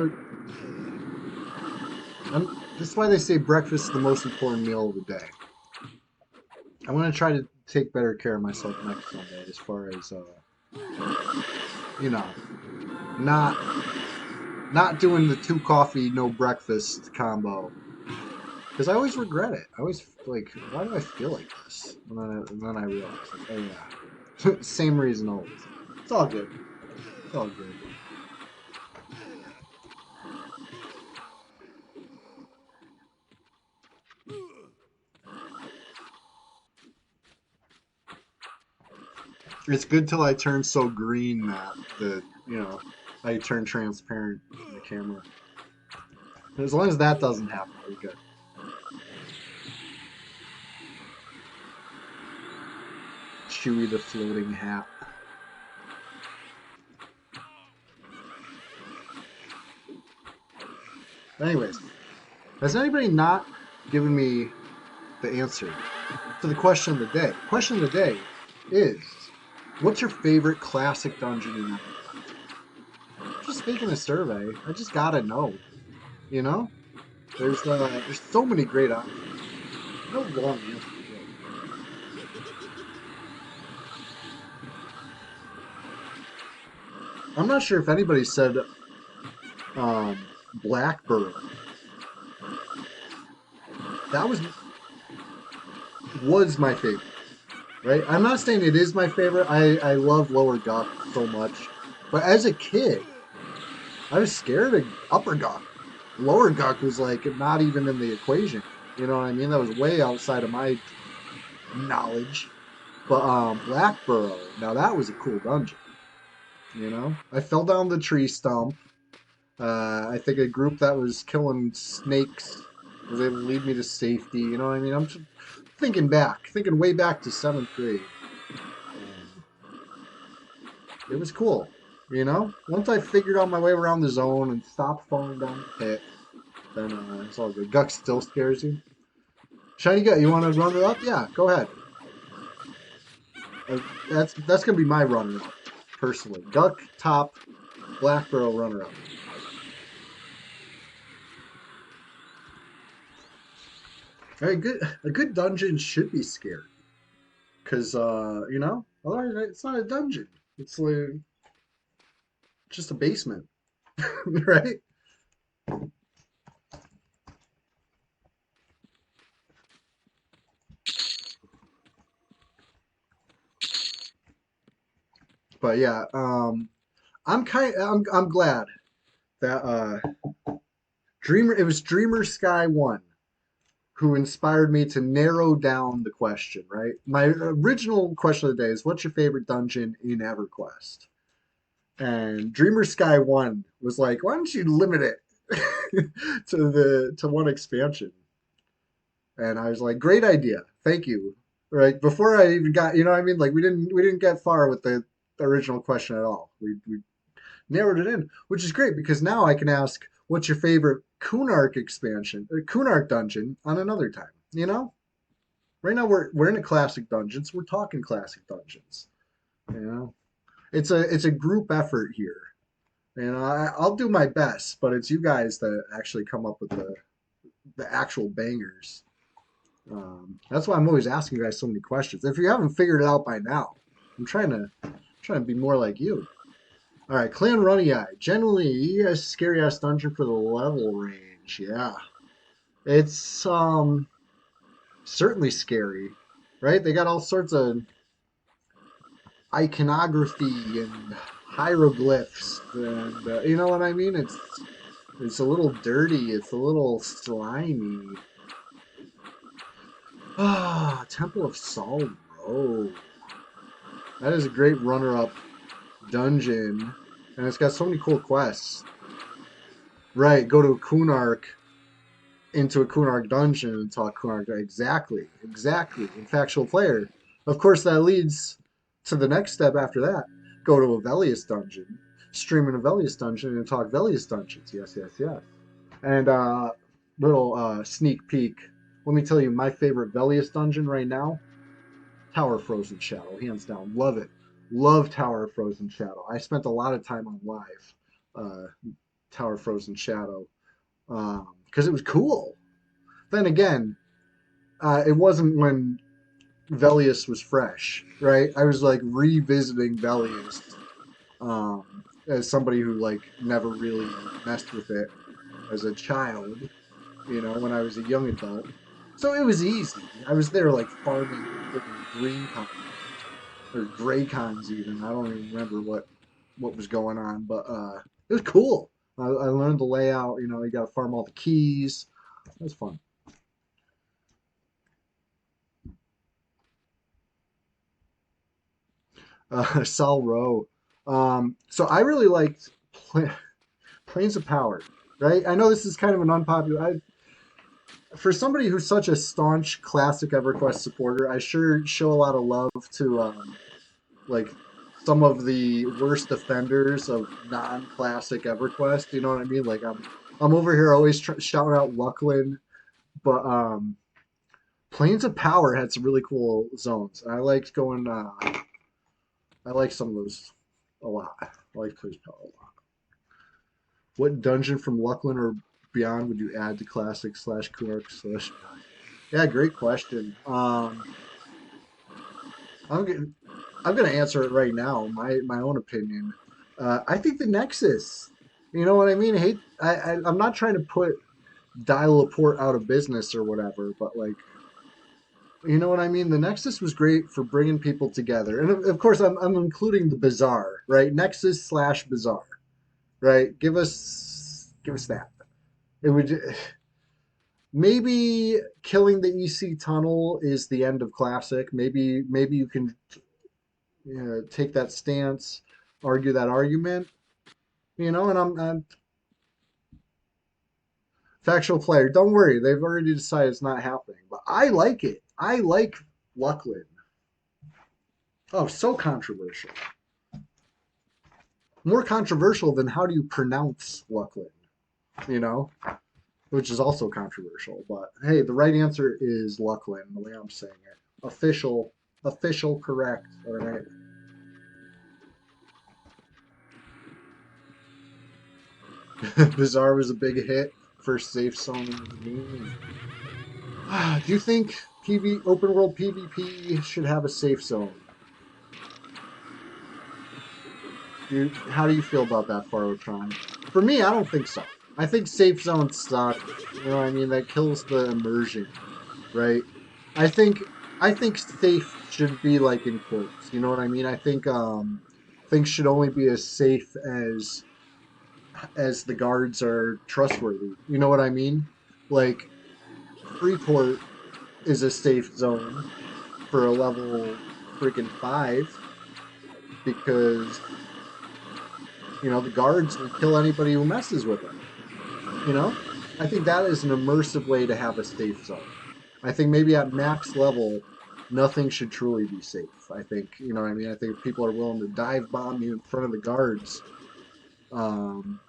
mean? This is why they say breakfast is the most important meal of the day. I want to try to take better care of myself next Sunday, as far as you know, not not doing the two coffee no breakfast combo. Because I always regret it. I always like, why do I feel like this? And then I realize, like, oh yeah, same reason always. It's all good. It's all good. It's good till I turn so green that I turn transparent in the camera. As long as that doesn't happen, we're good. Chewy the floating hat. Anyways, has anybody not given me the answer to the question of the day? Question of the day is, what's your favorite classic dungeon in Neverwinter? Just taking a survey. I just gotta know. You know, there's so many great options. No wrong answer. Really. I'm not sure if anybody said Blackbird. That was my favorite. Right? I'm not saying it is my favorite. I love Lower Guck so much, but as a kid, I was scared of Upper Guck. Lower Guck was like not even in the equation. You know what I mean? That was way outside of my knowledge. But Blackburrow, now that was a cool dungeon. You know, I fell down the tree stump. I think a group that was killing snakes was able to lead me to safety. You know what I mean? I'm just thinking way back to seventh grade. It was cool. You know, once I figured out my way around the zone and stopped falling down the pit, then it's all good. Guck still scares you. Shiny Gut, you want to run it up? Yeah, go ahead. That's gonna be my runner up, personally. Guck top, Black Burrow runner up. All right, good. A good dungeon should be scary, cause otherwise it's not a dungeon. It's like just a basement, right? But yeah, I'm glad that Dreamer. It was Dreamer Sky One who inspired me to narrow down the question. Right, my original question of the day is, "What's your favorite dungeon in EverQuest?" And Dreamer Sky 1 was like, why don't you limit it to one expansion? And I was like, great idea. Thank you. Right before I even got, you know what I mean? Like we didn't get far with the original question at all. We narrowed it in, which is great because now I can ask, what's your favorite Kunark expansion, or Kunark dungeon on another time, you know? Right now we're in a classic dungeon, so we're talking classic dungeons. You know? It's a group effort here. You know, I'll do my best, but it's you guys that actually come up with the actual bangers. That's why I'm always asking you guys so many questions. If you haven't figured it out by now, I'm trying to be more like you. All right, Clan Runny Eye. Generally, a scary ass dungeon for the level range. Yeah, it's certainly scary, right? They got all sorts of iconography and hieroglyphs, and you know what I mean. It's a little dirty. It's a little slimy. Ah, Temple of Sol Row. That is a great runner-up dungeon, and it's got so many cool quests. Right, go to a Kunark, into a Kunark dungeon and talk Kunark. Exactly, exactly. In Factual Player. Of course, that leads to the next step after that. Go to a Velius dungeon, stream in a Velius dungeon and talk Velius dungeons. Yes, yes, yes. And little sneak peek. Let me tell you, my favorite Velius dungeon right now, Tower of Frozen Shadow, hands down. Love it. Love Tower of Frozen Shadow. I spent a lot of time on live Tower of Frozen Shadow because it was cool. Then again, it wasn't when Velius was fresh, right? I was like revisiting Velius as somebody who like never really messed with it as a child, you know, when I was a young adult. So it was easy. I was there like farming freaking green cons or gray cons even. I don't even remember what was going on, but it was cool. I learned the layout. You know, you got to farm all the keys. It was fun. Sol Row. So I really liked Planes of Power. Right? I know this is kind of an unpopular. For somebody who's such a staunch classic EverQuest supporter, I sure show a lot of love to like some of the worst offenders of non-classic EverQuest. You know what I mean? Like I'm over here always shouting out Luckland, but Planes of Power had some really cool zones. I liked going. I like some of those a lot. I like Planes of Power a lot. What dungeon from Luckland or beyond would you add to classic slash Kunark slash? Yeah, great question. I'm gonna I'm gonna answer it right now. My own opinion. I think the Nexus. You know what I mean? I'm not trying to put Dial Laporte out of business or whatever, but like, you know what I mean? The Nexus was great for bringing people together, and of course, I'm including the Bazaar, right? Nexus slash Bazaar, right? Give us that. It would maybe killing the EC tunnel is the end of classic. Maybe you can take that stance, argue that argument, you know. And I'm factual player. Don't worry, they've already decided it's not happening. But I like it. I like Luckland. Oh, so controversial. More controversial than how do you pronounce Luckland, you know, which is also controversial. But hey, the right answer is Luckland, the way I'm saying it. Official, correct. All right. Bizarre was a big hit. First safe zone in the game. Do you think open world PvP should have a safe zone? How do you feel about that, Farotron? For me, I don't think so. I think safe zones suck. You know what I mean? That kills the immersion, right? I think I think safe should be like in quotes. You know what I mean? I think things should only be as safe as the guards are trustworthy. You know what I mean? Like Freeport is a safe zone for a level freaking 5 because You know, the guards will kill anybody who messes with them. You know, I think that is an immersive way to have a safe zone. I think maybe at max level, nothing should truly be safe. I think, you know what I mean? I think if people are willing to dive bomb you in front of the guards, um,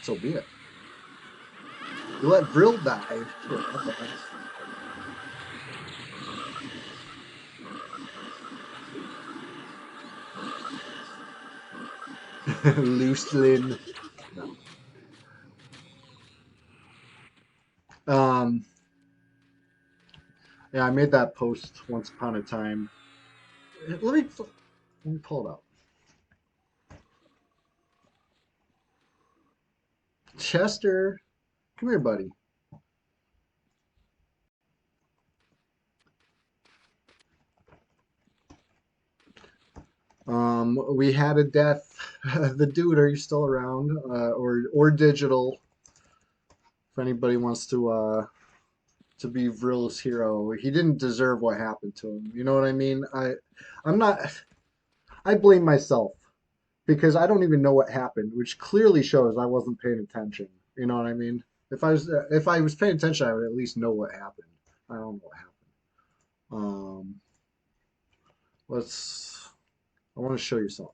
so be it. You let Vril die. Shit, my bad. Looselin. No. Um, yeah, I made that post once upon a time. Let me pull it up. Chester, come here, buddy. We had a death. The dude, are you still around? Or digital? If anybody wants to be Vril's hero, he didn't deserve what happened to him. You know what I mean? I'm not. I blame myself because I don't even know what happened, which clearly shows I wasn't paying attention. You know what I mean? If I was paying attention, I would at least know what happened. I don't know what happened. Let's. I want to show you something.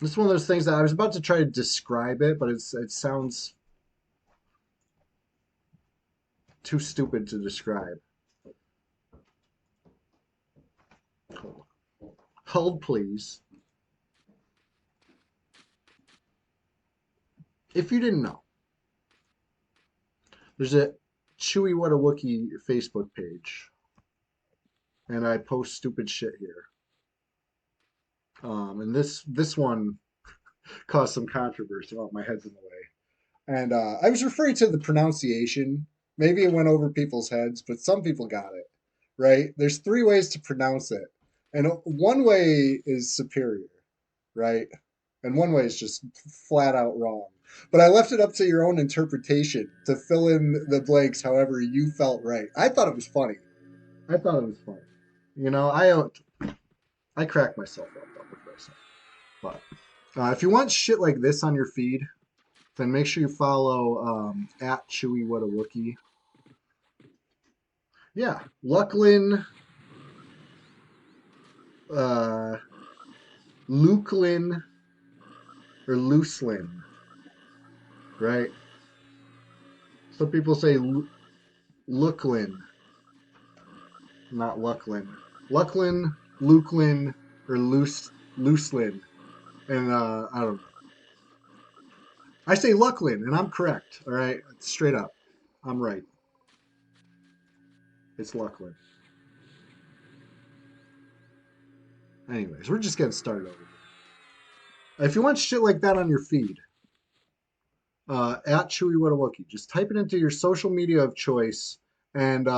This is one of those things that I was about to try to describe it, but it sounds too stupid to describe. Hold, please. If you didn't know, there's a Chewy What a Wookie Facebook page, and I post stupid shit here. And this one caused some controversy. Oh, my head's in the way. And I was referring to the pronunciation. Maybe it went over people's heads, but some people got it, right? There's three ways to pronounce it. And one way is superior, right? And one way is just flat out wrong. But I left it up to your own interpretation to fill in the blanks however you felt right. I thought it was funny. I thought it was funny. You know, I crack myself up with myself. But if you want shit like this on your feed, then make sure you follow at Chewy What a Wookie. Yeah, Lucklin, Lukelin, or Looselin, right? Some people say Looklin, not Lucklin. Lucklin, Lukelin, or Looselin. And I don't know. I say Lucklin, and I'm correct. All right, straight up, I'm right. It's Lucklin. Anyways, we're just getting started over here. If you want shit like that on your feed, at Chewy What a Wookie, just type it into your social media of choice. And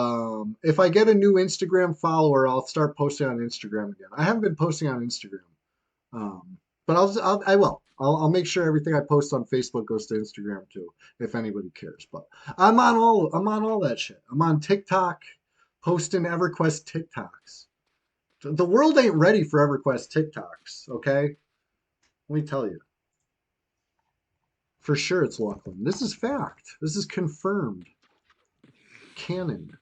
if I get a new Instagram follower, I'll start posting on Instagram again. I haven't been posting on Instagram, but I will. I'll make sure everything I post on Facebook goes to Instagram too, if anybody cares. But I'm on all that shit. I'm on TikTok, posting EverQuest TikToks. The world ain't ready for EverQuest TikToks, okay? Let me tell you. For sure it's Lachlan. This is fact. This is confirmed. Canon.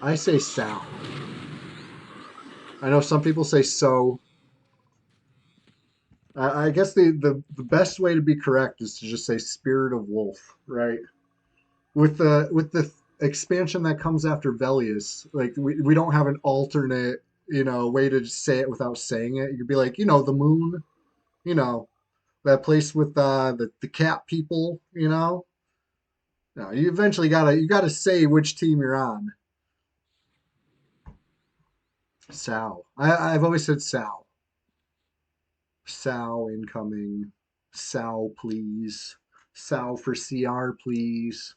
I say Sal. I know some people say so. I guess the best way to be correct is to just say Spirit of Wolf, right? With the expansion that comes after Velius, like we don't have an alternate, way to just say it without saying it. You could be like, the moon, you know, that place with the cat people, No, you eventually you gotta say which team you're on. Sal. I've always said Sal. Sal incoming. Sal, please. Sal for CR, please.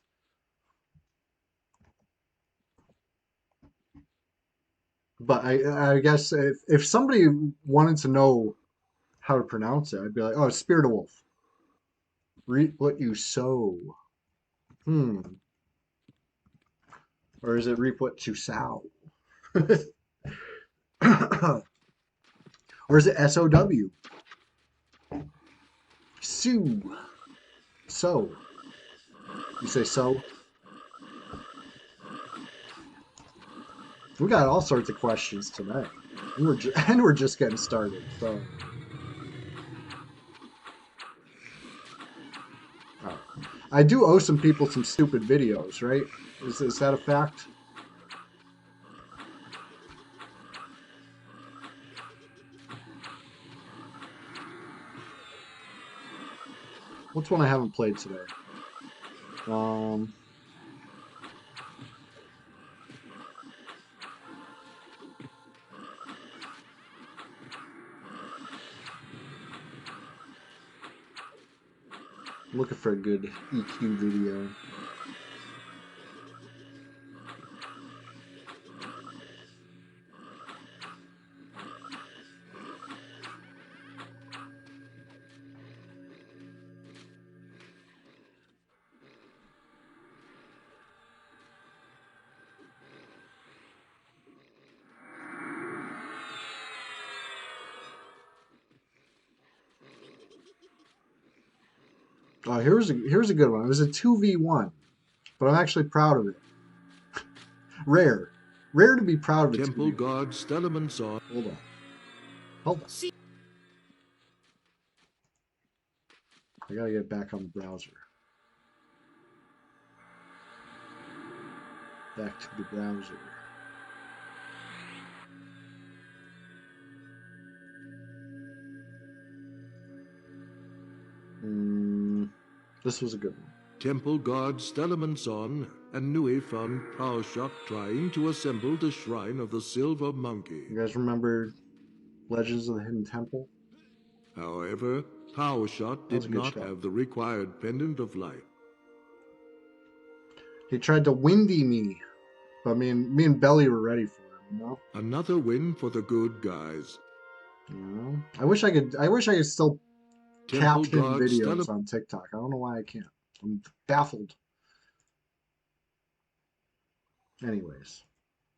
But I guess if somebody wanted to know how to pronounce it, I'd be like, oh, Spirit of Wolf. Reap what you sow. Or is it reap what you sow? Or is it SOW? Sue. So. You say so? We got all sorts of questions tonight. And we're just getting started, so. I do owe some people some stupid videos, right? Is that a fact? What's one I haven't played today? I'm looking for a good EQ video. Oh, here's a good one. It was a 2v1, but I'm actually proud of it. Rare to be proud of it. Temple God Stelliman saw. Hold on. Hold on. I gotta get back on the browser. Back to the browser. This was a good one. Temple God Stellimanson and Nui found Paushok trying to assemble the shrine of the Silver Monkey. You guys remember Legends of the Hidden Temple? However, Paushok did not have the required pendant of light. He tried to windy me, but me and Belly were ready for him, you know? Another win for the good guys. You know? I wish I could still caption videos on TikTok. I don't know why I can't. I'm baffled. Anyways,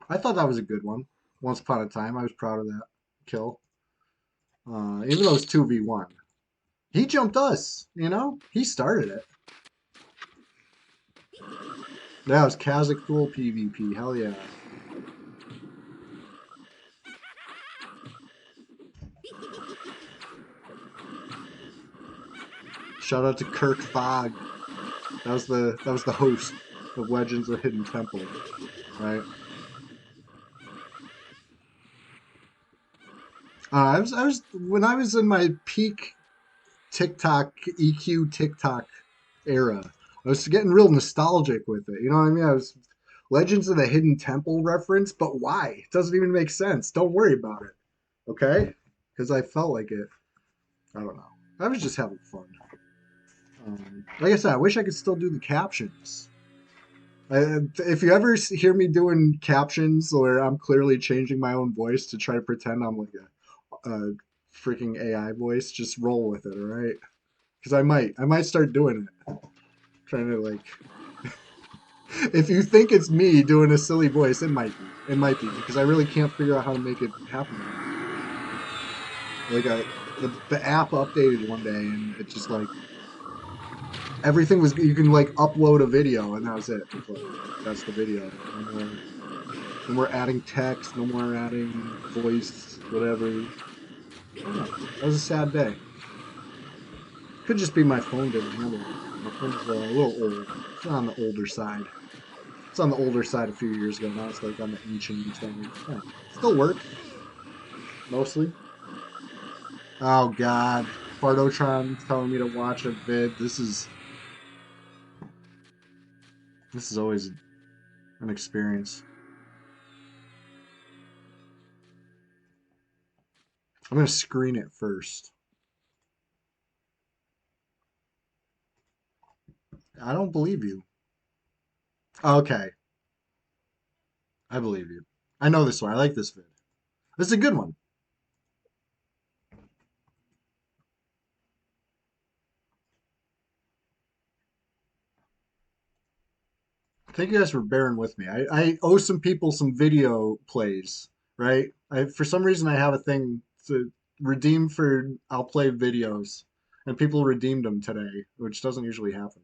I thought that was a good one. Once upon a time, I was proud of that kill. Even though it's 2v1. He jumped us, you know? He started it. That was Kazakh Fool PvP. Hell yeah. Shout out to Kirk Fogg. That was the host of Legends of Hidden Temple, right? I was when I was in my peak TikTok EQ TikTok era, I was getting real nostalgic with it. You know what I mean? I was Legends of the Hidden Temple reference, but why? It doesn't even make sense. Don't worry about it, okay? Because I felt like it. I don't know. I was just having fun. Like I said, I wish I could still do the captions. If you ever hear me doing captions where I'm clearly changing my own voice to try to pretend I'm like a freaking AI voice, just roll with it, all right? Because I might start doing it. Trying to like, if you think it's me doing a silly voice, it might be because I really can't figure out how to make it happen. Like the app updated one day and it just like everything was, you can like upload a video and that was it. Like, that's the video. No more adding text, no more adding voice, whatever. I don't know. That was a sad day. Could just be my phone didn't handle it. My phone's a little old. It's on the older side. It's on the older side a few years ago. Now it's like on the ancient side. Yeah. Still work. Mostly. Oh god. Bardotron telling me to watch a vid. This is always an experience. I'm going to screen it first. I don't believe you. Okay. I believe you. I know this one. I like this vid. This is a good one. Thank you guys for bearing with me. I owe some people some video plays, right? For some reason I have a thing to redeem for I'll play videos, and people redeemed them today, which doesn't usually happen.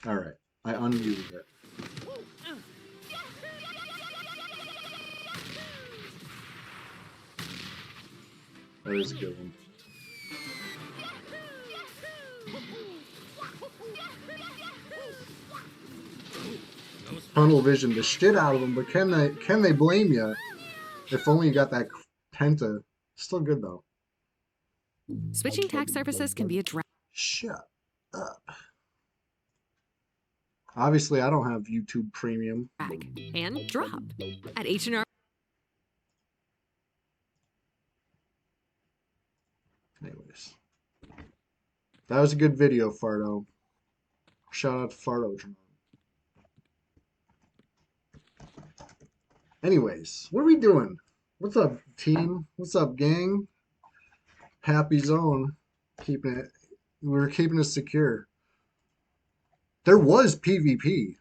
All right, I unmuted it. That is a good one. Tunnel vision the shit out of them, but can they blame you? If only you got that penta. Still good though. Switching tax services can be a drag. Shut up. Obviously, I don't have YouTube Premium. And drop at H&R. Anyways, that was a good video, Fardo. Shout out to Fardo. Anyways, what are we doing? What's up, team? What's up, gang? Happy zone. We're keeping it secure. There was PvP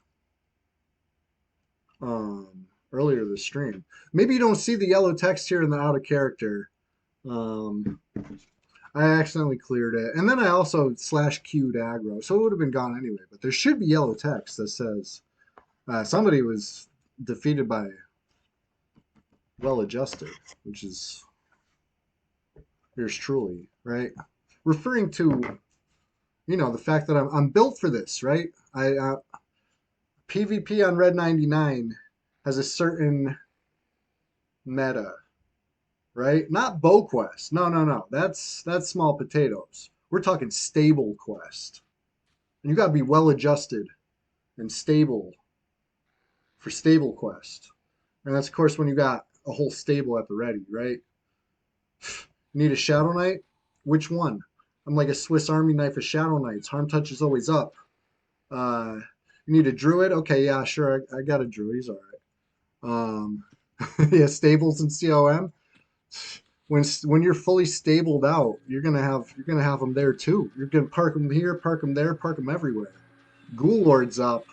earlier this stream. Maybe you don't see the yellow text here in the out of character. I accidentally cleared it. And then I also /Q'd aggro, so it would have been gone anyway. But there should be yellow text that says somebody was defeated by well adjusted, which is yours truly, right? Referring to, the fact that I'm built for this, right? PvP on Red 99 has a certain meta, right? Not bow quest. No. That's small potatoes. We're talking stable quest. And you gotta be well adjusted and stable for stable quest. And that's of course when you got a whole stable at the ready, right? You need a Shadow Knight? Which one? I'm like a Swiss Army knife of Shadow Knights. Harm touch is always up. You need a Druid? Okay, yeah, sure. I got a Druid. He's all right. Yeah, stables and COM. When you're fully stabled out, you're gonna have them there too. You're gonna park them here, park them there, park them everywhere. Ghoul Lord's up.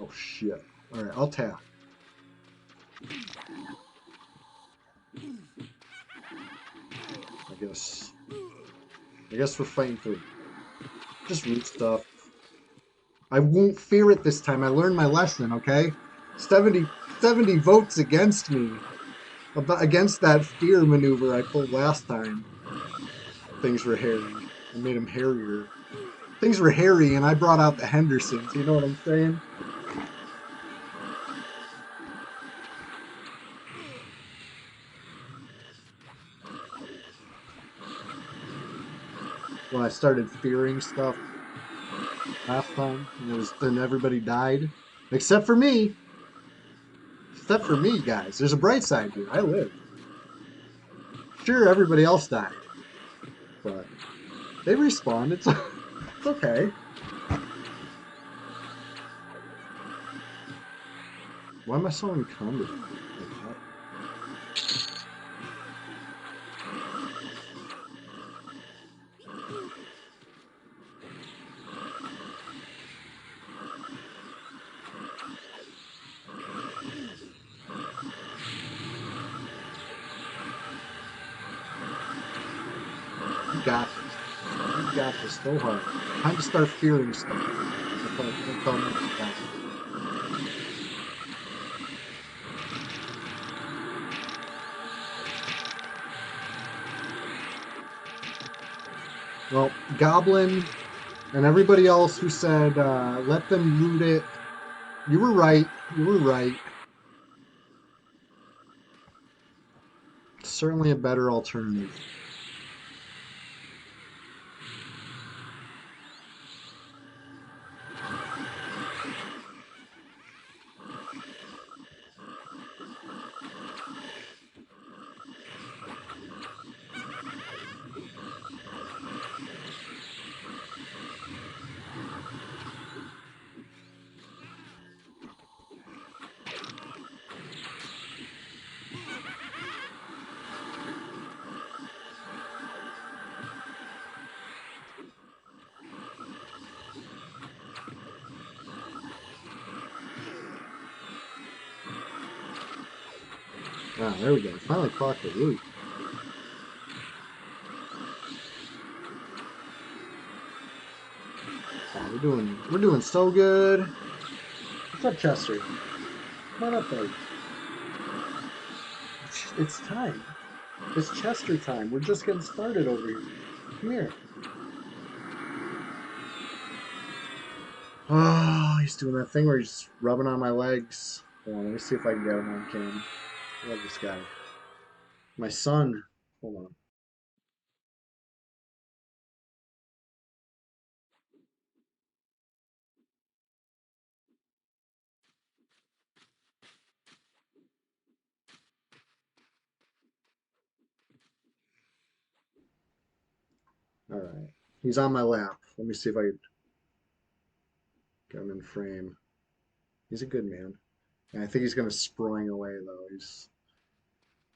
Oh shit! All right, I'll tap. I guess we're fighting for just root stuff. I won't fear it this time. I learned my lesson, okay? 70 votes against me. Against that fear maneuver I pulled last time. Things were hairy. I made them hairier. Things were hairy and I brought out the Hendersons. You know what I'm saying? When I started fearing stuff last time, then everybody died. Except for me. Except for me, guys. There's a bright side here. I live. Sure, everybody else died. But they respawned. It's okay. Why am I so encumbered? You got this. You got this so hard. Time to start fearing stuff. Well, Goblin and everybody else who said let them root it, you were right. You were right. It's certainly a better alternative. Ah, there we go. I finally caught the loot. Oh, we're doing so good. What's up, Chester? Come on up, buddy. It's time. It's Chester time. We're just getting started over here. Come here. Oh, he's doing that thing where he's rubbing on my legs. Hold on, let me see if I can get him on cam. I love this guy. My son. Hold on. All right. He's on my lap. Let me see if I can get him in frame. He's a good man. And I think he's going to spring away, though. He's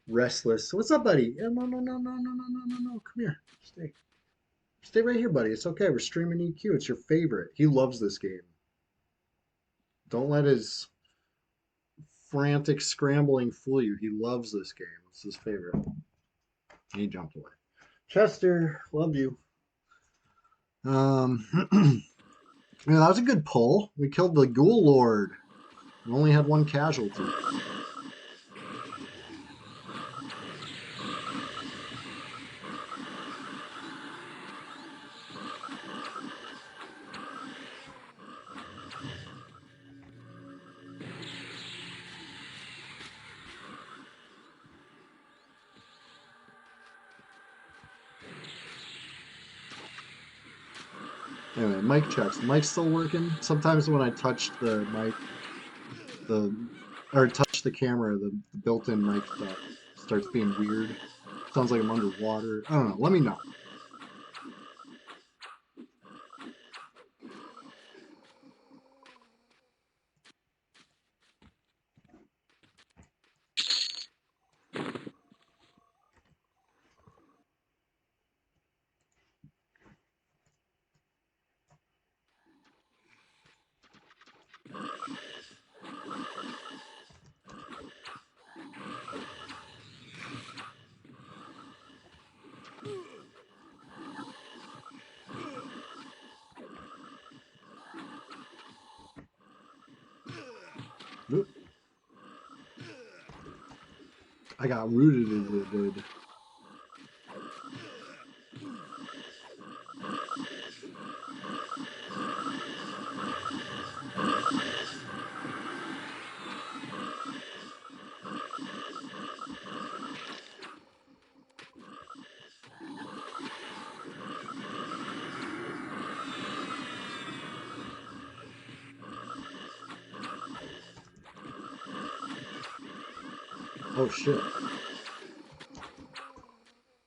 restless. What's up, buddy? No, no, no, no, no, no, no, no, no. Come here. Stay. Stay right here, buddy. It's okay. We're streaming EQ. It's your favorite. He loves this game. Don't let his frantic scrambling fool you. He loves this game. It's his favorite. He jumped away. Chester, love you. Yeah, that was a good pull. We killed the Ghoul Lord. We only had one casualty. Anyway, mic checks. The mic's still working. Sometimes when I touch the mic, or touch the camera, the built-in mic stuff starts being weird. Sounds like I'm underwater. I don't know. Let me know. Oop. I got rooted into it, dude. Oh shit.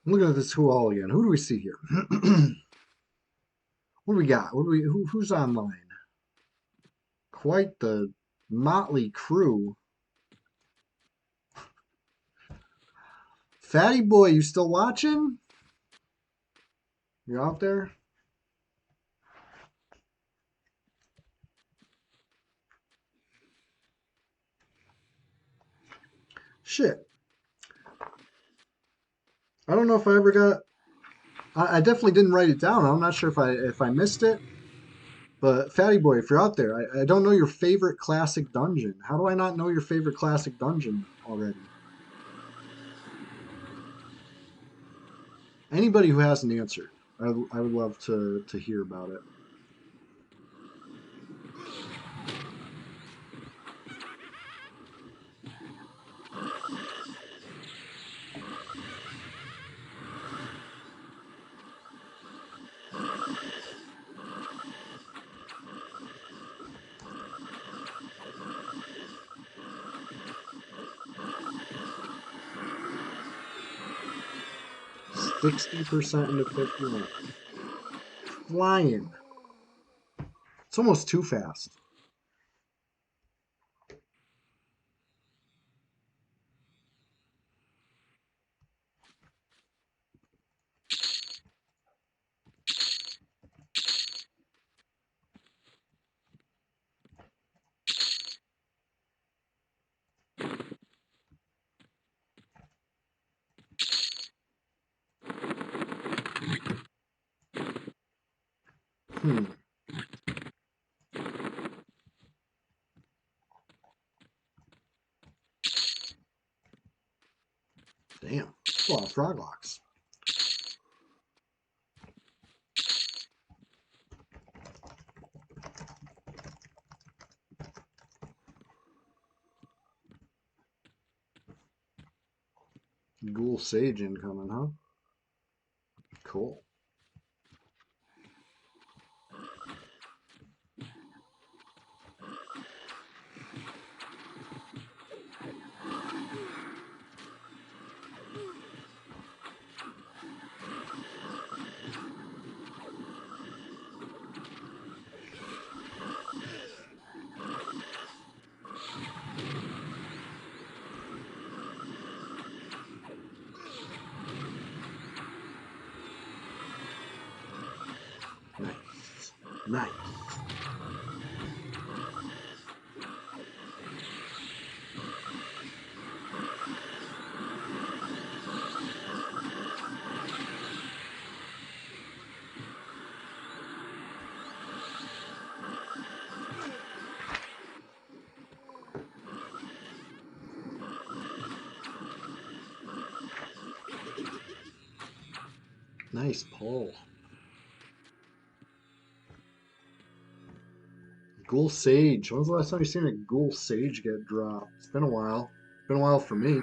I'm looking at this who all again. Who do we see here? What do we got? Who's online? Quite the motley crew. Fatty boy, you still watching? You out there? Shit. I don't know if I ever got. I definitely didn't write it down. I'm not sure if I missed it. But Fatty boy, if you're out there, I don't know your favorite classic dungeon. How do I not know your favorite classic dungeon already? Anybody who has an answer, I would love to hear about it. 60% into 51. Flying. It's almost too fast. Hmm. Damn. A lot of frog locks. Ghoul Sage incoming, huh? Cool. Nice. Nice. Nice pull. Ghoul Sage. When's the last time you seen a Ghoul Sage get dropped? It's been a while. Been a while for me.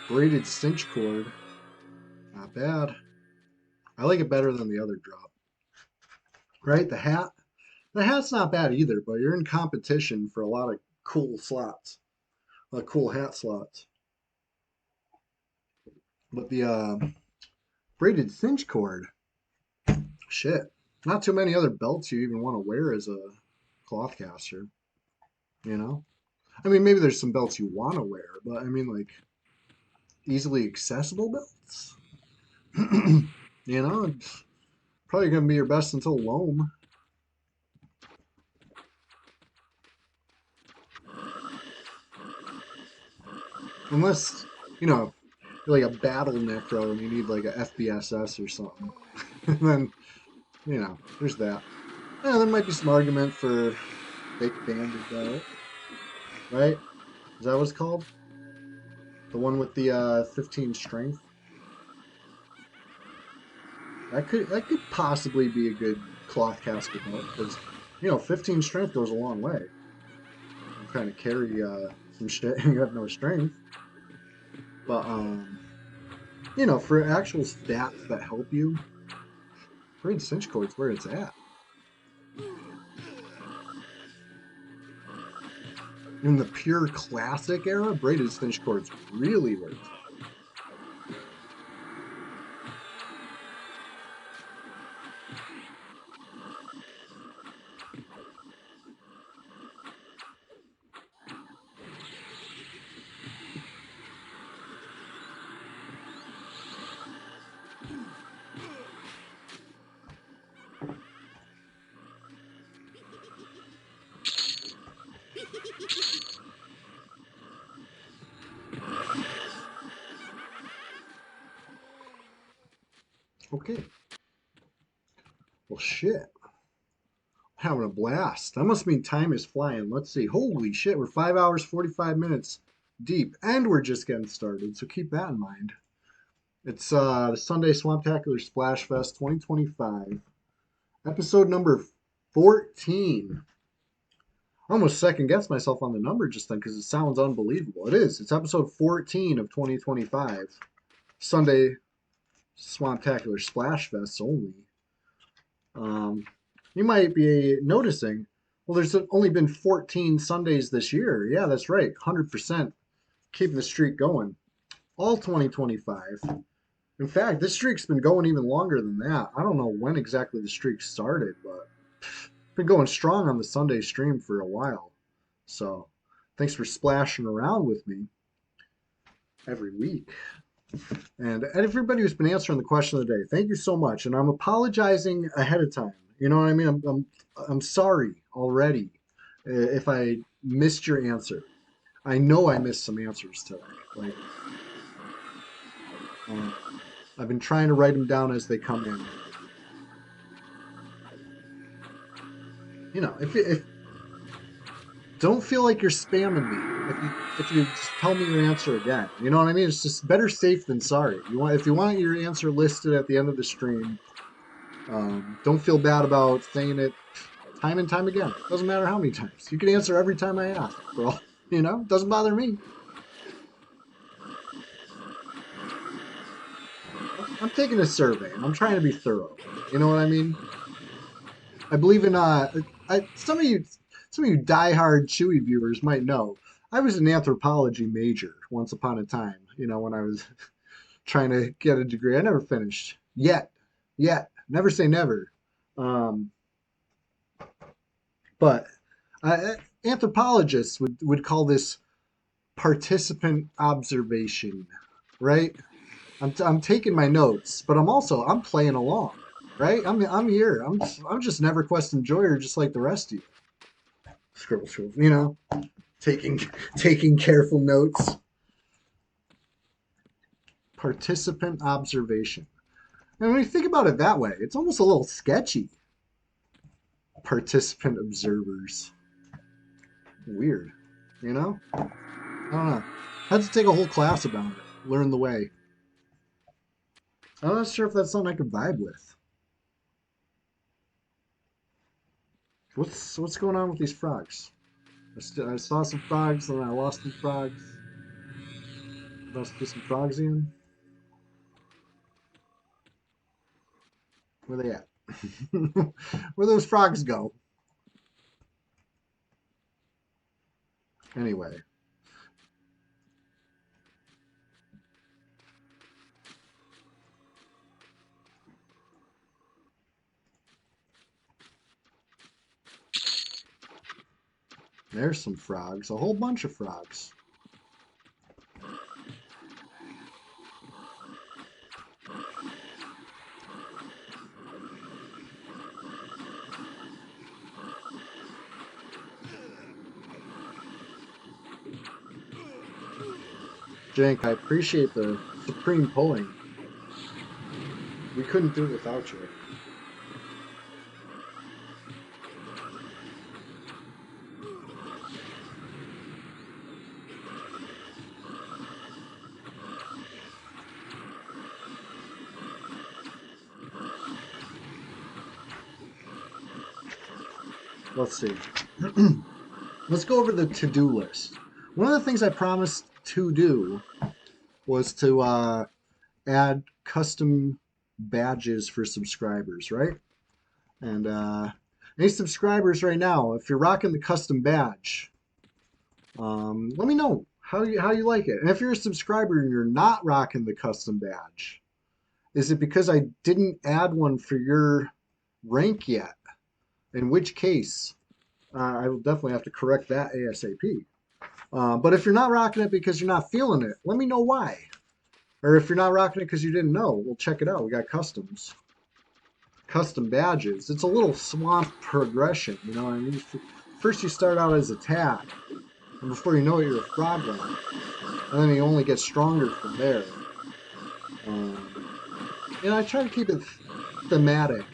Braided Cinch Cord. Not bad. I like it better than the other drop. Right? The hat. The hat's not bad either, but you're in competition for a lot of cool slots. A lot of cool hat slots. But the braided cinch cord, shit. Not too many other belts you even want to wear as a cloth caster, you know? I mean, maybe there's some belts you want to wear, but I mean, like, easily accessible belts? You know, it's probably going to be your best until Loam. Unless, you know, you're like a battle necro and you need like a FBSS or something. And then, you know, there's that. Yeah, there might be some argument for fake banded belt, right? Is that what it's called? The one with the 15 strength? That could possibly be a good cloth caster belt because, you know, 15 strength goes a long way. You kind of carry some shit and you have no strength. But, you know, for actual stats that help you, braid cinch cord's where it's at. In the pure classic era, braided cinch cord's really where it's at. Okay. Well, shit. Having a blast. That must mean time is flying. Let's see. Holy shit, we're 5 hours, 45 minutes deep, and we're just getting started, so keep that in mind. It's the Sunday Swamptacular Splash Fest 2025, episode number 14. I almost second guessed myself on the number just then because it sounds unbelievable. It is. It's episode 14 of 2025. Sunday Swamptacular Splash Fest only. You might be noticing, well, there's only been 14 Sundays this year. Yeah, that's right. 100% keeping the streak going. All 2025. In fact, this streak's been going even longer than that. I don't know when exactly the streak started, but been going strong on the Sunday stream for a while. So thanks for splashing around with me every week. And everybody who's been answering the question of the day, thank you so much. And I'm apologizing ahead of time. You know what I mean? I'm sorry already if I missed your answer. I know I missed some answers today. Like, I've been trying to write them down as they come in. You know, if don't feel like you're spamming me if you just tell me your answer again. You know what I mean? It's just better safe than sorry. If you want your answer listed at the end of the stream, don't feel bad about saying it time and time again. Doesn't matter how many times. You can answer every time I ask. For all, you know, doesn't bother me. I'm taking a survey and I'm trying to be thorough. You know what I mean? I believe in some of you diehard Chewy viewers might know. I was an anthropology major once upon a time, you know, when I was trying to get a degree. I never finished yet. Yet. Never say never. Um, but anthropologists would call this participant observation, right? I'm taking my notes, but I'm playing along, right? I'm here. I'm just an EverQuest enjoyer, just like the rest of you. Scribble, scribble. You know, taking taking careful notes. Participant observation. And when you think about it that way, it's almost a little sketchy. Participant observers. Weird, you know? I don't know. I had to take a whole class about it. Learn the way. I'm not sure if that's something I could vibe with. What's going on with these frogs? I saw some frogs, and then I lost some frogs. Must be some frogs in. Where they at? Where those frogs go? Anyway. There's some frogs. A whole bunch of frogs. Jank, I appreciate the supreme pulling. We couldn't do it without you. Let's see. Let's go over the to-do list. One of the things I promised to do was to add custom badges for subscribers, right? And any subscribers right now, if you're rocking the custom badge, let me know how you like it. And if you're a subscriber and you're not rocking the custom badge, is it because I didn't add one for your rank yet? In which case, I will definitely have to correct that ASAP. But if you're not rocking it because you're not feeling it, let me know why. Or if you're not rocking it because you didn't know, we'll check it out. We got customs. Custom badges. It's a little swamp progression, you know what I mean? First you start out as a tag, and before you know it, you're a frogman. And then you only get stronger from there. And I try to keep it thematic,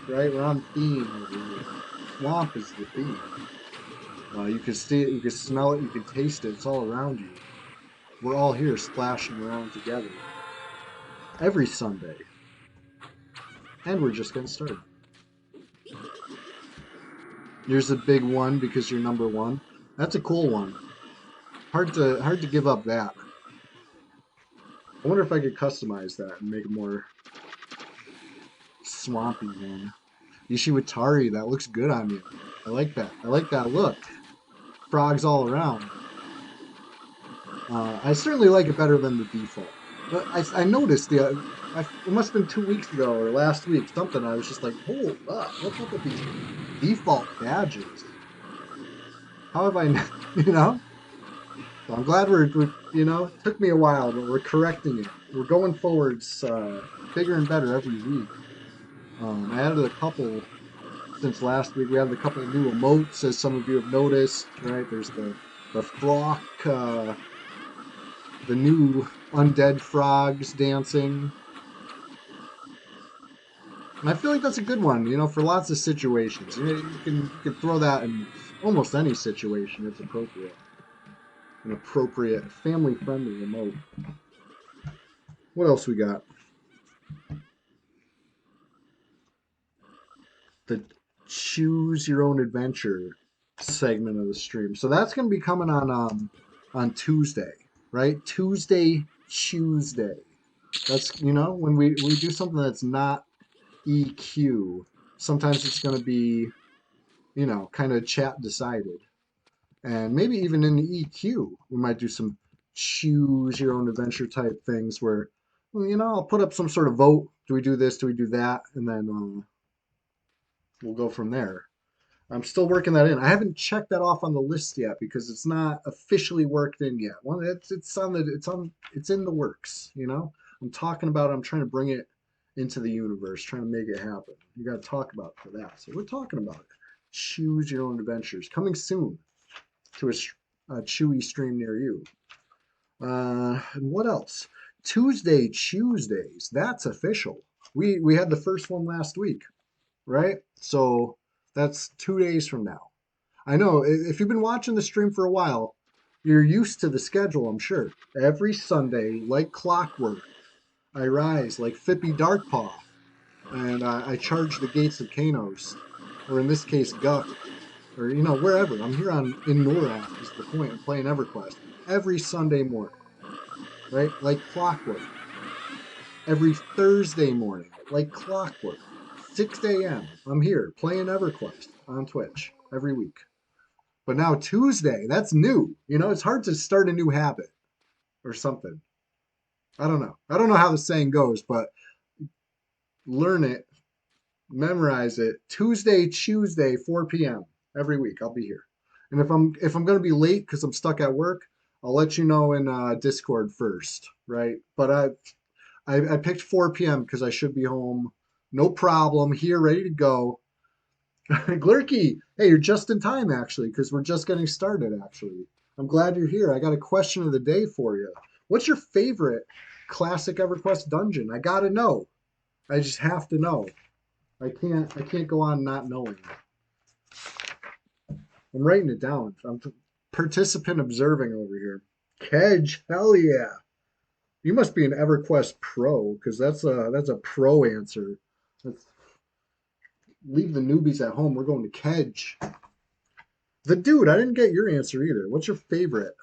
right? We're on theme over here. Swamp is the theme. You can see it, you can smell it, you can taste it. It's all around you. We're all here splashing around together every Sunday, and we're just getting started. Here's a big one because you're number one. That's a cool one. Hard to give up that. I wonder if I could customize that and make a more swampy one. Yoshiwatari, that looks good on you. I like that. I like that look. Frogs all around. I certainly like it better than the default. But I noticed it must have been 2 weeks ago or last week, something. I was just like, hold up, what's up with these default badges? How have I, you know? So I'm glad we're, you know, it took me a while, but we're correcting it. We're going forwards bigger and better every week. I added a couple since last week. We added a couple of new emotes, as some of you have noticed, right? There's the frog, the new undead frogs dancing. And I feel like that's a good one, you know, for lots of situations. You can throw that in almost any situation. It's appropriate. An appropriate family-friendly remote. What else we got? The choose your own adventure segment of the stream. So that's going to be coming on Tuesday, right? Tuesday. That's, you know, when we do something that's not EQ, sometimes it's going to be, you know, kind of chat decided. And maybe even in the EQ, we might do some choose your own adventure type things where, well, you know, I'll put up some sort of vote. Do we do this? Do we do that? And then we'll go from there. I'm still working that in. I haven't checked that off on the list yet because it's not officially worked in yet. Well, it's in the works, you know? I'm talking about it. I'm trying to bring it into the universe, trying to make it happen. You got to talk about it for that. So we're talking about it. Choose your own adventures. Coming soon to a Chewy stream near you. And what else? Tuesdays. That's official. We had the first one last week, right? So that's 2 days from now. I know if you've been watching the stream for a while, you're used to the schedule, I'm sure. Every Sunday, like clockwork, I rise like Fippy Darkpaw, and I charge the gates of Kanos, or in this case, Guck, or you know wherever. I'm here in Norath is the point. I'm playing EverQuest every Sunday morning, right? Like clockwork. Every Thursday morning, like clockwork. 6 a.m. I'm here playing EverQuest on Twitch every week. But now Tuesday, that's new. You know, it's hard to start a new habit or something. I don't know. I don't know how the saying goes, but learn it, memorize it. Tuesday, 4 p.m. every week. I'll be here. And if I'm going to be late because I'm stuck at work, I'll let you know in Discord first, right? But I picked 4 p.m. because I should be home. No problem. Here, ready to go. Glurky, hey, you're just in time, actually, because we're just getting started, actually. I'm glad you're here. I got a question of the day for you. What's your favorite classic EverQuest dungeon? I gotta know. I just have to know. I can't go on not knowing. I'm writing it down. I'm participant observing over here. Kedge, hell yeah. You must be an EverQuest pro, because that's a pro answer. That's, leave the newbies at home. We're going to Kedge. The dude, I didn't get your answer either. What's your favorite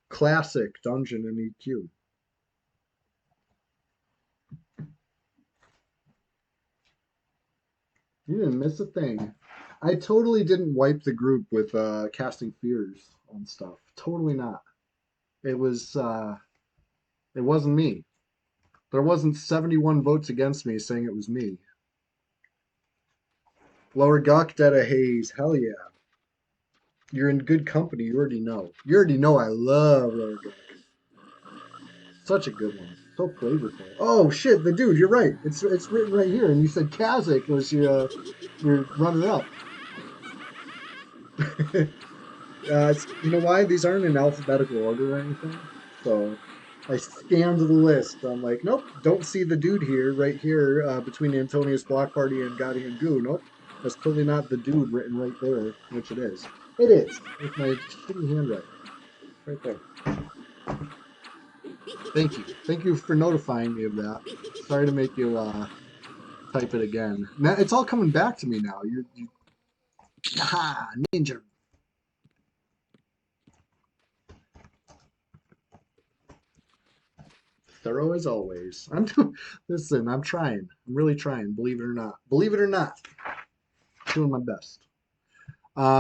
classic dungeon in EQ? You didn't miss a thing. I totally didn't wipe the group with casting fears on stuff. Totally not. It wasn't me. There wasn't 71 votes against me saying it was me. Lower Gawk Detta Haze, hell yeah. You're in good company, you already know. You already know I love Lower Gawk. Such a good one. So flavorful. Oh shit, the dude, you're right. It's written right here, and you said Kazakh was your runner up. You know why? These aren't in alphabetical order or anything. So I scanned the list. I'm like, nope, don't see the dude here, right here, between Antonius Block Party and Gotti and Goo. Nope, that's totally not the dude written right there, which it is. It is. With my shitty handwriting. Right there. Thank you. Thank you for notifying me of that. Sorry to make you type it again. Now, it's all coming back to me now. Aha, ninja. Thorough as always. Listen, I'm trying. I'm really trying, believe it or not. Believe it or not. Doing my best.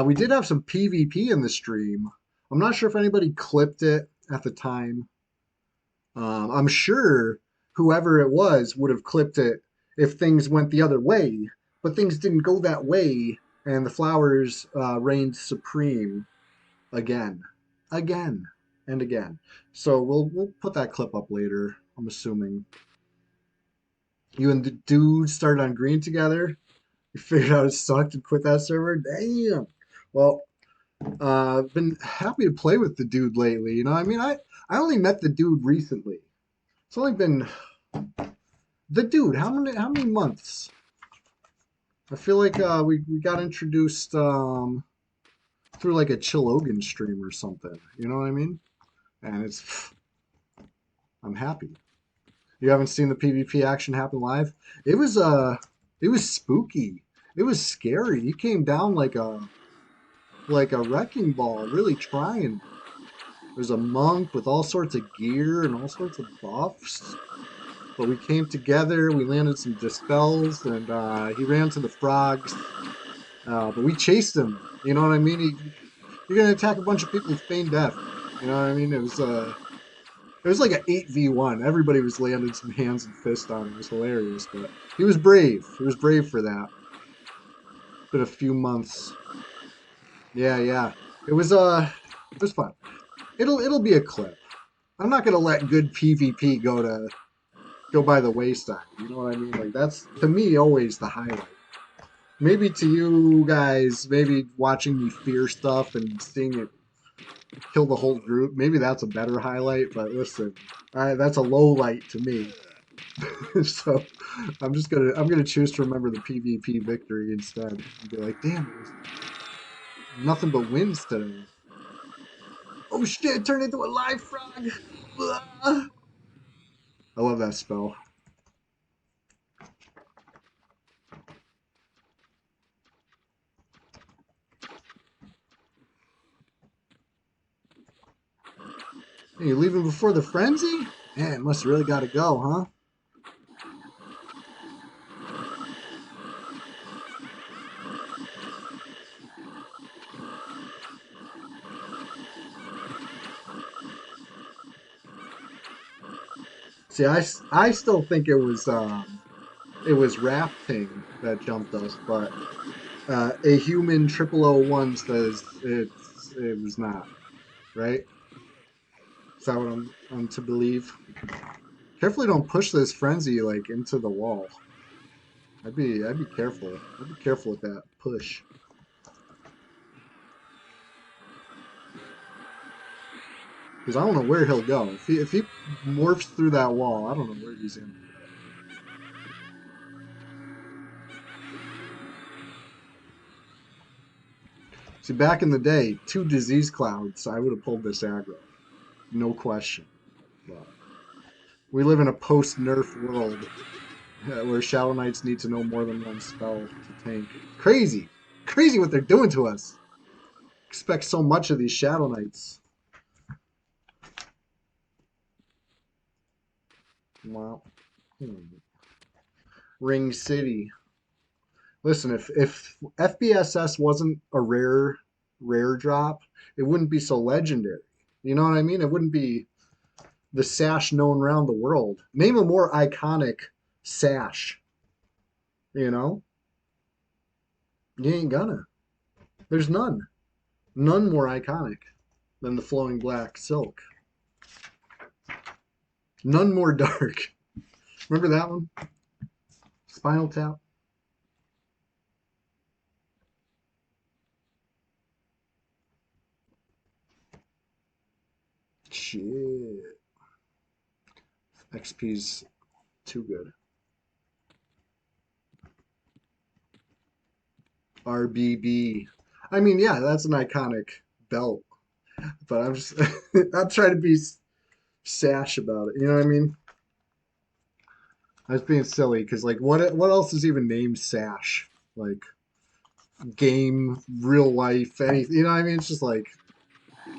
We did have some PvP in the stream. I'm not sure if anybody clipped it at the time. I'm sure whoever it was would have clipped it if things went the other way, but things didn't go that way, and the flowers reigned supreme again, and again. So we'll put that clip up later. I'm assuming. You and the dude started on green together. You figured out it sucked and quit that server. Damn. Well, I've been happy to play with the dude lately. You know, I mean, I only met the dude recently. It's only been the dude. How many months I feel like we got introduced through like a Chill Ogan stream or something. You know what I mean? And I'm happy. You haven't seen the PvP action happen live? It was it was spooky. It was scary. He came down like a wrecking ball, really trying. There's a monk with all sorts of gear and all sorts of buffs. But we came together, we landed some dispels, and he ran to the frogs. But we chased him. You know what I mean? You're gonna attack a bunch of people with feigned death. You know what I mean? It was like an 8v1. Everybody was landing some hands and fists on him. It was hilarious, but he was brave. He was brave for that. Been a few months. Yeah, yeah. It was fun. It'll be a clip. I'm not gonna let good PvP go by the wayside. You know what I mean? Like that's to me always the highlight. Maybe to you guys, maybe watching me fear stuff and seeing it kill the whole group, maybe that's a better highlight. But listen, that's a low light to me. So I'm gonna choose to remember the PvP victory instead and be like, damn, it was nothing but wins today. Oh shit! It turned into a live frog. Ah. I love that spell. Hey, you leaving before the frenzy? Man, must have really got to go, huh? See, I still think it was Rafting that jumped us, but a human 0001 says it was not, right? Is that what I'm to believe? Carefully don't push this frenzy like into the wall. I'd be careful. I'd be careful with that push. Because I don't know where he'll go. If he morphs through that wall, I don't know where he's in. See, back in the day, 2 disease clouds, I would have pulled this aggro. No question. But we live in a post-nerf world where Shadow Knights need to know more than one spell to tank. Crazy! Crazy what they're doing to us! Expect so much of these Shadow Knights. Wow. Ring City. Listen, if FBSS wasn't a rare drop, it wouldn't be so legendary. You know what I mean? It wouldn't be the sash known around the world. Name a more iconic sash. You know? You ain't gonna. There's none. None more iconic than the flowing black silk. None more dark. Remember that one? Spinal Tap. Shit. XP's too good. RBB. I mean, yeah, that's an iconic belt. But I'm just, I'm trying to be sash about it. You know what I mean? I was being silly because, like, what else is even named sash? Like, game, real life, anything. You know what I mean? It's just like,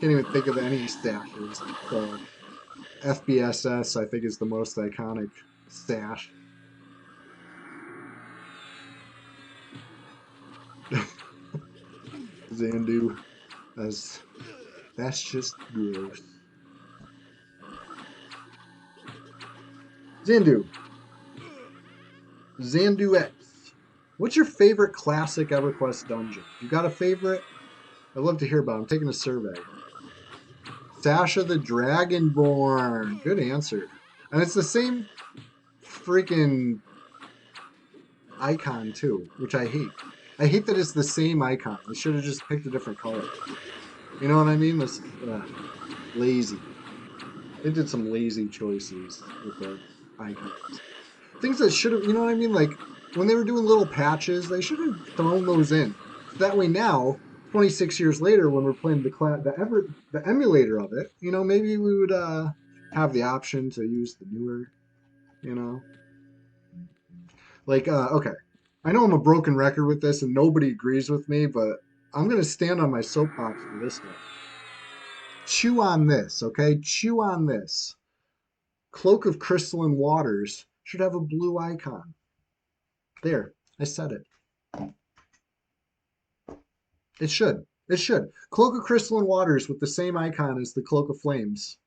can't even think of any stashes. So, FBSS, I think, is the most iconic stash. Zandu, that's just gross. Zandu X. What's your favorite classic EverQuest dungeon? You got a favorite? I'd love to hear about it. I'm taking a survey. Sasha the Dragonborn. Good answer. And it's the same freaking icon too, which I hate. I hate that it's the same icon. They should have just picked a different color. You know what I mean? This lazy. They did some lazy choices with the icons. Things that should have, you know what I mean? Like when they were doing little patches, they should have thrown those in. So that way now, 26 years later, when we're playing the emulator of it, you know, maybe we would have the option to use the newer, you know, like okay. I know I'm a broken record with this, and nobody agrees with me, but I'm gonna stand on my soapbox for this one. Chew on this, okay? Chew on this. Cloak of Crystalline Waters should have a blue icon. There, I said it. It should. It should. Cloak of Crystalline Waters with the same icon as the Cloak of Flames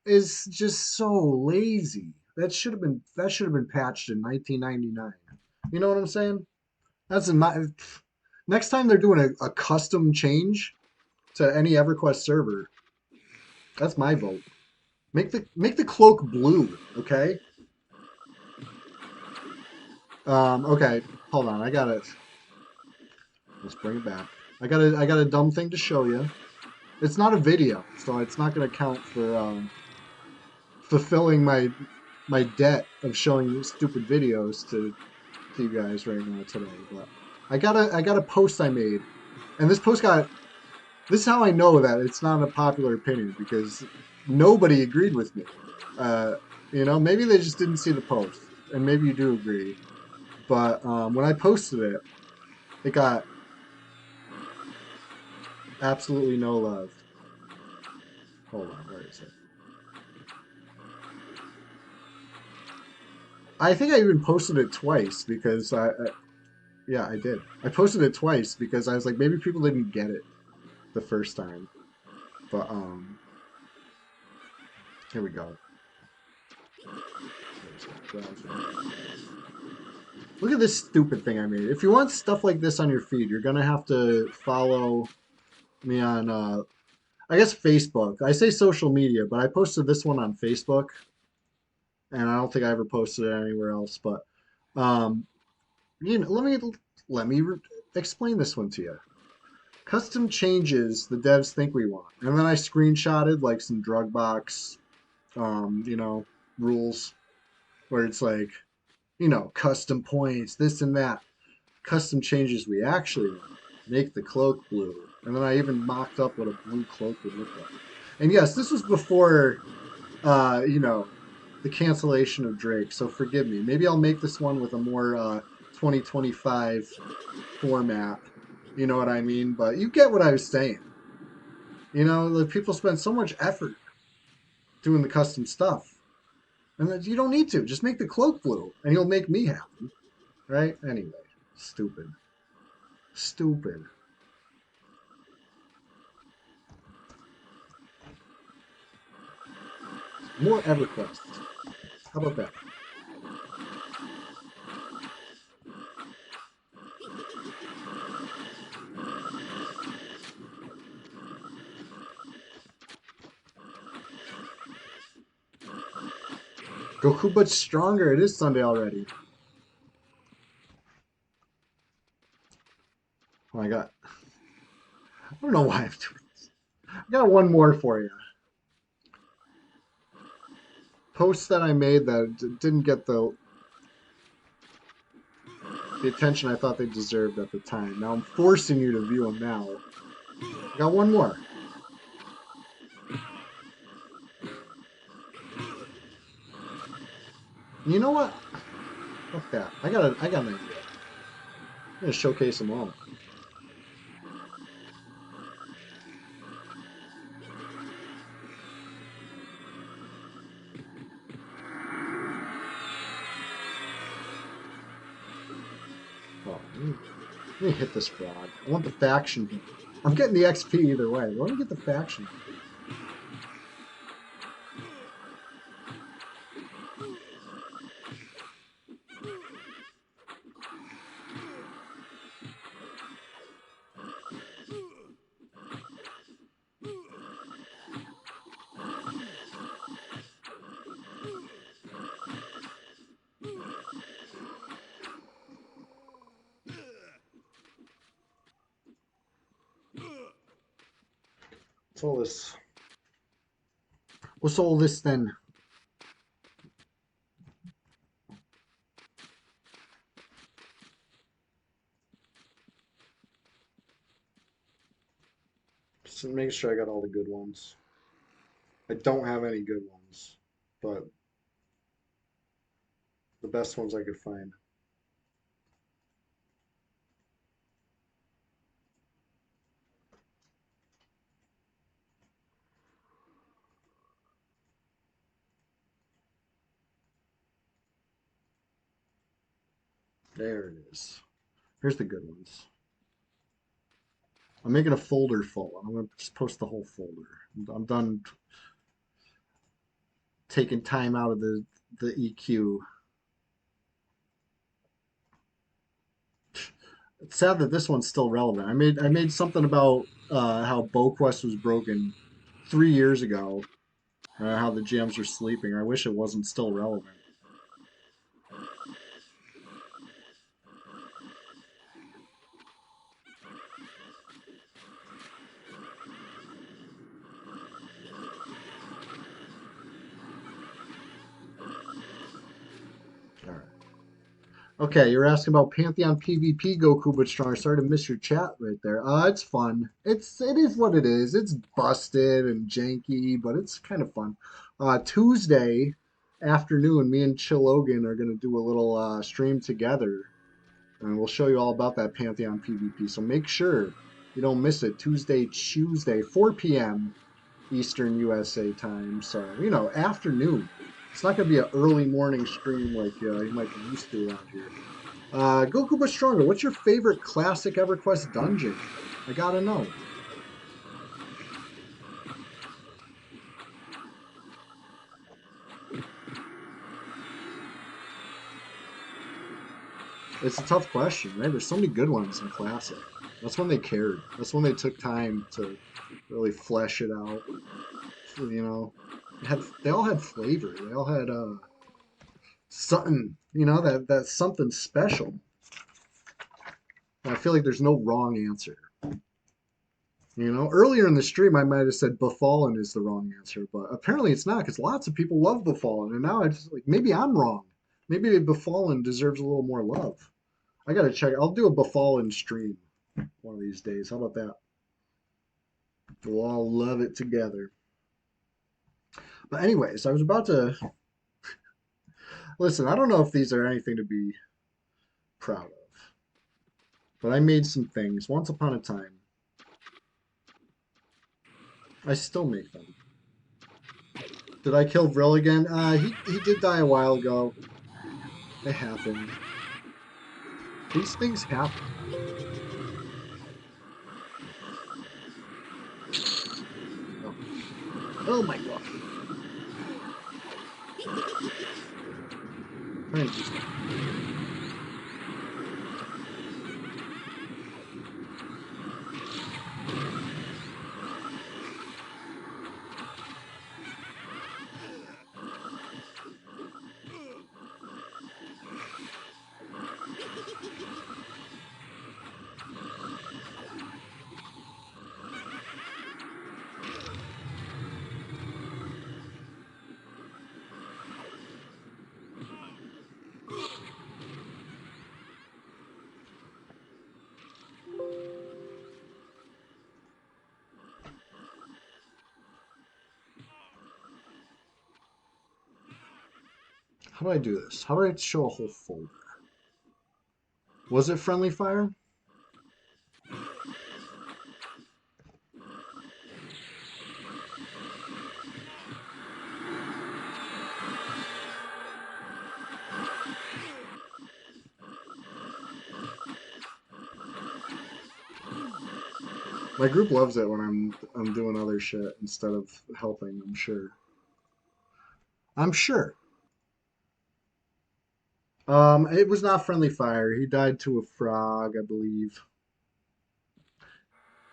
is just so lazy. That should have been patched in 1999. You know what I'm saying? That's in my next time they're doing a custom change to any EverQuest server. That's my vote. Make the cloak blue, okay? Okay. Hold on. I got it. Let's bring it back. I got a dumb thing to show you. It's not a video, so it's not going to count for fulfilling my debt of showing you stupid videos to you guys right now today. But I got a post I made, and this is how I know that it's not a popular opinion because nobody agreed with me. Uh, maybe they just didn't see the post, and maybe you do agree. But when I posted it, it got absolutely no love. Hold on, where is it? I think I even posted it twice because yeah, I did. I posted it twice because I was like, maybe people didn't get it the first time. But here we go. Look at this stupid thing I made. If you want stuff like this on your feed, you're gonna have to follow me on I guess Facebook. I say social media, but I posted this one on Facebook, and I don't think I ever posted it anywhere else. But um, let me explain this one to you. Custom changes the devs think we want, and then I screenshotted like some drug box, rules where it's like, custom points, this and that. Custom changes we actually want. Make the cloak blue, and then I even mocked up what a blue cloak would look like. And yes, this was before, uh, you know, the cancellation of Drake. So forgive me. Maybe I'll make this one with a more 2025 format. You know what I mean? But you get what I was saying. The people spend so much effort doing the custom stuff, and that you don't need to. Just make the cloak blue, and you'll make me happy, right? Anyway, stupid, stupid. More EverQuest. How about that? Goku, but stronger. It is Sunday already. Oh, I don't know why I'm doing this. I got one more for you. Posts that I made that didn't get the attention I thought they deserved at the time. Now I'm forcing you to view them now. I got one more. You know what? Fuck that. I got an idea. I'm gonna showcase them all. Oh, let me hit this frog. I want the faction. I'm getting the XP either way. Let me get the faction. What's all this? What's all this then? Just making sure I got all the good ones. I don't have any good ones, but the best ones I could find. There it is. Here's the good ones. I'm making a folder full. I'm going to just post the whole folder. I'm done taking time out of the EQ. It's sad that this one's still relevant. I made something about how BoQuest was broken 3 years ago. How the GMs are sleeping. I wish it wasn't still relevant. All right. Okay, you're asking about Pantheon PvP Goku but Strong. Sorry to miss your chat right there. It's fun. It is what it is. It's busted and janky, but it's kind of fun. Tuesday afternoon, me and Chilogan are gonna do a little stream together, and we'll show you all about that Pantheon PvP. So make sure you don't miss it. Tuesday, 4 p.m. Eastern USA time. So afternoon. It's not gonna be an early morning stream like you might be used to around here. Goku but Stronger, what's your favorite classic EverQuest dungeon? I gotta know. It's a tough question, right? There's so many good ones in classic. That's when they cared. That's when they took time to really flesh it out. They all had flavor. They all had something, that's something special. And I feel like there's no wrong answer. Earlier in the stream, I might have said Befallen is the wrong answer, but apparently it's not because lots of people love Befallen, and now it's like maybe I'm wrong. Maybe Befallen deserves a little more love. I gotta check. I'll do a Befallen stream one of these days. How about that? We'll all love it together. But anyways, I was about to listen. I don't know if these are anything to be proud of, but I made some things once upon a time. I still make them. Did I kill Vril again? He did die a while ago. It happened. These things happen. Oh, oh my god. Thank you. How do I do this? How do I show a whole folder? Was it friendly fire? My group loves it when I'm doing other shit instead of helping, I'm sure. I'm sure. It was not friendly fire. He died to a frog, I believe.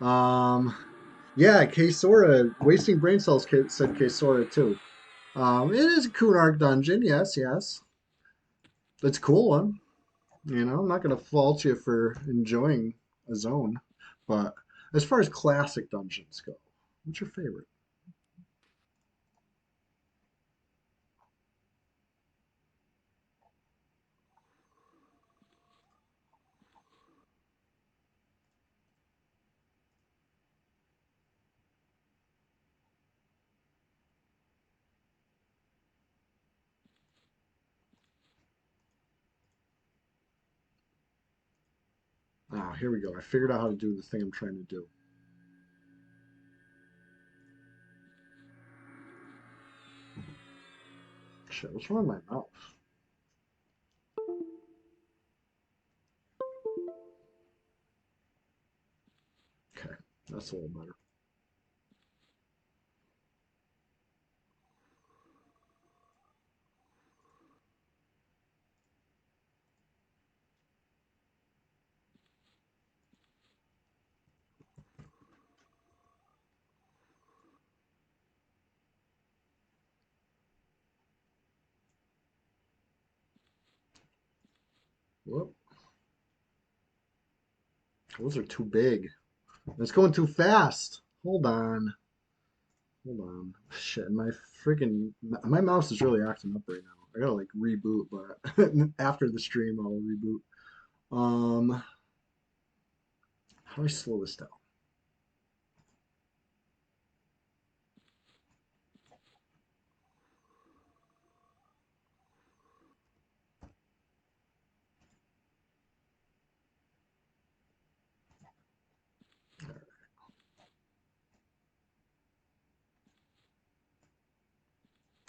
Yeah, K-Sora, wasting brain cells said K-Sora too. It is a Kunark dungeon, yes, yes. It's a cool one. I'm not gonna fault you for enjoying a zone, but as far as classic dungeons go, what's your favorite? Ah, here we go. I figured out how to do the thing I'm trying to do. Shit, what's wrong with my mouse? Okay, that's a little better. Whoop. Those are too big. It's going too fast. Hold on. Hold on. Shit, my freaking my mouse is really acting up right now. I gotta like reboot, but after the stream I'll reboot. How do I slow this down?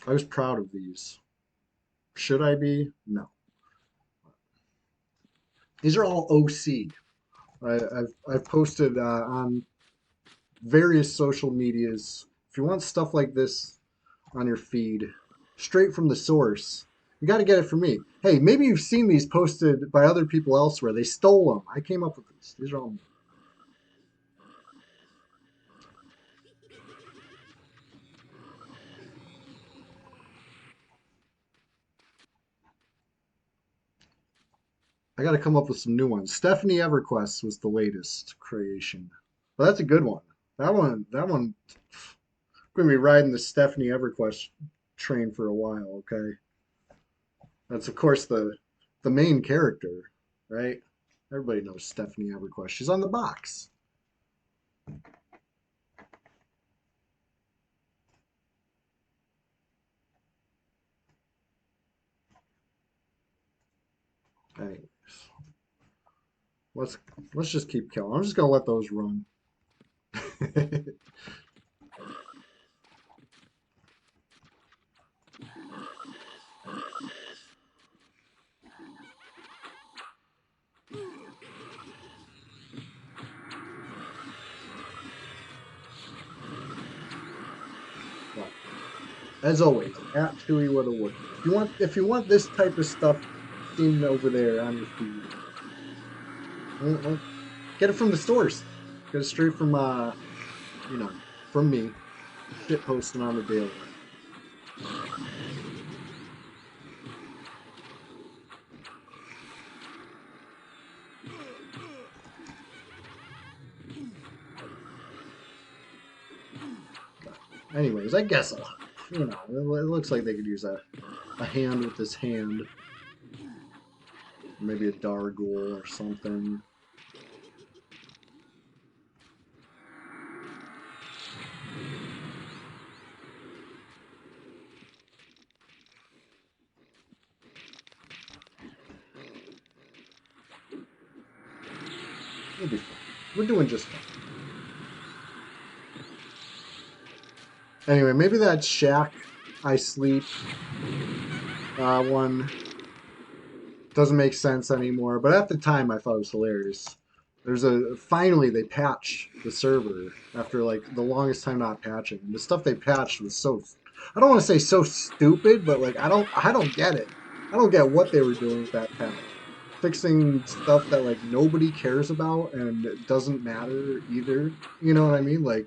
I was proud of these. Should I be? No. These are all OC. I've posted on various social medias. If you want stuff like this on your feed, straight from the source, you got to get it from me. Hey, maybe you've seen these posted by other people elsewhere. They stole them. I came up with these. These are all me. I got to come up with some new ones. Stephanie EverQuest was the latest creation. Well, that's a good one. That one. I'm gonna be riding the Stephanie EverQuest train for a while. Okay, that's of course the main character, right? Everybody knows Stephanie EverQuest. She's on the box. Anyways, let's let's just keep killing. I'm just gonna let those run. But, as always, at Chewy with a Wookie. If you want this type of stuff seen over there on your feed, well, get it from the stores. Get it straight from you know, from me. Shit posting on the daily. Anyways, I guess you know, it looks like they could use a hand with this hand. Maybe a Dargul or something. We'll be fine. We're doing just fine. Anyway, maybe that Shack I Sleep one doesn't make sense anymore, but at the time I thought it was hilarious. Finally they patched the server after like the longest time not patching. The stuff they patched was so, I don't want to say so stupid, but like I don't get it. I don't get what they were doing with that patch. Fixing stuff that like nobody cares about and it doesn't matter either. You know what I mean? Like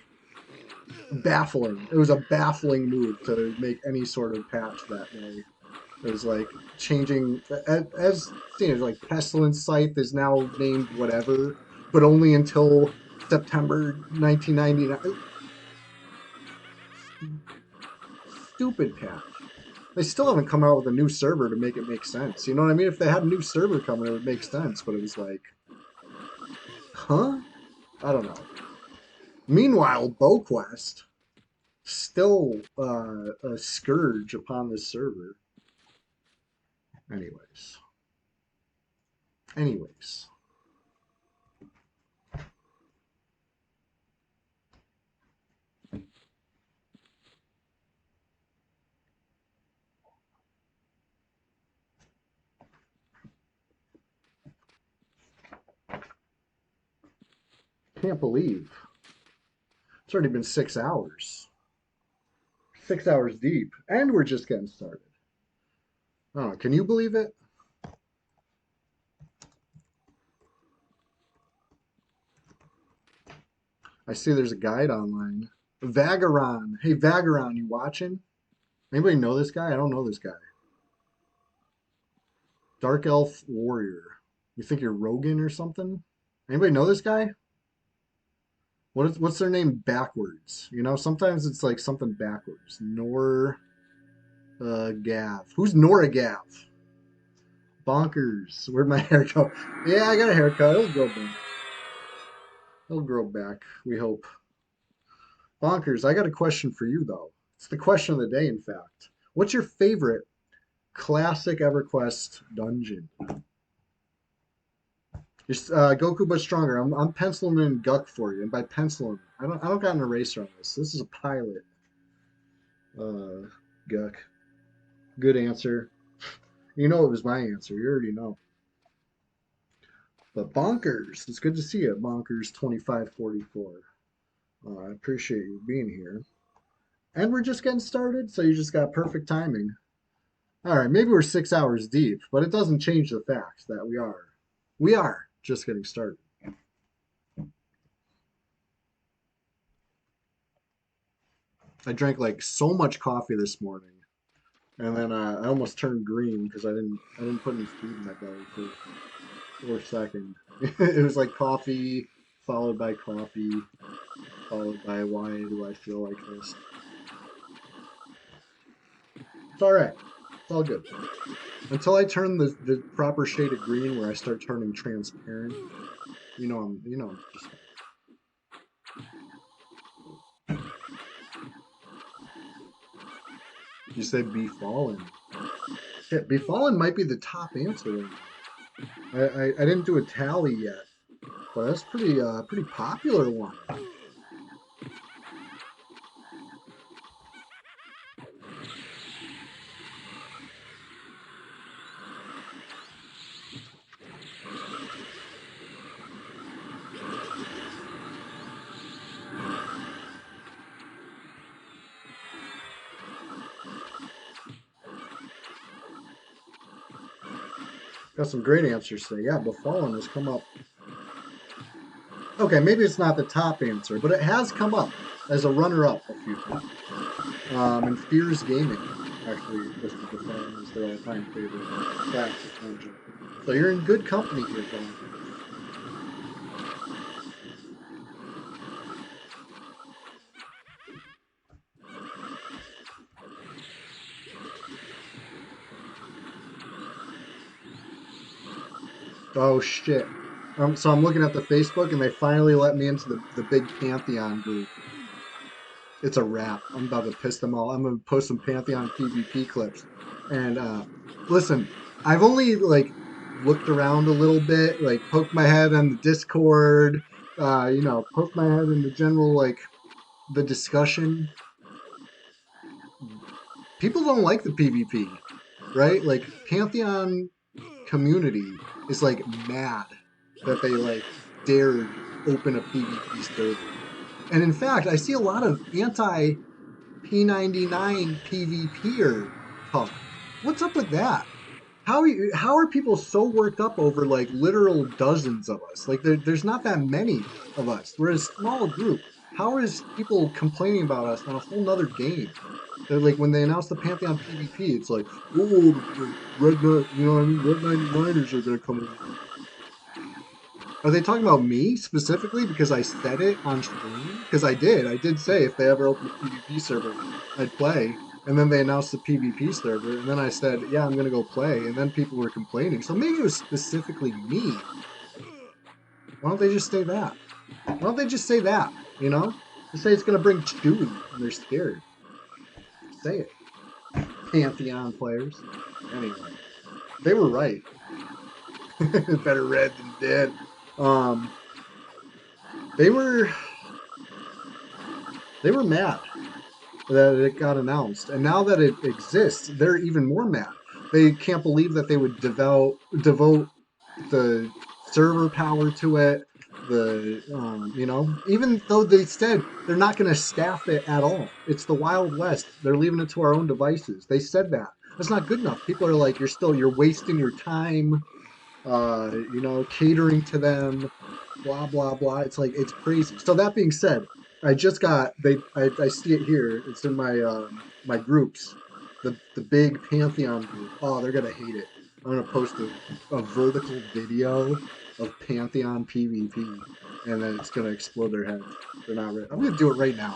baffling. It was a baffling move to make any sort of patch that way. It was like changing, as seen as like Pestilence Scythe is now named whatever, but only until September 1999. Stupid patch. They still haven't come out with a new server to make it make sense. You know what I mean? If they had a new server coming, it would make sense. But it was like, huh? I don't know. Meanwhile, BowQuest still a scourge upon this server. Anyways. Can't believe. It's already been 6 hours. 6 hours deep. And we're just getting started. Oh, can you believe it? I see there's a guide online. Vagaron. Hey, Vagaron, you watching? Anybody know this guy? I don't know this guy. Dark Elf Warrior. You think you're Rogan or something? Anybody know this guy? What's their name backwards? You know, sometimes it's like something backwards. Gav. Who's Nora Gav? Bonkers. Where'd my hair go? Yeah, I got a haircut. It'll grow back. It'll grow back, we hope. Bonkers, I got a question for you, though. It's the question of the day, in fact. What's your favorite classic EverQuest dungeon? Just Goku but stronger. I'm penciling in Guck for you, and by penciling, I don't got an eraser on this. This is a pilot. Guck. Good answer. You know it was my answer. You already know. But Bonkers, it's good to see you, Bonkers 2544. I appreciate you being here. And we're just getting started, so you just got perfect timing. All right, maybe we're 6 hours deep, but it doesn't change the fact that we are just getting started. I drank like so much coffee this morning, and then I almost turned green because I didn't put any food in my belly for a second. It was like coffee followed by coffee followed by why do I feel like this? It's all right. It's all good. Until I turn the proper shade of green where I start turning transparent, I'm just. You said Be Fallen. Shit, Be Fallen might be the top answer. I didn't do a tally yet, but that's pretty popular one. Got some great answers today. Yeah, Befallen has come up. Okay, maybe it's not the top answer, but it has come up as a runner-up a few times. And Fears Gaming actually listed Befallen as their all-time favorite classic dungeon. So you're in good company here, Befallen. Oh shit. So I'm looking at the Facebook and they finally let me into the big Pantheon group. It's a wrap. I'm about to piss them all. I'm going to post some Pantheon PvP clips. And listen, I've only like looked around a little bit, like poked my head on the Discord, poked my head in the general, like the discussion. People don't like the PvP, right? Like Pantheon community is like mad that they like dared open a PvP server. And in fact, I see a lot of anti P99 PvPer talk. What's up with that? How are people so worked up over like literal dozens of us? Like there's not that many of us. We're a small group. How is people complaining about us on a whole nother game? They're like when they announce the Pantheon PvP, it's like, oh, the Red 99ers are gonna come in. Are they talking about me specifically because I said it on stream? Because I did say if they ever open a PvP server, I'd play. And then they announced the PvP server, and then I said, yeah, I'm gonna go play. And then people were complaining. So maybe it was specifically me. Why don't they just say that? Why don't they just say that? Just say it's gonna bring Chewy, and they're scared. Say it. Pantheon players. Anyway, they were right. Better red than dead. They were mad that it got announced, and now that it exists, they're even more mad. They can't believe that they would devote the server power to it, the, you know, even though they said they're not going to staff it at all. It's the Wild West. They're leaving it to our own devices. They said that. That's not good enough. People are like, you're wasting your time, you know, catering to them, blah, blah, blah. It's like, it's crazy. So that being said, I just got, I see it here. It's in my, my groups, the big Pantheon group. Oh, they're going to hate it. I'm going to post a vertical video of Pantheon PvP, and then it's gonna explode their heads. They're not ready. I'm gonna do it right now.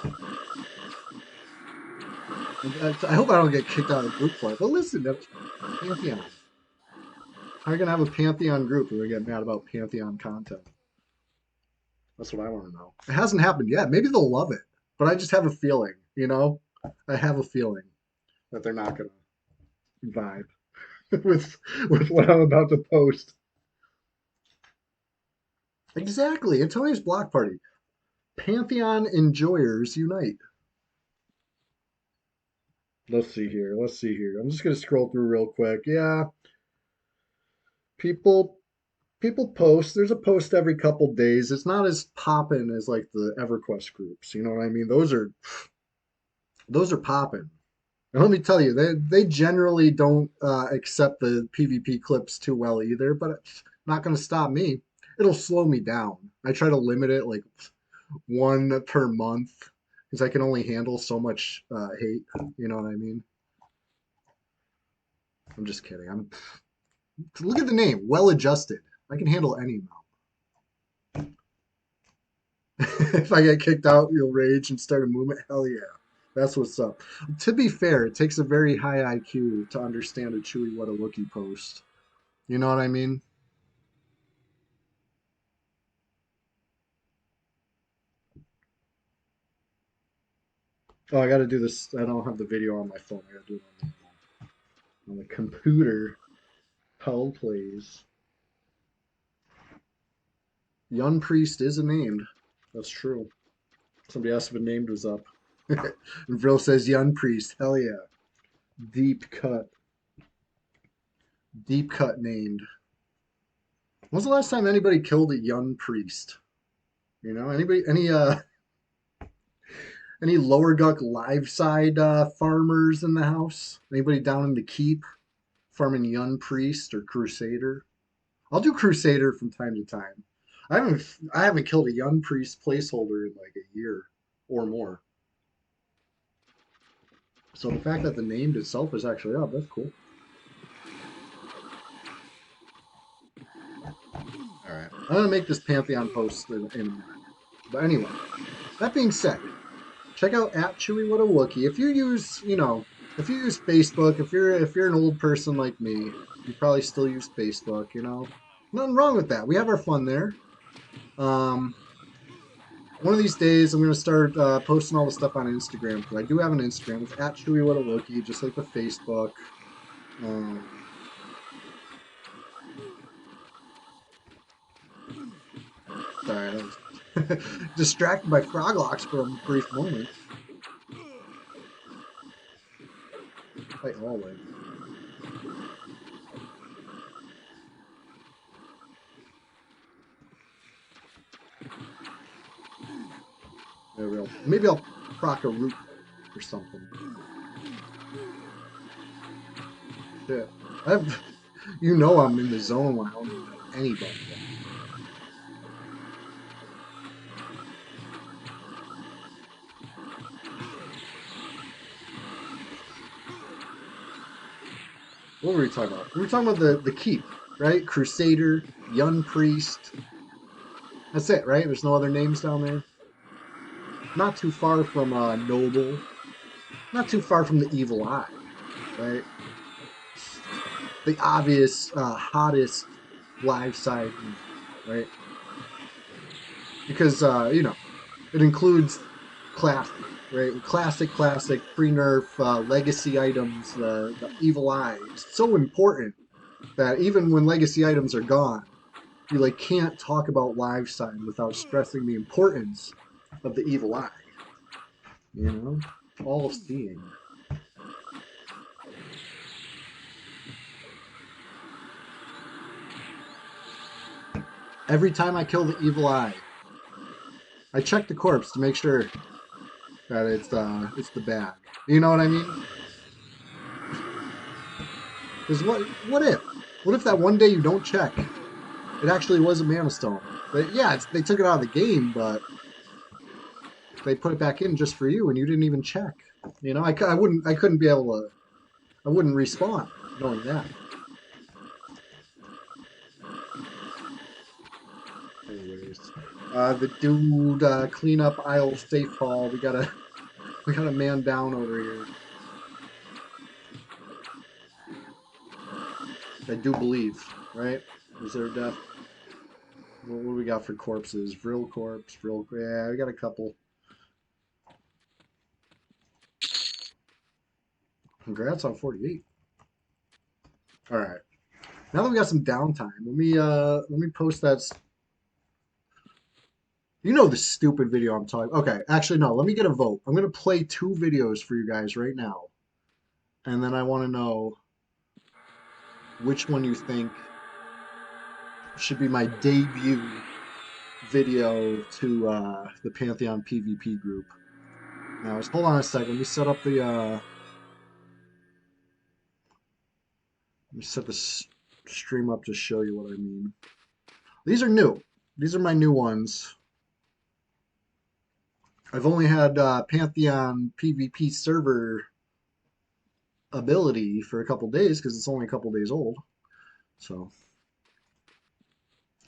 I hope I don't get kicked out of the group for it. But listen, that's Pantheon. How are you gonna have a Pantheon group and we get mad about Pantheon content? That's what I want to know. It hasn't happened yet. Maybe they'll love it, but I just have a feeling. You know, I have a feeling that they're not gonna vibe with what I'm about to post. Exactly. Antonio's block party. Pantheon enjoyers unite. Let's see here. Let's see here. I'm just gonna scroll through real quick. Yeah, people people post. There's a post every couple days. It's not as poppin' as like the EverQuest groups. You know what I mean? Those are poppin'. And let me tell you, they generally don't accept the PvP clips too well either. But it's not gonna stop me. It'll slow me down. I try to limit it like one per month because I can only handle so much hate. You know what I mean? I'm just kidding. I'm Look at the name, well adjusted. I can handle any amount. If I get kicked out, you'll rage and start a movement. Hell yeah, that's what's up. To be fair, it takes a very high IQ to understand a Chewy What a Wookie post. You know what I mean? Oh, I got to do this. I don't have the video on my phone. I got to do it on the computer. Hell plays. Young Priest is a name. That's true. Somebody asked if a named was up. And Vril says Young Priest. Hell yeah. Deep cut. Deep cut named. When's the last time anybody killed a young priest? You know, any lower Guck live side farmers in the house? Anybody down in the keep farming young priest or crusader? I'll do crusader from time to time. I haven't killed a young priest placeholder in like a year or more. So the fact that the name itself is actually up, that's cool. All right, I'm gonna make this Pantheon post in a minute. But anyway, that being said, check out at Chewy What a Wookie. If you use, if you use Facebook, if you're an old person like me, you probably still use Facebook. You know, nothing wrong with that. We have our fun there. One of these days, I'm gonna start posting all the stuff on Instagram too. I do have an Instagram. It's at Chewy What a Wookie, just like the Facebook. Sorry, I was distracted by Froglocks for a brief moment. Like always. There we go. Maybe I'll proc a root or something. Shit. I'm in the zone when I don't even know anybody. What were we talking about? We were talking about the keep, right? Crusader, young priest. That's it, right? There's no other names down there. Not too far from noble. Not too far from the evil eye, right? The obvious hottest live side, right? Because it includes classic, right? Classic, pre-nerf legacy items. The evil eye. It's so important that even when legacy items are gone, you like can't talk about live side without stressing the importance of the evil eye. You know, all seeing. Every time I kill the evil eye, I checked the corpse to make sure that it's the bag. You know what I mean? Because what if that one day you don't check, it actually was a Mana Stone? But yeah, they took it out of the game, but they put it back in just for you, and you didn't even check. You know, I couldn't be able to, I wouldn't respawn knowing that. Anyways, the dude clean up aisle safe hall. We got a man down over here. I do believe, right? Is there a death? What do we got for corpses? Vril corpse, Vril. Yeah, we got a couple. Congrats on 48. All right. Now that we got some downtime, let me post that. You know the stupid video I'm talking. Okay, actually no. Let me get a vote. I'm gonna play two videos for you guys right now, and then I want to know which one you think should be my debut video to the Pantheon PvP group. Now, just hold on a second. Let me set up the. Let me set the stream up to show you what I mean. These are new. These are my new ones. I've only had Pantheon PvP server ability for a couple days because it's only a couple days old. So,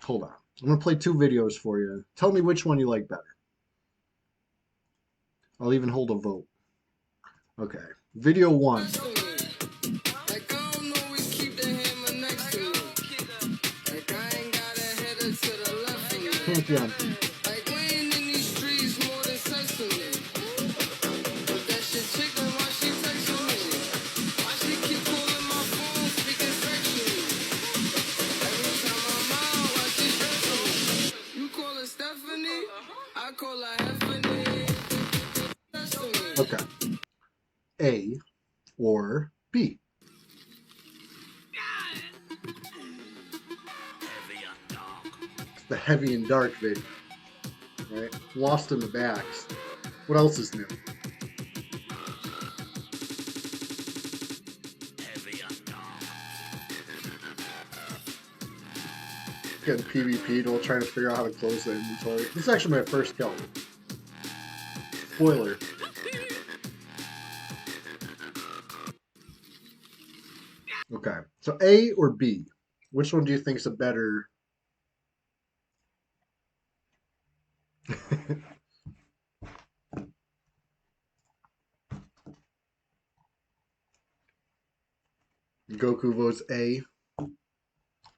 hold on. I'm going to play two videos for you. Tell me which one you like better. I'll even hold a vote. Okay. Video one. Pantheon. Okay. A or B. It's the heavy and dark video. Right? Lost in the Backs. What else is new? Getting PvP'd while trying to figure out how to close the inventory. This is actually my first kill. Spoiler. Okay, so A or B? Which one do you think is a better? Goku votes A.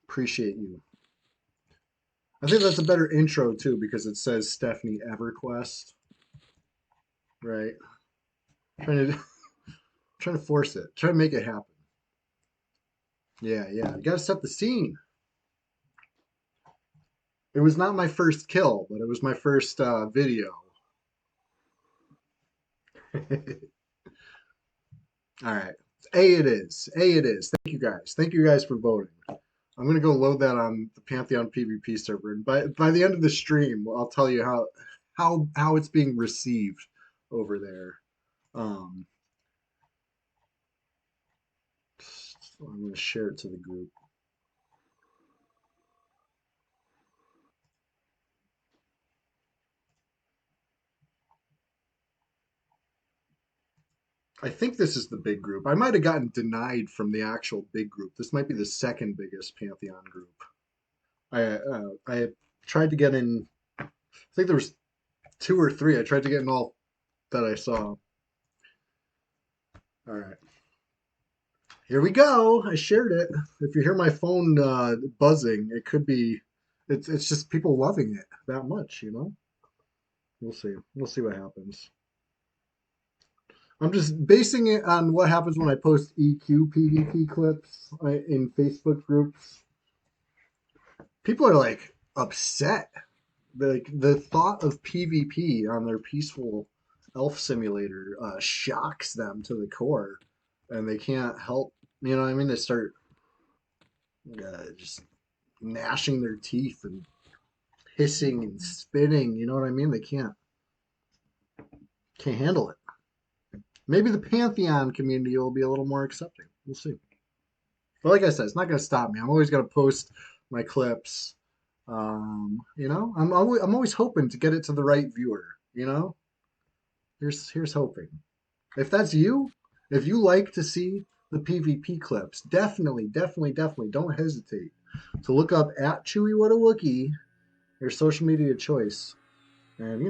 Appreciate you. I think that's a better intro too because it says Stephanie EverQuest. Right? Trying to trying to force it. Trying to make it happen. Yeah. You gotta set the scene. It was not my first kill, but it was my first video. All right. A it is. A it is. Thank you guys. Thank you guys for voting. I'm gonna go load that on the Pantheon PvP server, and by the end of the stream, I'll tell you how it's being received over there. Um, so I'm gonna share it to the group. I think this is the big group. I might have gotten denied from the actual big group. This might be the second biggest Pantheon group. I tried to get in. I think there was two or three. I tried to get in all that I saw. All right. Here we go. I shared it. If you hear my phone buzzing, it could be. It's just people loving it that much, you know. We'll see. We'll see what happens. I'm just basing it on what happens when I post EQ PvP clips in Facebook groups. People are like upset. Like the thought of PvP on their peaceful elf simulator shocks them to the core, and they can't help. You know what I mean? They start just gnashing their teeth and hissing and spitting. You know what I mean? They can't handle it. Maybe the Pantheon community will be a little more accepting. We'll see. But like I said, it's not going to stop me. I'm always going to post my clips. I'm always hoping to get it to the right viewer. Here's hoping. If that's you, if you like to see the PvP clips, definitely don't hesitate to look up at Chewy What a Wookie, your social media choice, and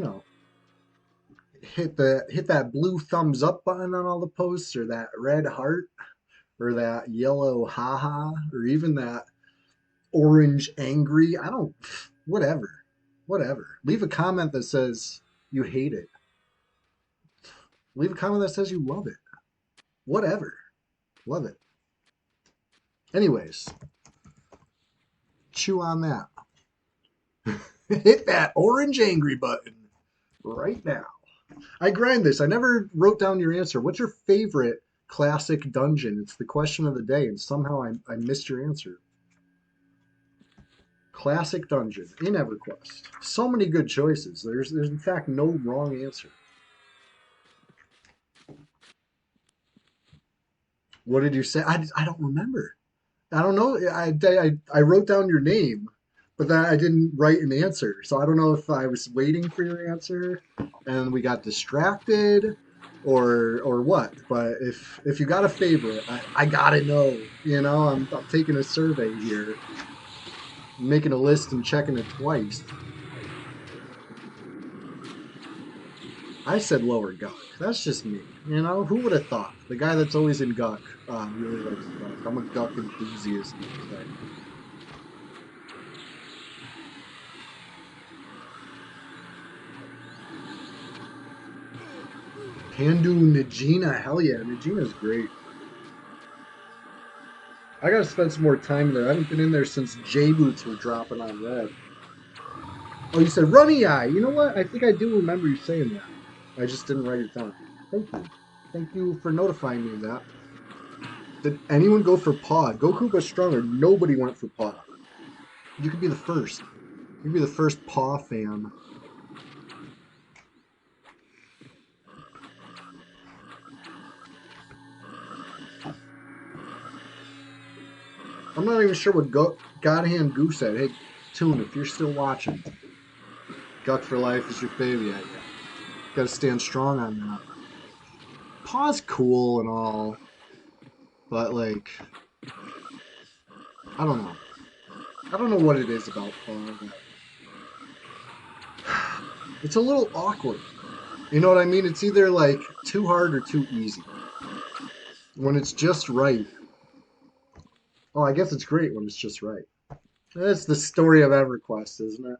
hit that blue thumbs up button on all the posts, or that red heart, or that yellow haha, or even that orange angry. I don't, whatever. Leave a comment that says you hate it. Leave a comment that says you love it. Whatever. Love it. Anyways, chew on that. Hit that orange angry button right now. I grind this. I never wrote down your answer. What's your favorite classic dungeon? It's the question of the day, and somehow I missed your answer. Classic dungeon in EverQuest. So many good choices. There's in fact no wrong answer. What did you say? I don't remember. I don't know. I wrote down your name, but then I didn't write an answer. So I don't know if I was waiting for your answer and we got distracted or what. But if you got a favorite, I gotta know. I'm taking a survey here, making a list and checking it twice. I said lower Guck. That's just me. Who would have thought? The guy that's always in Guck really likes Guck. I'm a Guck enthusiast. Right? Pandu Najina. Hell yeah, Najina's great. I gotta spend some more time there. I haven't been in there since J-Boots were dropping on Red. Oh, you said Runny Eye. You know what? I think I do remember you saying that. I just didn't write it down. Thank you. Thank you for notifying me of that. Did anyone go for Paw? Goku but stronger. Nobody went for Paw. You could be the first. You could be the first Paw fan. I'm not even sure what Godhand Goose said. Hey, Toon, if you're still watching, Guck for life is your baby. Gotta stand strong on that. Paw's cool and all, but like, I don't know. I don't know what it is about Paw. It's a little awkward. You know what I mean? It's either like too hard or too easy. When it's just right. Oh, I guess it's great when it's just right. That's the story of EverQuest, isn't it?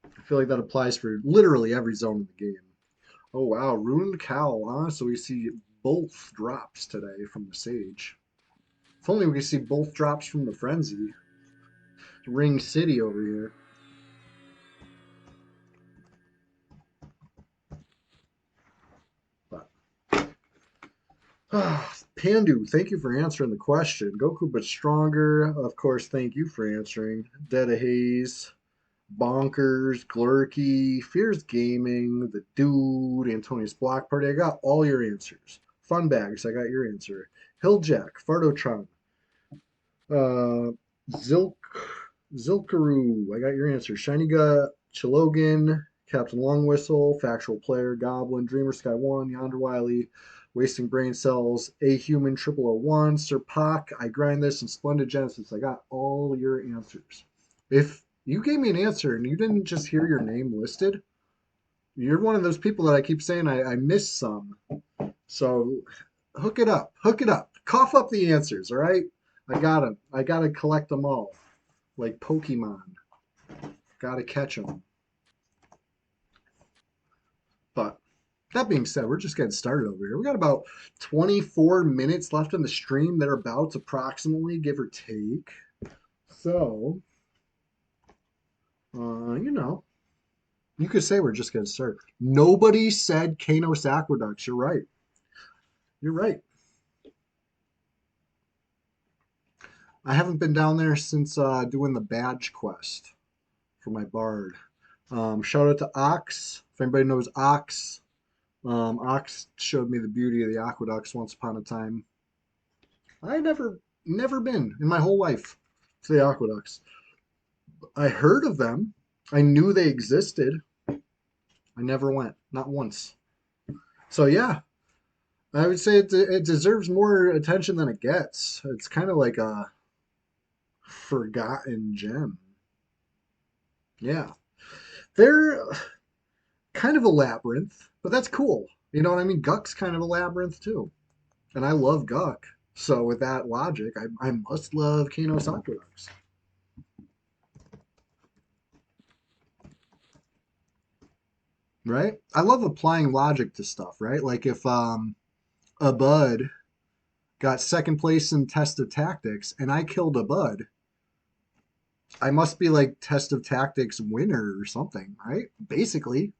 I feel like that applies for literally every zone of the game. Oh wow, Ruined Cowl, huh? So we see both drops today from the Sage. If only we could see both drops from the Frenzy. Ring City over here. But Pandu, thank you for answering the question. Goku but stronger, of course, thank you for answering. Dead of Haze, Bonkers, Glurky, Fears Gaming, The Dude, Antonius Block Party. I got all your answers. Fun Bags, I got your answer. Hilljack, Fardotron, Zilkaroo, I got your answer. Shiny Gut, Chilogan, Captain Long Whistle, Factual Player, Goblin, Dreamer Sky 1, Yonder Wily, Wasting Brain Cells, A Human 0001, Sir Pock, I Grind This, and Splendid Genesis. I got all your answers. If you gave me an answer and you didn't just hear your name listed, you're one of those people that I keep saying I missed some. So hook it up. Cough up the answers, all right? I got them. I got to collect them all. Like Pokemon. Got to catch them. But that being said, we're just getting started over here. We got about 24 minutes left in the stream, thereabouts approximately, give or take. So, you could say we're just getting started. Nobody said Kanos Aqueducts. You're right. I haven't been down there since doing the badge quest for my bard. Shout out to Ox. If anybody knows Ox, Ox showed me the beauty of the aqueducts once upon a time. I never been in my whole life to the aqueducts. I heard of them. I knew they existed. I never went, not once. So yeah, I would say it deserves more attention than it gets. It's kind of like a forgotten gem. Yeah, they're kind of a labyrinth, but that's cool. You know what I mean? Guck's kind of a labyrinth too, and I love Guck. So with that logic, I must love Kano Aqueducts. Right? I love applying logic to stuff, right? Like if a bud got second place in test of tactics and I killed a bud, I must be like test of tactics winner or something, right? Basically,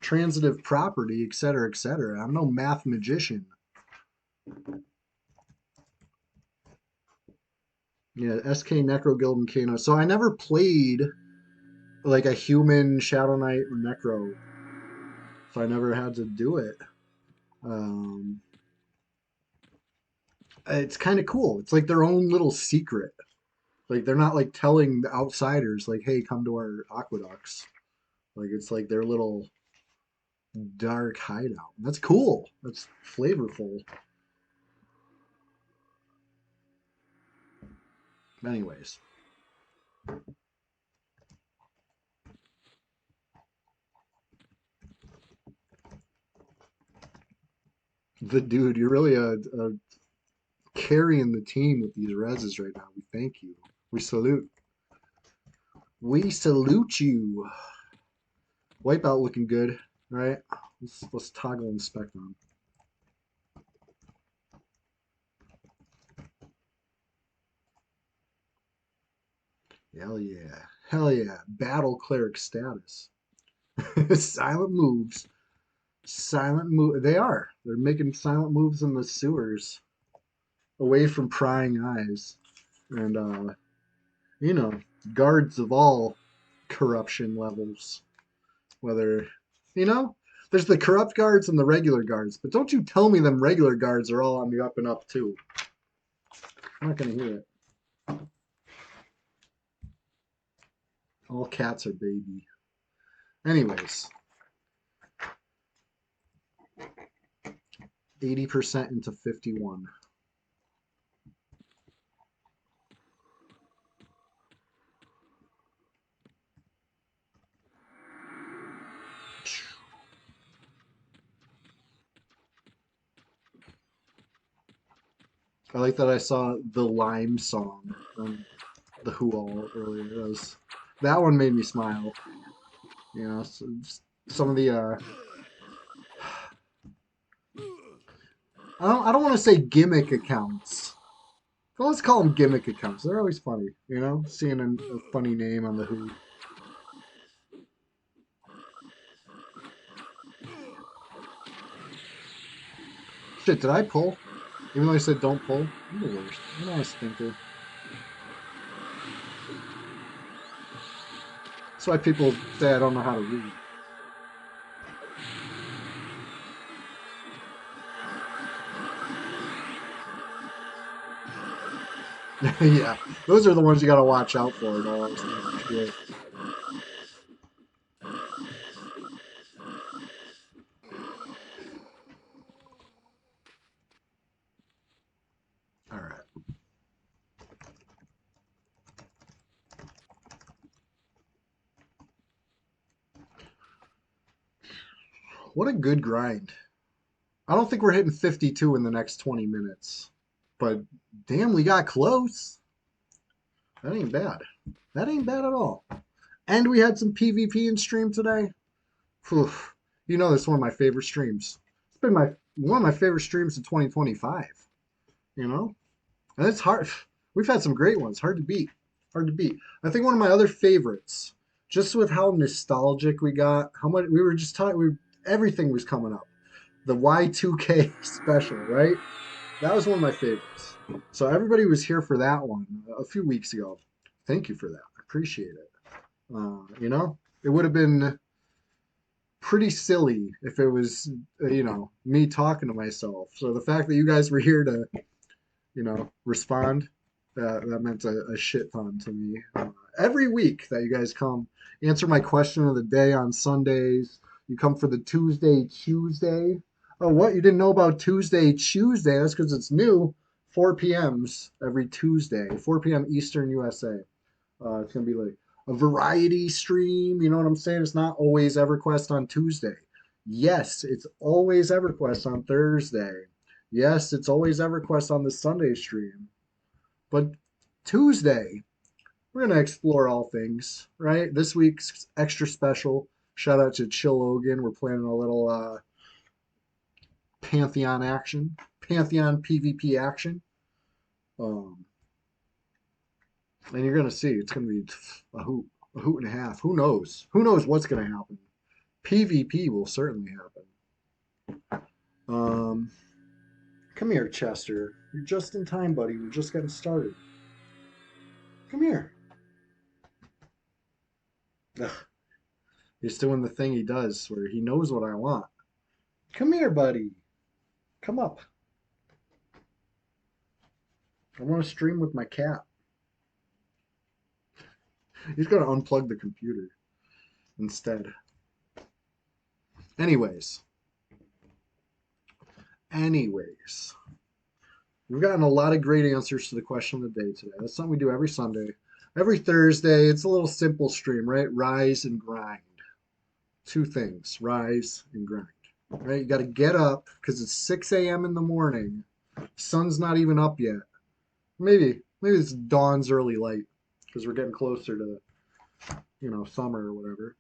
transitive property, etc., etc. I'm no math magician. Yeah, SK Necro Guild and Kano. So I never played like a human Shadow Knight or Necro, so I never had to do it. Um, it's kind of cool. It's like their own little secret. Like they're not like telling the outsiders like, "Hey, come to our aqueducts." Like it's like their little dark hideout. That's cool. That's flavorful. Anyways, the dude, you're really a carrying the team with these reses right now. We thank you. We salute. We salute you. Wipeout looking good, right? Let's toggle inspect on. Hell yeah. Hell yeah. Battle cleric status. Silent moves. Silent move. They are. They're making silent moves in the sewers, away from prying eyes, and you know, guards of all corruption levels. Whether you know, there's the corrupt guards and the regular guards, but don't you tell me them regular guards are all on the up and up too. I'm not gonna hear it. All cats are baby. Anyways, 80% into 51. I like that I saw the Lime song on the Who All earlier. That one made me smile. You know, so some of the I don't want to say gimmick accounts. But let's call them gimmick accounts. They're always funny, you know, seeing a funny name on the Who. Shit, did I pull? Even though I said don't pull? I'm the worst. I'm not a stinker. That's why people say I don't know how to read. Yeah, those are the ones you gotta watch out for in all honesty. Yeah. All right. What a good grind. I don't think we're hitting 52 in the next 20 minutes. But damn, we got close. That ain't bad. That ain't bad at all. And we had some PvP in stream today. Whew. You know, that's one of my favorite streams. It's been one of my favorite streams in 2025. You know? And it's hard. We've had some great ones. Hard to beat. Hard to beat. I think one of my other favorites, just with how nostalgic we got, how much we were just talking, everything was coming up. The Y2K special, right? That was one of my favorites. So everybody was here for that one a few weeks ago. Thank you for that. I appreciate it. You know, it would have been pretty silly if it was, me talking to myself. So the fact that you guys were here to, respond, that meant a shit ton to me. Every week that you guys come answer my question of the day on Sundays, you come for the Tuesday. Oh, what? You didn't know about Tuesday? That's because it's new. 4 p.m.s every Tuesday, 4 p.m. Eastern USA. It's gonna be like a variety stream. You know what I'm saying? It's not always EverQuest on Tuesday. Yes, it's always EverQuest on Thursday. Yes, it's always EverQuest on the Sunday stream. But Tuesday, we're gonna explore all things, right? This week's extra special. Shout out to Chill Logan. We're planning a little Pantheon action, Pantheon PvP action. Um, and you're gonna see it's gonna be a hoot and a half. Who knows? Who knows what's gonna happen? PvP will certainly happen. Come here, Chester. You're just in time, buddy. We're just getting started. Come here. Ugh, he's doing the thing he does where he knows what I want. Come here, buddy. Come up. I want to stream with my cat. He's going to unplug the computer instead. Anyways, we've gotten a lot of great answers to the question of the day today. That's something we do every Sunday. Every Thursday, it's a little simple stream, right? Rise and grind. Two things, rise and grind. Right? You got to get up because it's 6 a.m. in the morning. Sun's not even up yet. Maybe it's dawn's early light because we're getting closer to summer or whatever.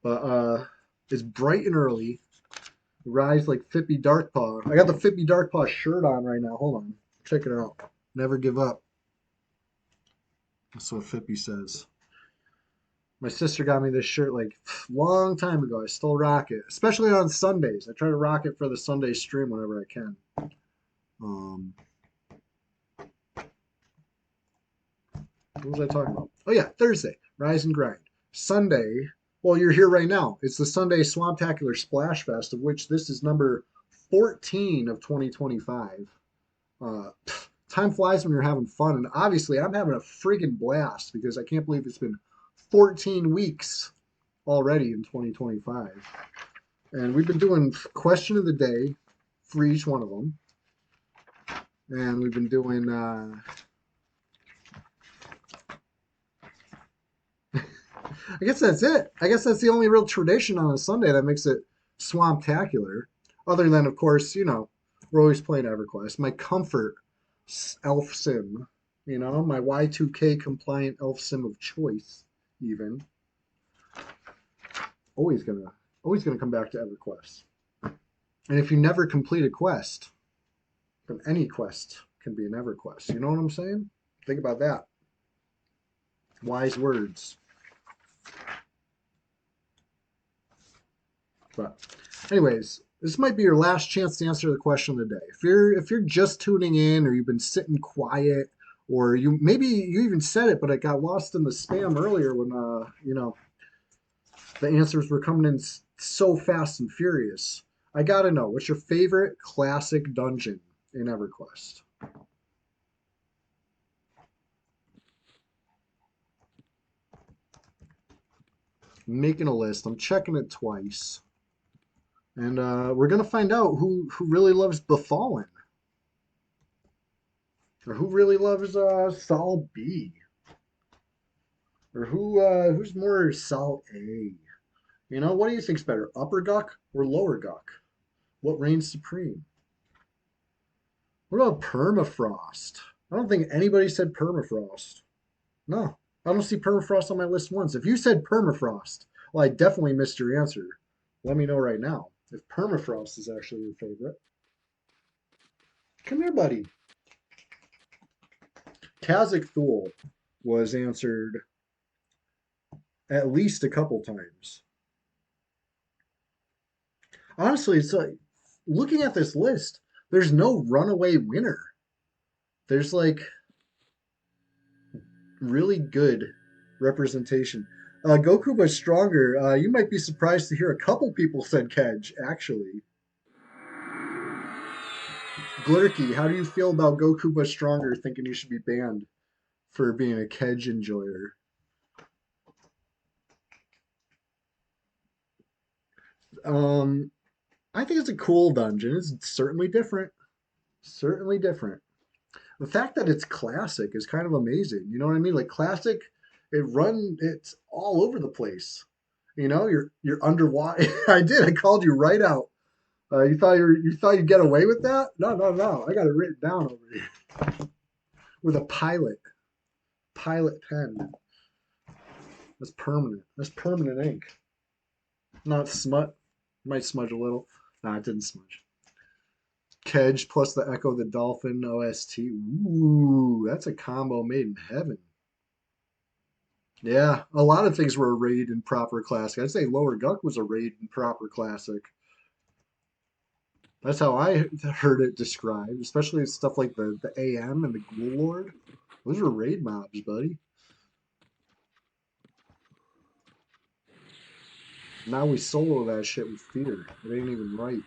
But it's bright and early. Rise like Fippy Darkpaw. I got the Fippy Darkpaw shirt on right now. Hold on. Check it out. Never give up. That's what Fippy says. My sister got me this shirt like long time ago. I still rock it, especially on Sundays. I try to rock it for the Sunday stream whenever I can. What was I talking about? Oh yeah, Thursday, rise and grind. Sunday, well, you're here right now. It's the Sunday Swamptacular Splashfest, of which this is number 14 of 2025. Time flies when you're having fun, and obviously I'm having a friggin' blast because I can't believe it's been 14 weeks already in 2025. And we've been doing question of the day for each one of them. And we've been doing I guess that's it. I guess that's the only real tradition on a Sunday that makes it swamptacular. Other than, of course, we're always playing EverQuest. My comfort elf sim, my Y2K compliant elf sim of choice, even. Always gonna come back to EverQuest. And if you never complete a quest, then any quest can be an EverQuest. You know what I'm saying? Think about that. Wise words. But anyways, this might be your last chance to answer the question of the day. If you're just tuning in, or you've been sitting quiet, or maybe you even said it, but it got lost in the spam earlier when the answers were coming in so fast and furious. I gotta know, what's your favorite classic dungeon in EverQuest? I'm making a list. I'm checking it twice. And we're going to find out who really loves Befallen. Or who really loves Sol B. Or who's more Sol A. What do you think's better, Upper Guck or Lower Guck? What reigns supreme? What about Permafrost? I don't think anybody said Permafrost. No, I don't see Permafrost on my list once. If you said Permafrost, well, I definitely missed your answer. Let me know right now if Permafrost is actually your favorite. Come here, buddy. Kazakh Thule was answered at least a couple times. Honestly, it's like, looking at this list, there's no runaway winner. There's like really good representation. Goku but stronger. You might be surprised to hear a couple people said Kedge, actually. Glurky, how do you feel about Goku but stronger thinking you should be banned for being a Kedge enjoyer? Um, I think it's a cool dungeon. It's certainly different. Certainly different. The fact that it's classic is kind of amazing. You know what I mean? Like classic, it's all over the place. You know, you're underwater. I did. I called you right out. You thought you'd get away with that? No, no, no. I got it written down over here with a pilot pen. That's permanent. That's permanent ink. Not smut. Might smudge a little. Nah, it didn't smudge. Kedge plus the Echo the Dolphin OST. Ooh, that's a combo made in heaven. Yeah, a lot of things were a raid in proper classic. I'd say Lower Gunk was a raid in proper classic. That's how I heard it described, especially stuff like the AM and the Ghoul Lord. Those were raid mobs, buddy. Now we solo that shit with fear. It ain't even right.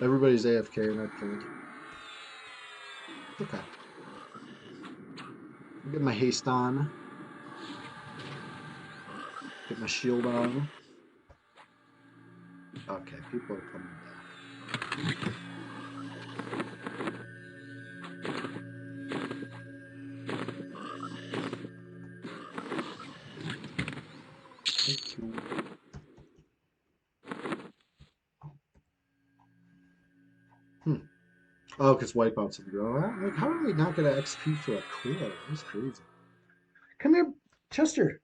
Everybody's AFK and I pulled. Okay. Get my haste on. Get my shield on. Okay, people are coming back. Thank you. Oh, because wipeouts have grown. Like, how did we not get an XP for a core? That's crazy. Come here, Chester.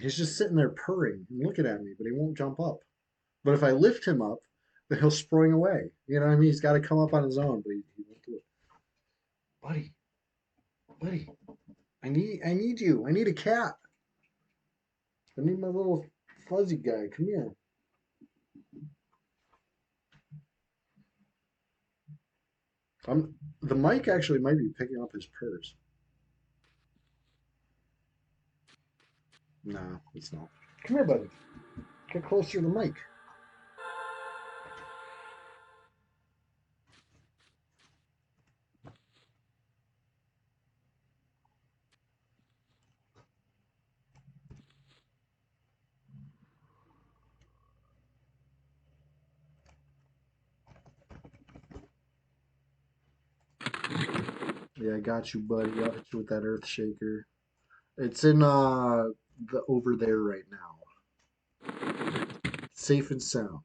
He's just sitting there purring and looking at me, but he won't jump up. But if I lift him up, then he'll spring away. You know what I mean? He's got to come up on his own, but he won't do it. Buddy, buddy, I need you. I need a cat. I need my little fuzzy guy. Come here. The mic actually might be picking up his purrs. No, it's not. Come here, buddy. Get closer to the mic. Yeah, I got you, buddy. I'll hit you with that earth shaker. It's in the over there right now. Safe and sound.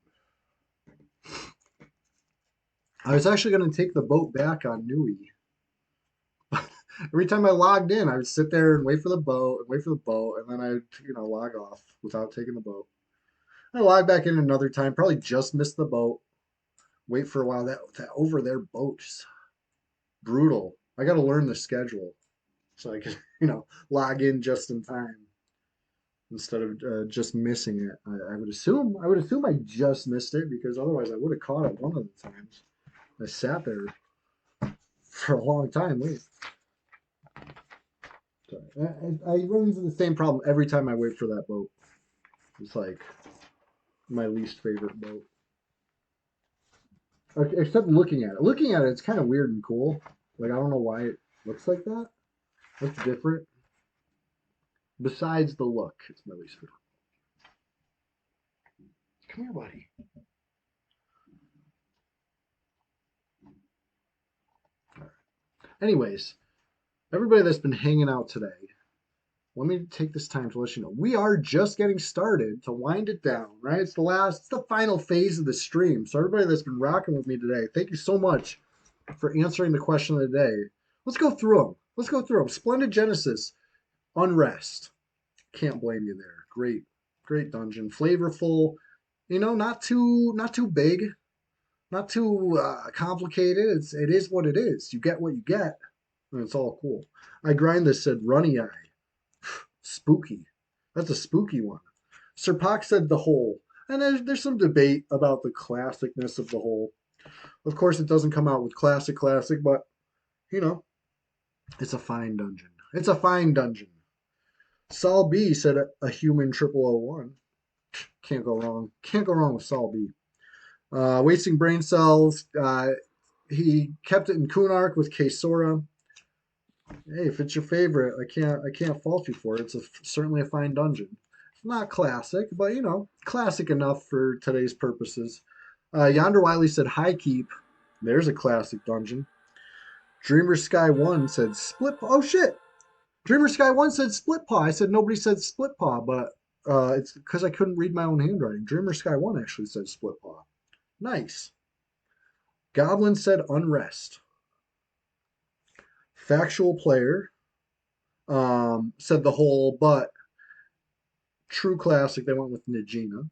I was actually going to take the boat back on Nui. Every time I logged in, I would sit there and wait for the boat, and wait for the boat, and then I'd, log off without taking the boat. I log back in another time, probably just missed the boat. Wait for a while. That over there boat's brutal. I got to learn the schedule so I can, log in just in time instead of just missing it. I would assume I just missed it because otherwise I would have caught it one of the times. I sat there for a long time waiting. I run into the same problem every time I wait for that boat. It's like my least favorite boat. Except looking at it. Looking at it, it's kind of weird and cool. Like, I don't know why it looks like that. It's different. Besides the look, it's my least favorite. Come here, buddy. All right. Anyways, everybody that's been hanging out today, let me take this time to let you know we are just getting started to wind it down, right? It's the final phase of the stream. So everybody that's been rocking with me today, thank you so much for answering the question of the day. Let's go through them. Splendid Genesis, Unrest. Can't blame you there. Great dungeon. Flavorful, not too big, not too complicated. It is what it is. You get what you get, and it's all cool. I grind this said runny eye. Spooky. That's a spooky one. Sir Pock said the hole. And there's some debate about the classicness of the hole. Of course, it doesn't come out with classic, but, you know, it's a fine dungeon. It's a fine dungeon. Saul B said a human 0001. Can't go wrong. Can't go wrong with Saul B. Wasting brain cells. He kept it in Kunark with Kesora. Hey, if it's your favorite, I can't fault you for it. It's certainly a fine dungeon. It's not classic, but you know, classic enough for today's purposes. Yonder Wiley said High Keep. There's a classic dungeon. Dreamer Sky One said Split. Oh shit! Dreamer Sky One said Split Paw. I said nobody said Split Paw, but it's because I couldn't read my own handwriting. Dreamer Sky One actually said Split Paw. Nice. Goblin said Unrest. Factual Player said the whole, but true classic, they went with Najina.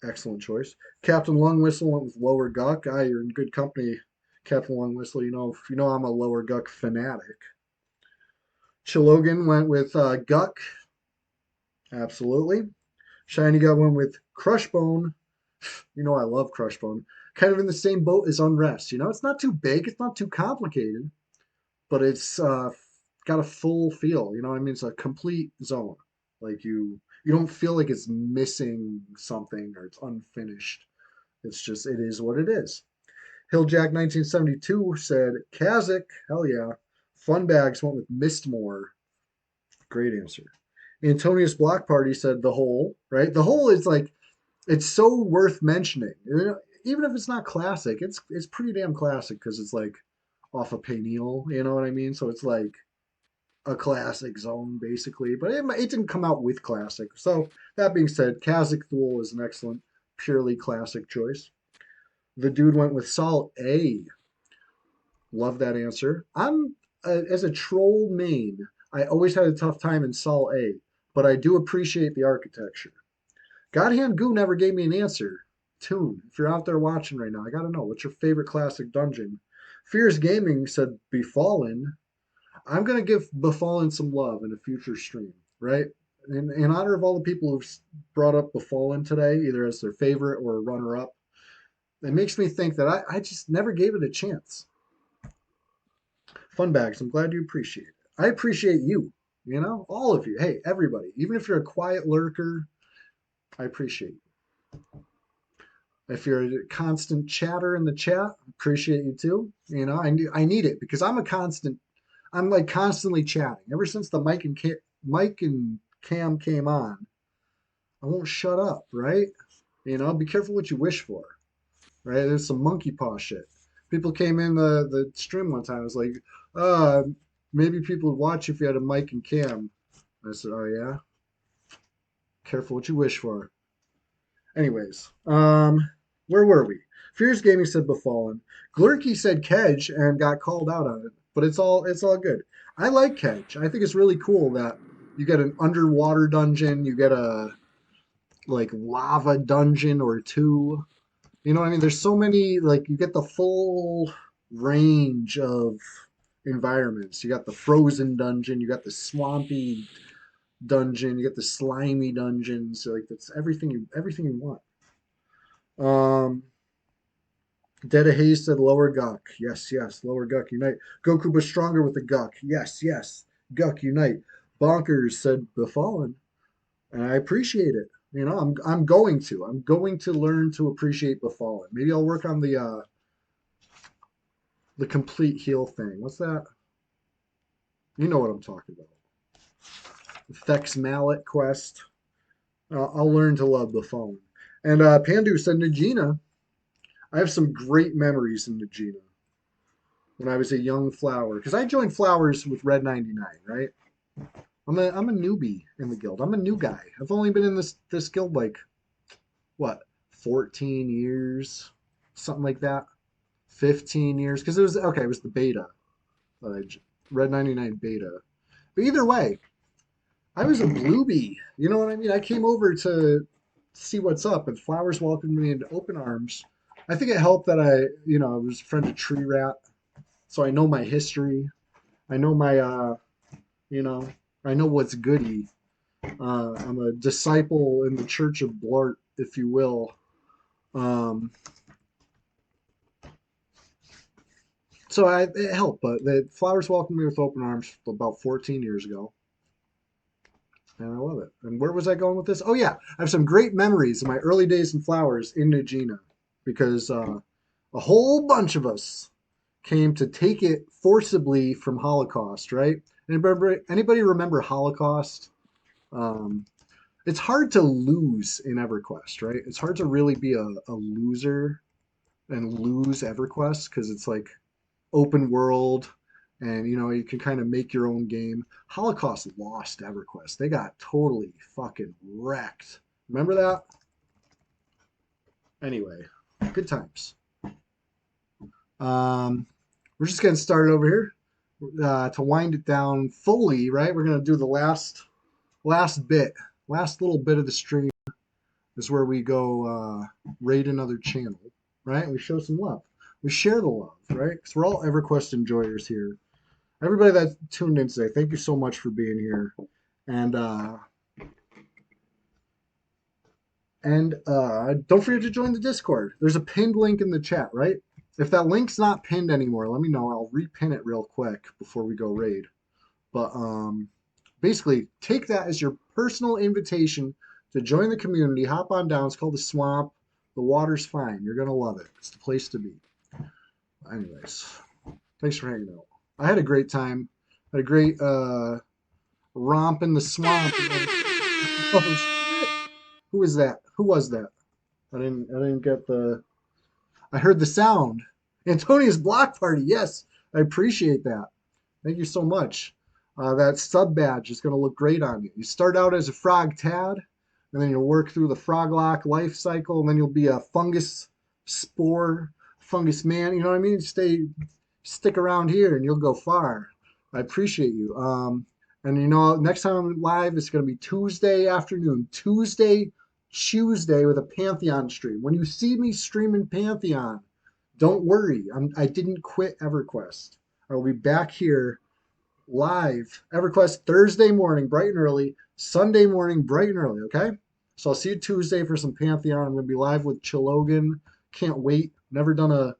Excellent choice. Captain Lung Whistle went with Lower Guck. You're in good company, Captain Lung Whistle. You know I'm a Lower Guck fanatic. Chilogan went with Guck. Absolutely. Shiny Gut went with Crushbone. You know I love Crushbone. Kind of in the same boat as Unrest. You know, it's not too big, it's not too complicated, but it's got a full feel. You know what I mean? It's a complete zone. Like you don't feel like it's missing something or it's unfinished. It's just it is what it is. Hilljack 1972 said Kazakh. Hell yeah. Funbags went with Mistmore. Great answer. Antonius Block Party said the hole. Right? The hole is like it's so worth mentioning. You know, even if it's not classic, it's pretty damn classic because it's like off of Payneal. You know what I mean? So it's like a classic zone basically, but it didn't come out with classic. So that being said, Kazakh Thule is an excellent, purely classic choice. The dude went with Sol A. Love that answer. I'm as a troll main, I always had a tough time in Sol A, but I do appreciate the architecture. Godhand Goo never gave me an answer. Tune, if you're out there watching right now, I gotta know what's your favorite classic dungeon. Fierce Gaming said Befallen. I'm going to give Befallen some love in a future stream, right? In honor of all the people who've brought up Befallen today, either as their favorite or a runner up, it makes me think that I just never gave it a chance. Funbags, I'm glad you appreciate it. I appreciate you, you know, all of you. Hey, everybody, even if you're a quiet lurker, I appreciate you. If you're a constant chatter in the chat, appreciate you too. You know, I need it because I'm like constantly chatting. Ever since the Mike and Cam came on, I won't shut up, right? You know, be careful what you wish for, right? There's some monkey paw shit. People came in the stream one time. I was like, maybe people would watch if you had a Mike and Cam. I said, oh yeah, careful what you wish for. Anyways, where were we? Fierce Gaming said Befallen. Glurky said Kedge and got called out on it, but it's all good. I like Kedge. I think it's really cool that you get an underwater dungeon, you get a like lava dungeon or two. You know what I mean? There's so many like you get the full range of environments. You got the frozen dungeon, you got the swampy dungeon, you get the slimy dungeon. So like that's everything you want. Dead of Haze said Lower Guck. Yes, Lower Guck unite. Goku but stronger with the Guck. Yes. Guck unite. Bonkers said Befallen. And I appreciate it. You know, I'm going to learn to appreciate Befallen. Maybe I'll work on the complete heal thing. What's that? You know what I'm talking about. The Thex Mallet quest. I'll learn to love Befallen. And Pandu said Nagina. I have some great memories in Nagina when I was a young flower. Because I joined Flowers with Red 99, right? I'm a newbie in the guild. I'm a new guy. I've only been in this guild like, what, 14 years? Something like that. 15 years. Because it was the beta. Red 99 beta. But either way, I was a bluebie. You know what I mean? I came over to see what's up, and Flowers welcomed me into open arms. I think it helped that I was a friend of Tree Rat, so I know my history. I know my, I know what's goody. I'm a disciple in the Church of Blart, if you will. Um, so it helped, but the Flowers welcomed me with open arms about 14 years ago. And I love it. And where was I going with this? Oh, yeah. I have some great memories of my early days in Flowers in Nagina because a whole bunch of us came to take it forcibly from Holocaust, right? Anybody remember Holocaust? Um, it's hard to lose in EverQuest, right? It's hard to really be a loser and lose EverQuest because it's like open world and you can kind of make your own game. Holocaust lost EverQuest. They got totally fucking wrecked. Remember that? Anyway, good times. We're just getting started over here. To wind it down fully, right? We're gonna do the last bit, last little bit of the stream is where we go raid another channel, right? We show some love. We share the love, right? Because we're all EverQuest enjoyers here. Everybody that tuned in today, thank you so much for being here. And don't forget to join the Discord. There's a pinned link in the chat, right? If that link's not pinned anymore, let me know. I'll repin it real quick before we go raid. But basically, take that as your personal invitation to join the community. Hop on down. It's called the Swamp. The water's fine. You're gonna love it. It's the place to be. Anyways, thanks for hanging out. I had a great time. I had a great romp in the swamp. Oh shit! Who was that? Who was that? I didn't get the. I heard the sound. Antonia's block party. Yes, I appreciate that. Thank you so much. That sub badge is going to look great on you. You start out as a frog tad, and then you'll work through the froglock life cycle, and then you'll be a fungus spore, fungus man. You know what I mean? Stick around here, and you'll go far. I appreciate you. And next time I'm live, it's going to be Tuesday afternoon, Tuesday with a Pantheon stream. When you see me streaming Pantheon, don't worry. I didn't quit EverQuest. I will be back here live EverQuest Thursday morning, bright and early, Sunday morning, bright and early. Okay, so I'll see you Tuesday for some Pantheon. I'm gonna be live with Chilogan. Can't wait. Never done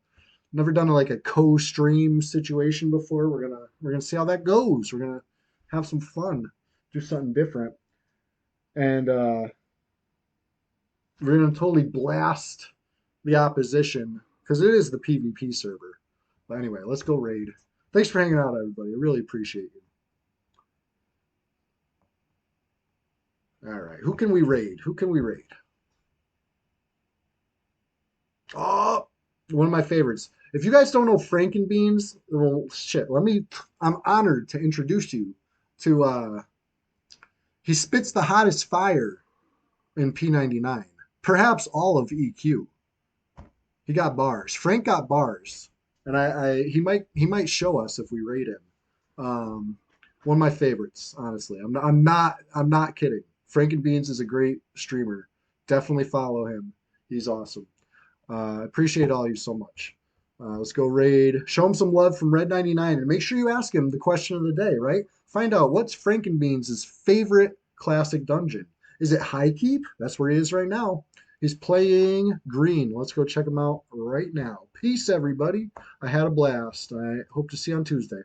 like a co-stream situation before. We're gonna see how that goes. We're gonna have some fun, do something different, and we're gonna totally blast the opposition because it is the PvP server. But anyway, let's go raid. Thanks for hanging out, everybody. I really appreciate you. All right, who can we raid? Oh, one of my favorites. If you guys don't know Frankenbeans, well, shit. I'm honored to introduce you to. He spits the hottest fire in P99. Perhaps all of EQ. He got bars. Frank got bars, and he might show us if we raid him. One of my favorites, honestly. I'm not kidding. Frankenbeans is a great streamer. Definitely follow him. He's awesome. Appreciate all you so much. Let's go raid. Show him some love from Red 99, and make sure you ask him the question of the day. Right? Find out what's Frankenbeans' favorite classic dungeon. Is it High Keep? That's where he is right now. He's playing green. Let's go check him out right now. Peace, everybody. I had a blast. I hope to see you on Tuesday.